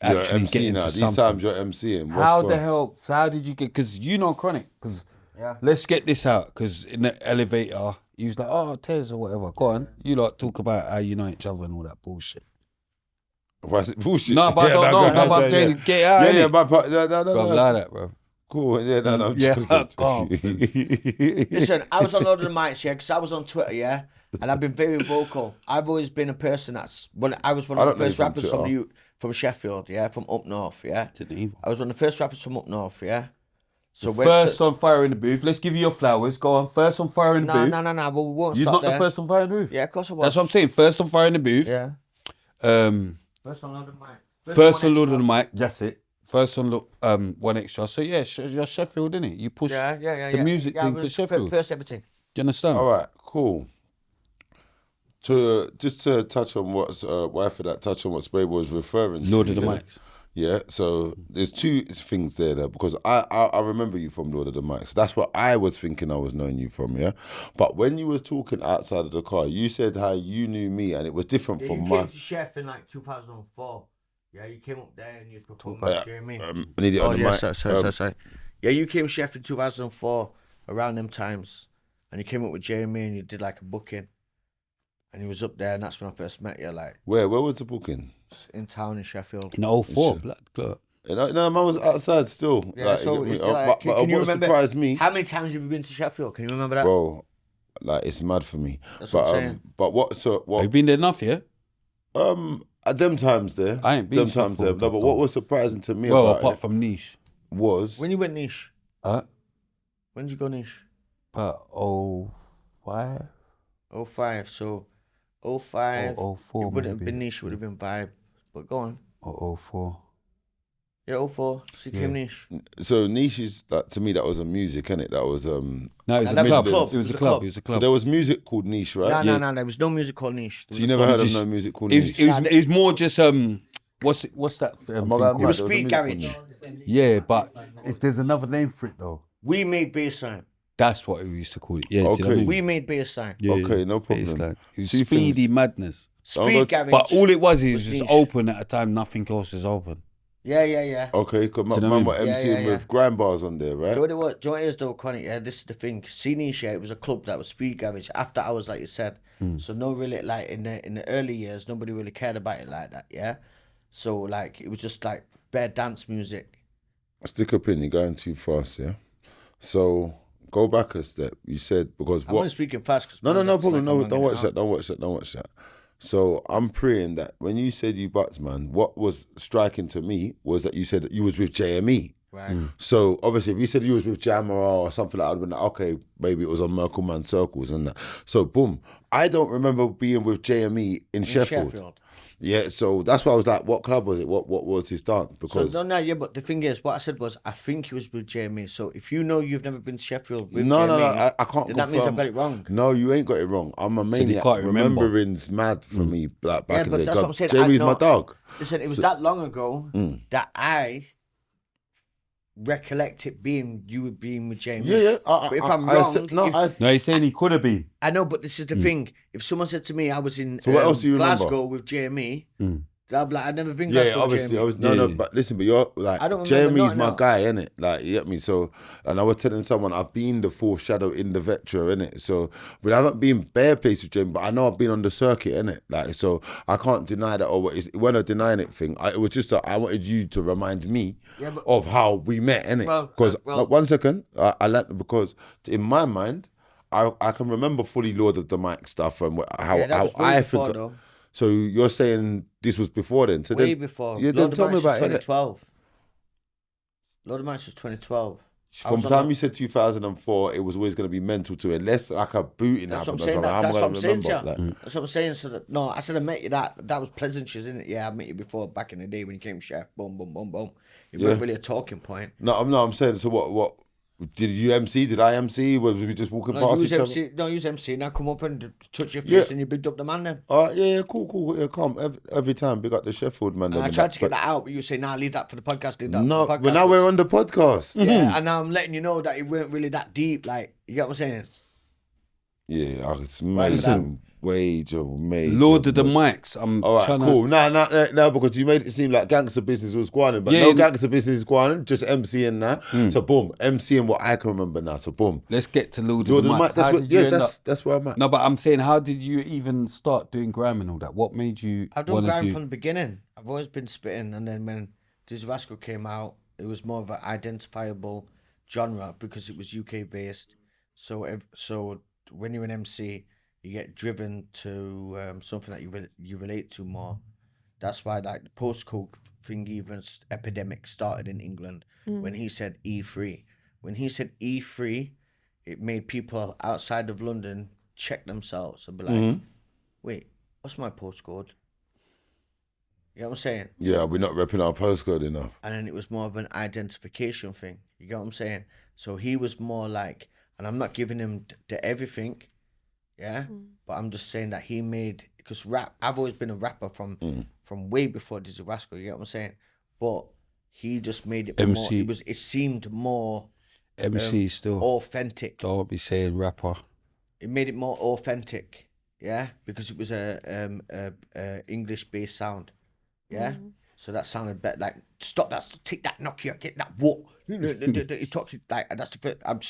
You're actually get MC into now. These something. times you're MCing. What's How going the hell? So how did you get? Because you know Chronic. Because Yeah. let's get this out. Because in the elevator, he was like, "Oh, Tez or whatever." Go on. You like talk about how you know each other and all that bullshit. Why is it bullshit? No, but I don't know. No, but I'm saying get out. Yeah, innit? my part. No, Bro, like that, bro. Cool. Yeah, no, I'm Yeah, joking. calm. Listen, I was on Lord of the Mics, yeah, because I was on Twitter, yeah, and I've been very vocal. I've always been a person I was one I of don't the know first you from rappers from Twitter. from Sheffield, yeah, from up north, yeah. Didn't even. I was one of the first rappers from up north, yeah. So First on fire in the booth. Let's give you your flowers. Go on. First on fire in the booth. No, but we won't You're stop not there. the first on fire in the booth. Yeah, of course I was. That's what I'm saying. First on fire in the booth. Yeah. First on Lord of the Mic. First on Lord of the Mic. That's it. First on One Extra. So yeah, you're Sheffield, innit? You push the music thing for Sheffield. First everything. Do you understand? All right, cool. Just to touch on what Spray was referring to. Lord of the yeah? Mics. Yeah, so there's two things there because I remember you from Lord of the Mics. That's what I was thinking I was knowing you from, yeah? But when you were talking outside of the car, you said how you knew me and it was different from You my... came to Chef in like 2004. Yeah, you came up there and you performed with Jeremy. I need it on the mic. Sorry. Yeah, you came Chef in 2004, around them times. And you came up with Jeremy and you did like a booking. And he was up there and that's when I first met you, like... Where was the booking? In town in Sheffield. In 04, Black Club. No, man was outside still. Yeah, so but can you what remember, surprised me... How many times have you been to Sheffield? Can you remember that? Bro, like it's mad for me. That's what I'm saying. But what? Have you been there enough, yeah? At them times there, I ain't been them times there. Sheffield, No, but what was surprising to me Well, about apart it from Niche. was When you went niche? Huh? When did you go niche? But 05? 05. So 05. Or 04 It wouldn't have maybe. been niche, it would have been vibe. But go on. Or 04. Yeah, 04. So you came niche. so niche is like to me that was a music, innit? That was No, it was And a that was club. a club. It was a club. It was a So club. there was music called niche, right? No. There was no music called niche. There So you was a never club. heard of Just- no music called It was, niche? it was more just what's that thing Am I right, called? man? It was There was a Speed music Garage. called Yeah, but there's another name for it though. We made baseline. That's what we used to call it. Yeah, do you know what I Okay. mean? We made baseline. Yeah, Okay, no problem. Baseline. It was Two speedy things. madness. I'll go Speed to- Garage. But all it was Was just niche. open at a time. Nothing else is open. Yeah. Okay, because Do you know man what I were mean? MCing Yeah. with grind bars on there, Do you right? know what it was? Do you know what it is though, Connie? Yeah, this is the thing. See niche, yeah, it was a club that was Speed Garage after hours, like you said. So no really like in the early years, nobody really cared about it like that, yeah. So like it was just like bare dance music. Stick up in, you're going too fast, yeah? So go back a step. You said because I'm what? only speaking fast because No problem. No, don't watch that. Don't watch that. So I'm praying that when you said you butts, man, what was striking to me was that you said that you was with JME. Right. So obviously, if you said you was with Jamara or something like that, I'd been like, okay, maybe it was on Merkel Man Circles and that. So boom, I don't remember being with JME in Sheffield. Yeah, so that's why I was like, what club was it? What was his dance? Because Yeah, but the thing is, what I said was, I think he was with Jamie. So if you know you've never been to Sheffield with no, Jamie, I can't then confirm. that means I've got it wrong. No, you ain't got it wrong. I'm a maniac. can't remember. Remembering's mad for me. Like back in but the day. that's what I'm saying. Jamie's my dog. Listen, it was that long ago that I recollect it being you were being with Jamie. Yeah. But if I'm wrong, No, he's saying he could have been. I know, but this is the thing. If someone said to me I was in So what else do you Glasgow remember? with Jamie, I'm like, I've never been Yeah, Glasgow, obviously, Jamie. no, but listen, but you're like, I don't remember Jeremy's nothing my else. guy, innit? Like, you get me? So, and I was telling someone, I've been the foreshadow in the Vetra, innit? So, but I haven't been bare place with Jeremy, but I know I've been on the circuit, innit? Like, so I can't deny that, or it weren't a denying it thing. It was just that I wanted you to remind me of how we met, innit? Because, one second, I learned, because in my mind, I can remember fully Lord of the Mic stuff and how I forgot. So you're saying this was before then? So Way before. Yeah, then tell me about it. 2012. Lord of the Mics was 2012. From the time you said 2004, it was always going to be mental to it. Unless like a booting happened or something. That's what I'm saying. That's what I'm saying. So that, no, I said I met you. That was Pleasantries, isn't it? Yeah, I met you before back in the day when you came chef. Boom, boom, boom, boom. It wasn't really a talking point. No, I'm saying. So what? Did you MC? Did I MC? Was we just walking past each other? No, use MC. Now come up and touch your face and you bigged up the man then. Yeah, cool. Yeah, calm. Every time, big up the Sheffield man. And I tried to get that out, but you say, nah, leave that for the podcast. Leave that no, for the podcast. but now we're on the podcast. Yeah, and now I'm letting you know that it weren't really that deep. Like, you get what I'm saying? Yeah, it's major. Lord of the Mics. I'm all right, trying cool. To... No, because you made it seem like gangster business was going on, but no gangster business is going on, just MCing now. So boom, MCing what I can remember now. So boom. Let's get to Lord of the Mics. That's where I'm at. No, but I'm saying, how did you even start doing grime and all that? What made you? I've done grime from the beginning. I've always been spitting, and then when Diz Rascal came out, it was more of an identifiable genre because it was UK based. So when you're an MC, you get driven to something that you relate to more. That's why like the postcode thing, even epidemic started in England when he said E3. When he said E3, it made people outside of London check themselves and be like, wait, what's my postcode? You know what I'm saying? Yeah, we're not repping our postcode enough. And then it was more of an identification thing. You get what I'm saying? So he was more like, and I'm not giving him the everything, yeah? But I'm just saying that he made, because rap, I've always been a rapper from way before Dizzy Rascal, you get what I'm saying? But he just made it MC. more, it seemed more MC still authentic. Don't be saying rapper. It made it more authentic, yeah? Because it was a English-based sound. Yeah, so that sounded better. Like, stop that, take that Nokia, get that what? He's talking like that's the first. I'm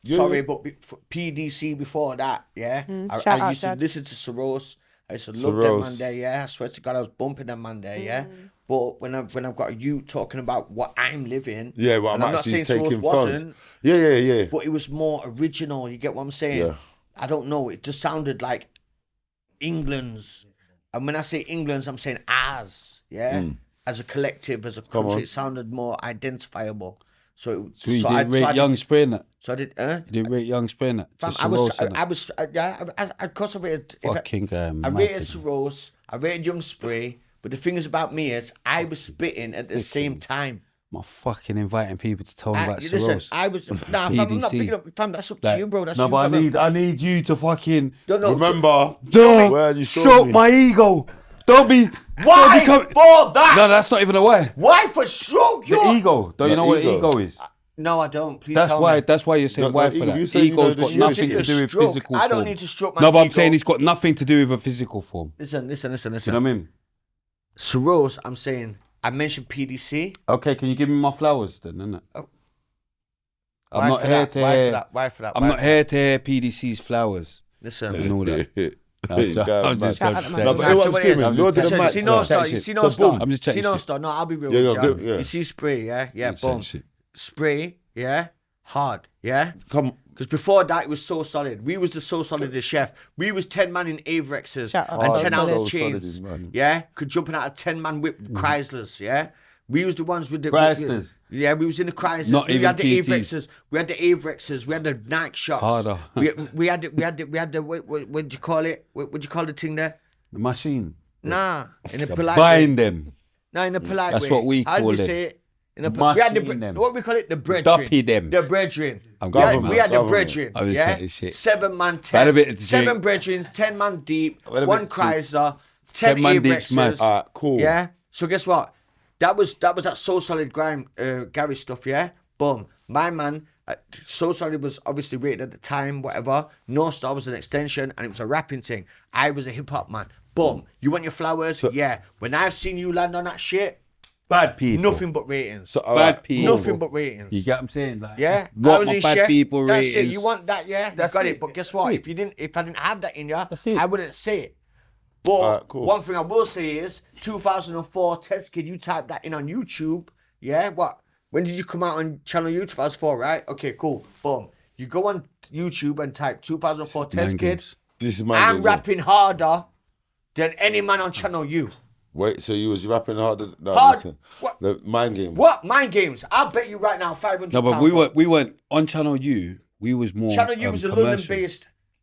sorry, but PDC before that, yeah. I used to listen to Soros. I used to love them man there, yeah. I swear to God, I was bumping them man there, yeah. But when I've got you talking about what I'm living, yeah, well, I'm not saying taking Soros wasn't, yeah. But it was more original. You get what I'm saying? Yeah. I don't know. It just sounded like England's, and when I say England's, I'm saying ours. Yeah, as a collective, as a country, it sounded more identifiable. So you didn't rate Young Spray in that? So I did. You didn't rate Young Spray in that? I was, of course I rated. I rated Soros, I rated Young Spray, but the thing is about me is I was spitting at the same time. I'm fucking inviting people to tell me about Soros. Listen, I was fam, I'm not picking up. Fam, that's up to you, bro. That's no, you, but I need you to fucking remember. Don't stroke my ego. Don't be. Why for that? No, that's not even a why. Why for stroke your ego? Don't you know what ego is? No, I don't. Please that's tell why. me. That's why you're saying why for that. Ego's got nothing to do with physical. I don't need to stroke my ego. No, but I'm ego. saying it's got nothing to do with a physical form. Listen. You know what I mean? Soros, I'm saying. I mentioned PDC. Okay, can you give me my flowers then, innit? Oh. I'm not here to hear. Why for that? I'm not here to hear PDC's flowers. Listen. And all that. I'm just No, I'll be real with you. You see Spray, yeah, boom. Spray, yeah, hard, yeah. Come, because before that it was So Solid. We was the So Solid the chef. We was 10 man in Avrexes and 10 ounce chains. Yeah, could jumping out a 10-man whip Chryslers. Yeah. We was the ones with the Chryslers. Yeah, we was in the Chryslers. Not we even had the TTs. Avrexes. We had the Avrexes. We had the Nike shots. Harder. we had the what do you call it? What do you call the thing there? The machine. Nah, in a polite Bind way. them. No, in a polite That's way. what we How do call you it. say it? In a Machine we had them. what we call it? The brethren. Duppy them. The brethren. Government. We had the brethren. I was Yeah, saying shit. 7 man, Had a 10. bit to 7 drink. brethren, 10 man deep, Had a 1 bit to Chrysler, 10 10 man deep's mad. Avrexes. cool. Yeah. So guess what? That was that So Solid grime Gary stuff. Yeah. Boom. My man. So Solid was obviously rated at the time. Whatever. No Star was an extension, and it was a rapping thing. I was a hip hop man. Boom. You want your flowers? Yeah. When I've seen you land on that shit, Bad people. nothing but ratings. So, Bad people. Nothing but ratings. You get what I'm saying? Like, Yeah, I what was my in bad Chef. people That's ratings. it. You want that? Yeah, That's you got it. it. But guess what? If I didn't have that in you, it. I wouldn't say it. But Alright, cool. one thing I will say is 2004 Tez Kidd. You type that in on YouTube. Yeah, what? When did you come out on Channel U? 2004, right? Okay, cool. Boom. You go on YouTube and type 2004 Tez Mind Kidd. games. This is my I'm game, yeah. rapping harder than any man on Channel U. Wait, so you was rapping harder? No, Hard- listen. what? The mind games. What? Mind games. I'll bet you right now 500. No, but we weren't on Channel U. We was more Channel U was a commercial.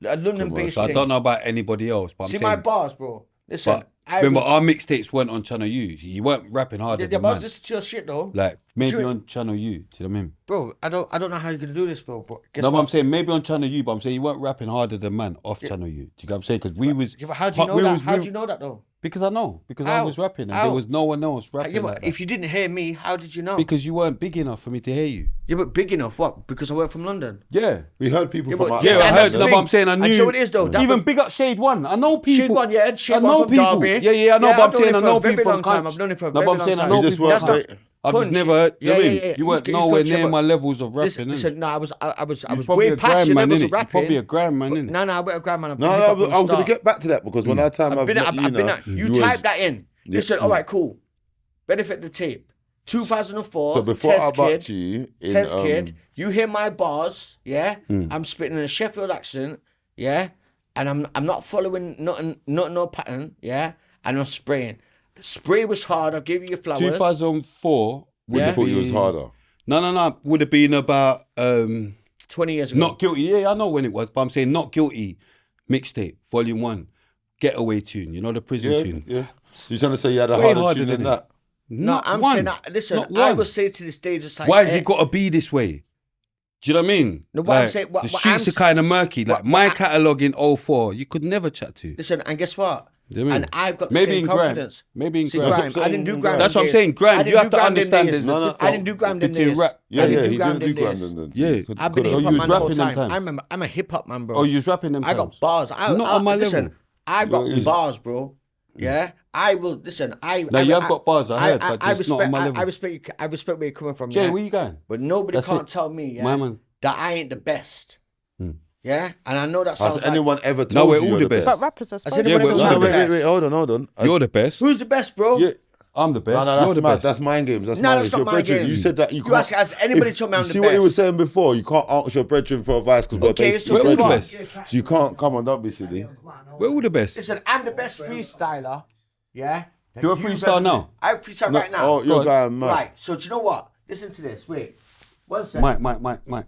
London-based So I thing. don't know about anybody else, but I'm See saying. my bars, bro. Listen, But I remember, was- our mixtapes weren't on Channel U. You weren't rapping harder Yeah, than but I was man. listening to your shit though. Like maybe Do you- on Channel U. Do you know what I mean? Bro, I don't know how you're gonna do this, bro. But guess No, but what? I'm saying maybe on Channel U, but I'm saying you weren't rapping harder than man off Channel U. Do you get what I'm saying? Because we was. Yeah, but how do you know we that? was- How we- do you know that though? Because I know. Because I How? was rapping and How? there was no one else rapping Yeah, but like that. if you didn't hear me, how did you know? Because you weren't big enough for me to hear you. Yeah, but big enough. What? Because I work from London. Yeah. We heard people Yeah, from but- outside. Yeah, And I that's heard. the No, thing. but I'm saying I And knew. so it is, though. That Even was- big up Shade One. I know people. Shade One, yeah, Shade I know One from people. Derby. Yeah, I know. Yeah, but I'm I've known saying him I for know a very people long from time. I've known him for a No, very but I'm long saying I time. know You just people. weren't from- wait- I've just Punch. never heard. Yeah, You know what I yeah, mean? yeah. You weren't He's nowhere good, near but- my levels of Listen, rapping. listen, no, I was probably way a past your grand man, levels innit? of You're rapping. probably a grand man, but- innit? No, I'm a grand man. I've No, been no, hip-hop from I'm the going to start. get back to that because when I time I've I've been met you now, you was- type that in. Listen, all right, cool. Benefit the tape. 2004. So before Tez I back Kidd, to you, in, Tez Kidd, you hear my bars, yeah? I'm spitting in a Sheffield accent, yeah? And I'm not following nothing, no pattern, yeah? And I'm spraying. Spray was hard. I'll give you your flowers. 2004 would you have thought you was been- harder. No. Would have been about 20 years ago. Not Guilty. Yeah, I know when it was, but I'm saying Not Guilty mixtape, volume 1, Getaway tune. You know the prison Yeah, tune. yeah. So you're trying to say you had a Way harder harder tune than than it. that? No, Not I'm one. saying that. Listen, Not I one. will say to this day just like. Why has it got to be this way? Do you know what I mean? No, what I'm Like, saying- what- the what streets I'm are kind of murky. Like what my I- catalogue in 04, you could never chat to. Listen, and guess what? Do you know what I mean? And I've got the Maybe same in grime. confidence. Maybe in See, grime. grime. That's what I I'm didn't do saying, grime. That's what I'm days. saying, grime. I You didn't have do to grime them understand days. there's a No, no. difference I didn't do grime them between days. rap. Yeah, I didn't yeah, do he grime didn't do them grime days. then. Yeah. I've been Oh, a you hip hop was man the whole rapping them time. times. I'm a hip hop man, bro. Oh, you was rapping them I times. got bars. Not on my listen, level. I got You're easy. bars, bro. Yeah, I will listen. No, you have got bars, I heard, but just not on my level. I respect where you're coming from. Jay, yeah? where you going? But nobody That's can't it. tell me, yeah, My man. that I ain't the best. Yeah, and I know that sounds Has like. anyone ever No, told we're you all you're the the best. But rappers are Has supposed anybody Yeah, ever but- told No, me wait, that? wait, wait, hold on. You're the best. Who's the best, bro? Yeah. I'm the best. No, You're that's the mad. best. That's mind games. That's No, mind that's games. not Your mind brethren, games. you said that you You can't. ask- has anybody told me I'm you the see what you were best? saying before? You can't ask your brethren for advice because we're Okay, based. so We're all guess the what? best. So you can't. Come on, don't be silly. We're all the best. Listen, I'm the best freestyler. Yeah. You're a freestyle now? I freestyle No, right now. oh, you're going mad. Right. So do you know what? Listen to this. Wait. One second. Mike.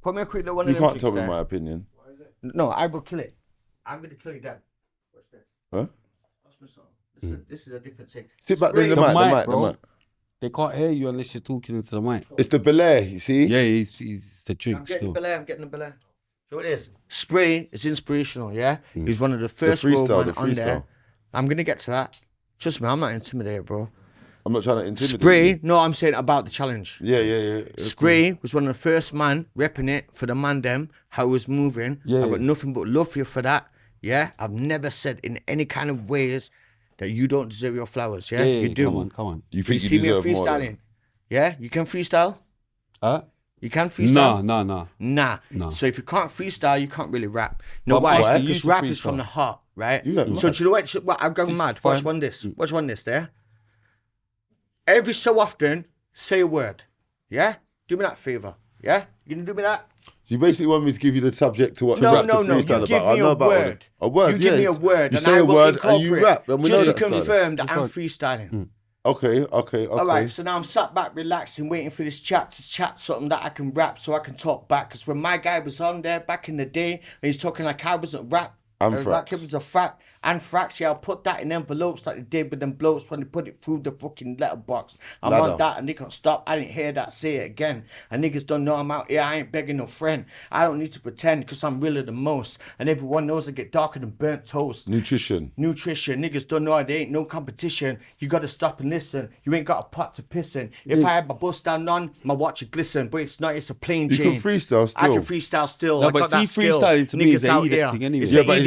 Put me a quick little one You of them can't tell tricks me there. my opinion. No, I will kill it. I'm gonna kill you then. Watch this. Huh? Watch my song. Listen, this is a different thing. Sit back there, the The mic, the mic, mic, the bro. mic. They can't hear you unless you're talking into the mic. It's the belay, you see? Yeah, he's the I'm drink getting still. the belay. I'm getting the belay. So it is. Spray is inspirational. Yeah. He's one of the The first road freestyle, men the on there. freestyle. I'm gonna get to that. Trust me, I'm not intimidated, bro. I'm not trying to intimidate Spray. you. No, I'm saying about the challenge. Yeah. Spray was one of the first man repping it for the man them, how it was moving. Yeah, I've got yeah. nothing but love for you for that. Yeah. I've never said in any kind of ways that you don't deserve your flowers. Yeah. You do. Come on. You You think you see me deserve more? freestyling. then? Yeah. You can freestyle. Huh? You can freestyle. No. Nah. So if you can't freestyle, you can't really rap. You know But why? why? You Because should rap is from freestyle. the heart, right? You got So mad. do you know what? I've gone It's mad. fine. Watch one this. Watch one this there. Every so often, say a word. Yeah? Do me that favor. Yeah? You gonna do me that? You basically want me to give you the subject to what to No. rap to You freestyle give about. me I know a about all word. that. A word, You give me a yes. word. You and say I a will word and you incorporate rap. And we know just to that style. confirm that I'm freestyling. Okay. All right, so now I'm sat back relaxing, waiting for this chap to chat something that I can rap so I can talk back. Because when my guy was on there back in the day, and he's talking like I wasn't rap. Anthrax. It was a fact. Anthrax, yeah, I'll put that in envelopes like they did with them blokes when they put it through the fucking letterbox. I'm Ladder. on that and they can't stop. I didn't hear that, say it again. And niggas don't know I'm out here. I ain't begging no friend. I don't need to pretend because I'm realer than most. And everyone knows I get darker than burnt toast. Nutrition. Niggas don't know there ain't no competition. You gotta stop and listen. You ain't got a pot to piss in. If I had my bust down on, my watch would glisten. But it's not, it's a plain You Jane. can freestyle I still. can freestyle still. No, I but got see, that skill. freestyling to me is Niggas an out idiot here. thing anyway. It's Yeah, an but it's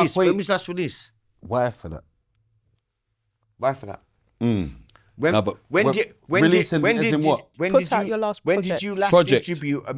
released? point. When was last release? Why for that? Why for that? When, no, but when what? did Put out your last when project. did you last Project. distribute a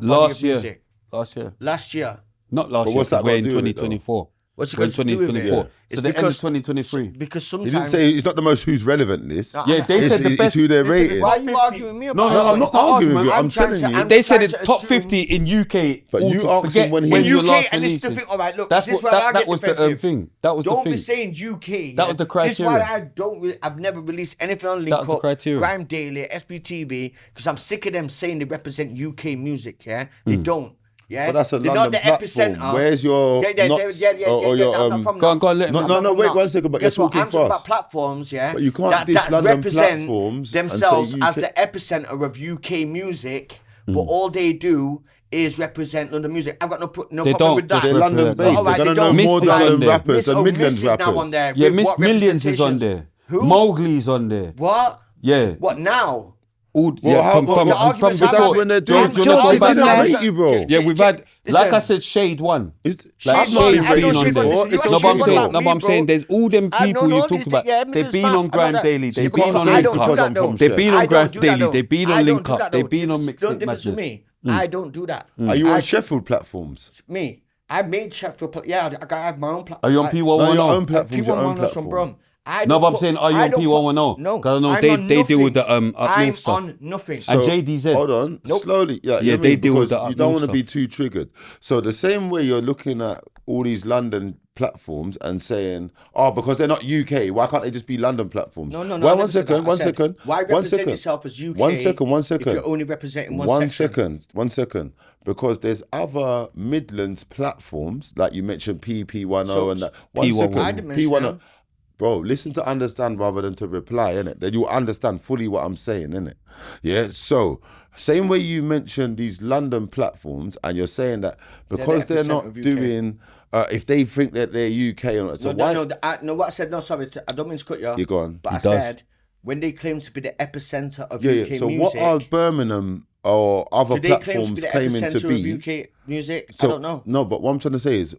body Last of year. music? Last year. Last year. Not last But year, what's that we're got in to do with it, 2024. What's it We're in got to do with it? 2024. It's So the end of because- 2023. Because He sometimes didn't say it's not the most who's relevant list. No, Yeah, they said the It's best. who they're rating. Why are you arguing with me about No, it? I'm not arguing with you. I'm telling you. They said trying it's to top assume- 50 in UK. But all you to asked him forget when he- when in your UK, last and it's release the is. thing. All right, look, That's this what is where I that get was the defensive. thing. That was the Don't thing. be saying UK. That was the This is why criteria. I don't. I've never released anything on That was Link the Up, criteria. Grime Daily, SBTV, because I'm sick of them saying they represent UK music. Yeah, they don't. Yeah, But that's a they're London not the platform. epicenter. Where's your yeah, Knots or your I'm not from Go on, Knots. let No, me- no, no, wait 1 second, but you're Guess what? talking I'm talking about fast. platforms, yeah. But you can't diss London represent platforms and say themselves UK. as the epicenter of UK music, but all they do is represent London music. I've got no They problem don't with that. just They're London represent based. All They're right, gonna they know don't. more Miss is on London there. rappers Miss, than Midlands Miss is now on rappers. there. Yeah, With Miss what Millions is on representations? there. Who? Mowgli's on there. What? Yeah. What now? All, Well, yeah, how- from, well, from, your from, arguments But are that's valid. when they're Do you- doing. do you know They what didn't about rate you, bro. Yeah, we've had, like I Listen. said, Shade one. It's- Like Shade's not Shade's been been rated on before. there. It's a No, but I'm Shade saying, one. no, but I'm saying, there's all them I people don't you know talk these about. things, yeah, They've Midlands been math, on I Grime know that. Daily. You They've can't been on say I Link don't do because that I'm though. from They've been I on don't Grime do that, Daily. though. They've been I on don't Link do Up. that, They've though. been on Don't Mixtape difference with Madness. me. I don't do that. Are you I on Sheffield platforms? Me. I made Sheffield. Yeah, I have my own platform. Are you on No, P110? your own platforms, your own P110 from platform. Brum. I No, don't but I'm put- saying, are you I on don't P110? put- No, 'Cause I know I'm they- on they deal with nothing. the, up I'm north stuff. on nothing. And JDZ. Hold on, Nope. slowly. Yeah, Yeah, you they mean, deal with because the you don't up want to north be stuff. too triggered. So the same way you're looking at all these London platforms and saying, oh, because they're not UK, why can't they just be London platforms? No, I Why, never said that. I one said, second. Why one represent second. yourself as UK? One second. If you're only representing one section. One second. Because there's other Midlands platforms, like you mentioned PP10 So, and that. I didn't mention them. Bro, listen to understand rather than to reply, innit? Then you'll understand fully what I'm saying, innit? Yeah, so same way you mentioned these London platforms and you're saying that because they're epicenter not of UK. doing, if they think that they're UK or not, so why? No, what I said, no, sorry, I don't mean to cut you off. You go on. But He I does. said, when they claim to be the epicenter of Yeah, UK yeah. So music, what are Birmingham or other do they claim to platforms be the claiming epicenter to be? of UK music? So, I don't know. No, but what I'm trying to say is,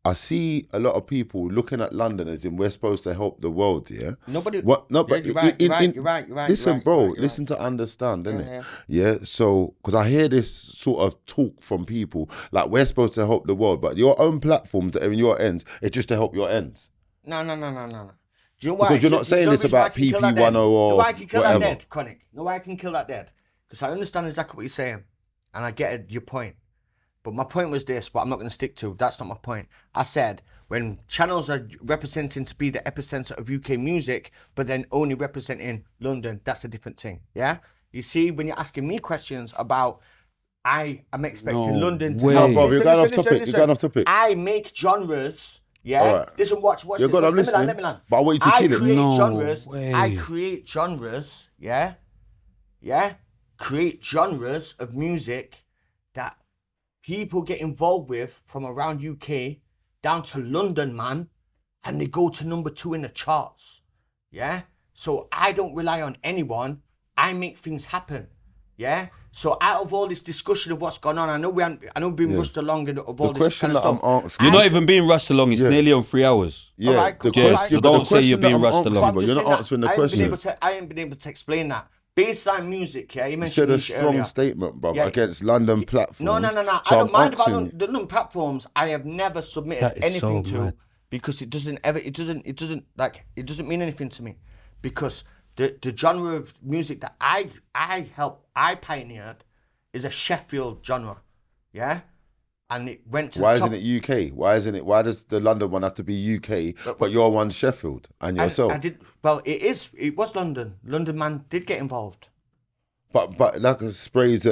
I see a lot of people looking at London as in we're supposed to help the world, yeah? Nobody. What? No, Yeah, but you're right, you're right. Listen, bro, you're listen to understand, innit? Yeah. Yeah. So, because I hear this sort of talk from people like we're supposed to help the world, but your own platforms that are in your ends, it's just to help your ends. No. Do you know why? Because you're not saying it's about PP10 or why I can kill whatever. that dead, Chronic? No, why I can kill that dead? Because I understand exactly what you're saying, and I get it, your point. But my point was this, but I'm not going to stick to. That's not my point. I said when channels are representing to be the epicenter of UK music, but then only representing London, that's a different thing. Yeah. You see, when you're asking me questions about, I'm expecting No London to way. help. No, bro, you're going off Listen, topic. listen. You're going off topic. I make genres. Yeah. All right. Listen, watch. You're this. good, I'm Let me land, listening. let me land. But I want you to kill it. create No genres. way. I create genres. Yeah. Create genres of music that people get involved with from around UK down to London, man, and they go to number 2 in the charts. Yeah. So I don't rely on anyone. I make things happen. Yeah. So out of all this discussion of what's going on, I know we've been rushed along of all The this question kind of that I'm stuff. asking. You're not even being rushed along. It's Yeah. nearly on 3 hours. Yeah, Alright, cool. the Yeah, question, so but don't the say you're question that being I'm rushed asking, along. I'm but just you're saying not that answering the I question. I ain't been able to explain that. Baseline music, yeah. You You mentioned said a Nisha strong earlier. statement, bro, Yeah. against London platforms. No. I So don't mind asking about you- the London platforms. I have never submitted That is anything so to mad. because it doesn't mean anything to me because the genre of music that I pioneered is a Sheffield genre, yeah, and it went to Why the top. isn't it UK? Why does the London one have to be UK, but your one's Sheffield and yourself? It was London. London man did get involved. But like Spray's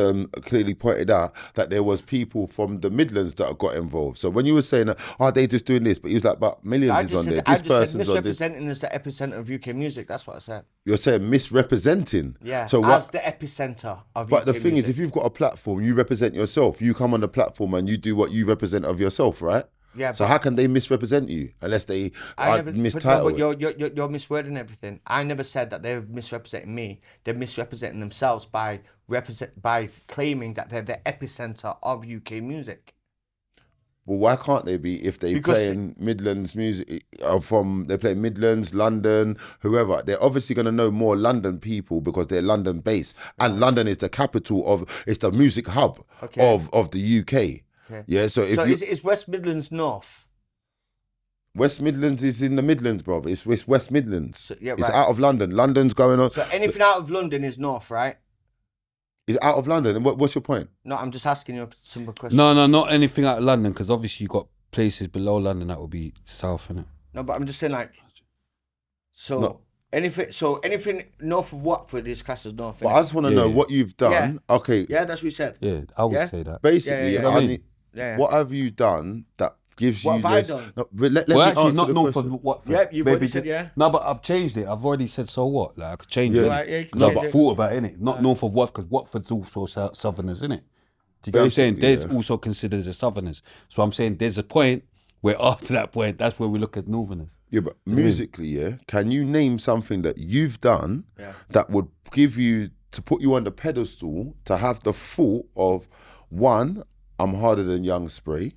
clearly pointed out that there was people from the Midlands that got involved. So when you were saying that, they just doing this, but he was like, but Millions is on there. This said person's on this. misrepresenting as the epicenter of UK music. That's what I said. You're saying misrepresenting. Yeah, So as what? the epicenter of But UK the thing music. is, if you've got a platform, you represent yourself. You come on the platform and you do what you represent of yourself, right? Yeah, So but- how can they misrepresent you unless they mistitle but it? you're miswording everything. I never said that they're misrepresenting me. They're misrepresenting themselves by claiming that they're the epicenter of UK music. Well, why can't they be if they Because- playing Midlands music they play Midlands, London, whoever? They're obviously going to know more London people because they're London based, and London is the capital it's the music hub Okay. of the UK. Okay. Yeah, so if is West Midlands north? West Midlands is in the Midlands, bro. It's West Midlands. So, yeah, It's right. out of London. London's going on. So anything out of London is north, right? It's out of London. And what's your point? No, I'm just asking you a simple question. No, not anything out of London, because obviously you got places below London that will be south, innit? No, but I'm just saying like. So No. anything north of Watford is classed as north. But I just want to know what you've done. Yeah. Okay. Yeah, that's what you said. Yeah, I would Yeah? say that. Basically, Yeah. I need, Yeah. what have you done that gives What you have I this? done? No, but let Well, me actually, answer not the north question. of Watford. Yeah, you've Maybe already said, yeah. No, but I've changed it. I've already said so what? Like I could change Yeah. it. Right, yeah, you can No, change but it. thought about it, innit? Not north of Watford, because Watford's also southerners, innit? Do you get what I'm saying? Basically, There's yeah. also considered as southerners. So I'm saying there's a point where after that point, that's where we look at northerners. Yeah, but musically, yeah, can you name something that you've done that would give you, to put you on the pedestal, to have the thought of, one, I'm harder than Young Spray.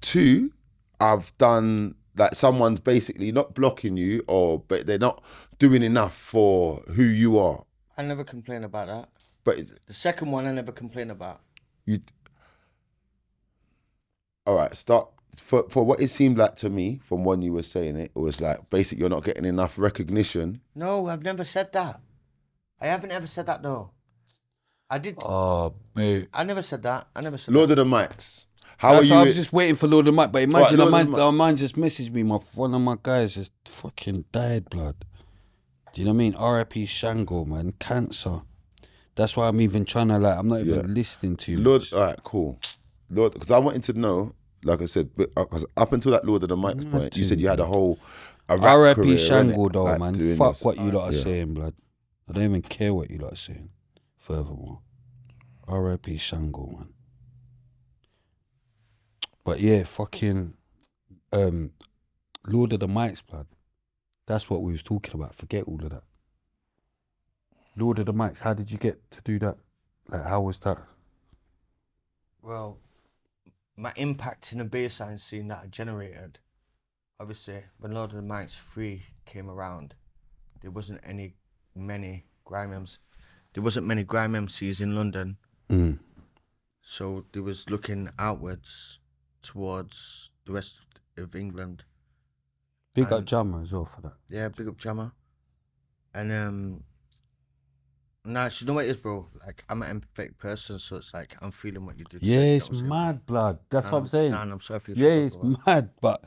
Two, I've done, like someone's basically not blocking you, but they're not doing enough for who you are. I never complain about that. But The second one I never complain about. all right, start. For what it seemed like to me, from when you were saying it, it was like, basically you're not getting enough recognition. No, I've never said that. I haven't ever said that though. I did. Oh, mate. I never said that. Lord of the Mics. How are you? I was just waiting for Lord of the Mic, but imagine Lord of the a man just messaged me, one of my guys just fucking died, blood. Do you know what I mean? R.I.P. Shango, man, cancer. That's why I'm even trying to, like, I'm not even listening to you. Lord, all right, cool. Lord, because I wanted to know, like I said, because up until that Lord of the Mics point, you said you had a whole rap R.I.P. career, Shango, innit? though, Like, man. doing Fuck this. what you lot are saying, blood. I don't even care what you lot are saying. Furthermore, R.I.P. Shango, man. But yeah, fucking Lord of the Mics, blood. That's what we was talking about. Forget all of that. Lord of the Mics, how did you get to do that? Like, how was that? Well, my impact in the baseline scene that I generated, obviously, when Lord of the Mics 3 came around, there wasn't many grime MCs. There wasn't many grime MCs in London. So they was looking outwards towards the rest of England. Big up Jammer as well for that. Yeah, big up Jammer. And nah, you know what it is, bro? Like, I'm an empathetic person, so it's like I'm feeling what you do. Yeah, it's mad, blood. That's what I'm saying. Nah, I'm sorry for you. Yeah, it's mad, but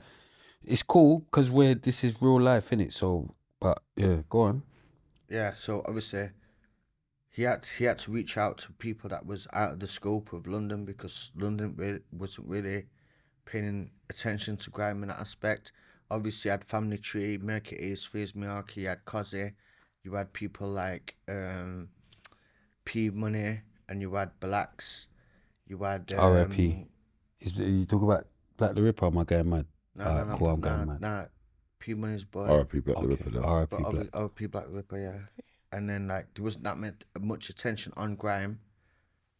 it's cool because this is real life, innit? So, but yeah, go on. Yeah, so obviously he had to reach out to people that was out of the scope of London, because London wasn't really paying attention to grime in that aspect. Obviously, you had Family Tree, Merky Ace, Fizz Miyake, you had Cozzy, you had people like P Money, and you had Blacks, you had R.I.P. You talk about Black the Ripper, am I going mad? No, cool, I'm going mad. Nah, P Money's boy. R.I.P. Black the Ripper. though. R.I.P. But Black. R.I.P. Black the Ripper, yeah. And then like there wasn't that much attention on grime.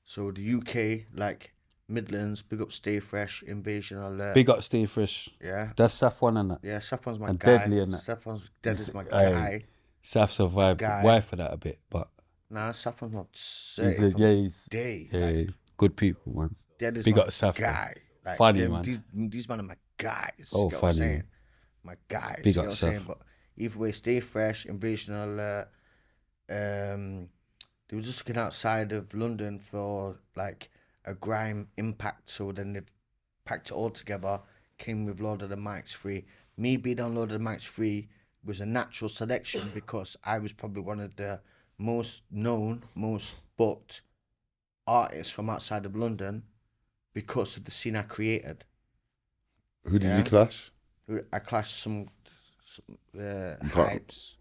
So the UK, like Midlands, big up Stay Fresh, Invasion Alert. Big up Stay Fresh. Yeah. That's Saffron and that. Yeah, Saffron's my And guy. Deadly and that. Saffron's Deadly's my guy. Saf survived. Guy. Why for that a bit, but Nah, Saffron's my he's day. yeah, good people, man. Deadly's Big my up Saffron. guy. Like, Funny, man. These men are my guys. Oh, you get what I'm funny, saying? man. My guys. Big you up know what I'm saying? Saff. But either way, Stay Fresh, Invasion Alert. They were just looking outside of London for like a grime impact, so then they packed it all together, came with Lord of the Mics 3. Me being on Lord of the Mics 3 was a natural selection because I was probably one of the most known, most booked artists from outside of London because of the scene I created. Who did you clash? I clashed some hypes.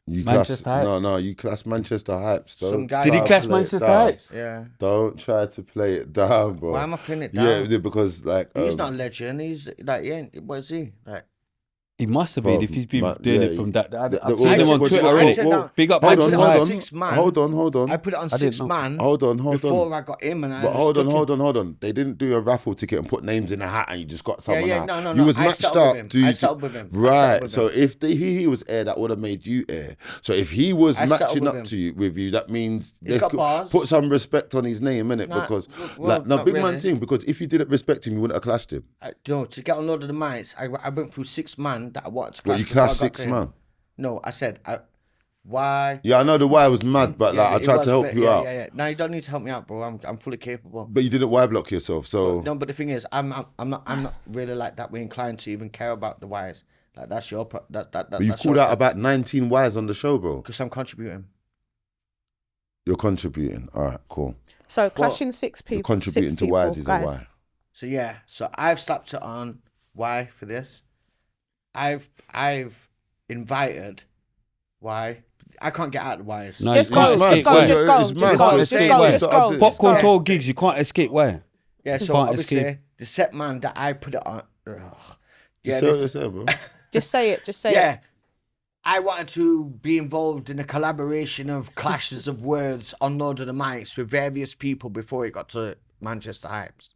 You Manchester class, Hypes? no, you class Manchester Hypes. Some guy. Did he I'll clash play it Manchester down. Hypes? Yeah. Don't try to play it down, bro. Why am I playing it down? Yeah, because like He's not a legend. He's like, he ain't. What is he? Like, He must have Bro, been if he's been man, doing yeah, it from that. I've well, seen him on well, Twitter. well, innit? well, Big up hold on, Manchester hold Hype. on. 6 man. Hold on. I put it on I didn't 6 know. man. Hold on. Before I got him, and I But hold understood him. on. They didn't do a raffle ticket and put names in a hat and you just got someone yeah, out. no. You was I matched settled with up him. to I settled with him. I Right. settled with So him. if he was air, that would have made you air. So if he was I settled matching with up him. to you with you, that means He's they got could bars. put some respect on his name, innit? Nah, Because well, like no not big man really. thing. Because if you didn't respect him, you wouldn't have clashed him. To get on Lord of the Mics, I went through 6 man that I wanted to Well, clash. you before I clashed got 6 to him. man. No, I said, why? Yeah, I know the why was mad, but like I it tried was to a help bit- you yeah, out. Yeah. No, you don't need to help me out, bro. I'm fully capable. But you didn't why block yourself, so No, but the thing is, I'm not really like that. We're inclined to even care about the whys. Like that's your that. But you've that's called your out step. about 19 whys on the show, bro. Because I'm contributing. You're contributing. All right, cool. So clashing 6 people. You're contributing 6 to people, whys is a guys. why. So yeah, so I've slapped it on why for this. I've invited why. I can't get out the whys. No, Just you go, can't just escape go, why. just go, It's just mad. go, So just escape go, why. just go. Popcorn tour gigs, you can't escape why. Yeah, so Can't obviously escape. the set man that I put it on. Just Yeah, say what this- you say, bro. Just say it, just say yeah. it. I wanted to be involved in a collaboration of clashes of words on Lord of the Mics with various people before it got to Manchester Hypes.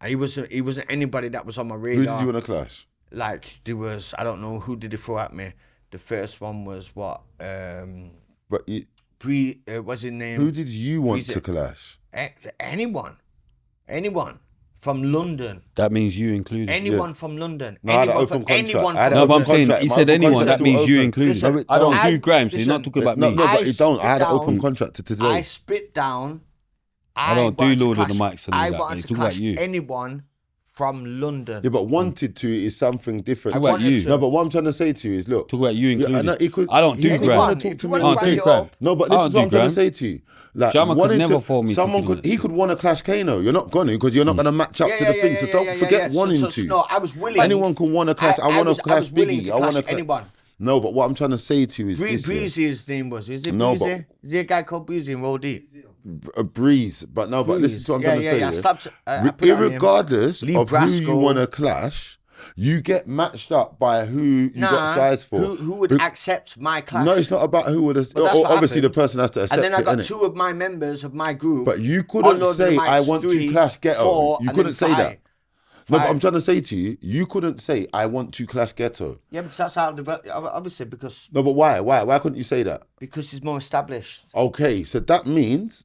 And he wasn't anybody that was on my Who radar. did you want to clash? Like there was, I don't know who did he throw at me. The first one was what? But you, What's his name? who did you want Breezy. to clash? Anyone from London. That means you included. Anyone from London. No, I had an anyone open from contract. anyone I had from an No, but I'm open saying contract. he My said open anyone. contract That means was you open. included. Listen, I don't I- do Graham, so you're not listen, talking about No, me. no, but I you don't. I had an spit open down- contract to today. I spit down. I don't do wanted to Lord of the clash- Mics and all I that, wanted mate. to Talk about clash you. anyone from London. Yeah, but wanted to is something different. Talk about wanted you. to. No, but what I'm trying to say to you is, look. Talk about you Yeah, included. know he could- I don't he do could Graham. wanna Anyone, talk if to you me wanna all I write don't day. do it Graham. up- No, but I this don't is what do I'm trying Graham. to say to you. Like, Jama could wanting never to, fall me to someone be could, honest. he could want to clash Kano. You're not gonna because you're not gonna match up to the thing. So don't forget wanting to. No, I was willing. Anyone can want to clash. I want to clash willing Biggie. to I want clash to anyone. No, but what I'm trying to say to you is this. Breezy, his name was. Is it No, Breezy? Is he a guy called Breezy in Roll Deep? A breeze, but no, but listen to what I'm trying to say. I yeah? slapped, I put it on him. Irregardless Lee of who you Brasco. want to clash, you get matched up by who you got size for. Who would Be- accept my clash? No, it's not about who would. But that's what Obviously, the happened. person has to accept And then I got it, innit? 2 of my members of my group. But you on couldn't Lord of the say, Mics, I want 3, to clash Ghetto. 4, You and couldn't then say 5. that. No, but 5. I'm trying to say to you, you couldn't say, I want to clash Ghetto. Yeah, because that's how obviously because No, but why? Why couldn't you say that? he's more established. Okay, so that means,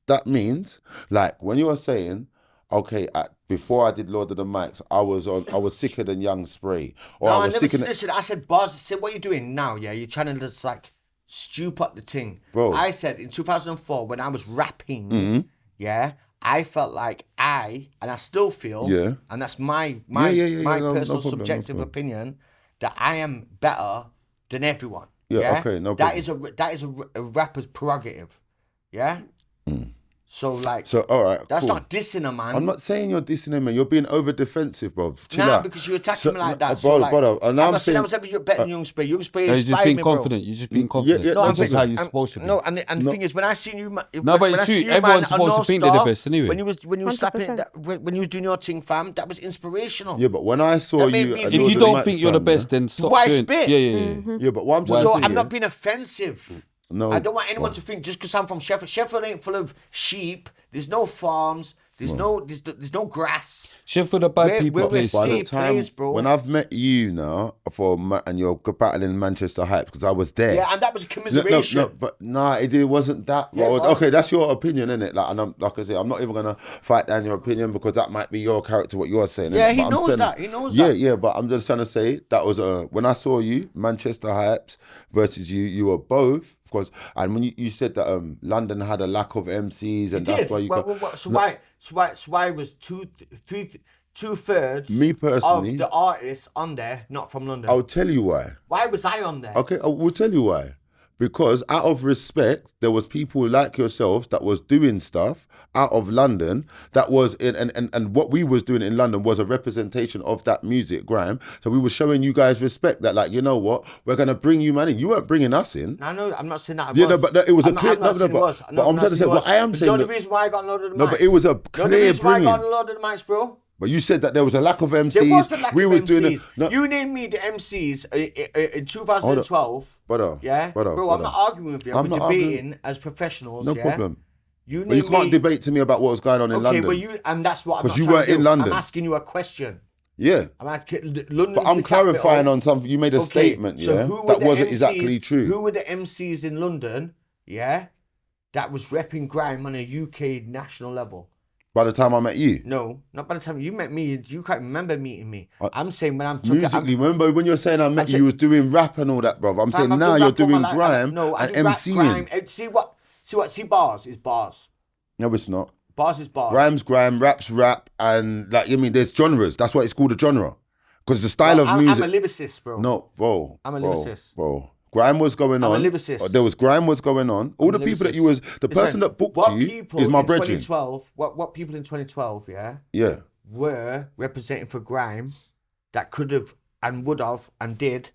like, when you're saying, okay, before I did Lord of the Mics, I was sicker than Young Spray. Or No, I I was never sicker than... listen. I said, Buzz. I said, what are you doing now? Yeah, you're trying to just like stoop up the thing, Bro. I said in 2004 when I was rapping, yeah, I felt like and I still feel, Yeah. and that's my no personal problem, no subjective problem. opinion that I am better than everyone. Yeah, okay, no That problem. that is a rapper's prerogative. Yeah. So like, So, all right, that's cool. not dissing a man. I'm not saying you're dissing him, man. You're being over defensive, bro. Chill Nah, out. because you're attacking me like that. Bro, so like, brother, and I'm I'm not saying I saying... was ever better than Young Spray. Young Spray No, you're just inspired being me, bro. confident. You're just being confident. yeah, No, This is how you're supposed to be. No, and the thing is, when I seen you, No, but it's true. Everyone's supposed to think they're the best anyway. When you was slapping, 100%. when you was doing your thing, fam, that was inspirational. Yeah, but when I saw That made you... me at feel- If Lord you of the don't Mics, think you're the son, best, then stop Why doing. spit? Yeah. Yeah, but what I'm trying So to say... I'm yeah, not being offensive. No, I don't want anyone to think just because I'm from Sheffield. Sheffield ain't full of sheep. There's no farms. There's no grass. Sheffield are bad We're people. with by the Same time place, bro. when I've met you now and you're battling Manchester Hype because I was there. Yeah, and that was a commiseration. No, but nah, it wasn't that. Yeah, Bro. it was. Okay, that's your opinion, innit? Like, and I'm, like I say, I'm not even gonna fight down your opinion because that might be your character, what you're saying. Yeah, innit? he But I'm knows saying- that. He knows yeah, that. Yeah, but I'm just trying to say that was when I saw you, Manchester Hypes versus you were both. Of course, and when you said that London had a lack of MCs and that's why you got. So why was 2/3 Me personally- of the artists on there not from London? I'll tell you why. Why was I on there? Okay, I will tell you why. Because out of respect, there was people like yourselves that was doing stuff out of London that was in, and what we was doing in London was a representation of that music, grime. So we were showing you guys respect that, like, you know what, we're gonna bring you man in. You weren't bringing us in. No, no, I'm not saying that. Yeah, no, but it was a clear. I'm not saying it was. But I'm trying to say, what I am saying. The only reason why I got loaded of the No, mics. but it was a The only clear reason why I bringing. got loaded of the mics, bro. But you said that there was a lack of MCs. There was a lack we of were MCs. doing it. No, You named me the MCs in 2012. brother. Yeah? Brother, Bro, I'm not arguing with you. I'm We're not debating arguing. as professionals. No yeah? problem. You But you named can't me- debate to me about what was going on in London. and that's what I'm 'Cause not you trying weren't to do. in London. I'm asking you a question. Yeah. I'm asking, London's But I'm the clarifying capital. on something. You made a statement, so yeah? who were That the wasn't MCs, exactly true. Who were the MCs in London, yeah, that was repping grime on a UK national level? By the time I met you. No, not by the time you met me. You can't remember meeting me. I'm saying when I'm talking... Musically, remember when you're saying I met you, you was doing rap and all that, bro. I'm saying now you're doing grime and MCing. See, bars is bars. No, it's not. Bars is bars. Grime's grime, rap's rap, and like, I mean, there's genres. That's why it's called a genre. Because the style of music... I'm a lyricist, bro. No, bro. I'm a lyricist. Bro. Grime was going on. I'm a lyricist. There was grime was going on. All the people that you was... The person that booked you is my brethren. 2012, what people in 2012, yeah? Yeah. Were representing for grime that could have and would have and did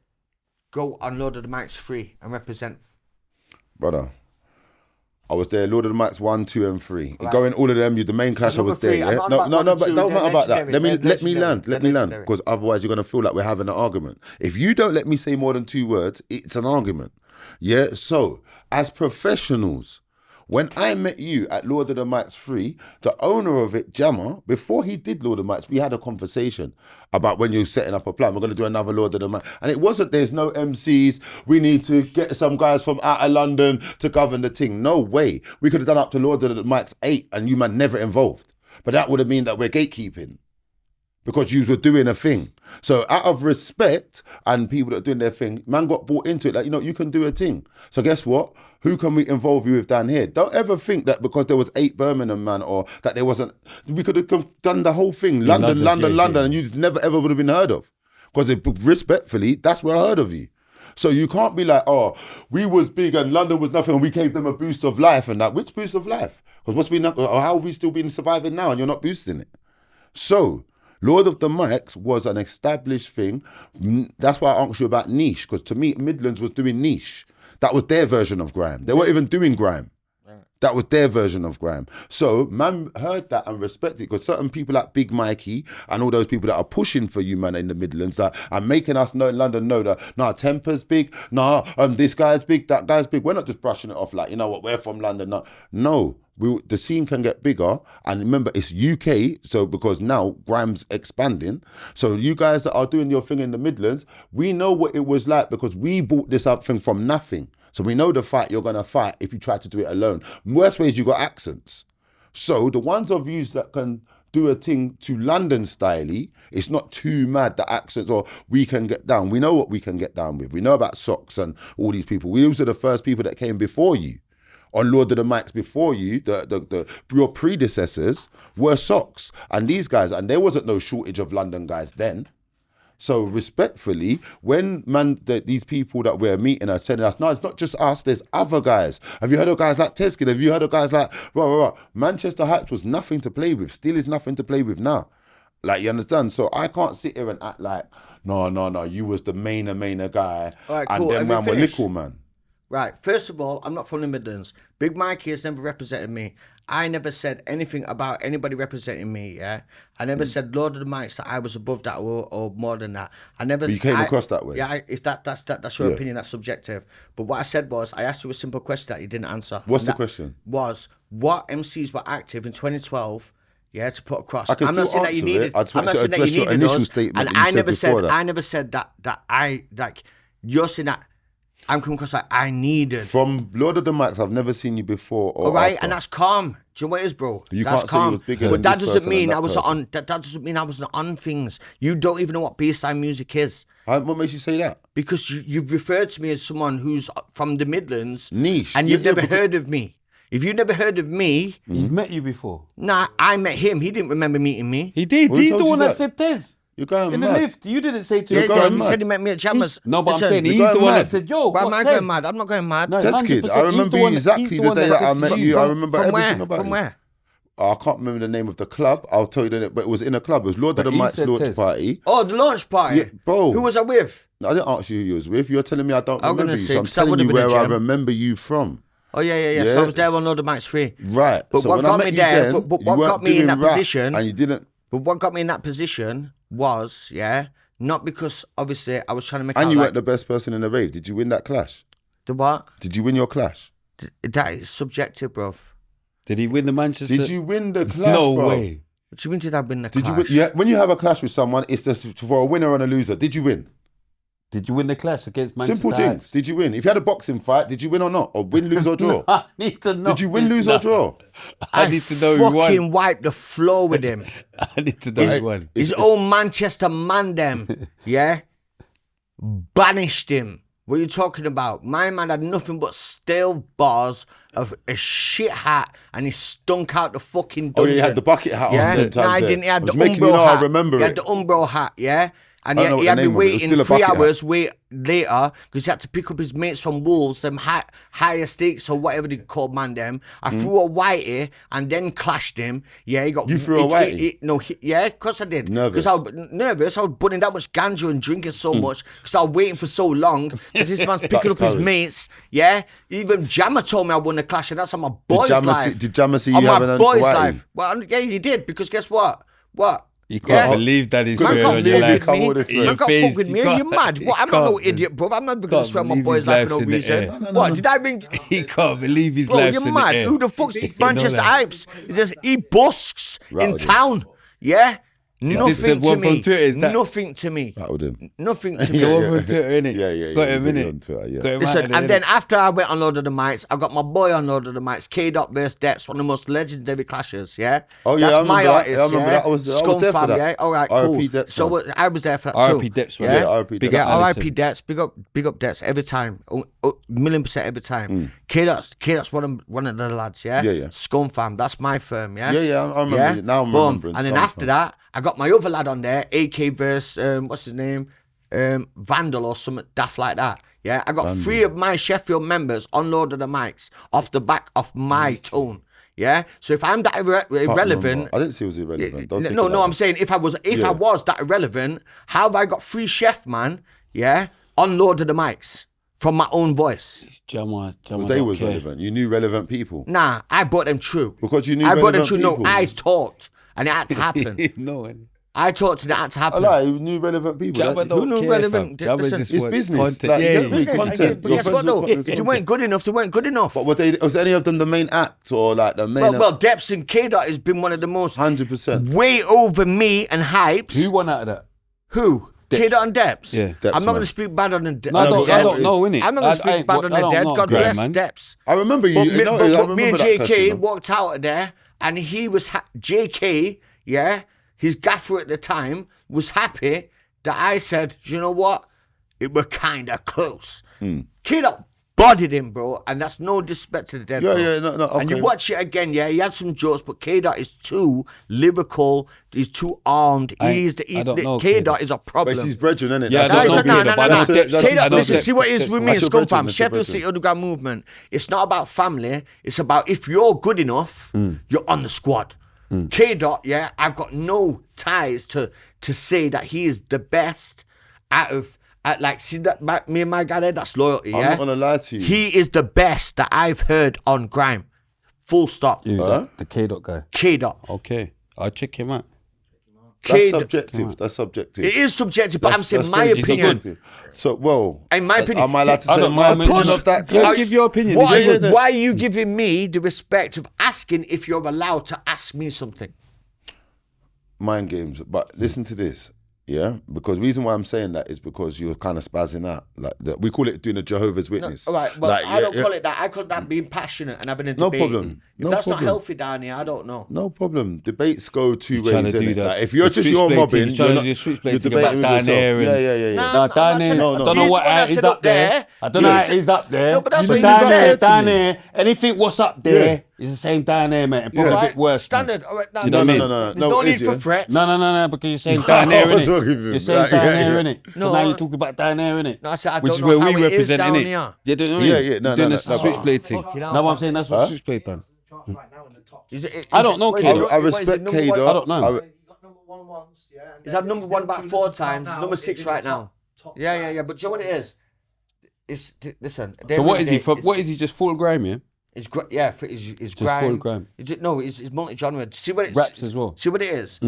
go on Lord of the Mics 3 and represent. Brother, I was there, Lord of the Mics 1, 2, and 3. Right. Going all of them, you the main clash, I was there, yeah? No, but don't matter about that. Let me land, because otherwise you're going to feel like we're having an argument. If you don't let me say more than 2 words, it's an argument. Yeah, so, as professionals, when I met you at Lord of the Mics 3, the owner of it, Jammer, before he did Lord of the Mics, we had a conversation about when you're setting up a plan, we're going to do another Lord of the Mics. And it wasn't, there's no MCs, we need to get some guys from out of London to govern the thing. No way. We could have done up to Lord of the Mics 8 and you man never involved. But that would have meant that we're gatekeeping. Because you were doing a thing. So out of respect and people that are doing their thing, man got bought into it. Like, you can do a thing. So guess what? Who can we involve you with down here? Don't ever think that because there was 8 Birmingham, man, or that there wasn't... We could have done the whole thing. London, and you never ever would have been heard of. Because respectfully, that's where I heard of you. So you can't be like, oh, we was big and London was nothing and we gave them a boost of life and that. Which boost of life? Because how have we still been surviving now and you're not boosting it? So... Lord of the Mics was an established thing. That's why I asked you about niche, because to me, Midlands was doing niche. That was their version of grime. They weren't even doing grime. That was their version of grime. So, man heard that and respected it, because certain people like Big Mikey and all those people that are pushing for you, man, in the Midlands, that are making us know in London know that, Temper's big, this guy's big, that guy's big. We're not just brushing it off like, you know what, we're from London. No. The scene can get bigger, and remember it's UK, so because now grime's expanding, so you guys that are doing your thing in the Midlands, we know what it was like because we bought this up thing from nothing, so we know the fight you're gonna fight if you try to do it alone. Worst ways you got accents, so the ones of you that can do a thing to London styley, it's not too mad the accents, or we can get down. We know what we can get down with. We know about Socks and all these people. We also the first people that came before you. On Lord of the Mics before you, your predecessors were Socks. And these guys, and there wasn't no shortage of London guys then. So respectfully, when these people that we're meeting are telling us, no, it's not just us, there's other guys. Have you heard of guys like Tez Kidd? Have you heard of guys like, Manchester Heights was nothing to play with, still is nothing to play with now. Like, you understand? So I can't sit here and act like, no, you was the mainer guy. All right, and cool. then man were little, man. Right, first of all, I'm not from the Midlands. Big Mikey has never represented me. I never said anything about anybody representing me, yeah? I never said Lord of the Mics that I was above that or more than that. But you came across that way? Yeah, if that's your opinion, that's subjective. But what I said was, I asked you a simple question that you didn't answer. What's the question? Was, what MCs were active in 2012, yeah, to put across? I can still answer it. I just wanted to address your initial statement that you said before that. I never said that I, like, you're saying that I'm coming across like I needed. From Lord of the Mics, I've never seen you before or all right, after. And that's calm. Do you know what it is, bro? You that's can't calm. say you was bigger but than that this doesn't person mean and I was person. on. That doesn't mean I wasn't on things. You don't even know what baseline music is. What makes you say that? Because you've referred to me as someone who's from the Midlands. Niche. And you've never heard of me. If you've never heard of me... He's met you before. Nah, I met him. He didn't remember meeting me. He did. Who He's told the you one that that? said Tez. You're going in mad. the lift. You didn't say to You're him. going he mad. said he met me at Jammers. No, but Listen, I'm saying he's going the one mad. that said, yo, Why am I Tez? going mad? I'm not going mad. No, Tez Kidd, 100%. I remember you exactly the day that I met you. I remember From everything where? about From you. where? I can't remember the name of the club. I'll tell you the name, but it was in a club. It was Lord of But the he Mics said launch Tez. party. Oh, the launch party. Yeah, bro. Who was I with? I didn't ask you who you was with. You're telling me I don't I'm remember gonna you. say, So I'm 'cause that telling would've you been a where I gem. remember you from. Oh, yeah. So I was there on Lord of Mics 3. Right. But so what when got I met me you there, then, but you what weren't got me in doing that rap position... and you didn't But what got me in that position was, not because obviously I was trying to make. And out you like, weren't the best person in the rave. Did you win that clash? The what? Did you win your clash? That is subjective, bruv. Did he win the Manchester? Did you win the clash? No bro? way. What do you mean did I win the Did clash? you win? Yeah, when you have a clash with someone, it's just for a winner and a loser. Did you win? Did you win the clash against Manchester? Simple things. Heights? Did you win? If you had a boxing fight, did you win or not? Or win, lose or draw? I need to know. Did you win, lose or draw? I need to know who won. fucking wiped the floor with him. I need to know who won. His own Manchester man them, banished him. What are you talking about? My man had nothing but stale bars of a shit hat and he stunk out the fucking dungeon. Oh, yeah, he had the bucket hat on them times. No, I there. didn't. He had I the was making Umbro you know hat. I remember he it. had the Umbro hat, And I don't know he what had the me name of it. It was waiting still a 3 bucket hat. hours later because he had to pick up his mates from Wolves, them higher stakes or whatever they call man them. I threw a whitey and then clashed him. Yeah, he got. You threw a whitey? Of course I did. Nervous? Because I was nervous. I was putting that much ganja and drinking so much because I was waiting for so long. Because this man's picking up his courage. mates. Yeah, even Jammer told me I won the clash, and that's on my boy's life. Did Jammer see you on my having a boy's whitey? life? Well, yeah, he did because guess what? What? You can't believe that he's swearing on your life. come all this way. Man can't fuck with me. Are you mad? What? I'm not no idiot, bro. I'm not going to swear my boy's life for no reason. What? Did I ring? He can't believe his Bro, life's you're in the mad. air. Who the fuck's He Manchester know that. Hypes? He says he busks in Rattled him. town. Yeah? Nothing the one to from me. Twitter, is that- Nothing to me. Rattled him. Nothing to The me. one from Twitter, innit? Yeah. Got He's him, really innit? on Twitter, yeah. Got him Listen, out of there, and then innit? after I went on Lord of the Mics, I got my boy on Lord of the Mics, K-Dot versus Depps, one of the most legendary clashes, yeah? Oh, yeah, That's I remember my that. artist, Yeah, I remember that. I was Scum there for fam, that. yeah? All right, cool. RIP Depps, So man. I was there for that too. RIP Depps, man. yeah? Yeah, RIP Big Depps. up Yeah, Alison. RIP Debs, big up Debs every time, $1,000,000% every time. Mm. K-Dot's one of the lads, yeah? Yeah. Scum fam, that's my firm, yeah? Yeah, I remember. Now I'm Boom. remembering. And then Scum after fam. that, I got my other lad on there, AK versus, what's his name? Vandal or something daft like that. Yeah, I got 3 of my Sheffield members on Lord of the Mics off the back of my tone. Yeah, so if I'm that Can't irrelevant, remember. I didn't say it was irrelevant. Don't take it no, like I'm that. saying if I was that irrelevant, how have I got 3 chef man? Yeah, on Lord of the Mics from my own voice. Jammer Well, they don't was care. relevant. You knew relevant people. Nah, I brought them true. Because you knew I brought them relevant true. No, people. I talked, and it had to happen. No, innit? I talked and it had to I happen. lie, you knew relevant people. Jammer That- don't Who knew care, relevant? fam. Jammer Listen, just it's wants business. content. Like, you Yeah, get me? Yes, Content. but Your guess friends what though? with If they content. weren't good enough, they weren't good enough. But was any of them the main act or like the main? Well, Depps and K-Dot has been one of the most 100%. way over me and Hypes. Who won out of that? Who? K-Dot and Depps? Yeah. Depps, I'm not man. going to speak bad on the dead. No, I don't know, innit? I'm not going to speak bad on the dead. God great, bless man. Depps. I remember you. But, you know, I me remember and that JK question, man. walked out of there and he was, JK, yeah, his gaffer at the time was happy that I said, you know what? It were kind of close. K-Dot bodied him, bro, and that's no disrespect to the dead, Yeah, bro. yeah, no, And you okay. watch it again, yeah, he had some jokes, but K-Dot is too lyrical, he's too armed, I don't know K-Dot is a But problem. it's his brethren, isn't it? Yeah, I No, don't it's know not, K-Dot, no, but no, I no. know Depps. I K-Dot, know listen, Depps. see what it is with me, That's it's your come brethren, from that's your Sheffield City brethren. Underground Movement. It's not about family, it's about if you're good enough, you're on the squad. K-Dot, yeah, I've got no ties to say that he is the best out of, see that me and my guy there, that's loyalty, I'm yeah? not gonna lie to you. He is the best that I've heard on grime. Full stop. The K-Dot guy. K-Dot. Okay, I'll check him out. That's K-Dot. subjective. That's subjective. It is subjective, but I'm That's- saying that's my crazy. opinion. Subjective. So, well, In my opinion- am I allowed to I say don't my know, opinion man. of that? Yeah, clash? give your opinion. Why, Yeah, yeah, why are you giving me the respect of asking if you're allowed to ask me something? Mind games. But listen to this, yeah? Because the reason why I'm saying that is because you're kind of spazzing out. Like we call it doing a Jehovah's Witness. All right, well, Like, I don't yeah, call it that. I call that being passionate and having a No debate. problem. If No that's problem. not healthy down here, I don't know. No problem. Debates go two He's trying ways. to do innit? that. Like, if you're The just switch your play mobbing, thing, he's trying you're to not, do the switch play you're thing debating about with down yourself. there and- Yeah. Nah, No, I'm down not there. saying- No, I no. don't know He's what the one that is said up there. I don't know He's how it is up there. No, but that's You what know, down you there, said to down me. there. Anything what's up there is the same down there, mate. And probably a bit worse. man. Standard. All right, now, You know what I mean? There's No, no it need is, for yeah. threats. No, because you're saying down there, I was innit? talking to him. You're saying Like, down yeah, there, yeah. innit? So No, now I- you're talking about down there, innit? No, I said I Which don't is know where how we it is represent, down innit? here. Yeah, don't know. Yeah, You're no, doing no, the no, switchblade thing. fucking hell, No, what I'm fam. saying that's what switchblade done. Charts right now in the top. I don't know, what is K-Dot. it- I what is it, respect number one? K-Dot. I don't know. You got number one once, yeah. and He's then had number one been about two 4 to the top times. now, Number it's 6 in the right top- now. top Yeah. five. But do you know what it is? Listen. So what is he? What is he? Just full grime, yeah? It's full grime. grime. Is it, no, it's multi-genre. See what it's Raps as well. See what it is.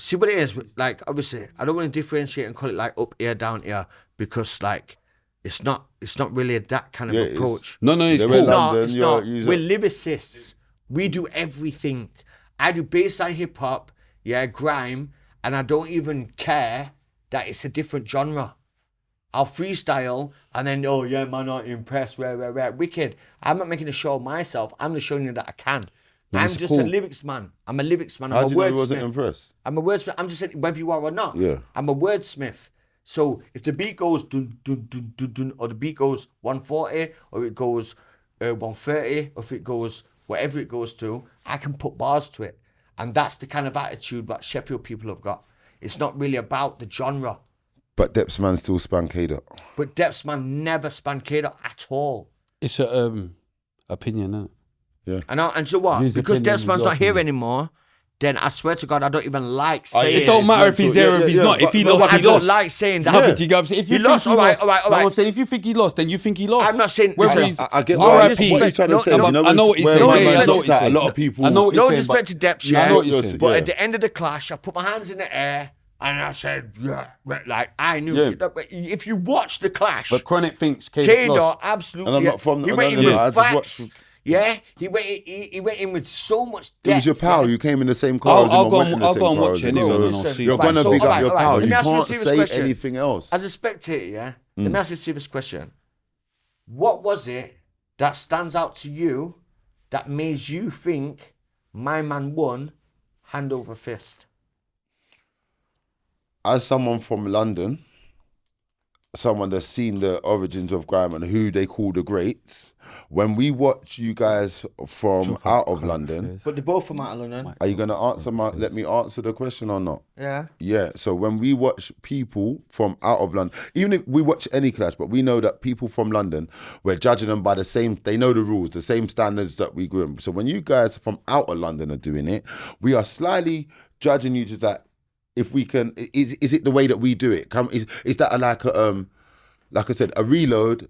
see what it is. Like, obviously, I don't want to differentiate and call it like up here, down here, because like it's not really that kind of approach. No, it's They cool. went It's London, not. We're lyricists. We do everything. I do bassline hip hop, grime, and I don't even care that it's a different genre. I'll freestyle and then, oh yeah, man, not impressed, rare. Wicked. I'm not making a show of myself. I'm just showing you that I can. I'm just a lyrics man. I'm a lyrics man. How I'm do a you know he wordsmith. wasn't impressed? I'm a wordsmith. I'm just saying, whether you are or not. Yeah. I'm a wordsmith. So if the beat goes dun dun dun dun dun, or the beat goes 140, or it goes 130, or if it goes whatever it goes to, I can put bars to it. And that's the kind of attitude that Sheffield people have got. It's not really about the genre. But Depsman still spanked up. But Depsman never spanked at all. It's a opinion, isn't it? Yeah. And so what? His Because opinion is Depsman's your not here opinion. anymore, then I swear to God, I don't even like saying It don't matter if he's there or if he's not. If he lost, I he don't lost. like saying that. No, but you get what I'm saying. If you He think lost, he all right, lost, all right. No, I'm saying if you think he lost, then you think he lost. I'm not saying. Whether listen, he's I get No, what RIP. he's trying to say. No, You know, I know what he's where saying. my Yeah, man I know what looked he's at saying. a lot of people. I know what no he's saying, disrespect but- to Deps, Yeah, I know what you're But saying. But at the end of the clash, I put my hands in the air and I said, like I knew. Yeah. That, if you watch the clash, But Chronic thinks K K-Dot lost. absolutely. And I'm not from- He no, went no, in no, with I just facts. watched- Yeah, he went in with so much It depth. was your pal. You came in the same car as him. I'll and go went and- in the I'll same go and car watch as it him. anyway, So and I'll see. You're Fine, gonna so, big up alright, your alright. pal. Let You me ask you a can't serious say question. anything else. As a spectator, yeah. Let me ask you a serious question. What was it that stands out to you that made you think my man won hand over fist? As someone from London, someone that's seen the origins of grime and who they call the greats, when we watch you guys from out of London, But they're both from out of London. are you gonna answer let me answer the question or not? Yeah. Yeah, so when we watch people from out of London, even if we watch any clash, but we know that people from London, we're judging them by the same, they know the rules, the same standards that we grew in. So when you guys from out of London are doing it, we are slightly judging you to that, if we can, is it the way that we do it? Is that like I said, a reload?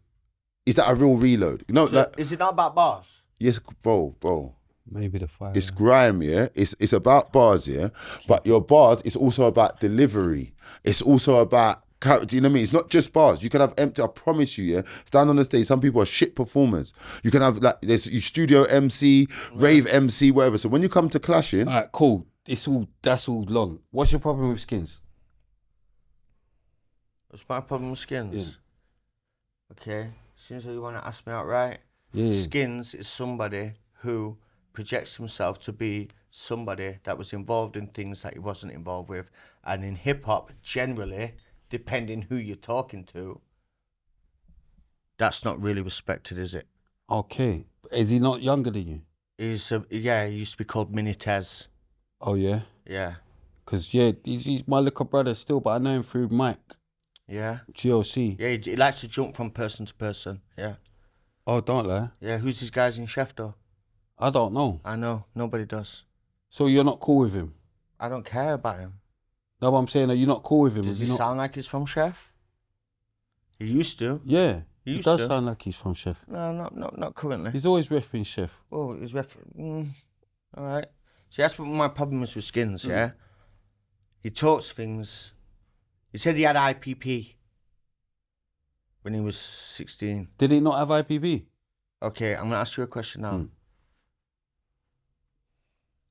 Is that a real reload? You know, So like, is it not about bars? yes, bro. Maybe the fire. It's grime, yeah. It's about bars, yeah. But your bars, it's also about delivery. It's also about character. You know what I mean? It's not just bars. You can have empty. I promise you, yeah. Stand on the stage. Some people are shit performers. You can have like there's you studio MC, rave MC, whatever. So when you come to clashing, All right, cool. That's all long. What's your problem with SKINZ? What's my problem with SKINZ? Yeah. Okay. Seems like you want to ask me outright. Yeah. SKINZ is somebody who projects himself to be somebody that was involved in things that he wasn't involved with. And in hip hop, generally, depending who you're talking to, that's not really respected, is it? Okay. Is he not younger than you? He used to be called Mini Tez. Oh, yeah? Yeah. Because, he's my little brother still, but I know him through Mike. Yeah. GLC. Yeah, he likes to jump from person to person. Yeah. Oh, don't lie. Yeah, who's these guys in Sheffield? I don't know. I know. Nobody does. So you're not cool with him? I don't care about him. No, but I'm saying, are you not cool with him? Does Have he you not- sound like he's from Chef? He used to. Yeah. He He used does to. sound like he's from Chef. No, not currently. He's always repping Chef. Oh, he's all right. See, that's what my problem is with SKINZ, yeah? He talks things. He said he had IPP when he was 16. Did he not have IPB? Okay, I'm going to ask you a question now.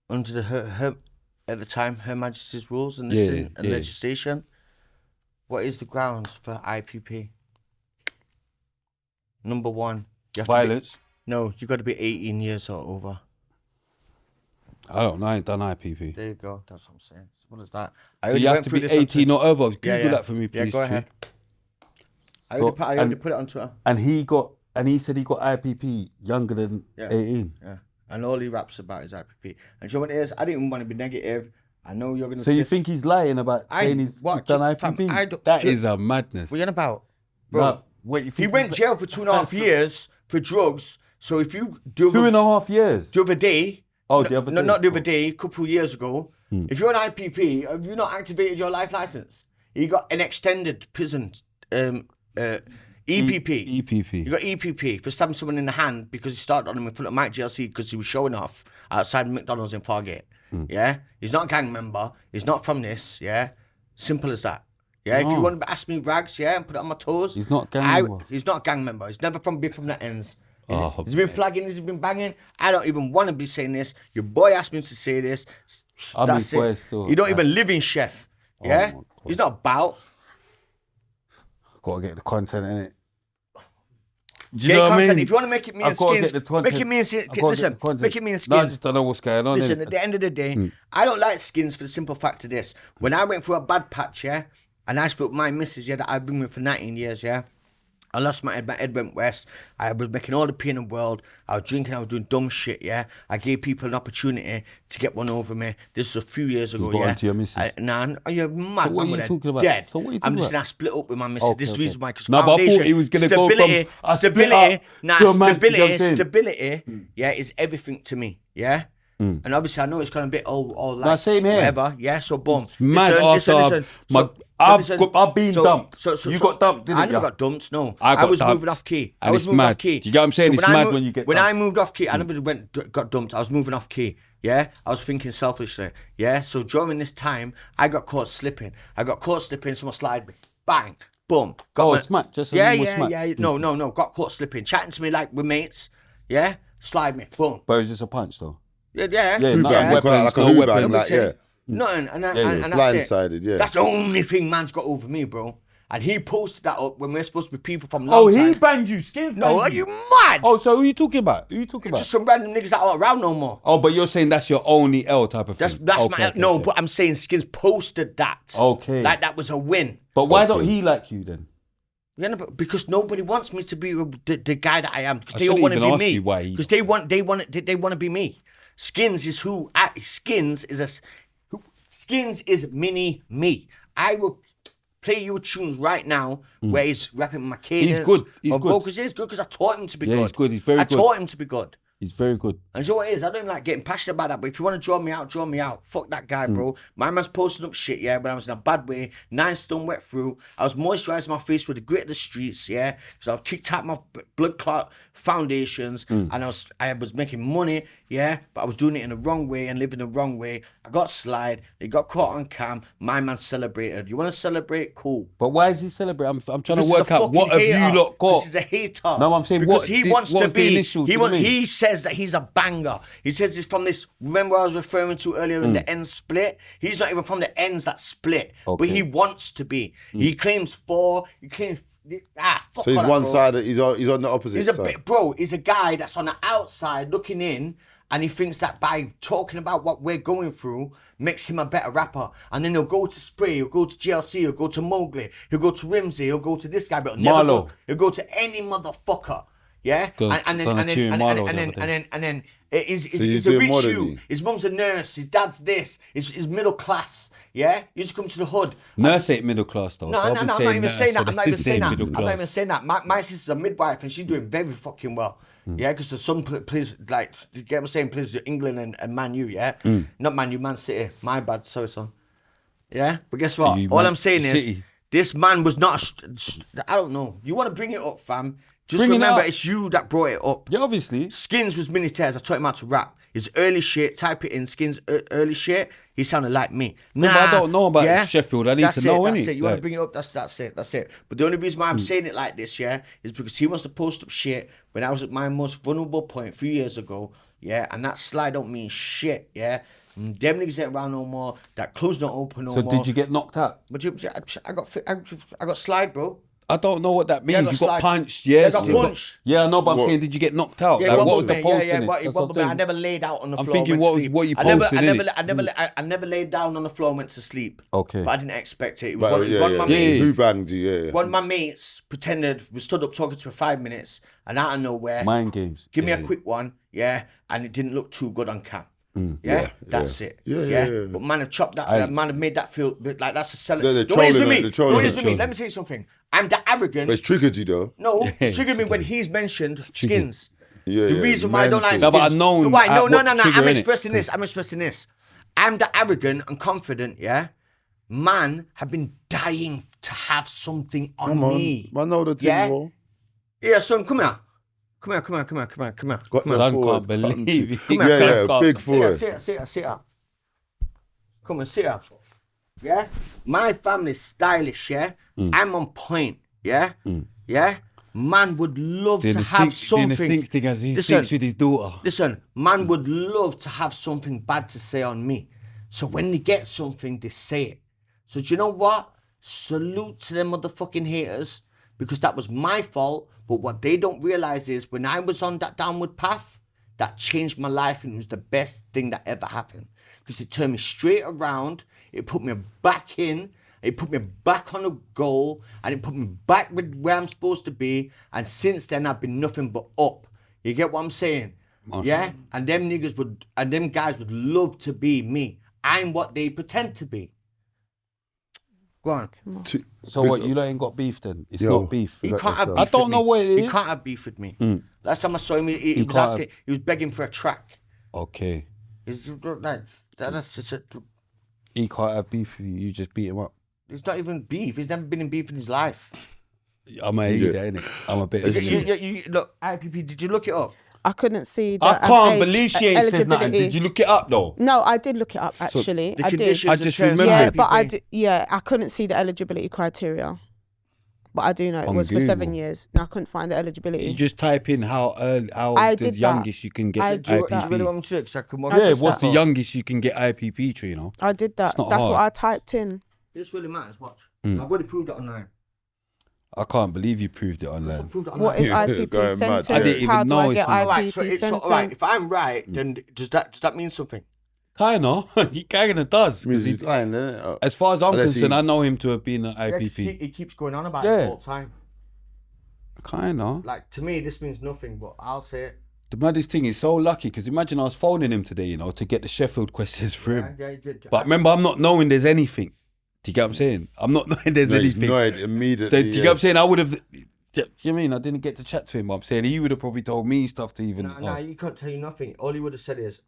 Under the at the time, Her Majesty's rules and legislation, what is the grounds for IPP? Number one, you have Violence. you got to be 18 years or over. I don't know. I ain't done IPP. There you go. That's what I'm saying. What is that? So you have to be 18 or over. Google that for me, please. Yeah, go ahead. Chief. I already put it on Twitter. And he said he got IPP younger than 18. Yeah. And all he raps about is IPP. And you know what it is? I didn't even want to be negative. I know you're going to... So you think he's lying about saying he's done IPP? That is a madness. What are you on about? Bro, No, wait, you think he went jail for 2.5 years for drugs. So if you... 2.5 years? The other day... Oh, the other day. No, not the other day, a couple of years ago. If you're on IPP, have you not activated your life license? You got an extended prison... EPP. EPP. You got EPP for stabbing someone in the hand because he started on him in front of Mike GLC because he was showing off outside McDonald's in Fargate. Yeah, he's not a gang member. He's not from this. Yeah, simple as that. Yeah, if you want to ask me rags, yeah, and put it on my toes. He's not gang member. He's not a gang member. He's never from the ends. Oh, He's been flagging, he's been banging. I don't even want to be saying this. Your boy asked me to say this. That's it. Still. You don't even live in Chef. Yeah? He's not about. Gotta get the content in it. Do Get you know what I content. mean? If you want to make it me and Skins, make it me and Skins. Listen, make it me and No, I Skins. just don't know what's going on. Listen, innit? at the end of the day, I don't like Skins for the simple fact of this. When I went through a bad patch, yeah, and I split with my missus, yeah, that I've been with for 19 years, yeah. I lost my head went west. I was making all the pain in the world. I was drinking, I was doing dumb shit, yeah. I gave people an opportunity to get one over me. This was a few years ago, got yeah. onto your missus? Nah, you're mad. So what are you talking about? Dead. So what are you I'm talking just about? saying I split up with my missus. This is the reason why. Cause No, but I thought he was going to go from a split up to a man, you know what I'm saying? stability, yeah, is everything to me, yeah. And obviously, I know it's kind of a bit all like No, same here. whatever, yeah. So boom, Mad listen. I've been dumped. You got dumped, didn't I never you? got dumped. No, I was dumped. moving off key. And I was it's moving mad. off key. Do you get what I'm saying? It's when I mad when you get when dumped. I moved off key, I never got dumped. I was moving off key. Yeah, I was thinking selfishly. Yeah, so during this time, I got caught slipping. Someone slide me, bang, boom. Smack. Just yeah. No. Got caught slipping, chatting to me like with mates. Yeah, slide me, boom. But it was just a punch, though. Yeah. Hoobang, weapons, like a no hoobang, weapons. like, yeah. Nothing, and that's Blindsided, it. yeah. That's the only thing man's got over me, bro. And he posted that up when we're supposed to be people from Oh, long he time. banged you, Skins No, banged are you mad? Oh, so who are you talking about? Just some random niggas that aren't around no more. Oh, but you're saying that's your only L type of thing. That's Okay. but I'm saying Skins posted that. Okay. Like that was a win. But why don't he like you then? Yeah, no, because nobody wants me to be the guy that I am. Because I they don't shouldn't want to even be ask me. you why he- Because they want to be me. Skins is who. Skins is mini me. I will play you tunes right now where he's rapping my cadence. He's good. He's or good. vocals. He's good because I taught him to be good. Yeah, he's good. He's very good. I taught him to be good. He's very good. And you know what it is? I don't like getting passionate about that, but if you want to draw me out. Fuck that guy, bro. My man's posting up shit, yeah, when I was in a bad way. 9 stone wet through. I was moisturising my face with the grit of the streets, yeah. Because I kicked out my blood clot foundations and I was making money, yeah, but I was doing it in the wrong way and living the wrong way. I got slide. They got caught on cam. My man celebrated. You want to celebrate? Cool. But why is he celebrating? I'm trying This to is work a out what have fucking you hater. lot got. This is a hater. No, I'm saying because what he the- wants to what's the be. initial, do you know what I mean? He says that he's a banger. He says it's from this. Remember I was referring to earlier in the ends split. He's not even from the ends that split, but he wants to be. He claims 4. He claims. Fuck So he's all that, one bro. sided. He's on the opposite He's a side. bit, bro. He's a guy that's on the outside looking in, and he thinks that by talking about what we're going through makes him a better rapper. And then he'll go to Spray, he'll go to GLC, he'll go to Mowgli, he'll go to Rimsey, he'll go to this guy, but he'll never Marlo. go. He'll go to any motherfucker. Yeah, Done a tune with Marlo the other day. and then he's he's a doing rich more than you. you. His mum's a nurse. His dad's this. He's middle class. Yeah, he used to come to the hood. Nurse ain't middle class though. No, Don't no, be no, I'm not even nurse, saying that. so I'm not they even saying say that. middle I'm not class. even saying that. My sister's a midwife and she's doing very fucking well. Yeah, because the son plays, like, you get what I'm saying, plays for England and Man U, yeah? Not Man U, Man City. My bad, sorry, son. Yeah? But guess what? All I'm saying is, City. this man was not, I don't know. You want to bring it up, fam? Just Bring it remember, up. it's you that brought it up. Yeah, obviously. Skins was mini Tez. I taught him how to rap. His early shit, type it in, Skins early shit, he sounded like me. But I don't know about Sheffield. I need That's to know, That's innit? it. You want to Like- bring it up, that's it. But the only reason why I'm saying it like this, yeah, is because he wants to post up shit when I was at my most vulnerable point a few years ago, yeah, and that slide don't mean shit, yeah. Them niggas ain't around no more. That club's not open no So more. did you get knocked out? But I got slide, bro. I don't know what that means. I got you got slide. punched, yes. I got you got- punched. Yeah, I know, but I'm What? saying, did you get knocked out? Yeah, Like, what what was the me? post Yeah, in it? what That's what I'm me. I saying. never laid out on the I'm floor. thinking went what to was- sleep. what you I never, posted, I never, innit? I never laid down on the floor and went to sleep. Okay. But I didn't expect it. It was But, one of my mates. Who banged you? Yeah. One of my mates pretended, we stood up talking to for 5 minutes, and out of nowhere, Mind games. give me a quick one, yeah, and it didn't look too good on cam. Yeah, That's it. Yeah. But man have chopped that, man have made that feel like that's a seller. They're Don't raise with trolling me. it, they're Don't trolling raise it. with me. Let me tell you something. I'm the arrogant. But it's triggered you though. No, it triggered me when he's mentioned Skins. Yeah, The yeah, reason why I don't like mental. No, but Skins. I've known Why? No, what no. trigger, I'm innit? expressing this. I'm the arrogant and confident, yeah? Man have been dying to have something on Come on. me. I know the thing, Yeah? bro. Yeah, son, come here. Come here. Got Son forward. can't believe it. Yeah, Son can't- big Sit forward. here. Come and sit up. Yeah? My family's stylish, yeah? I'm on point, yeah? Yeah? Man would love to have something. Doing the stinks thing as he stinks with his daughter. Listen, man would love to have something bad to say on me. So when they get something, they say it. So do you know what? Salute to them motherfucking haters, because that was my fault. But what they don't realize is when I was on that downward path, that changed my life, and it was the best thing that ever happened. Because it turned me straight around, it put me back in, it put me back on a goal, and it put me back with where I'm supposed to be. And since then, I've been nothing but up. You get what I'm saying? Yeah? And them niggas would, and them guys would love to be me. I'm what they pretend to be. Go on. So what, you ain't got beef then? It's not beef. He can't have beef I don't know what it is. He can't have beef with me. Last time I saw him, he was asking, he was begging for a track. Okay. He's like, that's just a, He can't have beef with you, you just beat him up. it's not even beef. He's never been in beef in his life. I'm a hater, innit? I'm a bit of You look, IPP, did you look it up? I couldn't see I that. can't believe she ain't said nothing. eligibility. Did you look it up though? No, I did look it up actually. The I did. conditions I and just terms of remembered. Yeah, but I IPP. did, yeah, I couldn't see the eligibility criteria. But I do know it On was for 7 Google. years. And I couldn't find the eligibility. You just type in how I the did youngest that. you can I get did You that. really IPP. want me to do it? 'Cause I can Yeah, just what's that. the youngest you can get IPP to, you know? I did that. It's not That's hard. what I typed in. This really matters, watch. I've already proved it online. I can't believe you proved it online. Proved it online. What is Yeah, IPP going mad. sentence? I didn't How even do know I it's get on- IPP Alright, so sentence? alright, if I'm right, then does that mean something? Kinda. He kinda does. 'cause Means he- he's lying, innit? as far as I'm Unless concerned, he- I know him to have been an Yeah, 'cause IPP. he keeps going on about it Yeah. all the time. Kinda. Like, to me, this means nothing, but I'll say it. The maddest thing is so lucky because imagine I was phoning him today, you know, to get the Sheffield questions for him. But remember, I'm not knowing there's anything. Do you get what I'm saying? I'm not knowing there's No, he's anything. annoyed So, immediately. do you get what I'm saying? I would have. Do you know what I mean? I didn't get to chat to him, but I'm saying he would have probably told me stuff to even Nah, ask. you can't tell you nothing. All he would have said is,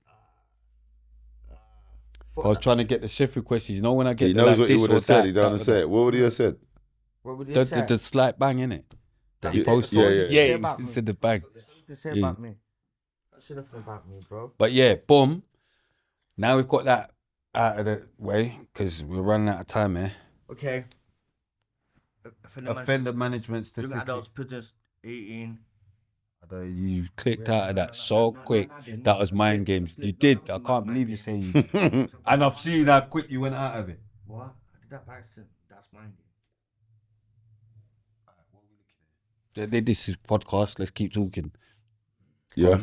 I was trying to get the Sheffield questions. You know, when I get He the, knows like, what he this would or have said. that, He don't that, say it. What would he have said? what would he The, say? the slight bang in it that he Yeah, posted. yeah, Yeah, yeah. About he me. said the bang. What did he say Yeah. about me? Don't say nothing about me, bro. But yeah, boom. Now we've got that out of the way because we're running out of time here. Okay. Offender management Young statistics. adults, prisoners, 18. You clicked out of that so quick. That was mind games. You did. I can't believe you're saying you. And I've seen how quick you went out of it. What? I did that by accident. That's mine. This is podcast. Let's keep talking. Yeah.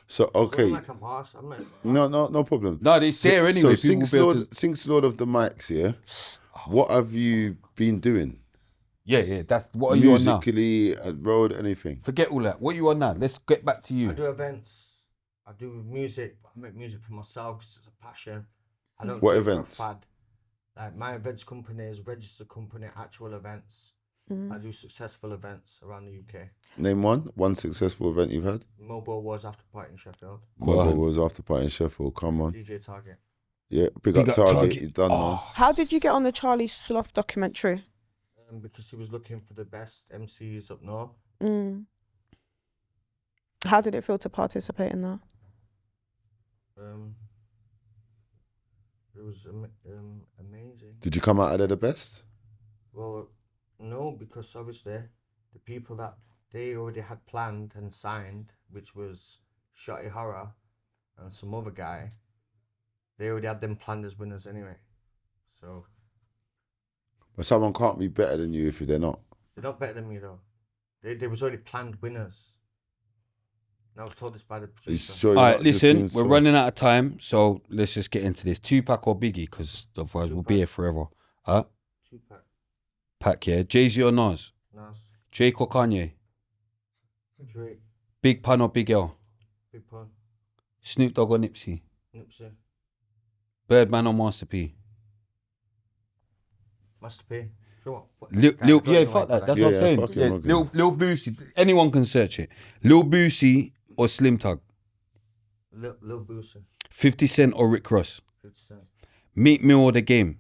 So, okay. Like I'm harsh. I'm not. No problem. No, it's there anyway. So, People will be able to- since Lord of the Mics, yeah, what have you been doing? Yeah. That's what are you on now? Musically, road, anything? Forget all that. What are you on now? Let's get back to I you. do events. I do music. I make music for myself because it's a passion. I don't What do it for a events? fad. Like my events company is registered company, actual events. I do successful events around the UK. Name one successful event you've had. Mobile Wars after party in Sheffield. Mobile was after party in Sheffield. Come on. DJ Target. Yeah, big up Target. You done now. How did you get on the Charlie Sloth documentary? Because he was looking for the best MCs up north. How did it feel to participate in that? It was amazing. Did you come out of there the best? Well, no, because obviously the people that they already had planned and signed, which was Shotty Horror and some other guy, they already had them planned as winners anyway. So But someone can't be better than you if they're not. they're not better than me though. They was already planned winners. And I was told this by the Are you producer. sure you're All not right, just listen, being we're so- running out of time, so let's just get into this. Tupac or Biggie, because otherwise we'll be here forever. Huh? Tupac, Pac, yeah. Jay-Z or Nas? Nas, Drake or Kanye? Drake, Big Pun or Big L? Big Pun, Snoop Dogg or Nipsey? Nipsey, Birdman or Master P? Master P. Sure. Yeah, fuck that. That's what I'm Yeah, saying. fuck him, Yeah, okay. Lil Boosie. Anyone can search it. Lil Boosie or Slim Tug? Lil Boosie, 50 Cent or Rick Ross? 50 Cent. Meat Mill or The Game?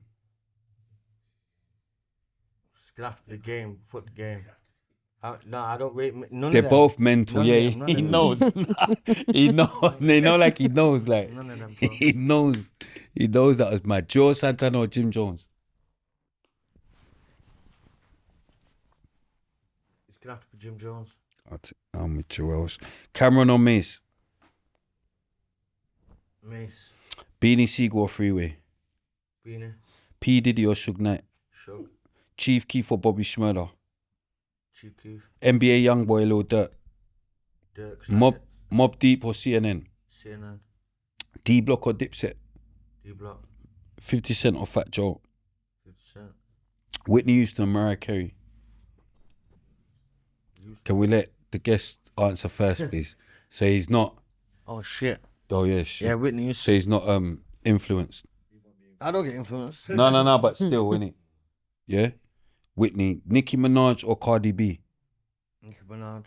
Get after the game, foot the game. No, I don't rate none They're of them. both mental. None of Yeah, them, none he of them. knows. He knows. They know like he knows. Like None of them, bro. he knows. He knows that was mad. Joe Santana or Jim Jones? It's gonna have to be Jim Jones. I'm with Joe else. Cameron or Mace? Mace. Beanie Siegel or Freeway? Beanie. P Diddy or Suge Knight? Shug. Chief Keef or Bobby Schmurder? Chief Keef. NBA Youngboy Lil Durk? Dirk. Mob Deep or CNN? CNN. D Block or Dipset? D Block. 50 Cent or Fat Joe? 50%. Whitney Houston or Mariah Carey? Can we let the guest answer first, please? So he's not. Oh shit. Oh yeah, shit. Yeah, Whitney Houston. So he's not influenced. I don't get influenced. No, but still, innit? Yeah? Whitney. Nicki Minaj or Cardi B? Nicki Minaj.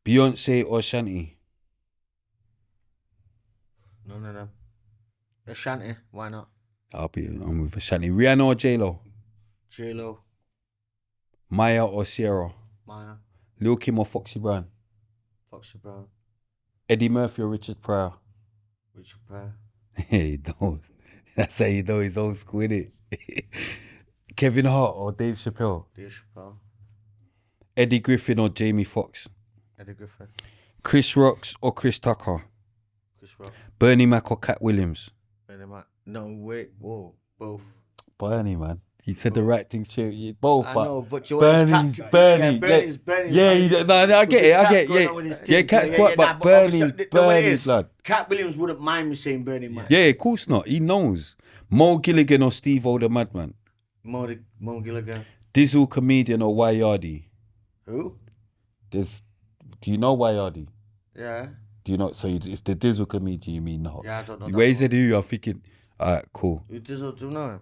Beyonce or Shanti? None of them. Ashanti. Why not? I'm with Shanti. Rihanna or J-Lo? J-Lo. Maya or Sierra? Maya. Lil Kim or Foxy Brown? Foxy Brown. Eddie Murphy or Richard Pryor? Richard Pryor. He knows. That's how you know he's old school, innit? Kevin Hart or Dave Chappelle? Dave Chappelle. Eddie Griffin or Jamie Foxx? Eddie Griffin. Chris Rocks or Chris Tucker? Chris Rock. Bernie Mac or Cat Williams? Bernie Mac. No, wait. Whoa. Both. Bernie, man. You said the right thing, both. I but know, but Bernie's. Bernie's. Yeah, no, I get it. Yeah, Cat's quite, but Bernie's lad. Cat Williams wouldn't mind me saying Bernie Mac. Yeah, of course not. He knows. Mo Gilligan or Steve-O the Madman? Mo Gilligan. Dizzle Comedian or Yardi? Who? Do you know Yardi? Yeah. Do you know? So it's the Dizzle Comedian you mean? No. Yeah, I don't know. Where he said who, I'm thinking, alright, cool. Who Dizzle, do you know him?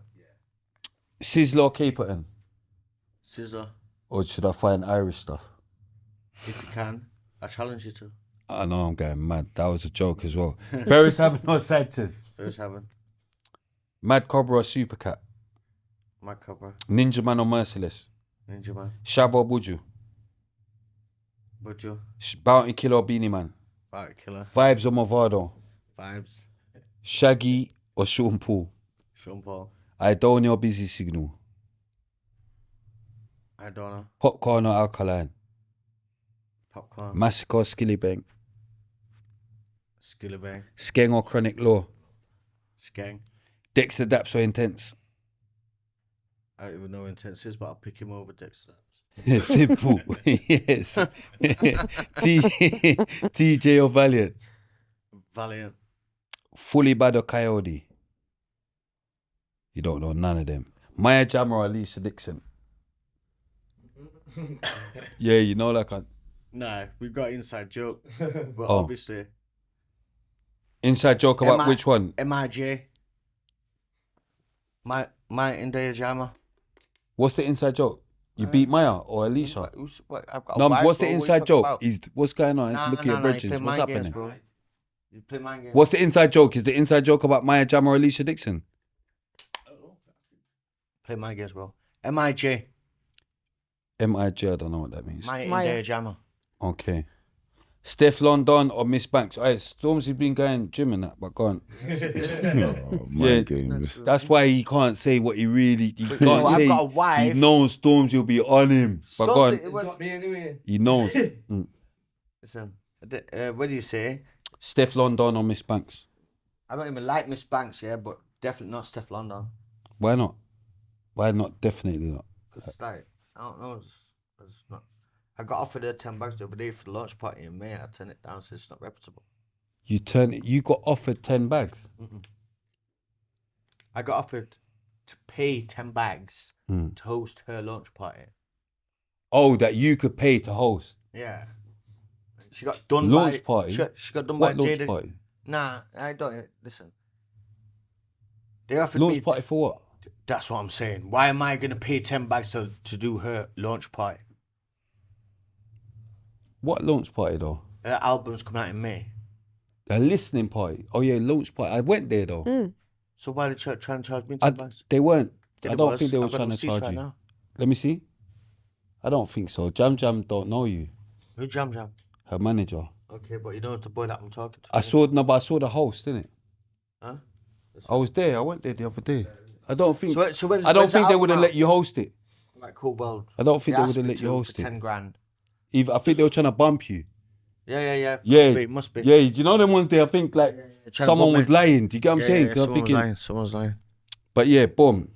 Sizzler or Caperton? Scissor. Or should I find Irish stuff? If you can. I challenge you to. I know I'm going mad. That was a joke as well. Beres Hammond or Sanchez? Beres Hammond. Mad Cobra or Supercat? Mad Cobra. Ninja Man or Merciless? Ninja Man. Shab or Buju? Buju. Bounty Killer or Beanie Man? Bounty Killer. Vibes or Movado? Vibes. Shaggy or Sean Paul? Sean Paul. Idonia or Busy Signal? Idona. Popcorn or Alkaline? Popcorn. Massacre or Skillibang? Skillibang. Skeng or Chronic Law? Skeng. Dexter Daps or Intense? I don't even know what Intense is, but I'll pick him over Dexter. Simple. Yes. TJ or Valiant? Valiant. Fully Bad or Coyote? You don't know none of them. Maya Jama or Alicia Dixon? Yeah, you know like a... Nah, we've got inside joke. But obviously... Inside joke about which one? MIJ. My India Jama. What's the inside joke? You beat Maya or Alicia? I've got No, wife, what's the bro. inside joke? About? What's going on? Nah, Look at your brethren. What's happening? Games, you play mind games. What's the inside joke? Is the inside joke about Maya Jama or Alicia Dixon? Play my games, bro. MIJ. MIJ, I don't know what that means. My India Jama. Okay. Steph London or Miss Banks? Alright, Stormzy's been going gym and that, but go on. Games. That's why he can't say what he really. He can't say. I've got a wife. He knows Stormzy will be on him. But go on. It was me anyway. He knows. Listen, what do you say? Steph London or Miss Banks? I don't even like Miss Banks, yeah, but definitely not Steph London. Why not? Why not? Definitely not. It's like, I don't know. It's not. I got offered her 10 bags the other day for the launch party in May. I turned it down, so it's not reputable. You got offered 10 bags? I got offered to pay 10 bags to host her launch party. Oh, that you could pay to host? Yeah. She got done launch party? She got done what by launch Jada. party? Nah, I don't. Listen. They offered launch me party for what? That's what I'm saying. Why am I going to pay 10 bags to do her launch party? What launch party though? Her album's coming out in May. A listening party? Oh yeah, launch party. I went there though. So why are they trying to charge me 10 bags? They weren't. I don't think they were trying to charge you. Now. Let me see. I don't think so. Jam Jam don't know you. Who Jam? Her manager. Okay, but you know it's the boy that I'm talking to. I saw the host, didn't it? Huh? I was there. I went there the other day. I don't think. So I don't think they would have let you host it. Like, cool, well. I don't think they would have let you host it. 10 grand. I think they were trying to bump you. Yeah. Must be. Yeah, you know them ones there. I think like someone was lying. Do you get what I'm saying? Yeah, someone's lying. But yeah, boom.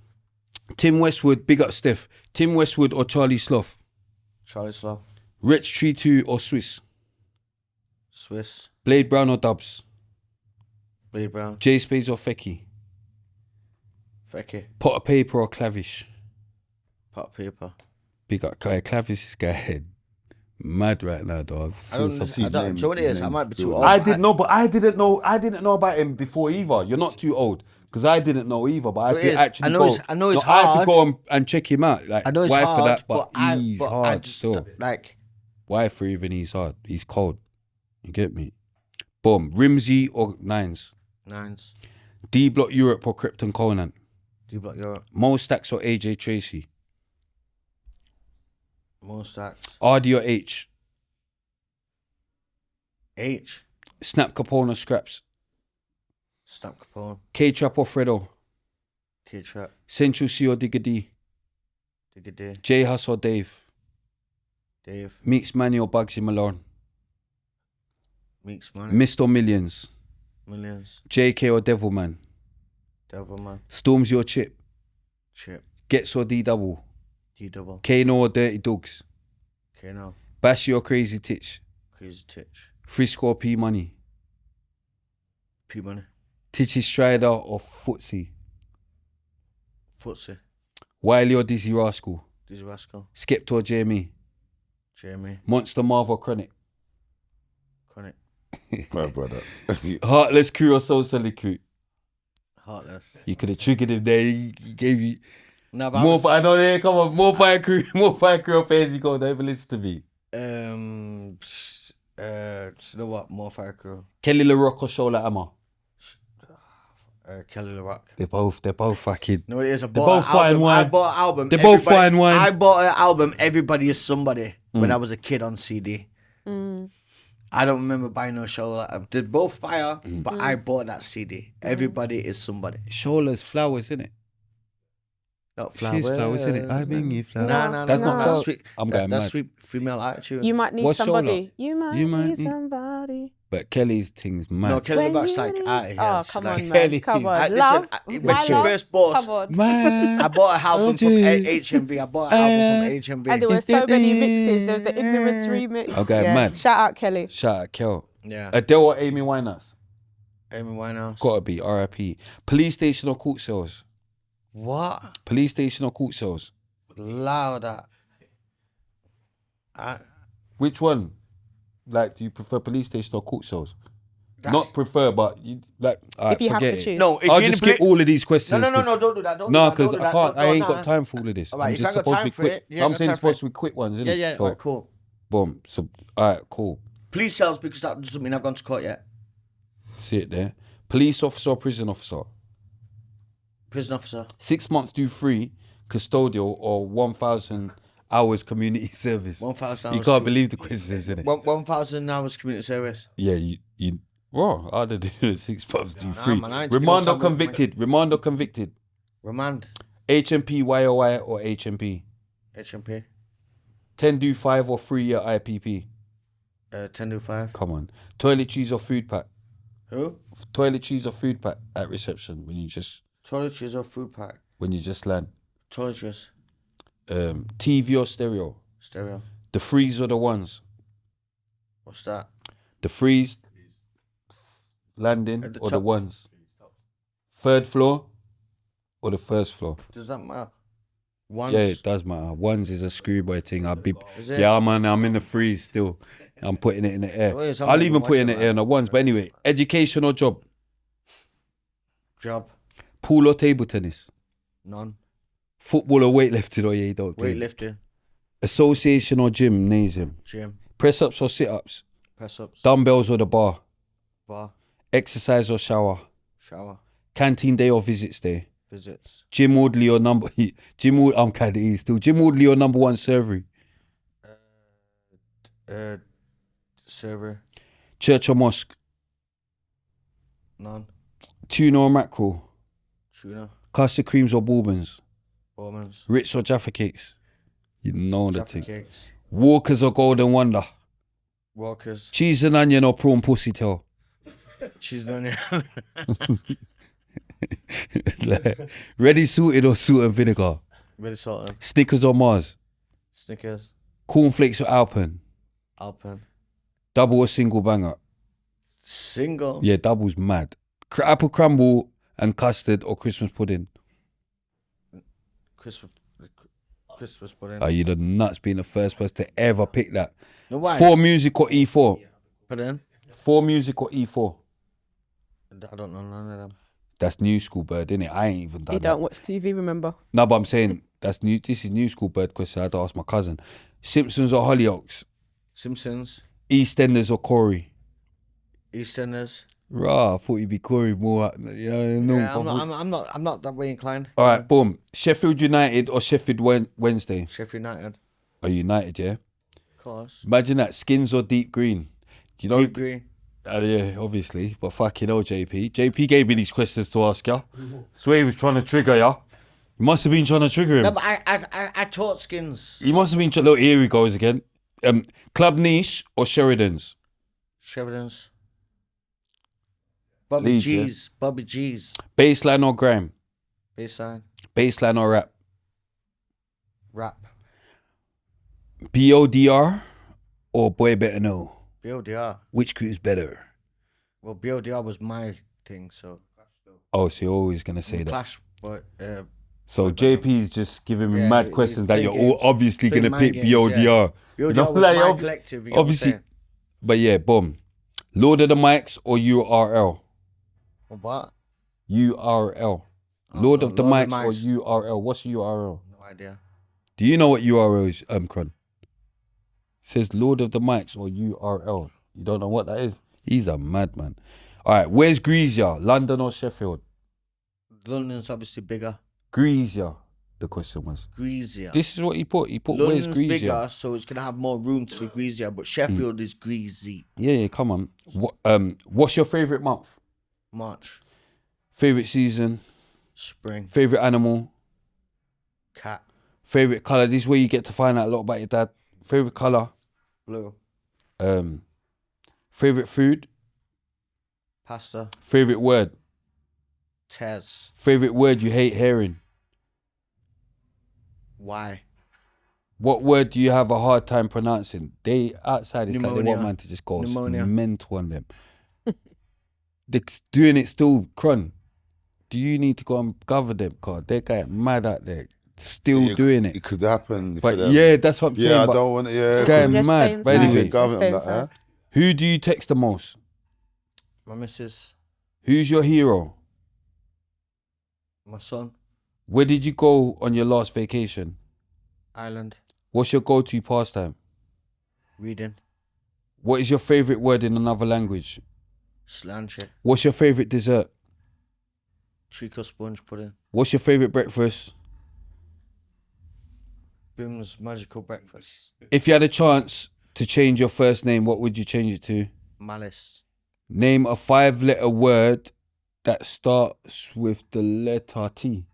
Tim Westwood, big up Steph. Tim Westwood or Charlie Sloth? Charlie Sloth. Rich Tree 2 or Swiss? Swiss. Blade Brown or Dubs? Blade Brown. J Spades or Fecky? Fecky. Pot of Paper or Clavish? Pot of Paper. Big up Clavish is guy mad right now, dog. I don't know what it is. I might be too old. I didn't know about him before either. You're not too old. Because I didn't know either, but I had to actually I know it's hard. I had to hard. go and check him out. Like, I know it's why hard, for that, but he's I hard just, still. like, Why for even he's hard? He's cold. You get me? Boom. Rimsey or Nines? Nines. D Block Europe or Krypton Conan? D Block Europe. Mo Stacks or AJ Tracy? Mo Stacks. RD or H? H. Snap Capone or Scraps? Snap Capone. K-Trap or Fredo? K-Trap. Central C or Digga D? Digga D. J Hus or Dave? Dave. Meeks Manny or Bugsy Malone? Meeks Manny. Mist or Millions? Millions. JK or Devilman? Devilman. Stormzy or Chip? Chip. Gets or D Double? D Double. Kano or Dirty Dogs? Kano. Bashy or Crazy Titch? Crazy Titch. Frisco or P Money? P Money. Titchy Strider or Footsie? Footsie. Wiley or Dizzy Rascal? Dizzy Rascal. Skepta or Jamie? Jamie. Monster Marv or Chronic? Chronic. My brother. Heartless Crew or Soul Solid Crew? Heartless. You could have triggered him there. He gave you No, but more. I know. Yeah, come on. More Fire Crew. More Fire Crew or Fazy Go. Don't even listen to me. You know what? More Fire Crew. Kelly LaRock or Shola Amma? Kelly LaRock. They're both fucking. No, it is. They're both fine wine. I bought an album. They're both fine wine. I bought an album. Everybody is Somebody when I was a kid on CD. I don't remember buying no Shola. They're both fire, but I bought that CD. Everybody is Somebody. Shola's Flowers, isn't it? Not Flowers. She's Flowers, isn't it? I bring you flowers. No, That's not that's flowers. sweet. I'm going That's mad. sweet female attitude. You might need What's somebody. Shola? You might need somebody. But Kelly's thing's mad. No, Kelly When LaRock's you like need- out of here. Oh, She's come like- on, Kelly. man. Come on. Listen, Love. when My she love. first bought, Come on. Man. I bought a album from Okay. HMV. I bought an album from HMV. And there were so many mixes. There's the Ignorance remix. Okay, man. Shout out Kelly. Shout out Kel. Yeah. Adele or Amy Winehouse? Amy Winehouse. Gotta be RIP. Police station or court cells? What? Police station or court cells? Louder. Which one? Like, do you prefer police station or court cells? Not prefer, but you like. If you have forget to it. choose. No, if I'll you're just in the skip all of these questions. No, don't do that. Don't No, do that, because don't do I that, can't. don't- I ain't no. got time for all of this. Alright, I'm if you just ain't got supposed to time be for quick. it, you ain't I'm got saying time it's for supposed to be quick ones, isn't it? Yeah, So, alright, cool. Boom. So, alright, cool. Police cells, because that doesn't mean I've gone to court yet. See it there. Police officer or prison officer? Prison officer. 6 months do free custodial or 1,000 hours community service. 1,000 You hours. can't believe the questions, isn't it? 1,000 hours community service. Yeah, you. Well, I did 6 months do Nah, free. man, I ain't Remand taking or no time convicted? Remand or convicted? Remand. HMP, YOI or HMP? HMP. 10 do 5 or 3 year IPP? 10 to 5. Come on. Toiletries or food pack? Who? Toiletries or food pack at reception when you just Toiletries or food pack? land. Toiletries. TV or stereo? Stereo. The threes or the ones? What's that? The threes landing At the or the top. ones? Third floor or the first floor? Does that matter? Once. Yeah, it does matter. Ones is a screwboy thing. Is it? Yeah, man, I'm in the threes still. I'm putting it in the air. Well, I'll even put it in the watching, air on the ones. But anyway, education or job? Job. Pool or table tennis? None. Football or weightlifting? Oh yeah, you don't play. Weightlifting. Association or gymnasium? Gym. Press ups or sit ups? Press ups. Dumbbells or the bar? Bar. Exercise or shower? Shower. Canteen day or visits day? Visits. Jim Woodley or I'm kind of easy still. Jim Woodley or number one surgery? Server. Church or mosque? None. Tuna or mackerel? Tuna. Custard creams or bourbons? Bowman's. Ritz or Jaffa cakes? You know the Jaffa thing. cakes. Walkers or Golden Wonder? Walkers. Cheese and onion or prawn pussy tail? Cheese and onion. Ready salted or salt and vinegar? Ready salted. Snickers or Mars? Snickers. Cornflakes or Alpen? Alpen. Double or single banger? Single. Yeah, double's mad. Apple crumble and custard or Christmas pudding? Christmas pudding. Are you the nuts being the first person to ever pick that? No, why? 4 music or E4? Pudding. 4 music or E4? I don't know none of them. That's new school bird, innit? I ain't even done You that. don't watch TV, remember? No, but I'm saying that's new. This is new school bird question. I had to ask my cousin. Simpsons or Hollyoaks? Simpsons. EastEnders or Corey? EastEnders. Rah, I thought you'd be Corey more. You know, Yeah, I'm not that way inclined. All right, boom. Sheffield United or Sheffield Wednesday? Sheffield United. Are United, yeah? Of course. Imagine that. Skins or deep green? Do you know? Deep green. Yeah, obviously. But fucking hell, JP. JP gave me these questions to ask ya. Swear he was trying to trigger ya. You must have been trying to trigger him. No, but I taught Skins. He must have been. Look, here he goes again. Club Niche or Sheridan's? Sheridan's. Bobby Leeds, G's. Yeah? Bobby G's. Baseline or grime? Baseline. Baseline or rap? Rap. BODR or Boy Better Know? BODR. Which crew's better? Well, BODR was my thing, so. Oh, so you're always going to say that. Clash, but. So JP's just giving me mad questions that you're games. all obviously going to pick games, BODR. Yeah. BODR You know, was like, my collective, you know obviously. what I'm But yeah, boom. Lord of the Mics or URL? What? URL. Lord of the Mics or URL? What's URL? No idea. Do you know what URL is, Cron? It says Lord of the Mics or URL. You don't know what that is? He's a madman. All right, where's Greasia? London or Sheffield? London's obviously bigger. Greasia, the question was. Greasier. This is what he put. He put London's where's Greasia? bigger, so it's gonna have more room to be greasier. But Sheffield is greasy. Yeah, come on. What's your favourite month? March. Favourite season? Spring. Favourite animal? Cat. Favourite colour? This is where you get to find out a lot about your dad. Favourite colour? Blue. Favourite food? Pasta. Favourite word? Tez. Favourite word you hate hearing? Why? What word do you have a hard time pronouncing? They outside, it's like they want Pneumonia. man to just go Pneumonia. mental on them. They're doing it still, Cron. Do you need to go and cover them? Cause they're getting mad out there, still doing it. It could happen. But for them. yeah, that's what I'm saying. Yeah, I but don't want to. Yeah, it's getting Just mad. stay But inside. anyway, Just stay like that. inside. who do you text the most? My missus. Who's your hero? My son. Where did you go on your last vacation? Ireland. What's your go-to pastime? Reading. What is your favourite word in another language? Slanche. What's your favourite dessert? Treacle sponge pudding. What's your favourite breakfast? Bim's magical breakfast. If you had a chance to change your first name, what would you change it to? Malice. Name a 5-letter word that starts with the letter T.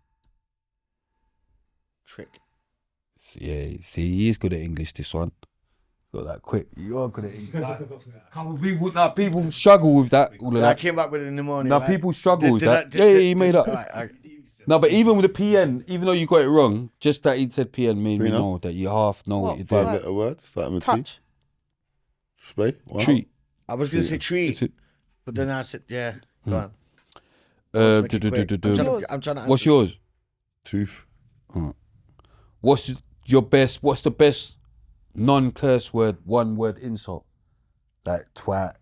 Trick. Yeah, see, he is good at English, this one. Got that quick. You are good at English. People struggle with that. All of I that. came back with it in the morning. Now right? people struggle with that. Did He made up. Right, No, but even with the PN, even though you got it wrong, just that he said PN made me Trina? know that you half know what you're doing. 5-letter word starting with T. Touch. Spray. Wow. Treat. I was going to say tree, Is it- but then I said, yeah, go on. Uh, Let's make it quick. I'm trying to answer. What's yours? Tooth. What's the best non-curse word, one word insult? Like twat.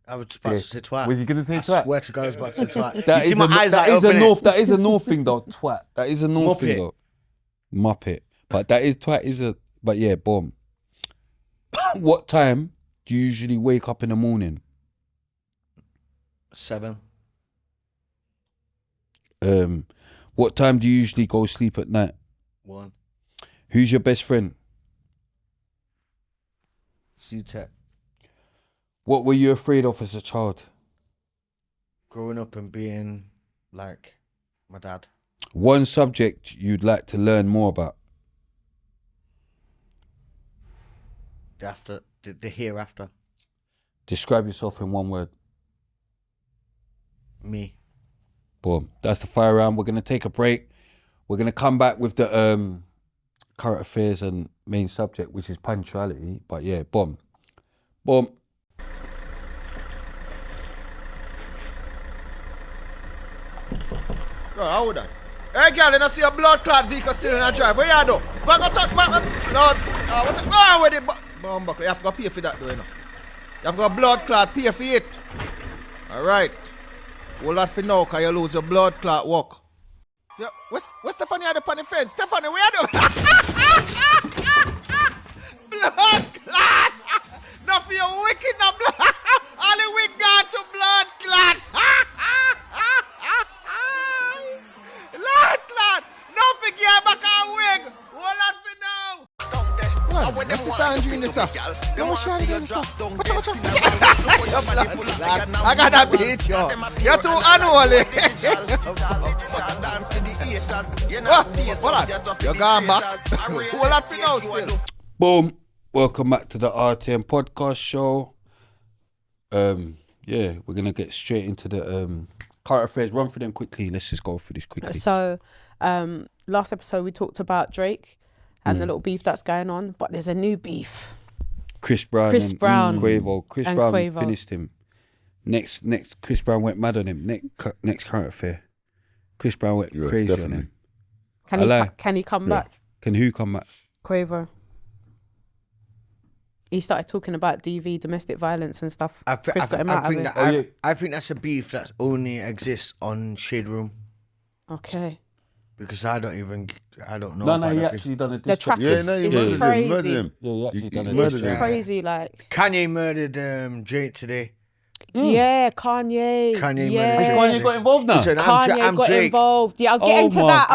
I was about to say twat. Was you gonna say I twat? swear to God, I was about to say twat. That you see is my a, eyes that like is a open north. it. That is a north thing though. Twat. That is a north thing Muppet. though. Muppet. But that is twat. Is a. But yeah, boom. What time do you usually wake up in the morning? 7. What time do you usually go sleep at night? 1. Who's your best friend? C-Tech. What were you afraid of as a child? Growing up and being like my dad. One subject you'd like to learn more about? The hereafter. Describe yourself in one word. Me. Boom. That's the fire round. We're going to take a break. We're going to come back with the current affairs and main subject, which is punctuality. But yeah, boom. Boom. No, how would that? Hey, girl, you don't see a blood clot vehicle still in a drive. Where you do? Go talk back. Lord, what's going with the bomb buckle? You have to go pay for that, though, you know. You have to go blood clot, pay for it. All right. Well, that for now, because you lose your blood clot work. Yeah, what's Stephanie at the fence? Stephanie, where you do? Blood clot! Not for your wicked, no blood. Only we got to blood clot. Blood clot! No figure back our wig. Hold on for now. Blood, what's the stand doing this up? Don't shout again, sir. Watch out. I got that bitch, yo. You're too unholy. Hold on. You're gone back. Hold on for now still. Boom. Welcome back to the RTM podcast show. Yeah, we're going to get straight into the current affairs. Run through them quickly. Let's just go through this quickly. So, last episode we talked about Drake and the little beef that's going on, but there's a new beef. Chris Brown and Quavo. Chris and Brown Quavo. finished him. Next, Chris Brown went mad on him. Next current affair. Chris Brown went crazy definitely. on him. Can he come back? Can who come back? Quavo. He started talking about DV, domestic violence and stuff. Chris got him out of it. I think that's a beef that only exists on Shade Room. Okay. Because I don't know. No, he actually done a The diss track. track is murdered crazy. him. Yeah, he actually done a murdered diss him. track. Crazy, like. Kanye murdered Drake today. Yeah, Kanye. Kanye yeah. murdered Drake. Kanye got involved now? Listen, Kanye I'm got Drake. involved. Yeah, I was getting to my that.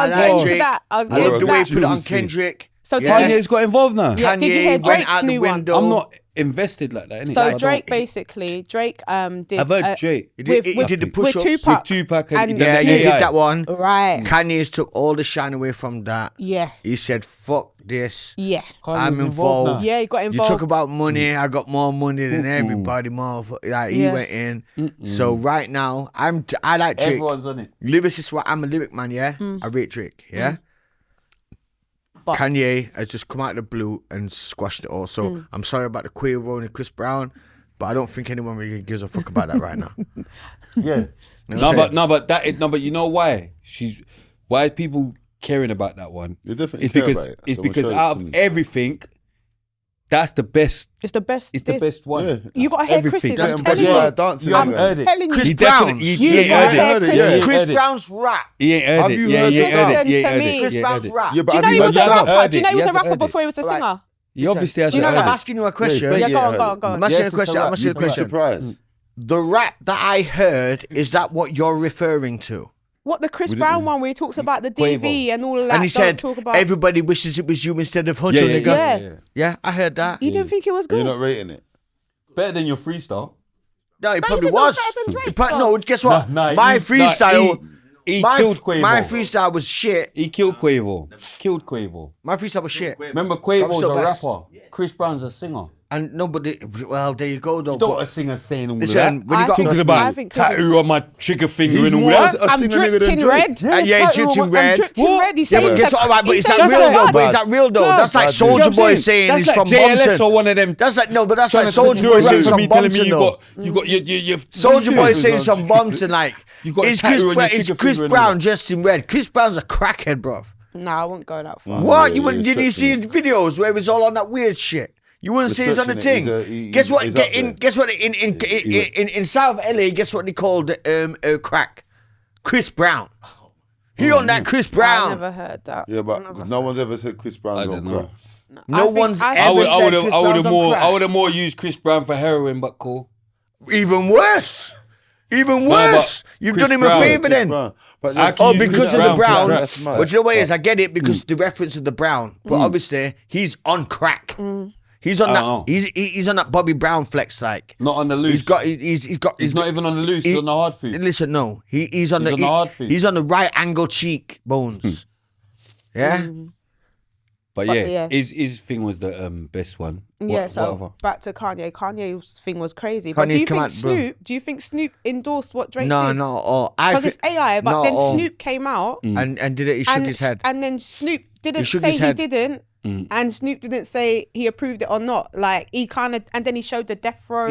I was I getting love the way he to put it on Juicy. Kendrick. So Yeah. Kanye's got involved now? Yeah, did you hear Kanye went Drake's out the new one? window. I'm not invested like that, innit? So I don't- Drake basically, Drake did. I've heard Drake. He did the with push-ups. Tupac. With Tupac and he And- done Yeah, the he did AI. that one. Right. Kanye's took all the shine away from that. Yeah. He said, "Fuck this. Yeah. I'm Kanye's involved." now. Yeah, he got You involved. talk about money. I got more money than everybody, motherfucker. Like, he Yeah. went in. So right now, I like Drake. Everyone's on it. Lyricist, I'm a lyric man. Yeah, I rate Drake. Yeah. But- Kanye has just come out of the blue and squashed it all. So I'm sorry about the Quavo and Chris Brown, but I don't think anyone really gives a fuck about that right now. Yeah. You know what I'm But you know why? Why are people caring about that one? They definitely It's care because about it. it's Someone because showed it out to of me. everything, that's the best. It's the best. It's the best one. Yeah. You got to hear Everything. Chris's. I'm Getting telling busted by you. dancing. You haven't even. heard it. Telling you. Chris He Brown. definitely. You He ain't gotta heard hear it. Chris. He ain't Chris heard it. Brown's rap. He ain't heard Have it. you Yeah, heard he ain't it? heard it. He Listen ain't heard to it. me. He Chris ain't Brown's heard it. rap. Yeah, but Do you know have he you was a heard hasn't that? rapper? heard Do you know he was it. a He rapper hasn't before he was a Alright. singer? He obviously Do hasn't you know heard I'm it. asking you a question? Yeah, Yeah, go on, heard go it. on, go on. I'm asking you a Yes, it's question. a I'm rap. asking you a You'd be question. surprised. The rap that I heard, is that what you're referring to? What, the Chris Brown one where he talks about the DV and all of that? And he Don't said, talk about. everybody wishes it was you instead of Huncho, Yeah, nigga. Yeah. Yeah, I heard that. You didn't think it was You're good? not rating it. Better than your freestyle. No, it Don't probably even know was. better than Drake, It pro- bro. no, guess what? Nah, my he- freestyle, he my, killed Quavo. my freestyle was shit. He killed Quavo. Killed Quavo. My freestyle was shit. Remember, I'm Quavo's so a best. rapper. Chris Brown's a singer. And nobody, well, there you go though. Don't But a singer saying all listen, of when you I got think- Talking I about think Chris is- tattoo on my trigger finger He's and all more that. a I'm singer nigga dripped than in Drake. red. yeah, he dripped in red. I'm dripped in red. He's Yeah, saying but guess what? Right, but he's is that saying real that's though? bad. But is that real though? Bad. That's like Bad. Soldier You know what Boy I'm saying That's he's like from JLS Bompton. or one of them. That's like no, but that's Trying like to Soldier do a Boy rap saying for some me, telling me Bompton though. you got you. Soldier Boy tattoos saying on some Bompton like. You got a Is tattoo Chris, on your is trigger Chris finger and Brown all. dressed in red? Chris Brown's a crackhead, bruv. Nah, I wouldn't go that far. What? Yeah, You wouldn't? he's Did you see stretching his videos where he's all on that weird shit? You wouldn't see He's he's on the stretching thing. it. He's Guess what? he's up there. Guess what? In South LA, guess what they called crack? Chris Brown. He on that Chris I Brown. never heard that. Yeah, but no one's ever said Chris Brown's I on don't know. crack. No one's I ever I said would Chris Brown's on crack. I would have more used Chris Brown for heroin, but cool. Even worse. Even but worse. You've Chris done him a Brown- favour Chris then. Brown. But I that's- can Oh, use because Chris of the Brown for brown. crack. That's mad. But you know what it is? I get it because the reference of the brown. But obviously, he's on crack. He's on I that. don't know. He's on that Bobby Brown flex, like. Not on the loose. He's not even on the loose. He's on the hard food. Listen, no, he's on the hard food. He's on the right angle cheek bones. Yeah. But yeah, his thing was the best one. Yeah, so whatever. back to Kanye. Kanye's thing was crazy. But do you think Snoop endorsed what Drake did? No, not at all. Because it's AI, but then Snoop came out and did it. He shook his head. And then Snoop didn't say he didn't. And Snoop didn't say he approved it or not. Like he kind of, and then he showed the Death Row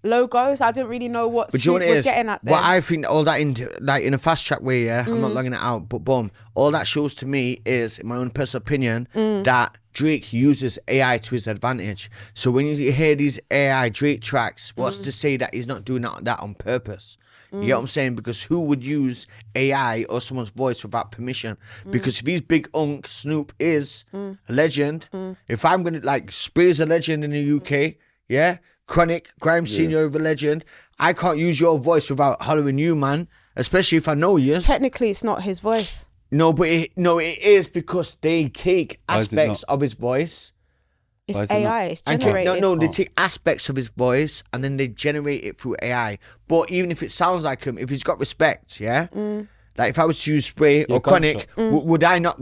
logos. I didn't really know what Snoop was getting at there. What I think all that in a fast track way, I'm not logging it out, but boom, all that shows to me is, in my own personal opinion, that Drake uses AI to his advantage. So when you hear these AI Drake tracks, what's to say that he's not doing that on purpose? You get what I'm saying? Because who would use AI or someone's voice without permission? Because if he's big unk, Snoop is a legend. If I'm gonna like Spray's a legend in the UK, yeah. Chronic, Grime Senior of a legend. I can't use your voice without hollering you, man. Especially if I know you. Technically, it's not his voice. No, but it is because they take aspects of his voice. It's AI. It's generated. They take aspects of his voice and then they generate it through AI. But even if it sounds like him, if he's got respect, yeah. Like if I was to use Spray or Chronic, would I not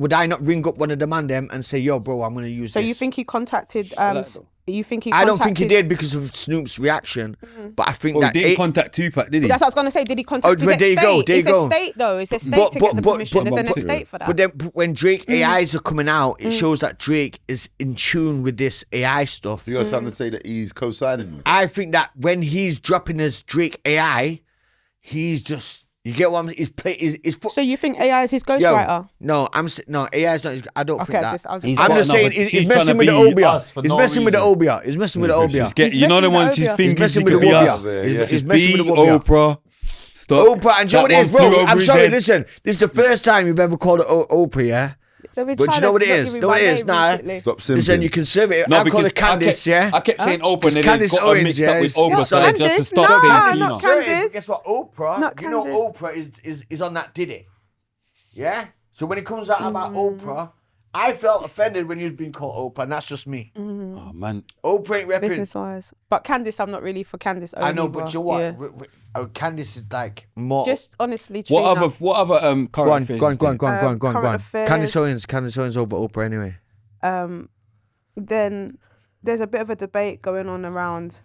ring up one of the man them and say, "Yo, bro, I'm gonna use this"? So you think he contacted? I don't think he did because of Snoop's reaction, but I think that he didn't contact Tupac, did he? That's what I was gonna say. Did he contact? There you go. It's a state though. It's a state to get the permission. There's an estate for that. But then when Drake AIs are coming out, it shows that Drake is in tune with this AI stuff. You got something to say that he's co-signing? I think that when he's dropping his Drake AI, he's just. You get what I'm saying? So you think AI is his ghostwriter? No, AI is not his. I don't think that. I'm just saying he's messing with the obia. He's messing with the obia. He's messing with the obia. You know the ones he's thinking messing he with could the be obia. us. He's messing with the obia. Oprah. Stop. Oprah, and you know what it is, bro? I'm sorry, listen. This is the first time you've ever called it Oprah, yeah? But you know what it is? Know what it is? Nah. Stop simping. Listen, you conservative. I call it Candice, yeah? I kept saying Oprah and then Candice got Owens, mixed up with Oprah. So Candice, just to stop no, saying not Tina. Candice. Guess what? Oprah, Not you know Candice. Oprah is on that Diddy. Yeah? So when it comes out about Oprah, I felt offended when you was being called Oprah, and that's just me. Oh, man. Oprah ain't repping. Business-wise. But Candice, I'm not really for Candice only. I know, but you know what? Yeah. Candice is like more. Just honestly, What other current affairs? Go on. Current affairs. Candice Owens over Oprah anyway. Then there's a bit of a debate going on around.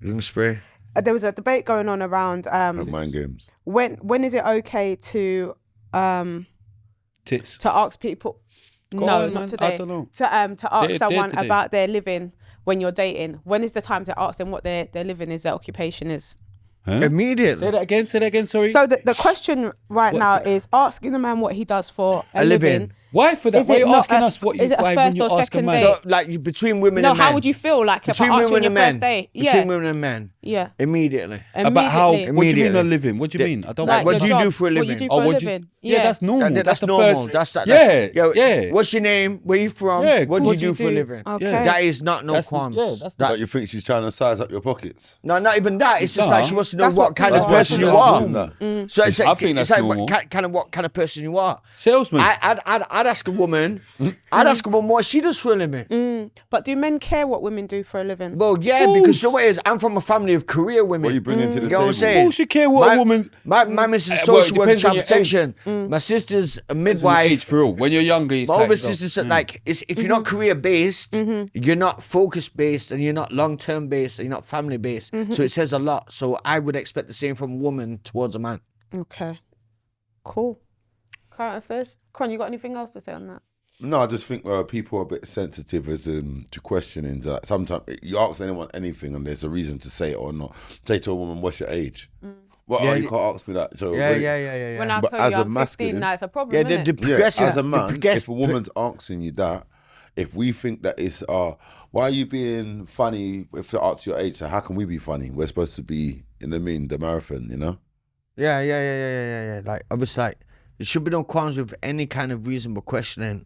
Young Spray. There was a debate going on around mind games. When is it okay to Tits. to ask people? No, on, not man. today. I don't know. To ask They're someone today. about their living when you're dating. When is the time to ask them what their living is, their occupation is? Huh? Immediately. Say that again, sorry. So the question now is asking a man what he does for a living. Why for that? Is Why are it you not asking a- us what you is it a why first when you or ask a second man? date? So, like, between women No, and men. how would you feel like if Between I asked you on women your and men. first date? Between women and men. Yeah. Immediately. About how? Immediately. What do you mean Immediately. a living? What do you mean? I don't. Like what your do you job, do for a What you living? do Oh, for a what do you- living? Yeah, that's normal. That's the normal. first. Yeah. Yeah. What's your name? Where you from? Yeah, What do cool. you do for a living? Okay. That is not no That's- qualms. yeah, that's That- But you think she's trying to size up your pockets? No, not even that. It's just Nah. like she wants to know That's what what kind of people person are you asking are. that. So it's I like, think it's that's like normal. what kind of person you are. Salesman. I'd ask a woman. I'd ask a woman what she does for a living. But do men care what women do for a living? Well, yeah, because you know what it is, I'm from a family of career women. What you bring into the You know what I'm table? saying? Who should care what a woman? My missus is well, it social work depends on your transportation. My sister's a Age midwife. for real. When you're younger, it's My like, older no. sister's like, if you're not career based, you're not focus based, and you're not long term based, and you're not family based. So it says a lot. So I would expect the same from a woman towards a man. Okay. Cool. Current affairs. Con, you got anything else to say on that? No, I just think people are a bit sensitive as to questionings. Like sometimes you ask anyone anything and there's a reason to say it or not. Say to a woman, "What's your age?" Well, Yeah, you can't ask me that. So Yeah. When I But told as you a I'm 15, masculine- now it's a problem, Yeah, isn't the it? progressive. as a man, if a woman's asking you that, if we think that it's why are you being funny if they ask your age? So how can we be funny? We're supposed to be in the marathon, you know? Yeah. Like, obviously, like, there should be no qualms with any kind of reasonable questioning,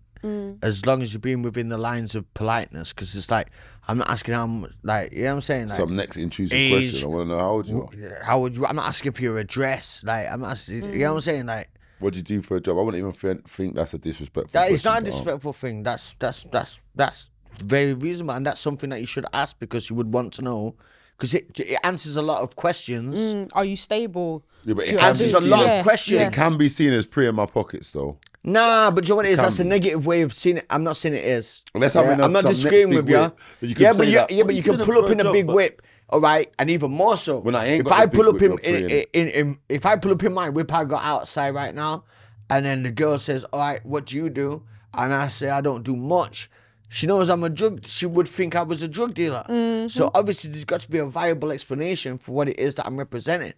as long as you're being within the lines of politeness. Because it's like, I'm not asking how much, like, you know what I'm saying? Like, Some next intrusive age, question. I want to know how old you are. How would you? I'm not asking for your address. Like, I'm not asking. You know what I'm saying? Like, What do you do for a job? I wouldn't even think that's a disrespectful That is question not a to ask. disrespectful thing. That's very reasonable, and that's something that you should ask because you would want to know, because it answers a lot of questions. Are you stable? Yeah, but Do you it answers a lot of questions. It can be seen as pre in my pockets, though. Nah, but do you know what it is? Can That's a be. negative way of seeing it. I'm not saying it is. Unless I'm in I'm not some disagreeing next with big you. whip, that you can say But you can pull up in a big whip, all right, and even more so. When I ain't if got I the big pull up whip, you're pre in if I pull up in my whip, I got outside right now, and then the girl says, "All right, what do you do?" And I say, "I don't do much." She knows I'm a drug. She would think I was a drug dealer. So obviously, there's got to be a viable explanation for what it is that I'm representing.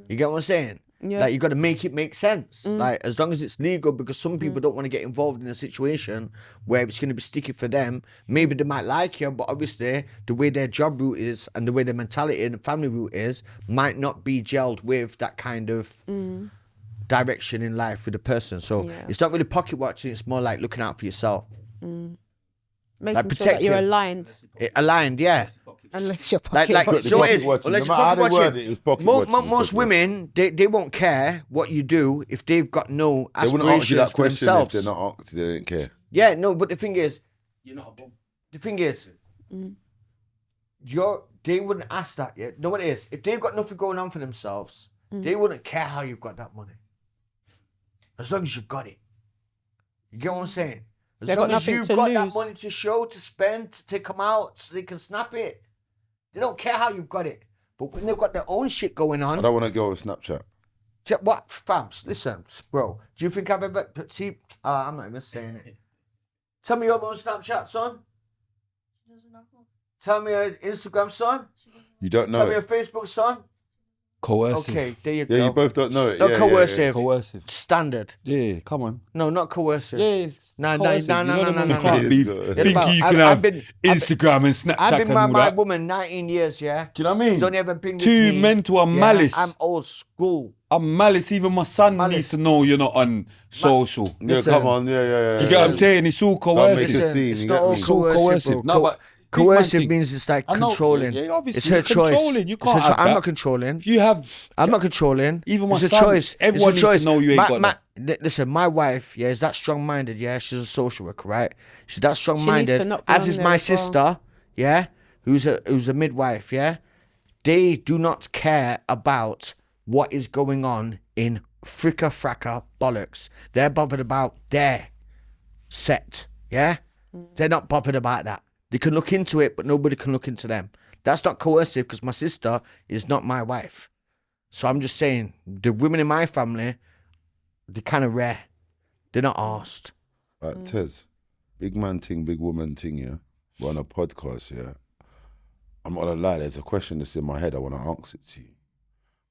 You get what I'm saying? Yeah. Like, you got to make it make sense. Like, as long as it's legal, because some people don't want to get involved in a situation where it's going to be sticky for them. Maybe they might like you, but obviously the way their job route is and the way their mentality and family route is might not be gelled with that kind of direction in life with the person. So it's not really pocket watching. It's more like looking out for yourself. Making Like, sure that protect you're you. aligned. Aligned, yeah. Unless you're Like, pocket so it is. watching. Unless No you're matter pocket how they word watching. it, it's pocket watching, it's Most pocket women, they won't care what you do if they've got no They wouldn't ask you aspirations that for question themselves. if they're not asked. They didn't care. Yeah, no, but the thing is, you're not a bum. The thing is, they wouldn't ask that yet. No, what it is, if they've got nothing going on for themselves, they wouldn't care how you've got that money. As long as you've got it. You get what I'm saying? As They've long got as nothing you've to got that lose. money to show, to spend, to take them out, so they can snap it. They don't care how you've got it. But when they've got their own shit going I on, don't want to go with Snapchat. what, fams, listen, bro, do you think I've ever, see, I'm not even saying it. Tell me your own Snapchat, son. Tell me your Instagram, son. You don't know Tell me your it. Facebook, son. Coercive. Okay, there you Yeah, go. you both don't know it. Not Yeah, coercive. Coercive. Standard. Yeah, come on. No, not coercive. Yeah, it's No, coercive. no, You no, know no, them no, when no, you can't no. be Yeah, thinking but you I've can have been- Instagram and Snapchat I've been and with all my that. woman 19 years, yeah. Do you know what I mean? She's only ever been with Too me. mental and Yeah, malice. I'm old school. I'm malice. Even my son Malice. needs to know you're not on social. Yeah, Listen. come on. Yeah. Do you get what I'm saying? It's all Don't make coercive. it seem, It's you not get all me? It's all coercive. coercive. Bro. No, but big man Coercive thing. means it's like I know, controlling. yeah, obviously, it's her you're choice. controlling. You can't have I'm that. not controlling. You have. I'm not controlling. Even my it's a son, choice. everyone it's a needs to choice. know you ain't got Listen, my wife, yeah, is that strong-minded. Yeah, she's a social worker, right? She's that to strong-minded. not be As on is there my as well. sister, yeah, who's a midwife. Yeah, they do not care about what is going on in fricka fracka bollocks. They're bothered about their set. Yeah, they're not bothered about that. They can look into it, but nobody can look into them. That's not coercive because my sister is not my wife. So I'm just saying, the women in my family, they're kind of rare. They're not asked. Right, Tez, big man thing, big woman thing, yeah. We're on a podcast, yeah. I'm not gonna lie, there's a question that's in my head. I want to answer it to you.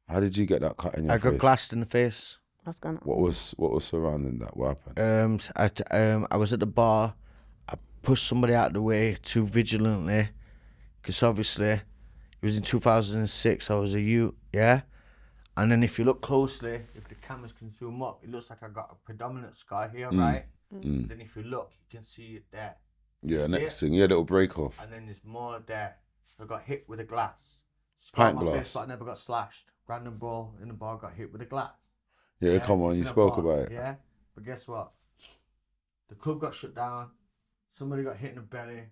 How did you get that cut in your I face? got glassed in the face. What's going on? What was surrounding that? What happened? I was at the bar. I pushed somebody out of the way too vigilantly, because obviously it was in 2006. I was a youth, yeah. And then if you look closely, if the cameras can zoom up, it looks like I got a predominant scar here, right? Then if you look, you can see it there. Yeah, See next it? thing, yeah, little break off. And then there's more there. I got hit with a glass. Pint on my glass. face, but I never got slashed. Random ball in the bar, got hit with a glass. Yeah, come on, it's you in a spoke bar, about it. Yeah, but guess what? The club got shut down. Somebody got hit in the belly.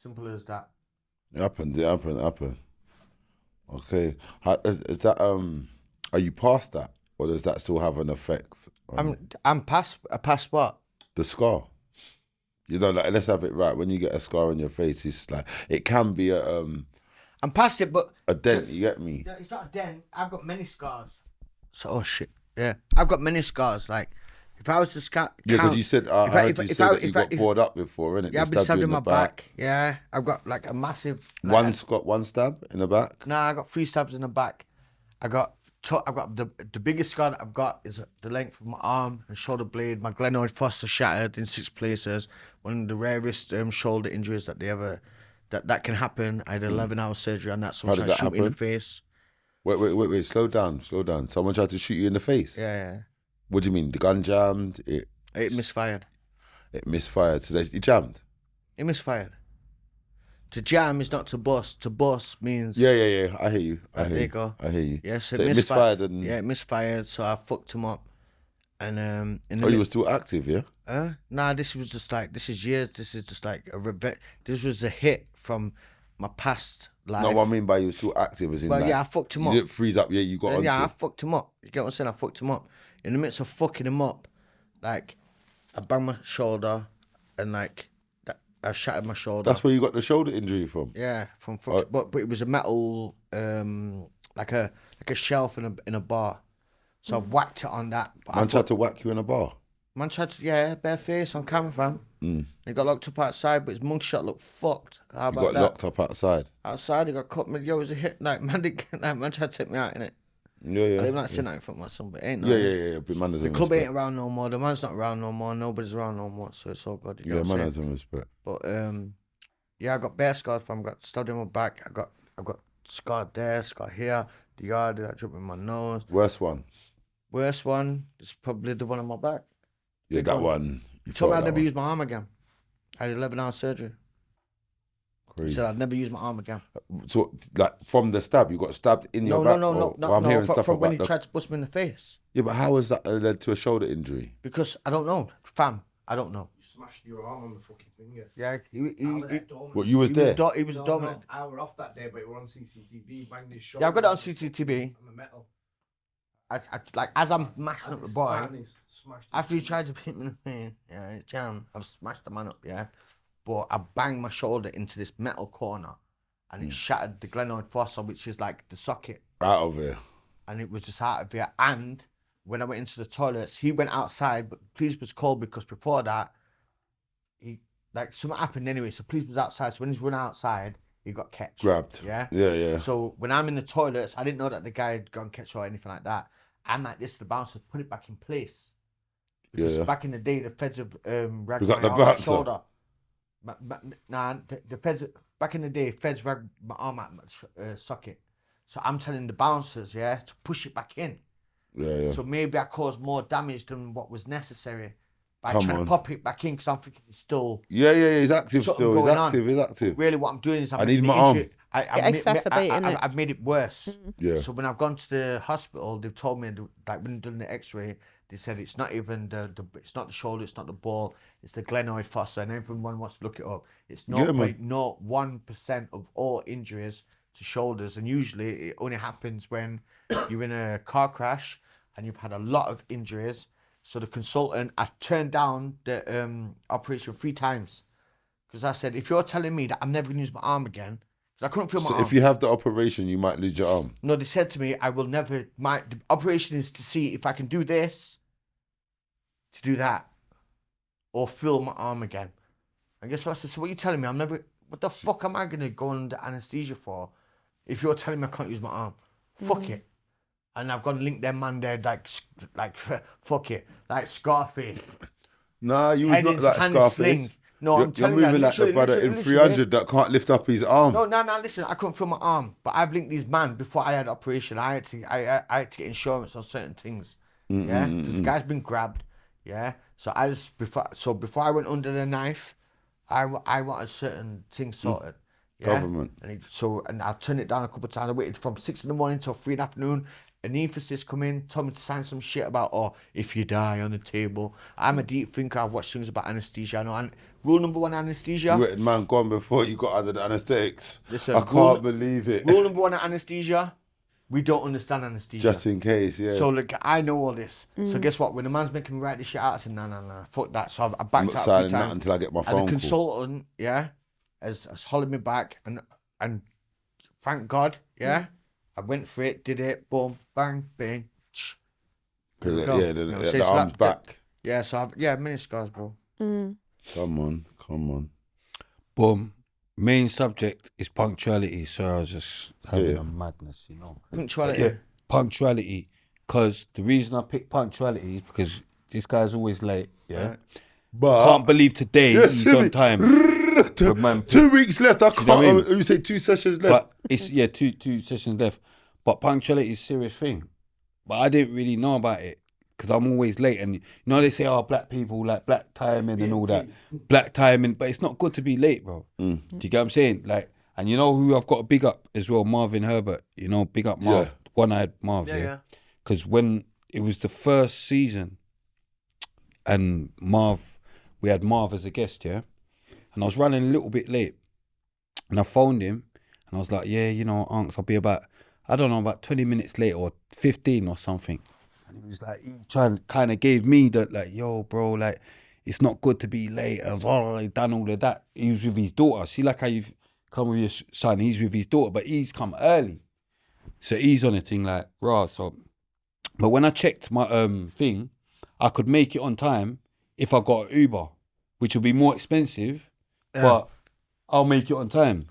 Simple as that. It happened. Okay, is that are you past that, or does that still have an effect on I'm past what? the scar? You know, like, let's have it right. When you get a scar on your face, it's like it can be I'm past it, but a dent. You get me? it's not a dent. I've got many scars. So, oh shit, yeah, I've got many scars. Like, if I was to Yeah, because you said I heard you say that you got bored up before, innit? Yeah, I've been stabbed in my back. Yeah, I've got like a massive. One stab in the back. Nah, I got 3 stabs in the back. I've got the biggest scar that I've got is the length of my arm and shoulder blade. My glenoid fossa shattered in 6 places. One of the rarest shoulder injuries that they ever that can happen. I had 11-hour surgery on that. Someone How did tried to that shoot me in the happen? face. Wait, slow down. Someone tried to shoot you in the face. Yeah. What do you mean? The gun jammed? It It misfired. misfired. So you jammed? It misfired. To jam is not to bust. To bust means... Yeah. I hear you. There you go. I hear you. Yeah, so it misfired and... Yeah, it misfired, so I fucked him up. And you were still active, yeah? Nah, this was just like, this is years, this is just like a revenge. This was a hit from my past life. No, what I mean by you were still active as in like, yeah, I fucked him up. You didn't freeze up, you got onto I fucked him up. You get what I'm saying? I fucked him up. In the midst of fucking him up, like, I banged my shoulder and like, I shattered my shoulder. That's where you got the shoulder injury from? Yeah, from fucking, but it was a metal, like a shelf in a bar. So I whacked it on that. Man tried to whack you in a bar? Man tried to, bare face on camera, fam. He got locked up outside, but his mugshot looked fucked. How about that? He got locked up outside? Outside, he got cut. Yo, it was a hit. Like, man tried to take me out, innit? Yeah. I didn't like saying that in front of my son, but it ain't no. Yeah. But man the club ain't around no more. The man's not around no more. Nobody's around no more, so it's all good. You know man has some respect. But, I got bare scars, fam. I got stabbed in my back. I got scarred there, scar here. The yard, that drop in my nose. Worst one is probably the one on my back. Yeah, that one. He told me I'd never use my arm again. I had 11-hour surgery. Crazy. He said I'd never use my arm again. So, like, from the stab, you got stabbed in your back? No. I'm hearing stuff from about when he tried to bust me in the face. Yeah, but how has that led to a shoulder injury? Because I don't know, fam. I don't know. You smashed your arm on the fucking finger. Yeah, What, you was there? He was dominant. No, I were off that day, but it were on CCTV. He banged his shoulder. Yeah, I've got it on CCTV. On the metal. I like, as I'm mashing up the boy, after he tried to hit me in the face, jam, I've smashed the man up, but I banged my shoulder into this metal corner and it shattered the glenoid fossa, which is like the socket. Out of here. And it was just out of here. And when I went into the toilets, he went outside, but police was called because before that, something happened anyway, so police was outside, so when he's run outside, he got catched. Grabbed. Yeah. So when I'm in the toilets, I didn't know that the guy had gone catch or anything like that. I'm like this, the bouncer put it back in place. Because back in the day, the feds have ragged my arm out my shoulder. The feds, back in the day, feds ragged my arm out my socket. So I'm telling the bouncers, to push it back in. Yeah. So maybe I caused more damage than what was necessary by trying to pop it back in because I'm thinking it's still... Yeah, he's active still. He's active. Really what I'm doing is... I need my arm. I've made it worse. Yeah. So when I've gone to the hospital, they've told me, like when they've done the x-ray, they said it's not even it's not the shoulder, it's not the ball, it's the glenoid fossa, and everyone wants to look it up. It's 0.01% of all injuries to shoulders, and usually it only happens when you're in a car crash and you've had a lot of injuries. So the consultant, I turned down the operation 3 times because I said, if you're telling me that I'm never going to use my arm again, because I couldn't feel my arm. So if you have the operation, you might lose your arm? No, they said to me, I will never, the operation is to see if I can do this, to do that, or feel my arm again. And guess what I said? So what are you telling me? What the fuck am I going to go under anesthesia for if you're telling me I can't use my arm? Fuck it. And I've got to link them man there like fuck it, like Scarface. Nah, you was not like Scarface. Sling. No, you're moving like the brother in 300 that can't lift up his arm. No, listen, I couldn't feel my arm, but I've linked these man before I had the operation. I had to get insurance on certain things. Because the guy's been grabbed. So before I went under the knife, I wanted certain things sorted. Government. And I turned it down a couple of times. I waited from 6 a.m. till 3 p.m. An emphasis come in, told me to sign some shit about, if you die on the table. I'm a deep thinker. I've watched things about anesthesia. I know. And rule number 1, anesthesia. You had man gone before you got under the anesthetics. Listen, I can't believe it. Rule number 1, anesthesia. We don't understand anesthesia. Just in case, yeah. So look, I know all this. So guess what? When the man's making me write this shit out, I said, nah, fuck that. So I backed out a few times. Until I get my phone call. And the consultant, has hollered me back, and thank God, I went for it, did it, boom, bang, bang. The arm's back. So I've many scars, bro. Come on. Boom. Main subject is punctuality, so I was just having a madness, Punctuality. Yeah, punctuality. Because the reason I picked punctuality is because this guy's always late, But can't believe today he's on time. 2 weeks left. I can't. You say 2 sessions left. But it's two sessions left. But punctuality is a serious thing. But I didn't really know about it because I'm always late. And you know they say, oh, black people like black timing and all that, black timing, but it's not good to be late, bro. Do you get what I'm saying? Like, and you know who I've got to big up as well, Marvin Herbert. You know, big up Marv, one-eyed Marv. Yeah. Because when it was the first season, and we had Marv as a guest, yeah, and I was running a little bit late, and I phoned him, and I was like, yeah, you know, Unks, I'll be about 20 minutes late or 15 or something. And he was like, he kind of gave me that, like, yo, bro, like, it's not good to be late. And he done all of that. He was with his daughter. See, like how you've come with your son, he's with his daughter, but he's come early. So he's on a thing like, rah, so. But when I checked my thing, I could make it on time if I got an Uber, which would be more expensive, but I'll make it on time.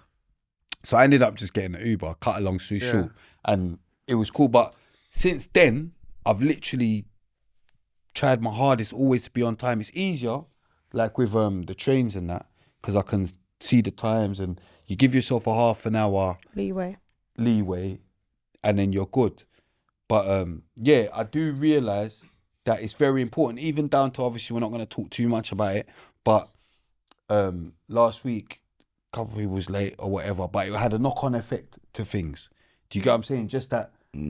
So I ended up just getting an Uber, cut a long story short, and it was cool. But since then, I've literally tried my hardest always to be on time. It's easier, like with the trains and that, because I can see the times and you give yourself a half an hour leeway, and then you're good. But yeah, I do realise that it's very important, even down to, obviously we're not going to talk too much about it, but last week, a couple of people was late or whatever, but it had a knock-on effect to things. Do you get what I'm saying? Just that, do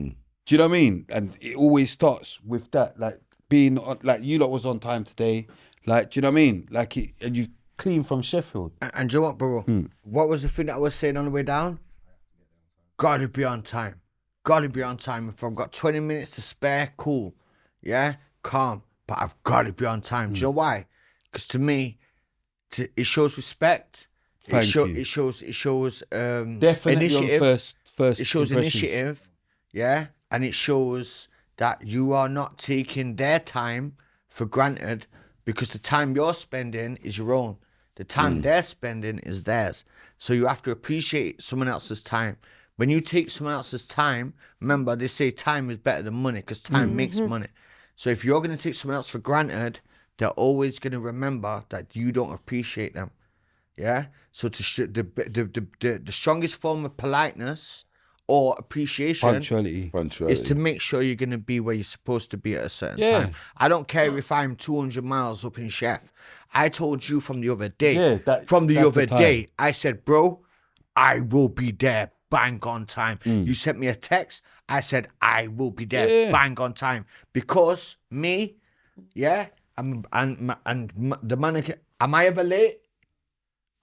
you know what I mean? And it always starts with that, like being, like you lot was on time today, like, do you know what I mean? Like, and you clean from Sheffield. And do you know what, bro? What was the thing that I was saying on the way down? Gotta be on time. Gotta be on time. If I've got 20 minutes to spare, cool. Yeah, calm. But I've got to be on time. Do you know why? Because to me, it shows respect. It shows definitely initiative. First it shows initiative. Yeah, and it shows that you are not taking their time for granted, because the time you're spending is your own. The time they're spending is theirs. So you have to appreciate someone else's time. When you take someone else's time, remember they say time is better than money, because time makes money. So if you're going to take someone else for granted, they're always going to remember that you don't appreciate them. Yeah. So the strongest form of politeness or appreciation punctuality is to make sure you're going to be where you're supposed to be at a certain time. I don't care if I'm 200 miles up in Chef. I told you from the other day. I said, bro, I will be there. Bang on time. You sent me a text. I said, I will be there. Bang on time. Because me, and the mannequin, am I ever late?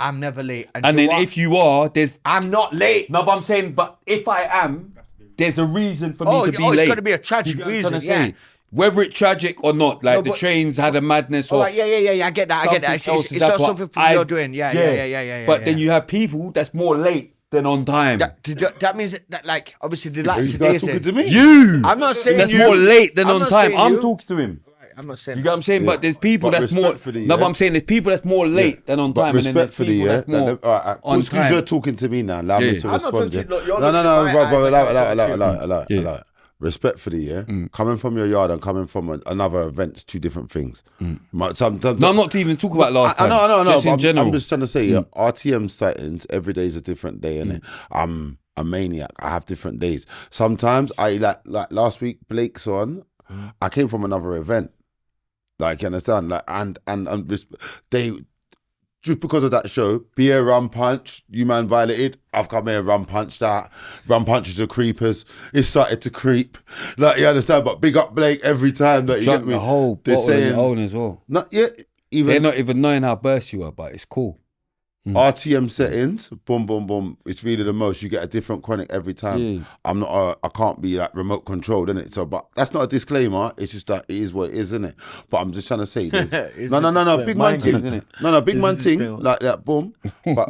I'm never late. And then if you are, I'm not late. No, but I'm saying, but if I am, there's a reason for me to be late. It's got to be a tragic reason, Whether it's tragic or not, like the trains had a madness or... I get that. It's not something you're doing. Yeah. But then you have people that's more late than on time. That means that, like, obviously the last day talking to me. You! I'm not saying that's more late than on time. I'm talking to him. I'm not saying. You get what I'm saying? But there's people that's more. No, but I'm saying there's people that's more late than on time. But respectfully, and then there's people that's more on time. You're talking to me now. Allow me to respond. No, allow it. Respectfully, coming from your yard and coming from another event's two different things. Sometimes, no, I'm not to even talk about last time. I know. Just in general. I'm just trying to say, RTM sightings, every day is a different day, innit? I'm a maniac. I have different days. Sometimes I like last week, Blake's on. I came from another event. Like, you understand? Like, and they just because of that show, be a rum punch, you man violated. I've come here, rum punched that. Rum punches the creepers. It started to creep. Like, you understand? But big up Blake every time that you get me. The whole bottle on your own as well. Not yet. They're not even knowing how burst you are, but it's cool. RTM settings, boom, boom, boom. It's really the most. You get a different chronic every time. I can't be like remote controlled, innit? So, but that's not a disclaimer. It's just that it is what it is, innit? But I'm just trying to say, no, big man thing. No, big man thing like that, boom. But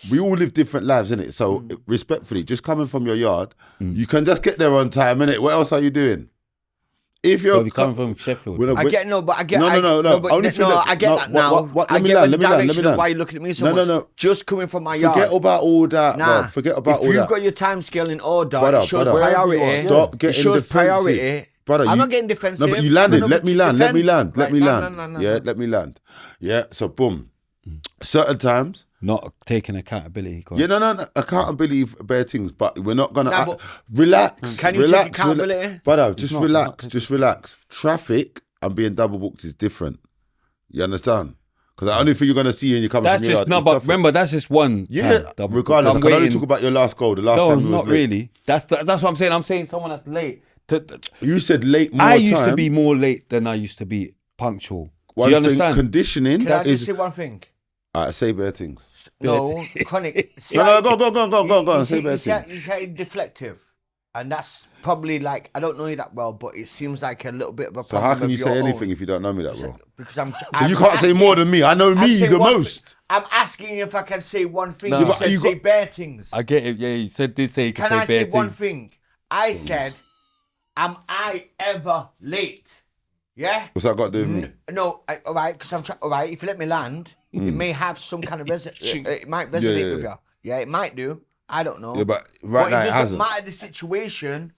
we all live different lives, innit? So respectfully, just coming from your yard, you can just get there on time, innit? What else are you doing? If you're coming from Sheffield, I get no. I get that now. Let me land. Why are you looking at me so much? No. Just coming from my yard. Forget about all that. Bro. Forget about all that. If you've got your time scale in order, it shows priority. Stop getting defensive. Brother, I'm not getting defensive. No, but you landed. Let me land. Yeah, let me land. Yeah, so boom. Certain times, Not taking accountability. Yeah, no. Accountability for bare things, but we're not gonna but relax. can you relax, take accountability? Brother, just relax. Just relax. Traffic and being double booked is different. You understand? Because the only thing you're gonna see when you come That's from just yard no, is but traffic. remember that's just one. Yeah, time. regardless. I'm I can only waiting. talk about your last goal. The last No, time you was not late. really. That's what I'm saying. I'm saying someone that's late. You said late more I used time. to be more late than I used to be punctual. One Do you thing, understand? conditioning Can I just is. say one thing? Alright, say bare things. No, chronic. No, go on. Say bare things. He's deflective. And that's probably like, I don't know you that well, but it seems like a little bit of a So problem. how can of you your say own. anything if you don't know me that well? Because I'm. So you can't say more than me. I know me the most. I'm asking if I can say one thing. No. You Yeah, said you say got- bare things. I get it. Yeah, you did say you Can can I say say bare one things. thing? I said, am I ever late? Yeah? What's that got to do with me? No, all right, because I'm trying. All right, if you let me land, it may have some kind of it might resonate with you. Yeah, it might do. I don't know. Yeah, but right now it it doesn't hasn't. matter the situation.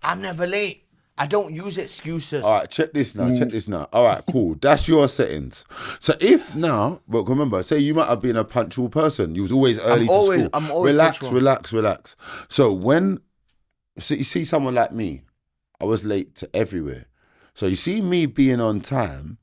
I'm never late. I don't use excuses. All right, check this now. All right, cool. That's your settings. So if now, but remember, say you might have been a punctual person. You was always early to school. I'm always relax, punctual. relax. So when you see someone like me, I was late to everywhere. So you see me being on time,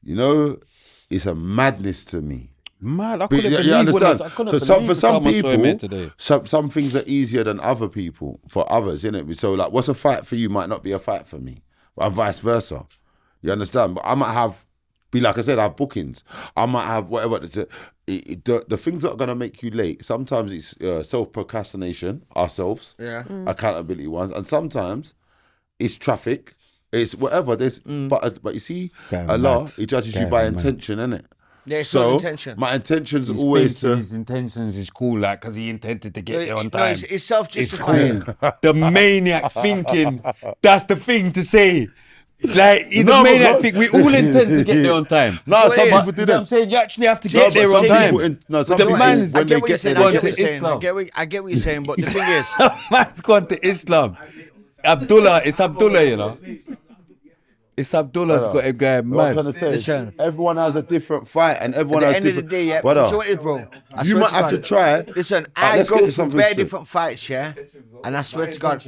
it's a madness to me. Mad, I But couldn't you believe understand? I couldn't So believe for the some time I saw him here people, today. some things are easier than other people for others, innit? So like, what's a fight for you might not be a fight for me, and vice versa. You understand? But I might be like I said, I have bookings. I might have whatever. The things that are gonna make you late. Sometimes it's self-procrastination, ourselves, accountability ones, and sometimes it's traffic. It's whatever. But you see, Damn Allah, mad. He judges you Damn by mad. intention, innit? Yeah, it's So not intention. my intention's He's always thinking to. his intentions is cool, like because he intended to get there on No, time. it's It's self-justifying. cool. The maniac thinking that's the thing to say. Like the No, maniac because- thing, we all intend to get there on time. No, So some it is. people You know didn't. what I'm saying? You actually have to No, get but there some on time. people some The people man- when I they get what you're get saying. there, gone they I get get what to you're saying. Islam. I get what you're saying. But the thing is, Man's gone to Islam. Abdullah, it's Abdullah, you know. It's Abdullah's got him going What I'm mad. trying to say is Listen. everyone has a different fight and everyone at the has end of the different. day, yeah. Brother, You know what it is, bro? I you swear might have to God. try. Listen, Alright, I let's go get through something very straight. different fights, yeah. And I swear to God,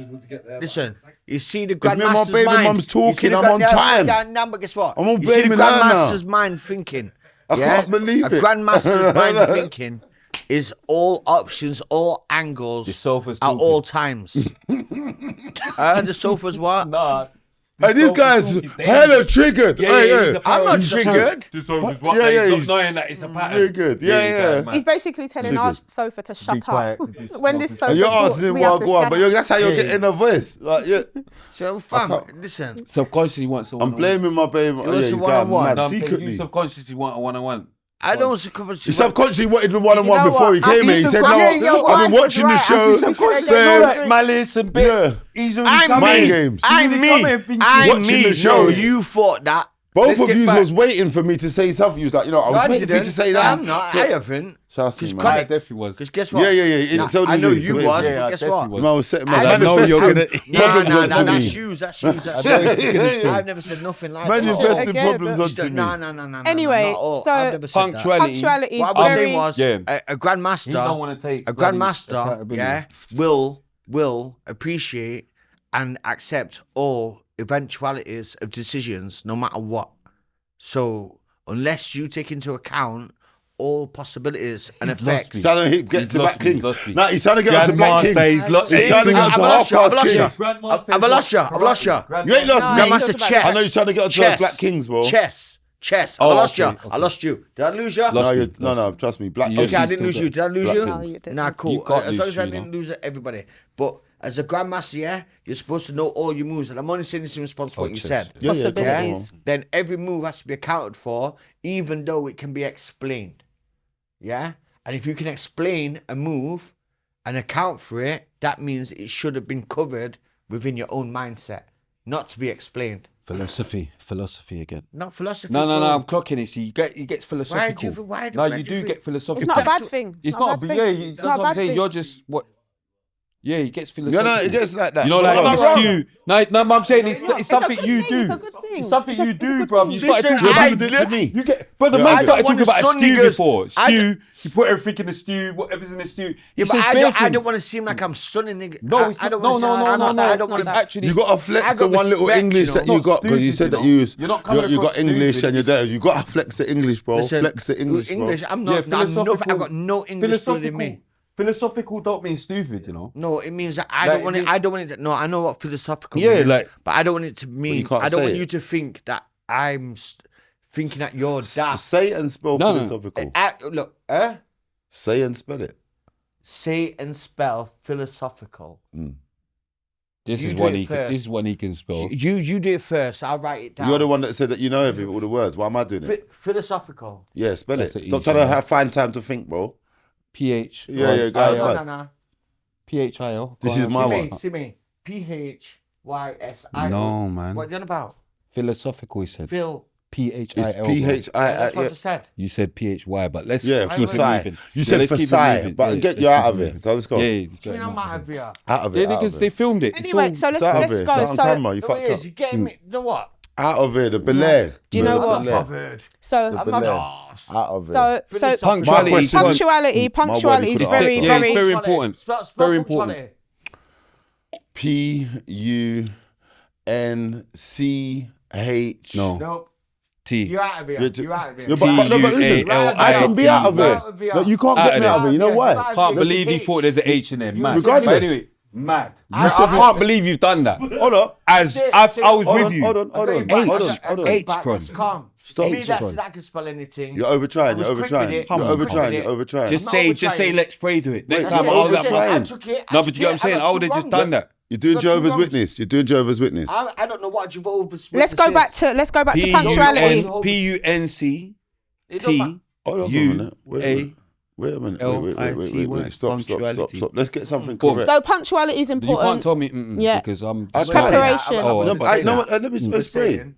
listen, you see the If me and my grandmaster's baby mind. mum's You see talking, the I'm on time. Nah, but guess what? I'm on You see the blaming her now. grandmaster's mind thinking. I can't believe a it. grandmaster's mind thinking is all options, all angles, The sofa's at talking. all times. The sofa's what? Nah. Hey, these guys hella triggered. Hey. I'm not triggered. He's knowing that it's a pattern. very good. Yeah. He's basically telling our sofa to shut quiet. up. When this sofa And you're talks, asking him we have what to go on, shut but up. that's how you're getting a voice. Like, yeah. So, fam, listen. Subconsciously wants someone. I'm blaming my baby. Oh, yeah, wants he's a going one-on-one. mad You secretly. subconsciously want a one-on-one. I don't He subconsciously wanted the one-on-one You know before what? he came here. He said, "No, Yeah, your I've been wife watching was the right. show. Subconsciously, Babes, malice and bit. Yeah. He's I'm Mind me. games. I'm Come me. here thinking- I'm Watching me. the show. No, you thought that. Both Let's of get you back. was waiting for me to say something. You was like, I was waiting for you to say that. I'm not. I haven't. Trust me, Because man. I definitely was. Because guess what? Yeah. Nah, So I did know you. you Yeah, was, yeah, but I guess definitely what? was. Man, I was setting my I know manifest. you're gonna- problems onto That's me. shoes. That's Yeah. I've never said nothing like Manifesting Again, problems but- onto me. No. Anyway, not at all. so I've never said that. Punctuality. Punctuality is What I was very. saying was Yeah. a grandmaster. He don't want to take A bloody grandmaster, accountability. will appreciate and accept all eventualities of decisions, no matter what. So unless you take into account all possibilities and effects. He's trying to get He's to lost Black me, King. lost me. Nah, he's trying to get on to Black Grandmaster, King. he's lost He's me. trying to get on to half past I've Kings. lost you. I've lost you. You ain't lost me. Grandmaster chess. I know you're trying to get on to Black Kings, bro. Chess. I've Oh, lost okay, you. I lost you. Did I lose you? Lost me. No, trust me. Black You Kings. Okay, I Yes, didn't lose still you. Did I lose Black you? Kings. No, you didn't. Nah, cool. You can't As long lose as I you, didn't lose everybody. But as a grandmaster, yeah, you're supposed to know all your moves. And I'm only saying this in response to what you chess. said. Yeah, go on. Possibilities. Then every move has to be accounted for, even though it can be explained. Yeah? And if you can explain a move and account for it, that means it should have been covered within your own mindset, not to be explained. Philosophy again. Not philosophy. No, bro. I'm clocking it. See, he gets philosophical. why do No, you you do think- get philosophical. It's not a bad thing. It's not. a bad Yeah, thing. that's It's what not a I'm bad saying. thing. You're just what. Yeah, he gets Yeah, philosophical. no, it gets like that. You know, like Hold on, the hold on. stew. No, I'm saying it's something you do. It's a good thing. It's something you It's a do, good bro. thing. You started Listen, talking I about did it to me. You get, but the Yeah, man I started don't talking about a want stew niggas- before. I Stew. You put everything in the stew. Whatever's in the stew. Yeah, He but says I bare don't want to seem like I'm sunning nigga. No, it's I not. don't No, wanna no, say- no, no. I don't want It's to. actually. You got to I flex got the one little respect, English you that know. you got because you said that you use. You're not coming You got across English stupid. and you're there. You got to flex the English, bro. Listen, Flex the English, bro. I'm Yeah, not. philosophical. I've got no English blood in me. Philosophical don't mean stupid, you know. No, it means that I Like, don't want it. I don't want it. No, I know what philosophical Yeah, means, like- but I don't want it to mean. can't I don't say want it. you to think that I'm thinking that you're daft. Say and spell No, no. philosophical. Look, Say and spell it. say and spell philosophical. This You is do one it he can. first. This is one he can spell. You do it first. I'll write it down. You're the one that said that you know all the words. Why am I doing it? Philosophical. Yeah, spell That's it. an Stop easy trying to one. find time to think, bro. PH. Yeah, go ahead, IL. man. No. PHIL. This is my one. See me. PHYSIO. No, man. What are you on about? Philosophical. He said. Phil. It's PHIL. PHI. That's what I Yeah, said. You said PHY, but let's yeah, keep it Fasai. moving. You Yeah, said let's keep it Fasai, moving. but Yeah, get let's you keep out it of moving. it. So let's go. Yeah, You know, I'm out of here. Out of yeah, it. Out because of they it. filmed it. It's Anyway, all- so It's out of let's it. go. It's not on So camera. You No, fucked it up. is. You getting me? You know what? Out of it. The Belair. Do you know The what? Belair. Bothered. so I'm not Belair. arsed. Out of it. so Punctuality. My question- punctuality My is word, very you Yeah, it's very. very important. Spell Very punctuality. PUNCH. No. Nope. T. You're out of here. Yeah, You're out of here. Yeah, but listen, T-U-A-L-I-T. I can be out of Out of it. here. No, you can't Out get of me out of there. it. You know Yeah, why? yeah. Can't There's believe a you H. thought there's an H in there. Mad. Regardless. But anyway, mad. You said I can't believe you've done that. Hold on. As Sit, I sit. was Hold with on, you. hold on, hold on, H. hold on, hold on. H-cron. Calm. Stop. Me, H-cron. that can spell anything. You're overtrying. I You're was quick with overtrying. it. You're I was quick overtrying. with You're it. overtrying. Just not say overtrying. let's pray to it. Next Wait, time you're I'll that overtrying. man. I took it. No, but you get what I'm saying? I would have just done that. You're doing Got two Jehovah's wrongs. Witness. You're doing Jehovah's Witness. I don't know what Jehovah's Let's go back to punctuality. P-U-N-C-T. Hold on a minute. Wait a minute. Wait. Stop. Let's get something correct. So punctuality is You can't important. tell me Yeah. because I'm I can't. Preparation. Oh, No, but I know what. Let me explain.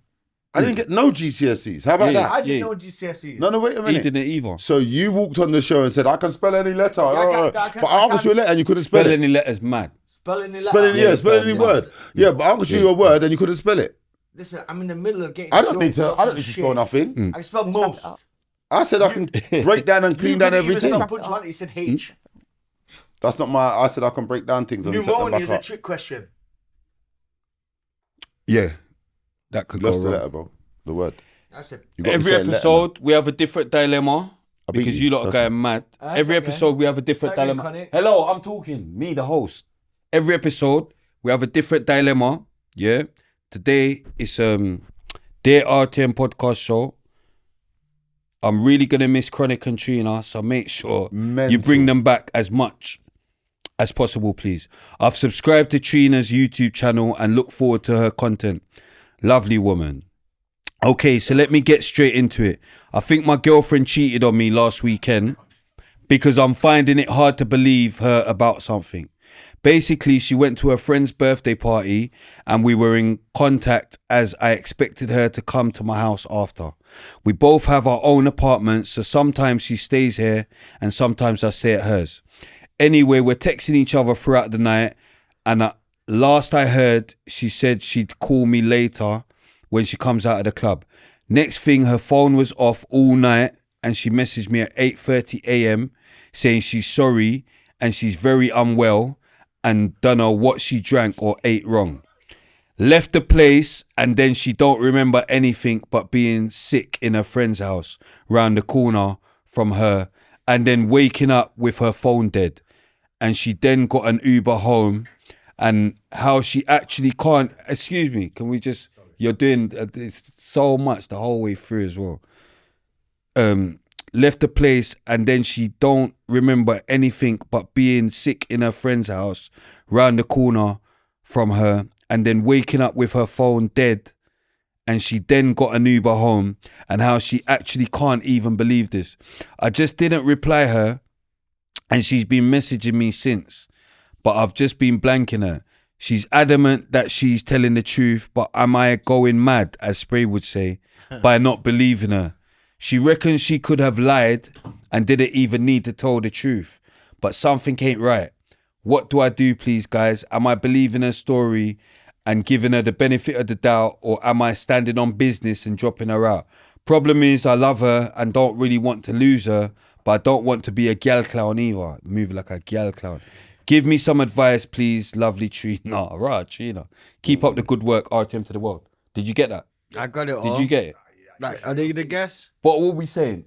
I didn't get no GCSEs. How about Yeah. that? I didn't Yeah. know GCSEs. No, wait a he minute. didn't either. So you walked on the show and said, I can spell any letter. I But can- I asked you a letter and you couldn't spell Spell it. any letters mad. Spelling the Spell any, letter. spell any word. Yeah, but I asked you a word and you couldn't spell it. Listen, I'm in the middle of getting. I don't need to shit. spell nothing. I can spell most. I said I can break down and clean down You didn't even everything. spell punctuality. You said H. That's not my. I said I can break down things and set them Pneumonia back is a up. trick question. Yeah, that could You lost go the wrong. letter, bro. The word. I said. You got me Every saying letter, episode we have a different dilemma I beat because you. you lot are That's going mad. That's Every okay. episode we have a different Sorry, dilemma. Connie. Hello, I'm talking. Me, the host. Every episode we have a different dilemma. Yeah. Today it's their RTM podcast show. I'm really gonna miss Chronic and Trina, so make sure you Mental. bring them back as much as possible, please. I've subscribed to Trina's YouTube channel and look forward to her content. Lovely woman. Okay, so let me get straight into it. I think my girlfriend cheated on me last weekend because I'm finding it hard to believe her about something. Basically, she went to her friend's birthday party and we were in contact as I expected her to come to my house after. We both have our own apartments, so sometimes she stays here and sometimes I stay at hers. Anyway, we're texting each other throughout the night and last I heard, she said she'd call me later when she comes out of the club. Next thing, her phone was off all night and she messaged me at 8:30 a.m. saying she's sorry and she's very unwell and don't know what she drank or ate wrong. Left the place and then she don't remember anything but being sick in her friend's house round the corner from her and then waking up with her phone dead. And she then got an Uber home and how she actually can't, excuse me, can we just, you're doing it's so much the whole way through as well. Left the place and then she don't remember anything but being sick in her friend's house round the corner from her and then waking up with her phone dead and she then got an Uber home and how she actually can't even believe this. I just didn't reply her and she's been messaging me since, but I've just been blanking her. She's adamant that she's telling the truth, but am I going mad, as Spray would say, by not believing her? She reckons she could have lied and didn't even need to tell the truth, but something ain't right. What do I do, please, guys? Am I believing her story and giving her the benefit of the doubt, or am I standing on business and dropping her out? Problem is, I love her and don't really want to lose her, but I don't want to be a gal clown either. Moving like a gal clown. Give me some advice, please, lovely Trina. Right, Trina. Keep up the good work, RTM to the world. Did you get that? I got it all. Did you get it? Like, are they gonna guess? What were we saying?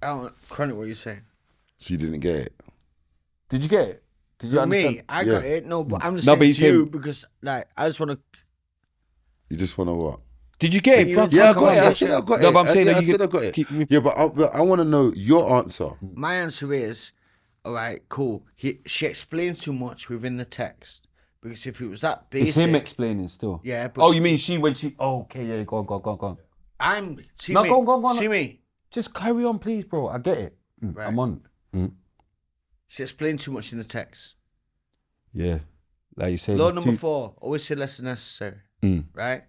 Chronic, what are you saying? She didn't get it. Did you get it? Did you understand? Me, I got it. No, but I'm just No, saying but to he's you saying- because, like, I just want to. You just want to what? Did you get it? You- Bro? Yeah, I Come got on, it. I shit. said I got No, it. but I'm saying Yeah, that I you said get- I got it. keep- Yeah, but I want to know your answer. My answer is, all right, cool. She explains too much within the text because if it was that basic, It's him explaining still. Yeah, but Oh, you mean she when she? Oh, okay, yeah. Go on. see No, me. go on. See me. Just carry on, please, bro. I get it. Right. I'm on. She explained too much in the text. Yeah, like you said. Law number 4: always say less than necessary. Right.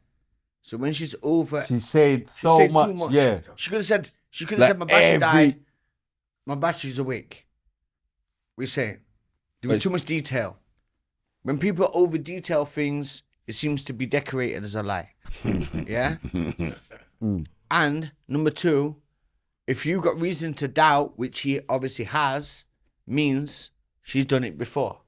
So when she's over, She said she so said much. too much. Yeah. She could have said. She could Like have said my battery every- died. My battery's awake. We say there was Wait. too much detail. When people over detail things, it seems to be decorated as a lie. Yeah. And number 2, if you got reason to doubt, which he obviously has, means she's done it before.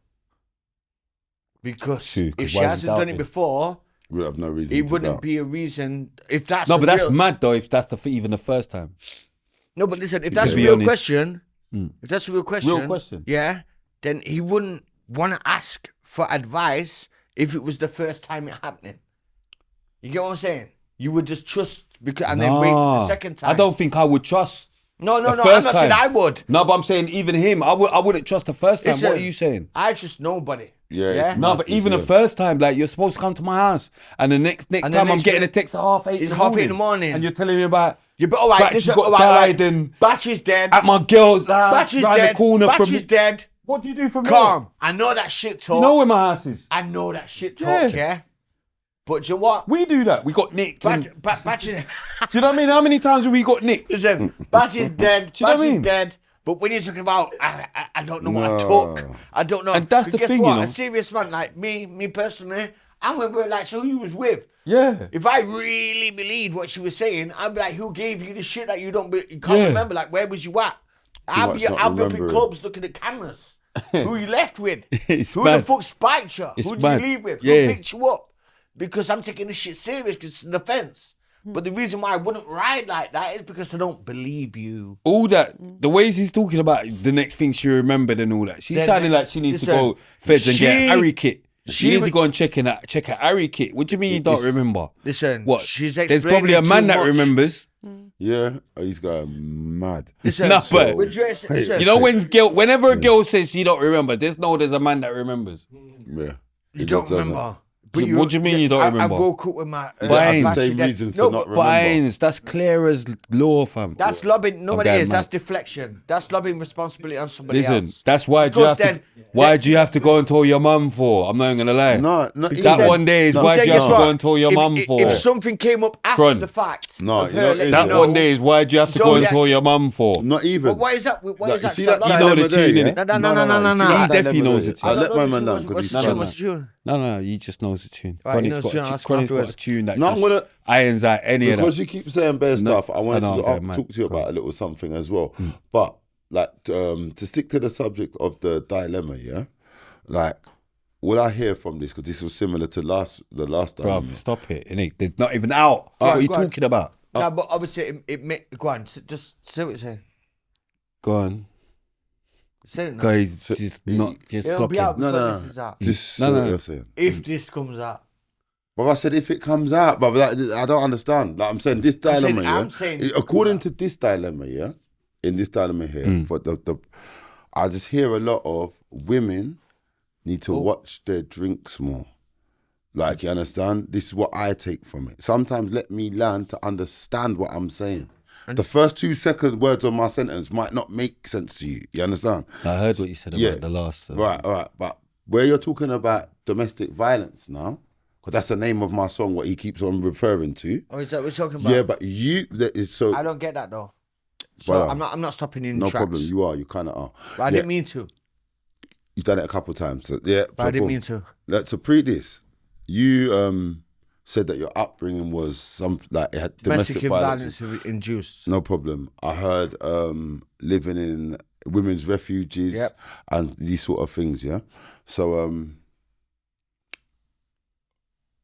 Because True, 'cause if she why is he hasn't done it doubting? before, We have no reason. it to wouldn't doubt. be a reason. If that's No, a but that's real- mad though. If that's even the first time. No, but listen, if To that's a be real honest. question, if that's a real question, yeah, then he wouldn't want to ask for advice if it was the first time it happening. You get what I'm saying? You would just trust because and then wait for the second time. I don't think I would trust. No, the I'm first not saying time. I would. No, but I'm saying even him. I wouldn't trust the first time. Listen, What are you saying? I trust nobody. Yeah, Yeah? it's No, mad, but even the yeah. first time, like you're supposed to come to my house, and the next And the time I'm next getting a minute- text at 8:30. It's 8:30 in the morning. and you're telling me about Yeah, but all right, Batch listen, got all right, died all right. and Batch is dead. at my girl's house Batch is round dead. the corner Batch from is dead. What do you do from Calm. I know that shit talk. there? You know where my house is. I know that shit talk, yeah? But do you know what? We do that. We got nicked. and- Batch is... do you know what I mean? How many times have we got nicked? Listen, Batch is dead. Do you know Batch what I is mean? dead. But when you're talking about, I don't know what I No. took. I don't know. And that's But the guess thing, what? you know. A serious man like me personally, I would be like, so who you was with? Yeah. If I really believed what she was saying, I'd be like, who gave you the shit that you can't Yeah. remember? Like, where was you at? I'd much be not up in remembering. clubs looking at cameras. Who you left with? It's Who mad. the fuck spiked you? It's Who did mad. you leave with? Yeah. Who picked you up? Because I'm taking this shit serious because it's an offense. But the reason why I wouldn't ride like that is because I don't believe you. All that, the ways he's talking about the next thing she remembered and all that. She's Then- sounding like she needs to listen, go feds and get a she- Harry kit. She she needs was- to go and check a Harry kit. What do you mean you don't It's- remember? Listen, What? she's There's probably a explaining man too that much. remembers. Yeah, oh, he's going mad. Listen, Nah, but- listen, You know whenever a girl says she don't remember, there's a man that remembers. Yeah. you It don't just doesn't. remember. What do you mean you don't remember? I woke up with my... You don't have the Bynes. same That- reason to no, not but remember. Bynes, that's clear as law, fam. That's lobbing. No, I'm what it going is. That's mad. deflection. That's lobbing responsibility on somebody Listen, else. that's why do you Because have to. Why do you have to go and tell your mum for? I'm not even gonna lie. No, that even- one day is no, why do you Guess have to what? go and tell your mum for? If something came up after Fron. the fact, No, of you her know, letting that you know, one day is why do you have to she's go only and tell ex- your mum for? Not even. But why is that? Why Like, is that? see that so You like- know the dilemma there, tune, yeah? innit? No, you see He that definitely dilemma knows there? the tune. I let don't my know man the down tune. because What's he's the tune? trying What's the tune? No, he just knows the tune. Right, he Chronic's knows the tune, got ask him Chronic's got a afterwards. tune that No, I'm just gonna- irons out any of Because that. you keep saying bare No, stuff, I wanted I know, to I'm going mad. talk to you about a little something as well. But like to stick to the subject of the dilemma, yeah. Like, what I hear from this, because this was similar to the last dilemma. Bruv, stop it, innit? There's not even out. What are you go on. talking about? No, but obviously go on. Just say what you're saying. Go on. Say it now. Guys, just not just It'll be out clocking. before No. this is out. Just No, say no. what you're saying. If this comes out. But I said if it comes out, but I don't understand. Like I'm saying, this dilemma, I'm saying it according comes to this dilemma, yeah, in this dilemma here, for I just hear a lot of women need to watch their drinks more. Like, you understand? This is what I take from it. Sometimes let me learn to understand what I'm saying. The first 2 second words of my sentence might not make sense to you. You understand? I heard what you said about the last. Right. But where you're talking about domestic violence now, because that's the name of my song, what he keeps on referring to. Oh, is that what we're talking about? Yeah, but that is so. I don't get that though. So Brother, I'm not stopping you in no tracks. problem. You kind of are. But I didn't mean to. You've done it a couple of times. So, yeah. But I didn't mean to. To pre this, you said that your upbringing was some like it had domestic violence induced. No problem. I heard living in women's refuges and these sort of things. Yeah. So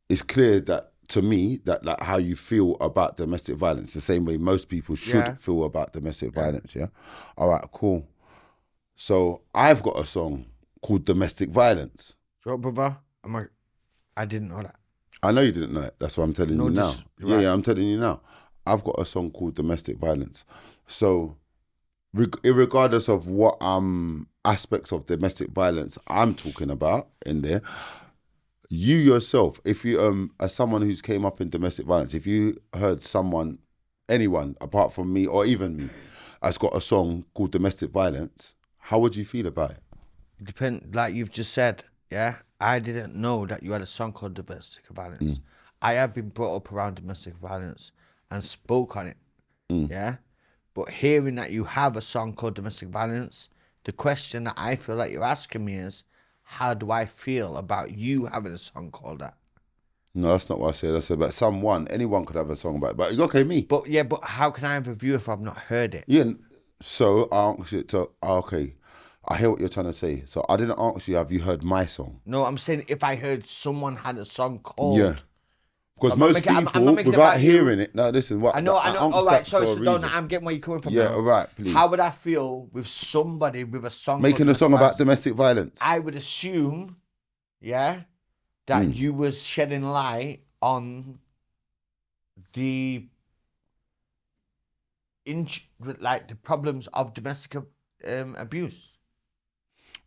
it's clear that to me that like how you feel about domestic violence, the same way most people should feel about domestic violence. Yeah. All right. Cool. So I've got a song called Domestic Violence. So, brother, I didn't know that. I know you didn't know it. That's what I'm telling you now. Yeah, I'm telling you now. I've got a song called Domestic Violence. So, regardless of what aspects of domestic violence I'm talking about in there, you yourself, if you as someone who's came up in domestic violence, if you heard anyone apart from me or even me, has got a song called Domestic Violence, how would you feel about it? Like you've just said, yeah, I didn't know that you had a song called Domestic Violence. I have been brought up around domestic violence and spoke on it, yeah. But hearing that you have a song called Domestic Violence, the question that I feel like you're asking me is, how do I feel about you having a song called that? No, that's not what I said. I said about anyone could have a song about it. But okay, me. But how can I have a view if I've not heard it? Yeah, so I asked you to, okay. I hear what you're trying to say. So I didn't ask you, have you heard my song? No, I'm saying if I heard someone had a song called. Yeah. Because most people, without hearing it, no, listen, what? I know. All right, sorry, so I'm getting where you're coming from. Yeah, all right, please. How would I feel with somebody with a song making a song about domestic violence? I would assume, that you was shedding light on the problems of domestic abuse.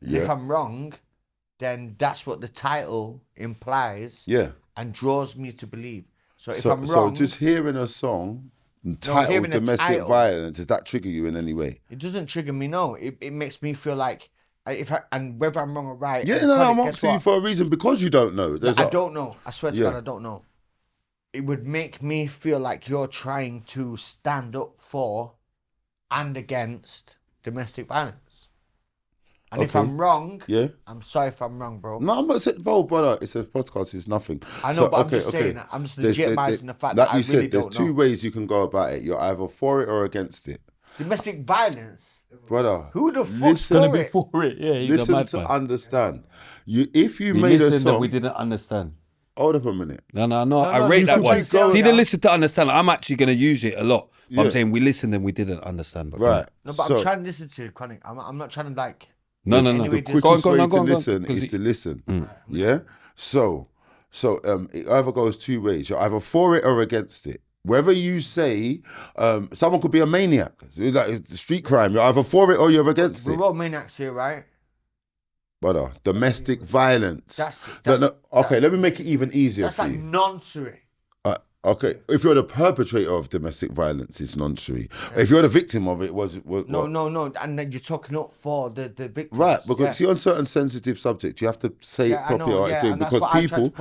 Yeah. If I'm wrong, then that's what the title implies. Yeah. And draws me to believe. So if I'm wrong, so just hearing a song titled Domestic Violence, does that trigger you in any way? It doesn't trigger me. No, it makes me feel like and whether I'm wrong or right. Yeah, no, I'm asking you for a reason because you don't know. I don't know. I swear to God, I don't know. It would make me feel like you're trying to stand up for and against domestic violence. And if I'm wrong, I'm sorry if I'm wrong, bro. No, I'm not saying, brother, it's a podcast, it's nothing. I know, but I'm just saying that. I'm just legitimizing the fact that I really don't know. There's two ways you can go about it. You're either for it or against it. Domestic violence? Brother. Who the fuck's going to be for it? Yeah, he's listen a mad to man. Understand. If you made a song... that we didn't understand. Hold up a minute. No, I rate that one. See, the listen to understand, I'm actually going to use it a lot. But I'm saying we listened and we didn't understand. But right. No, but I'm trying to listen to Chronic. I'm not trying to No. The quickest way to listen is to listen. Yeah? So it either goes two ways. You're either for it or against it. Whether you say someone could be a maniac, like street crime, you're either for it or you're against it. We're all maniacs here, right? Brother, domestic violence. Okay, let me make it even easier that's for like you. nonsense. Okay, if you're the perpetrator of domestic violence, it's nonsense. Yeah. If you're the victim of it, no, and then you're talking up for the victims. Right, because see, on certain sensitive subjects, you have to say it properly, because people,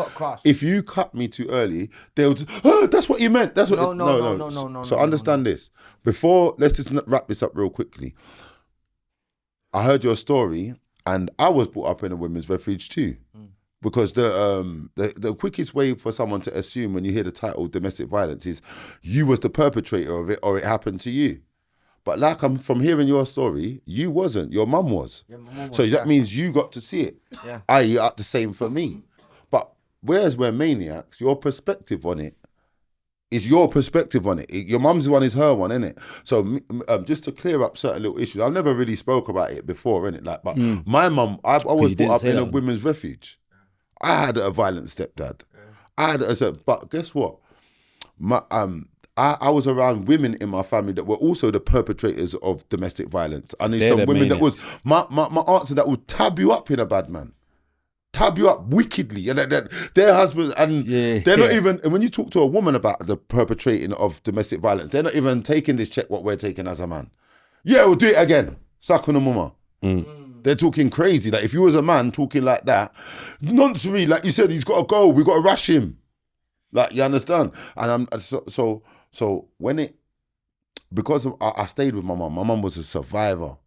if you cut me too early, they'll just, that's what you meant. That's what. No. So understand this. Before, let's just wrap this up real quickly. I heard your story, and I was brought up in a women's refuge too. Because the quickest way for someone to assume when you hear the title domestic violence is you was the perpetrator of it or it happened to you. But like I'm from hearing your story, you wasn't. Your mum was. Yeah, my mum was. So that means you got to see it. Yeah. I.e. the same for me. But whereas we're maniacs, your perspective on it is your perspective on it. Your mum's one is her one, innit? So just to clear up certain little issues, I've never really spoke about it before, innit? But my mum, I was brought up in a women's refuge. I had a violent stepdad. But guess what? I was around women in my family that were also the perpetrators of domestic violence. And there's some women that was my auntie that would tab you up in a bad man. Tab you up wickedly. And their husbands, and they're not even, and when you talk to a woman about the perpetrating of domestic violence, they're not even taking this check what we're taking as a man. Yeah, we'll do it again. Suck on the mama. They're talking crazy. Like if you was a man talking like that, nonsense. Like you said, he's got to go. We got to rush him. Like you understand. And so when because I stayed with my mum. My mum was a survivor.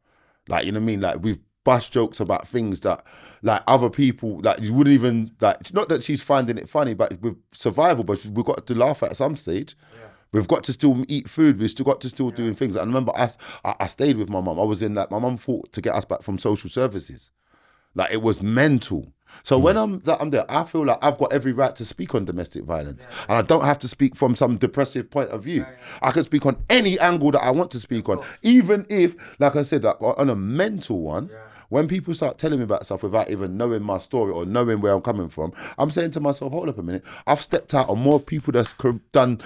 Like you know what I mean. Like bust jokes about things that like other people like you wouldn't even like. Not that she's finding it funny, but with survival, but we've got to laugh at some stage. Yeah. We've got to still eat food. We've still got to still doing things. I remember I stayed with my mum. I was in that. My mum fought to get us back from social services. Like it was mental. So when I'm there, I feel like I've got every right to speak on domestic violence, and I don't have to speak from some depressive point of view. I can speak on any angle that I want to speak on, even if, like I said, like on a mental one. When people start telling me about stuff without even knowing my story or knowing where I'm coming from, I'm saying to myself, hold up a minute, I've stepped out on more people that's done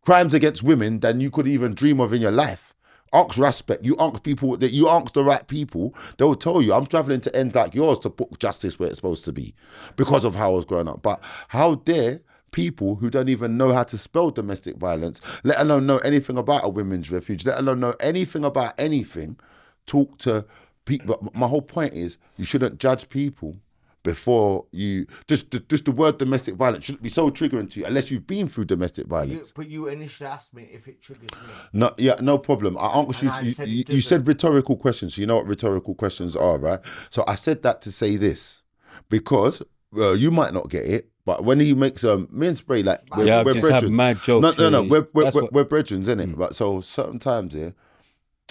crimes against women than you could even dream of in your life. Ask respect. You ask people that you ask the right people, they'll tell you. I'm traveling to ends like yours to put justice where it's supposed to be because of how I was growing up. But how dare people who don't even know how to spell domestic violence, let alone know anything about a women's refuge, let alone know anything about anything, talk to people. My whole point is you shouldn't judge people before you just the word domestic violence shouldn't be so triggering to you unless you've been through domestic violence. But you initially asked me if it triggers me. No, yeah, no problem. I asked you said rhetorical questions. So you know what rhetorical questions are, right? So I said that to say this because you might not get it, but when he makes me and Spray like we're brethren. Mad jokes. No, we're brethren, isn't it? But so certain times here,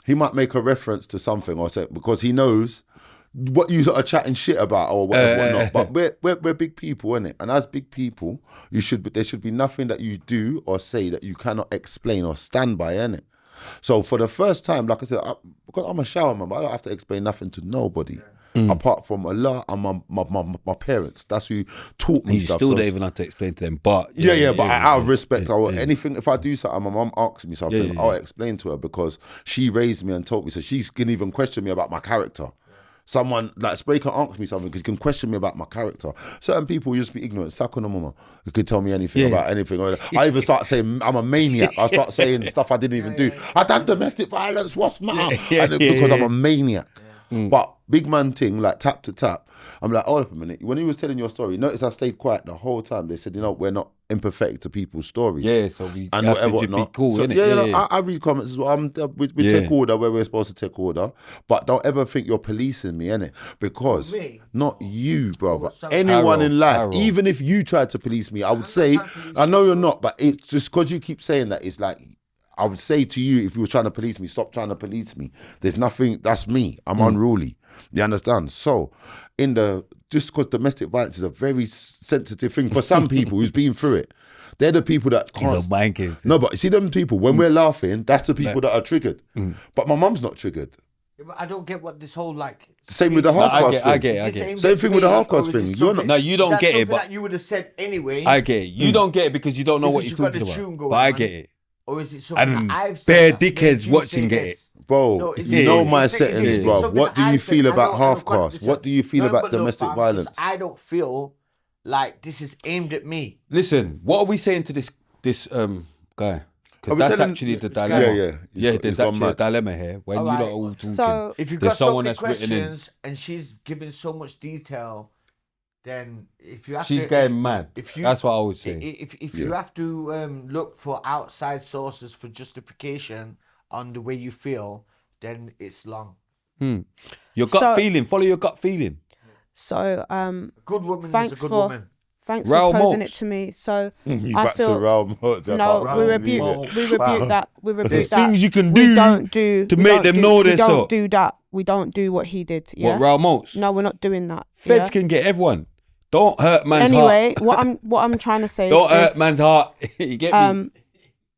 he might make a reference to something or say because he knows what you are chatting shit about or whatever, whatnot. But we're big people, innit? And as big people, there should be nothing that you do or say that you cannot explain or stand by, innit? So for the first time, like I said, because I'm a shower man, I don't have to explain nothing to nobody. Apart from Allah and my parents. That's who taught me stuff. You still don't even have to explain to them, but... But out of respect, anything, if I do something, my mum asks me something, I'll explain to her because she raised me and taught me, so she can even question me about my character. Someone like Spray can ask me something because he can question me about my character. Certain people will just be ignorant. Suck on the mama. You could tell me anything about anything. I even start saying I'm a maniac. I start saying stuff I didn't even do. I done domestic violence. What's matter? Because I'm a maniac. But big man thing like tap to tap. I'm like, hold up a minute. When he was telling your story, notice I stayed quiet the whole time. They said, we're not empathetic to people's stories. Yeah, so we and have whatever to be cool, so, innit? I read comments as well. We take order where we're supposed to take order, but don't ever think you're policing me, innit? Because not you, brother. Anyone in life, even if you tried to police me, I would say, I know you're not, but it's just because you keep saying that, it's like, I would say to you, if you were trying to police me, stop trying to police me. There's nothing, that's me. I'm unruly. You understand? So, just because domestic violence is a very sensitive thing for some people who's been through it, they're the people that can't. No, but you see them people, when we're laughing, that's the people that are triggered. But my mum's not triggered. I don't get what this whole like... Same with the half-cast thing. I get it. Same thing with the half-cast thing. No, you don't get it, but... that you would have said anyway? I get it. You don't get it because you don't know what you're talking about. But I get it. Or is it something that I've said? Bare dickheads watching get it. Bro, you know my settings, bro. What do you feel about half-cast? What do you feel about domestic violence? I don't feel like this is aimed at me. Listen, what are we saying to this guy? Because that's actually the dilemma. There's actually a dilemma here when you're not all talking. So if you've got so many questions and she's giving so much detail, then if you have she's getting mad. That's what I would say. If you have to look for outside sources for justification on the way you feel, then it's long. Your gut feeling. Follow your gut feeling. So good woman is a good woman. Thanks for posing it to me. So I feel we rebuke that. We rebuke that. Things you can do to make them know this. We don't do that. We don't do what he did. Yeah? What, Raoul Maltz? No, we're not doing that. Feds can get everyone. Don't hurt man's heart. Anyway, what I'm trying to say don't is hurt man's heart. You get me?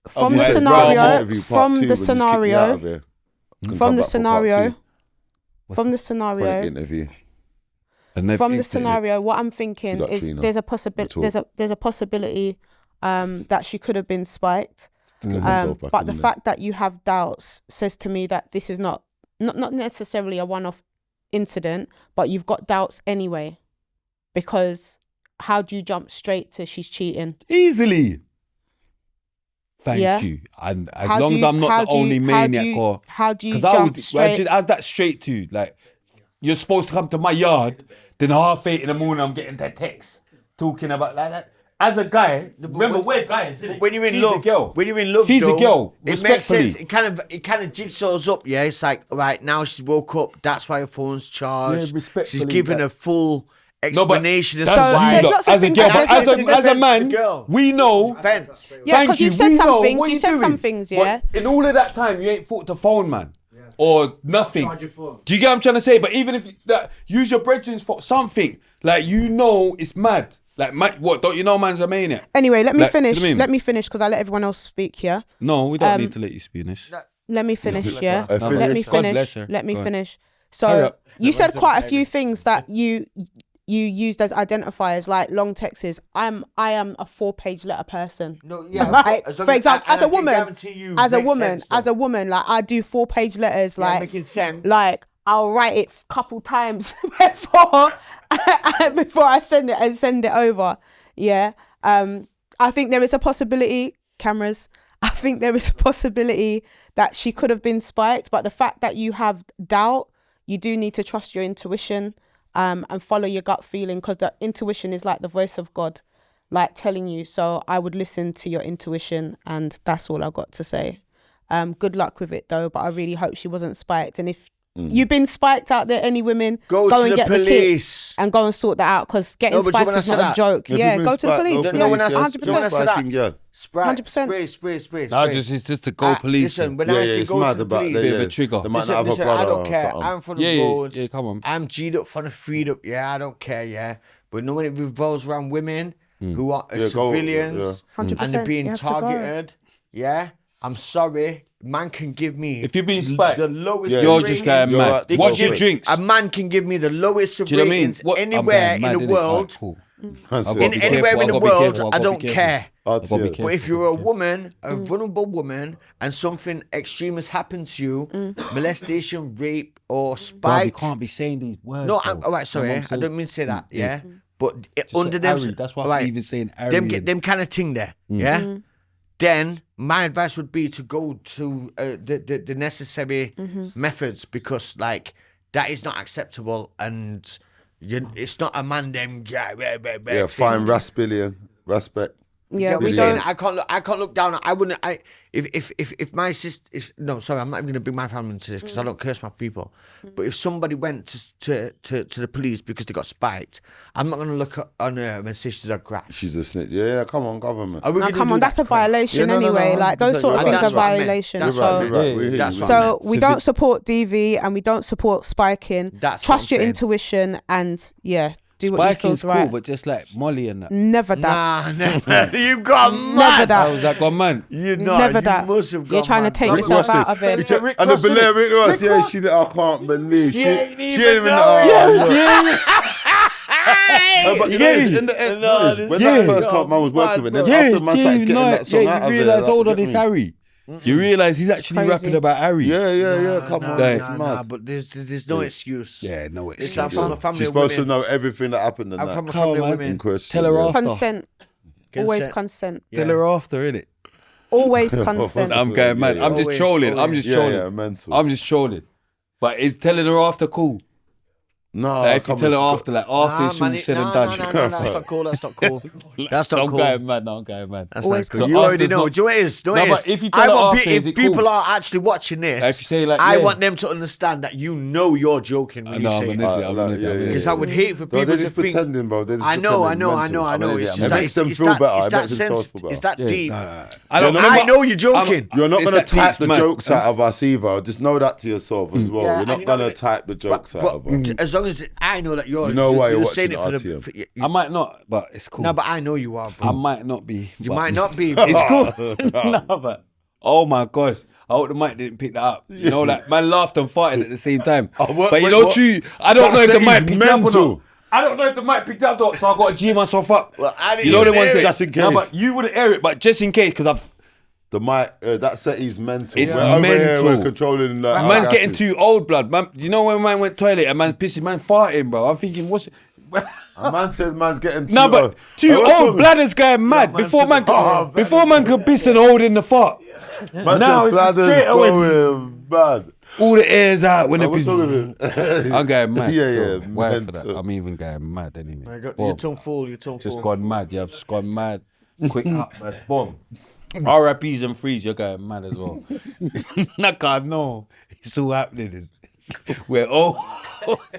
From the scenario, what I'm thinking is there's a possibility that she could have been spiked. But the fact that you have doubts says to me that this is not necessarily a one-off incident, but you've got doubts anyway. Because how do you jump straight to she's cheating? Easily. Thank you. And as long as I'm not the only maniac how do you jump straight? How's that straight to? Like, you're supposed to come to my yard, then 8:30 in the morning I'm getting that text talking about like that. as a guy, remember we're guys. Innit? When you're in She's love, a girl. when you're in love, She's though, a girl. It makes Respectfully. sense. It kind of jigsaws up. Yeah, it's like right now she's woke up. That's why her phone's charged. respectfully, She's given a full explanation. That's So you there's lot, lots of as a things girl. that- But there's as a man, girl. we know. Fence. Yeah, Thank because you've you. said We some know things. what You you're said some doing. things, But yeah. in all of that time, you ain't thought to phone, man, or nothing. Charge your phone. Do you get what I'm trying to say? But even if use your brethren's for something, like you know, it's mad. Like, what? Don't you know, man's a maniac? Anyway, let me Like, finish. do you know what I mean? Let me finish because I let everyone else speak here. No, we don't need to let you finish. Let me finish, yeah. her. Let me God bless finish. her. Let me Go on. finish. Hurry So up. you said quite a few things that you used as identifiers, like long texts. I am a 4-page letter person. No, yeah. Like, as long for example, I as a can woman, guarantee you as a makes woman, sense, though. like I do 4-page letters, Yeah, like making sense. like I'll write it a couple times before I send it over. Yeah. I think there is a possibility, cameras. I think there is a possibility that she could have been spiked, but the fact that you have doubt, you do need to trust your intuition, and follow your gut feeling, because the intuition is like the voice of God, like telling you. So I would listen to your intuition, and that's all I got to say. Good luck with it though, but I really hope she wasn't spiked. And if you've been spiked out there, any women, Go go to and the get police. the kit and go and sort that out, because getting No, but you spiked wanna is say not a that? joke. If Yeah, you've go been to the spiked, police. no Yeah, police, go yeah. 100%. wanna say that? Spiking girl. 100%. Spray. No, it's just the go police. Listen, when Yeah, I yeah, say it's go mad to the about police, that. Bit of Yeah. a trigger. They might not have a listen, brother I don't or care. something. I'm for the Yeah, roads. yeah, come on. I'm G'd up for the freed up. Yeah, I don't care. Yeah, but no, when it revolves around women who are Yeah, go, civilians yeah. and 100%, they're being you have to go. targeted. Yeah, I'm sorry. Man can give me If you're being spiked, the lowest. Yeah, you're ratings. just going You're mad. right to What's go your for it. drinks? A man can give me the lowest of Do you know what I mean? ratings What- I'm anywhere going mad, in the innit? world. Alright, cool. That's I've it. got to be Anywhere careful, in the I've got to be world, careful, I've I got to don't be careful. care. I've got to be RTM. careful. But if you're a woman, a vulnerable woman, and something extreme has happened to you, molestation, rape, or Bruv, you spite. can't be saying these words. No, bro. I'm all right. Sorry, My mum I said- don't mean to say that. Yeah, yeah. but Just under say them, Ari, that's why alright, I'm even saying Ari. them kind of thing there. Yeah. Then my advice would be to go to the necessary methods, because like that is not acceptable, and it's not a man them Yeah, thing. fine, respect. Yeah, What we I'm saying? don't. I can't look down. I wouldn't. If my sister. No, sorry, I'm not even going to bring my family into this because I don't curse my people. But if somebody went to the police because they got spiked, I'm not going to look on her and say she's a grass. She's a snitch. Yeah, come on, government. Are we No, gonna come do on, that's that? a violation Yeah, no, anyway. Like those 100%, sort of you're things right. are That's what I meant. violations. That's You're what right, I you're meant. right. We hear That's you. what I So meant. we don't support DV and we don't support spiking. That's Trust what your I'm saying. intuition and do what you Spiking's feels cool, right. but just like Molly and that. Never that. Nah, never. You got Never mad. How that. was that gone, man? You know, Never you that. must have You're gone trying to mad. take Rick yourself Ross out of it. Rick And the Ross, innit? believe it was, Rick yeah, Ross. she I can't believe. She She ain't ain't even even know but you know, in the end, No, when yeah. that first come, man was working with them. Yeah, After man started getting that song out you of it, realise, like, hold on, get it's me? Harry. You realise he's actually crazy. rapping about Harry. Yeah, come on, it's Nah, mad. but there's no excuse. Yeah, no It's excuse. like from a family She's of supposed to women. know everything that happened and I'm that. from a Come family on, of man. women. Question, Tell her yeah. after. Consent. Always consent. Tell her after, innit? Always consent. I'm going mad. Yeah, I'm just always, trolling. I'm always. just Yeah, trolling. yeah, mental. I'm just trolling. But is telling her after cool? No, Like, if you come tell her on, after, like after it's all said and done. No, that's not cool. That's not cool. That's not I'm cool. going mad. No, I'm going mad. That's Always not cool. cool. You So already after's know. not- Do you know what it is? Do you know No, what it is? but if you tell her after, is if it people cool? are actually watching this, If you say like, I yeah. want them to understand that you know you're joking when you No, say I'm it. an idiot. I'm an idiot. Because I would hate for Bro, people they're to just think. pretending, bro. They're just I know. pretending. It's just It that makes them it's feel that- better. It's It that makes them sense. sensible. It's that deep. I I know you're joking. You're not It's going that to type deep, the man. jokes out of us either. Just know that to yourself as well. Yeah, You're and not you know going to that- type the jokes out of us. As long as I know that you're, You know why you're saying it watching for the. RTM. For, I might not, but it's cool. no, but I know you are, bro. I might not be. You but might not be. It's cool. No, but oh my gosh. I hope the mic didn't pick that up. You know, like man laughed and farted at the same time. Oh, what- but you wait, know, what? true. I don't That know if the set mic is picked it up or mental. not. I don't know if the mic picked it up or not, so I got to G myself up. Well, I didn't You know even the one hear thing. it. Just in No, case. but you wouldn't air it, but just in case, because I've. The mic, that set is mental. It's We're over here, mental. We're controlling the. Man's getting too old, blood. Man, you know when man went toilet and man pissing, man farting, bro. I'm thinking, what's. A man said man's getting too No, old. but too Hey, what's old, wrong? bladder's going mad. man's Before man, gonna- before man could piss and hold in the fart. Man Now said it's bladder's straight away. going bad. All the air's out when the What's wrong with him? I'm going mad. Yeah, still. yeah, Why for mental. that? I'm even going mad anyway. Your Boom. tongue full, Just gone mad. Yeah, I've just gone mad. Quick up, man. Boom. RIPs and frees, you're going mad as well. Nah, no. It's all happening. We're all.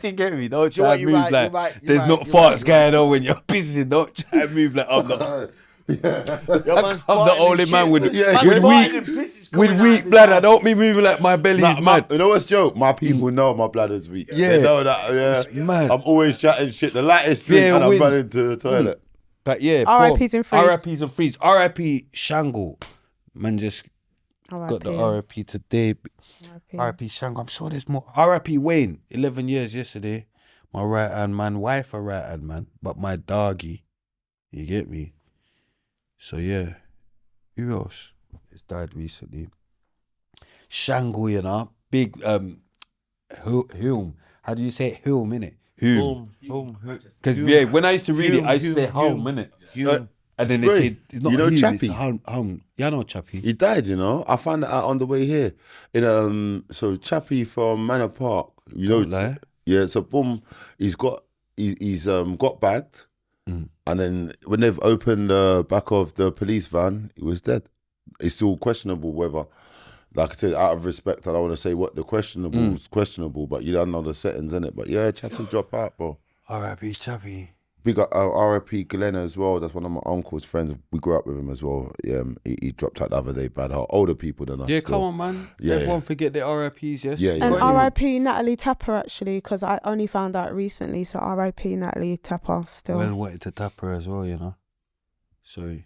You get me? Don't try and move like there's not farts going on when you're pissing. Don't try and move like I'm not. I'm the only man with weak bladder. Don't be moving like my belly is mad. You know what's joke? My people know my bladder's weak. Yeah. They know that. Yeah. It's mad. I'm always chatting shit. The lightest drink and I'm running to the toilet. But yeah, RIPs and frees. RIPs and frees. RIP Shangle. Man just got the RIP today. RIP Shangle. I'm sure there's more. RIP Wayne. 11 years yesterday. My right hand man. Wife a right hand man. But my doggy. You get me? So yeah. Who else has died recently? Shangle, you know. Big Hulme. How do you say it? Hulme, innit? Hulme. Because yeah, when I used to read it, I used to say home, innit? And then they say it's not Hulme, Chappie. it's home. Yeah, I know Chappie. He died, you know. I found that out on the way here. So Chappie from Manor Park, you know. Lie. Yeah, so boom, he's got bagged, and then when they've opened the back of the police van, he was dead. It's still questionable whether, like I said, out of respect, I don't want to say what the questionable is questionable, but you don't know the settings in it. But yeah, Chappie drop out, bro. R.I.P. Chappie. Big up R.I.P. Glenn as well. That's one of my uncle's friends. We grew up with him as well. Yeah, he dropped out the other day. Bad heart. Older people than us. Yeah, still. come on, man. Yeah, Everyone forget their RIPs, yes? Yeah, yeah. And Yeah. RIP Natalie Tapper, actually, because I only found out recently. So RIP Natalie Tapper still. Well, wanted to tap her as well, you know. Sorry.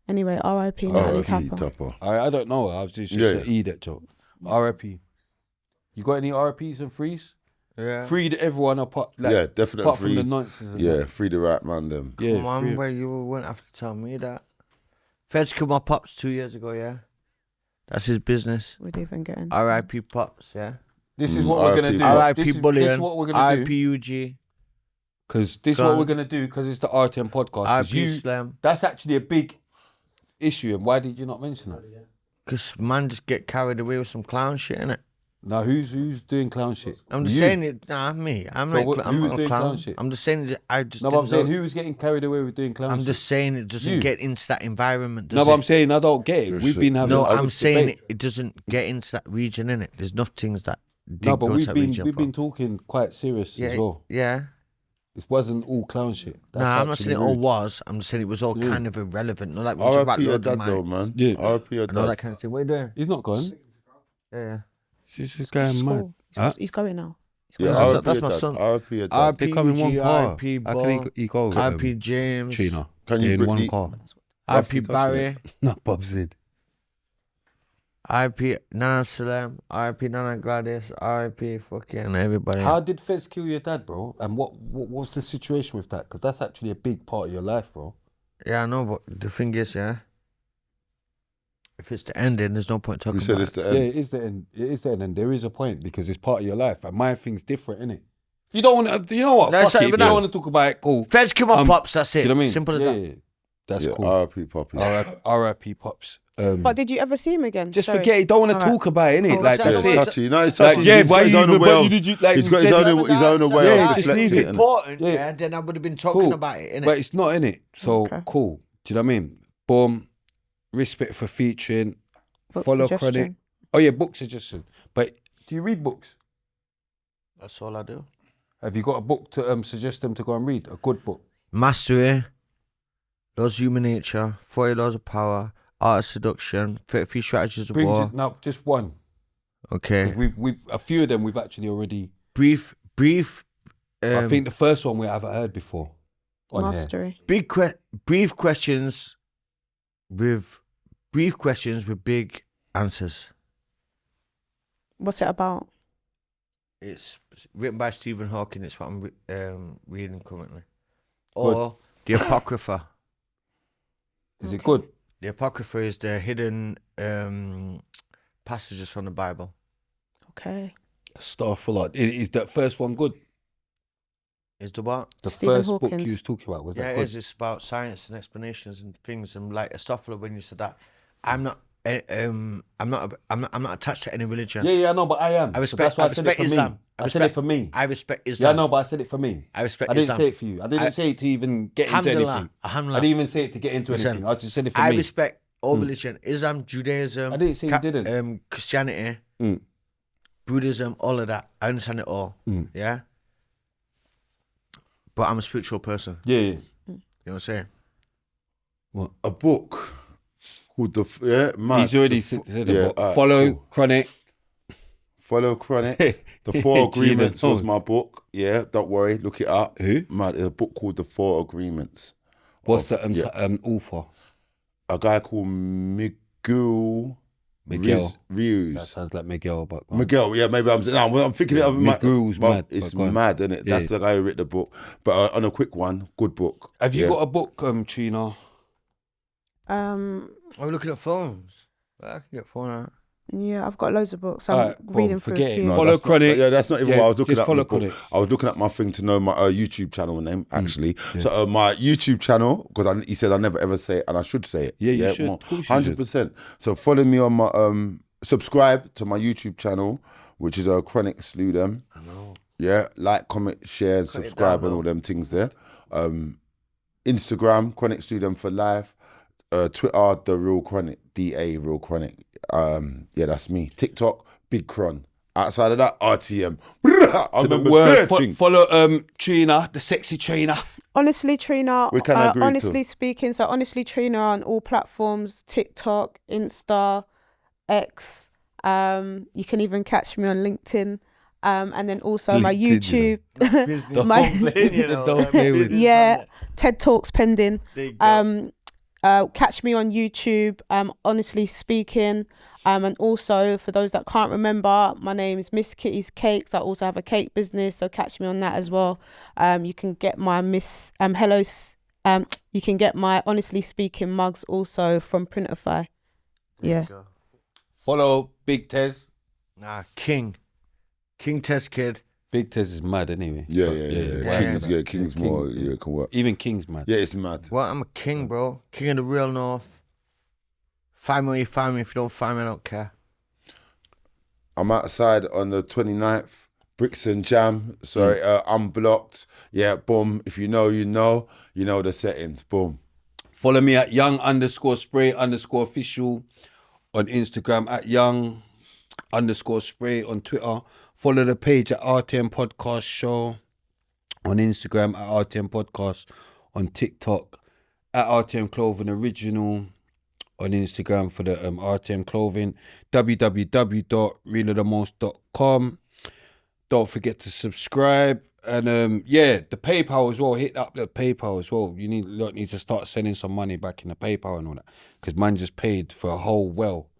Anyway, RIP Natalie R.I.P. Tapper. Tapper. I don't know. I was just an E that joke. RIP. You got any RIPs and frees? Yeah. Freed everyone apart. Like, Yeah, definitely apart free. from the nonsense. and Yeah, that. free the right man them. Yeah. Come on, where you wouldn't have to tell me that. Feds killed my pops 2 years ago, yeah? That's his business. We'd even get into R.I.P. pops, yeah? This is what we're going to do. R.I.P. This bullying. is what we're going to do. R.I.P. UG. Because this is what we're going to do because it's the RTM podcast. 'Cause R.I.P. Slam. That's actually a big issue. And why did you not mention that? Because man just get carried away with some clown shit, innit? Now, who's doing clown shit? I'm just saying it. Nah, me. I'm So not. what- I'm who was not a doing clown. clown shit? I'm just saying that I just. No, but I'm didn't saying know- who was getting carried away with doing clown I'm shit? just saying it doesn't You. get into that environment. No, Does but it? I'm saying I don't get it. We've been having. No, a I'm saying debate. it doesn't get into that region, innit? There's not things that. No, but go to we've that been region for. talking quite serious Yeah, as well. yeah. This wasn't all clown shit. That's Nah, I'm not actually saying it all rude. was. I'm just saying it was all kind of irrelevant. Not like we talk about R.I.P. your Lord of dad though, Mine man. Yeah. R.I.P. your and all that dad. kind of thing. What are you doing? He's not gone. Yeah. She's just going mad. school. Huh? He's going now. Yeah, That's R.I.P. my your dad. son. R.I.P. your dad. R.I.P. They come in one UG, car. R.I.P. How Ball, can he go? R.I.P. James, Trina. Can They're you in bring one the- car. R.I.P. Roughly touching Barry, it. No, Bob said. R.I.P. Nana Salam, R.I.P. Nana Gladys, R.I.P. fucking everybody. How did Feds kill your dad, bro? And what was the situation with that? Because that's actually a big part of your life, bro. Yeah, I know, but the thing is, yeah, if it's the ending, there's no point talking We said about it's it. the end. Yeah, it is the end. It is the end, and there is a point because it's part of your life. And my thing's different, innit? If you don't want to, you know what? No, it's Fuck not it. If you even don't that. want to talk about it, cool. Feds kill my pops, that's it. Do you know what I mean? Simple as Yeah, that. yeah. That's Yeah, cool. R.I.P. Poppy. R.I.P. Pops. But did you ever see him again? Just Sorry. forget. You don't want to Alright. talk about it, innit? Oh, Like that's that's Yeah, it. it. touchy. No, it's Like, touchy. yeah, He's why got his you own even? way But of- you did you like He's you got his said own it. his own way Yeah, of just deflecting leave If it. it's it. important, Yeah. yeah, then I would have been talking Cool. about it, innit? But it's not in it. So Okay. cool. Do you know what I mean? Boom. Respect for featuring. Book Follow suggestion. credit. Oh yeah, book suggestion. But do you read books? That's all I do. Have you got a book to suggest them to go and read? A good book. Mastery, Laws of Human Nature, 40 Laws of Power, Art of Seduction, 33 Strategies of War. No, just one. Okay. 'Cause we've a few of them we've actually already. Brief. I think the first one we haven't heard before. On here. Mastery. brief questions with big answers. What's it about? It's written by Stephen Hawking. It's what I'm reading currently. Or the Apocrypha. Is it good? The Apocrypha is the hidden passages from the Bible. Okay. Starfall. Is that first one good? Is the what? The Stephen first book Hawking's. you was talking about was Yeah, that it good? is. It's about science and explanations and things. And like Aristotle, when you said that, I'm not I'm not attached to any religion. Yeah, I know, but I am. I respect. So that's why I respect I said it for Islam. me. I said it for me. I respect Islam. Yeah, no, but I said it for me. I respect I didn't Islam. say it for you. I didn't say it to even get into Alhamdulillah, anything. alhamdulillah. I didn't even say it to get into anything. I just said it for I me. respect all religion. Islam, Judaism. I didn't say you didn't. Christianity, Buddhism, all of that. I understand it all. Yeah. But I'm a spiritual person. Yeah. You know what I'm saying? What? A book called mad. He's already said the book. Follow Chronic. Follow Chronic. The Four Agreements was my book. Yeah, don't worry, look it up. Who? Mad, a book called The Four Agreements. What's the author? A guy called Miguel. Rius. That sounds like Miguel, but Miguel, yeah, maybe I'm thinking it of Miguel's mad. It's mad, isn't it? Yeah. That's the guy who wrote the book. But on a quick one, good book. Have you got a book, Trina? Are we looking at phones? I can get phone out. Yeah, I've got loads of books. I'm reading through a few. No, follow Chronic. That's not even what I was looking at. Follow Chronic. I was looking at my thing to know my YouTube channel name, actually. So my YouTube channel, because he said I never ever say it, and I should say it. Yeah, you should. 100%. So follow me on my, subscribe to my YouTube channel, which is Chronic Slew Them. I know. Yeah, like, comment, share, and subscribe and all them things there. Instagram, Chronic Slew Them for life. Twitter, The Real Chronic, DA Real Chronic. Yeah, that's me. TikTok, Big Cron. Outside of that, RTM. I remember follow Trina, the sexy Trina. Honestly, Trina. We can agree honestly speaking, so honestly, Trina on all platforms: TikTok, Insta, X. You can even catch me on LinkedIn. And then also my YouTube. TED Talks pending. Catch me on YouTube, honestly speaking. And also, for those that can't remember, my name is Miss Kitty's Cakes. I also have a cake business, so catch me on that as well. You can get my you can get my honestly speaking mugs also from Printify. Yeah. Follow Big Tez. Nah, King Tez Kidd. Big Tez is mad anyway. Yeah. King's more, can work. Even King's mad. Yeah, it's mad. Well, I'm a king, bro. King of the real north. Find me where you find me. If you don't find me, I don't care. I'm outside on the 29th. Brixton Jam. Sorry, Unblocked. Yeah, boom. If you know, you know the settings. Boom. Follow me at young_spray_official on Instagram, at young_spray on Twitter. Follow the page at RTM Podcast Show on Instagram, at RTM Podcast on TikTok, at RTM Clothing Original on Instagram for the RTM Clothing, www.realofthemost.com. Don't forget to subscribe. And the PayPal as well. Hit up the PayPal as well. You need to start sending some money back in the PayPal and all that. Because man just paid for a whole well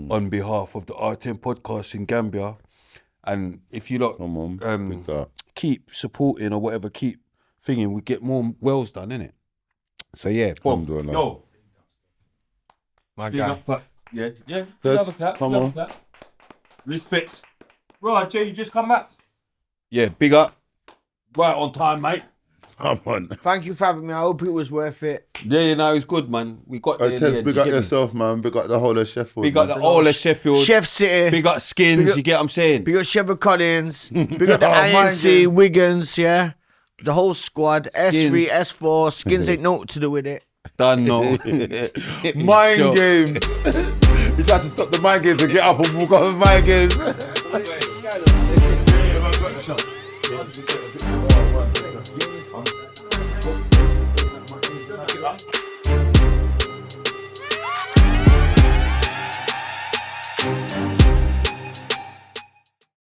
on behalf of the RTM Podcast in Gambia. And if you lot keep supporting or whatever, keep thinking, we get more wells done, innit? So yeah, boom. Yo, my guy. Yeah. That's, clap. come on. Clap. Respect. Right, Jay, you just come back. Yeah, big up. Right on time, mate. Come on. Thank you for having me. I hope it was worth it. Yeah, no, it's good, man. We got there. Tez, big up yourself, man. Big up the whole of Sheffield. Big up the whole of Sheffield. Chef City. Big up Skins, you get what I'm saying? Big up Sheffield Collins. Big up the INC, Wiggins, yeah. The whole squad. S3, S4. Skins ain't nothing to do with it. Done, no. Mind games. You tried to stop the mind games and get up and walk off the mind games.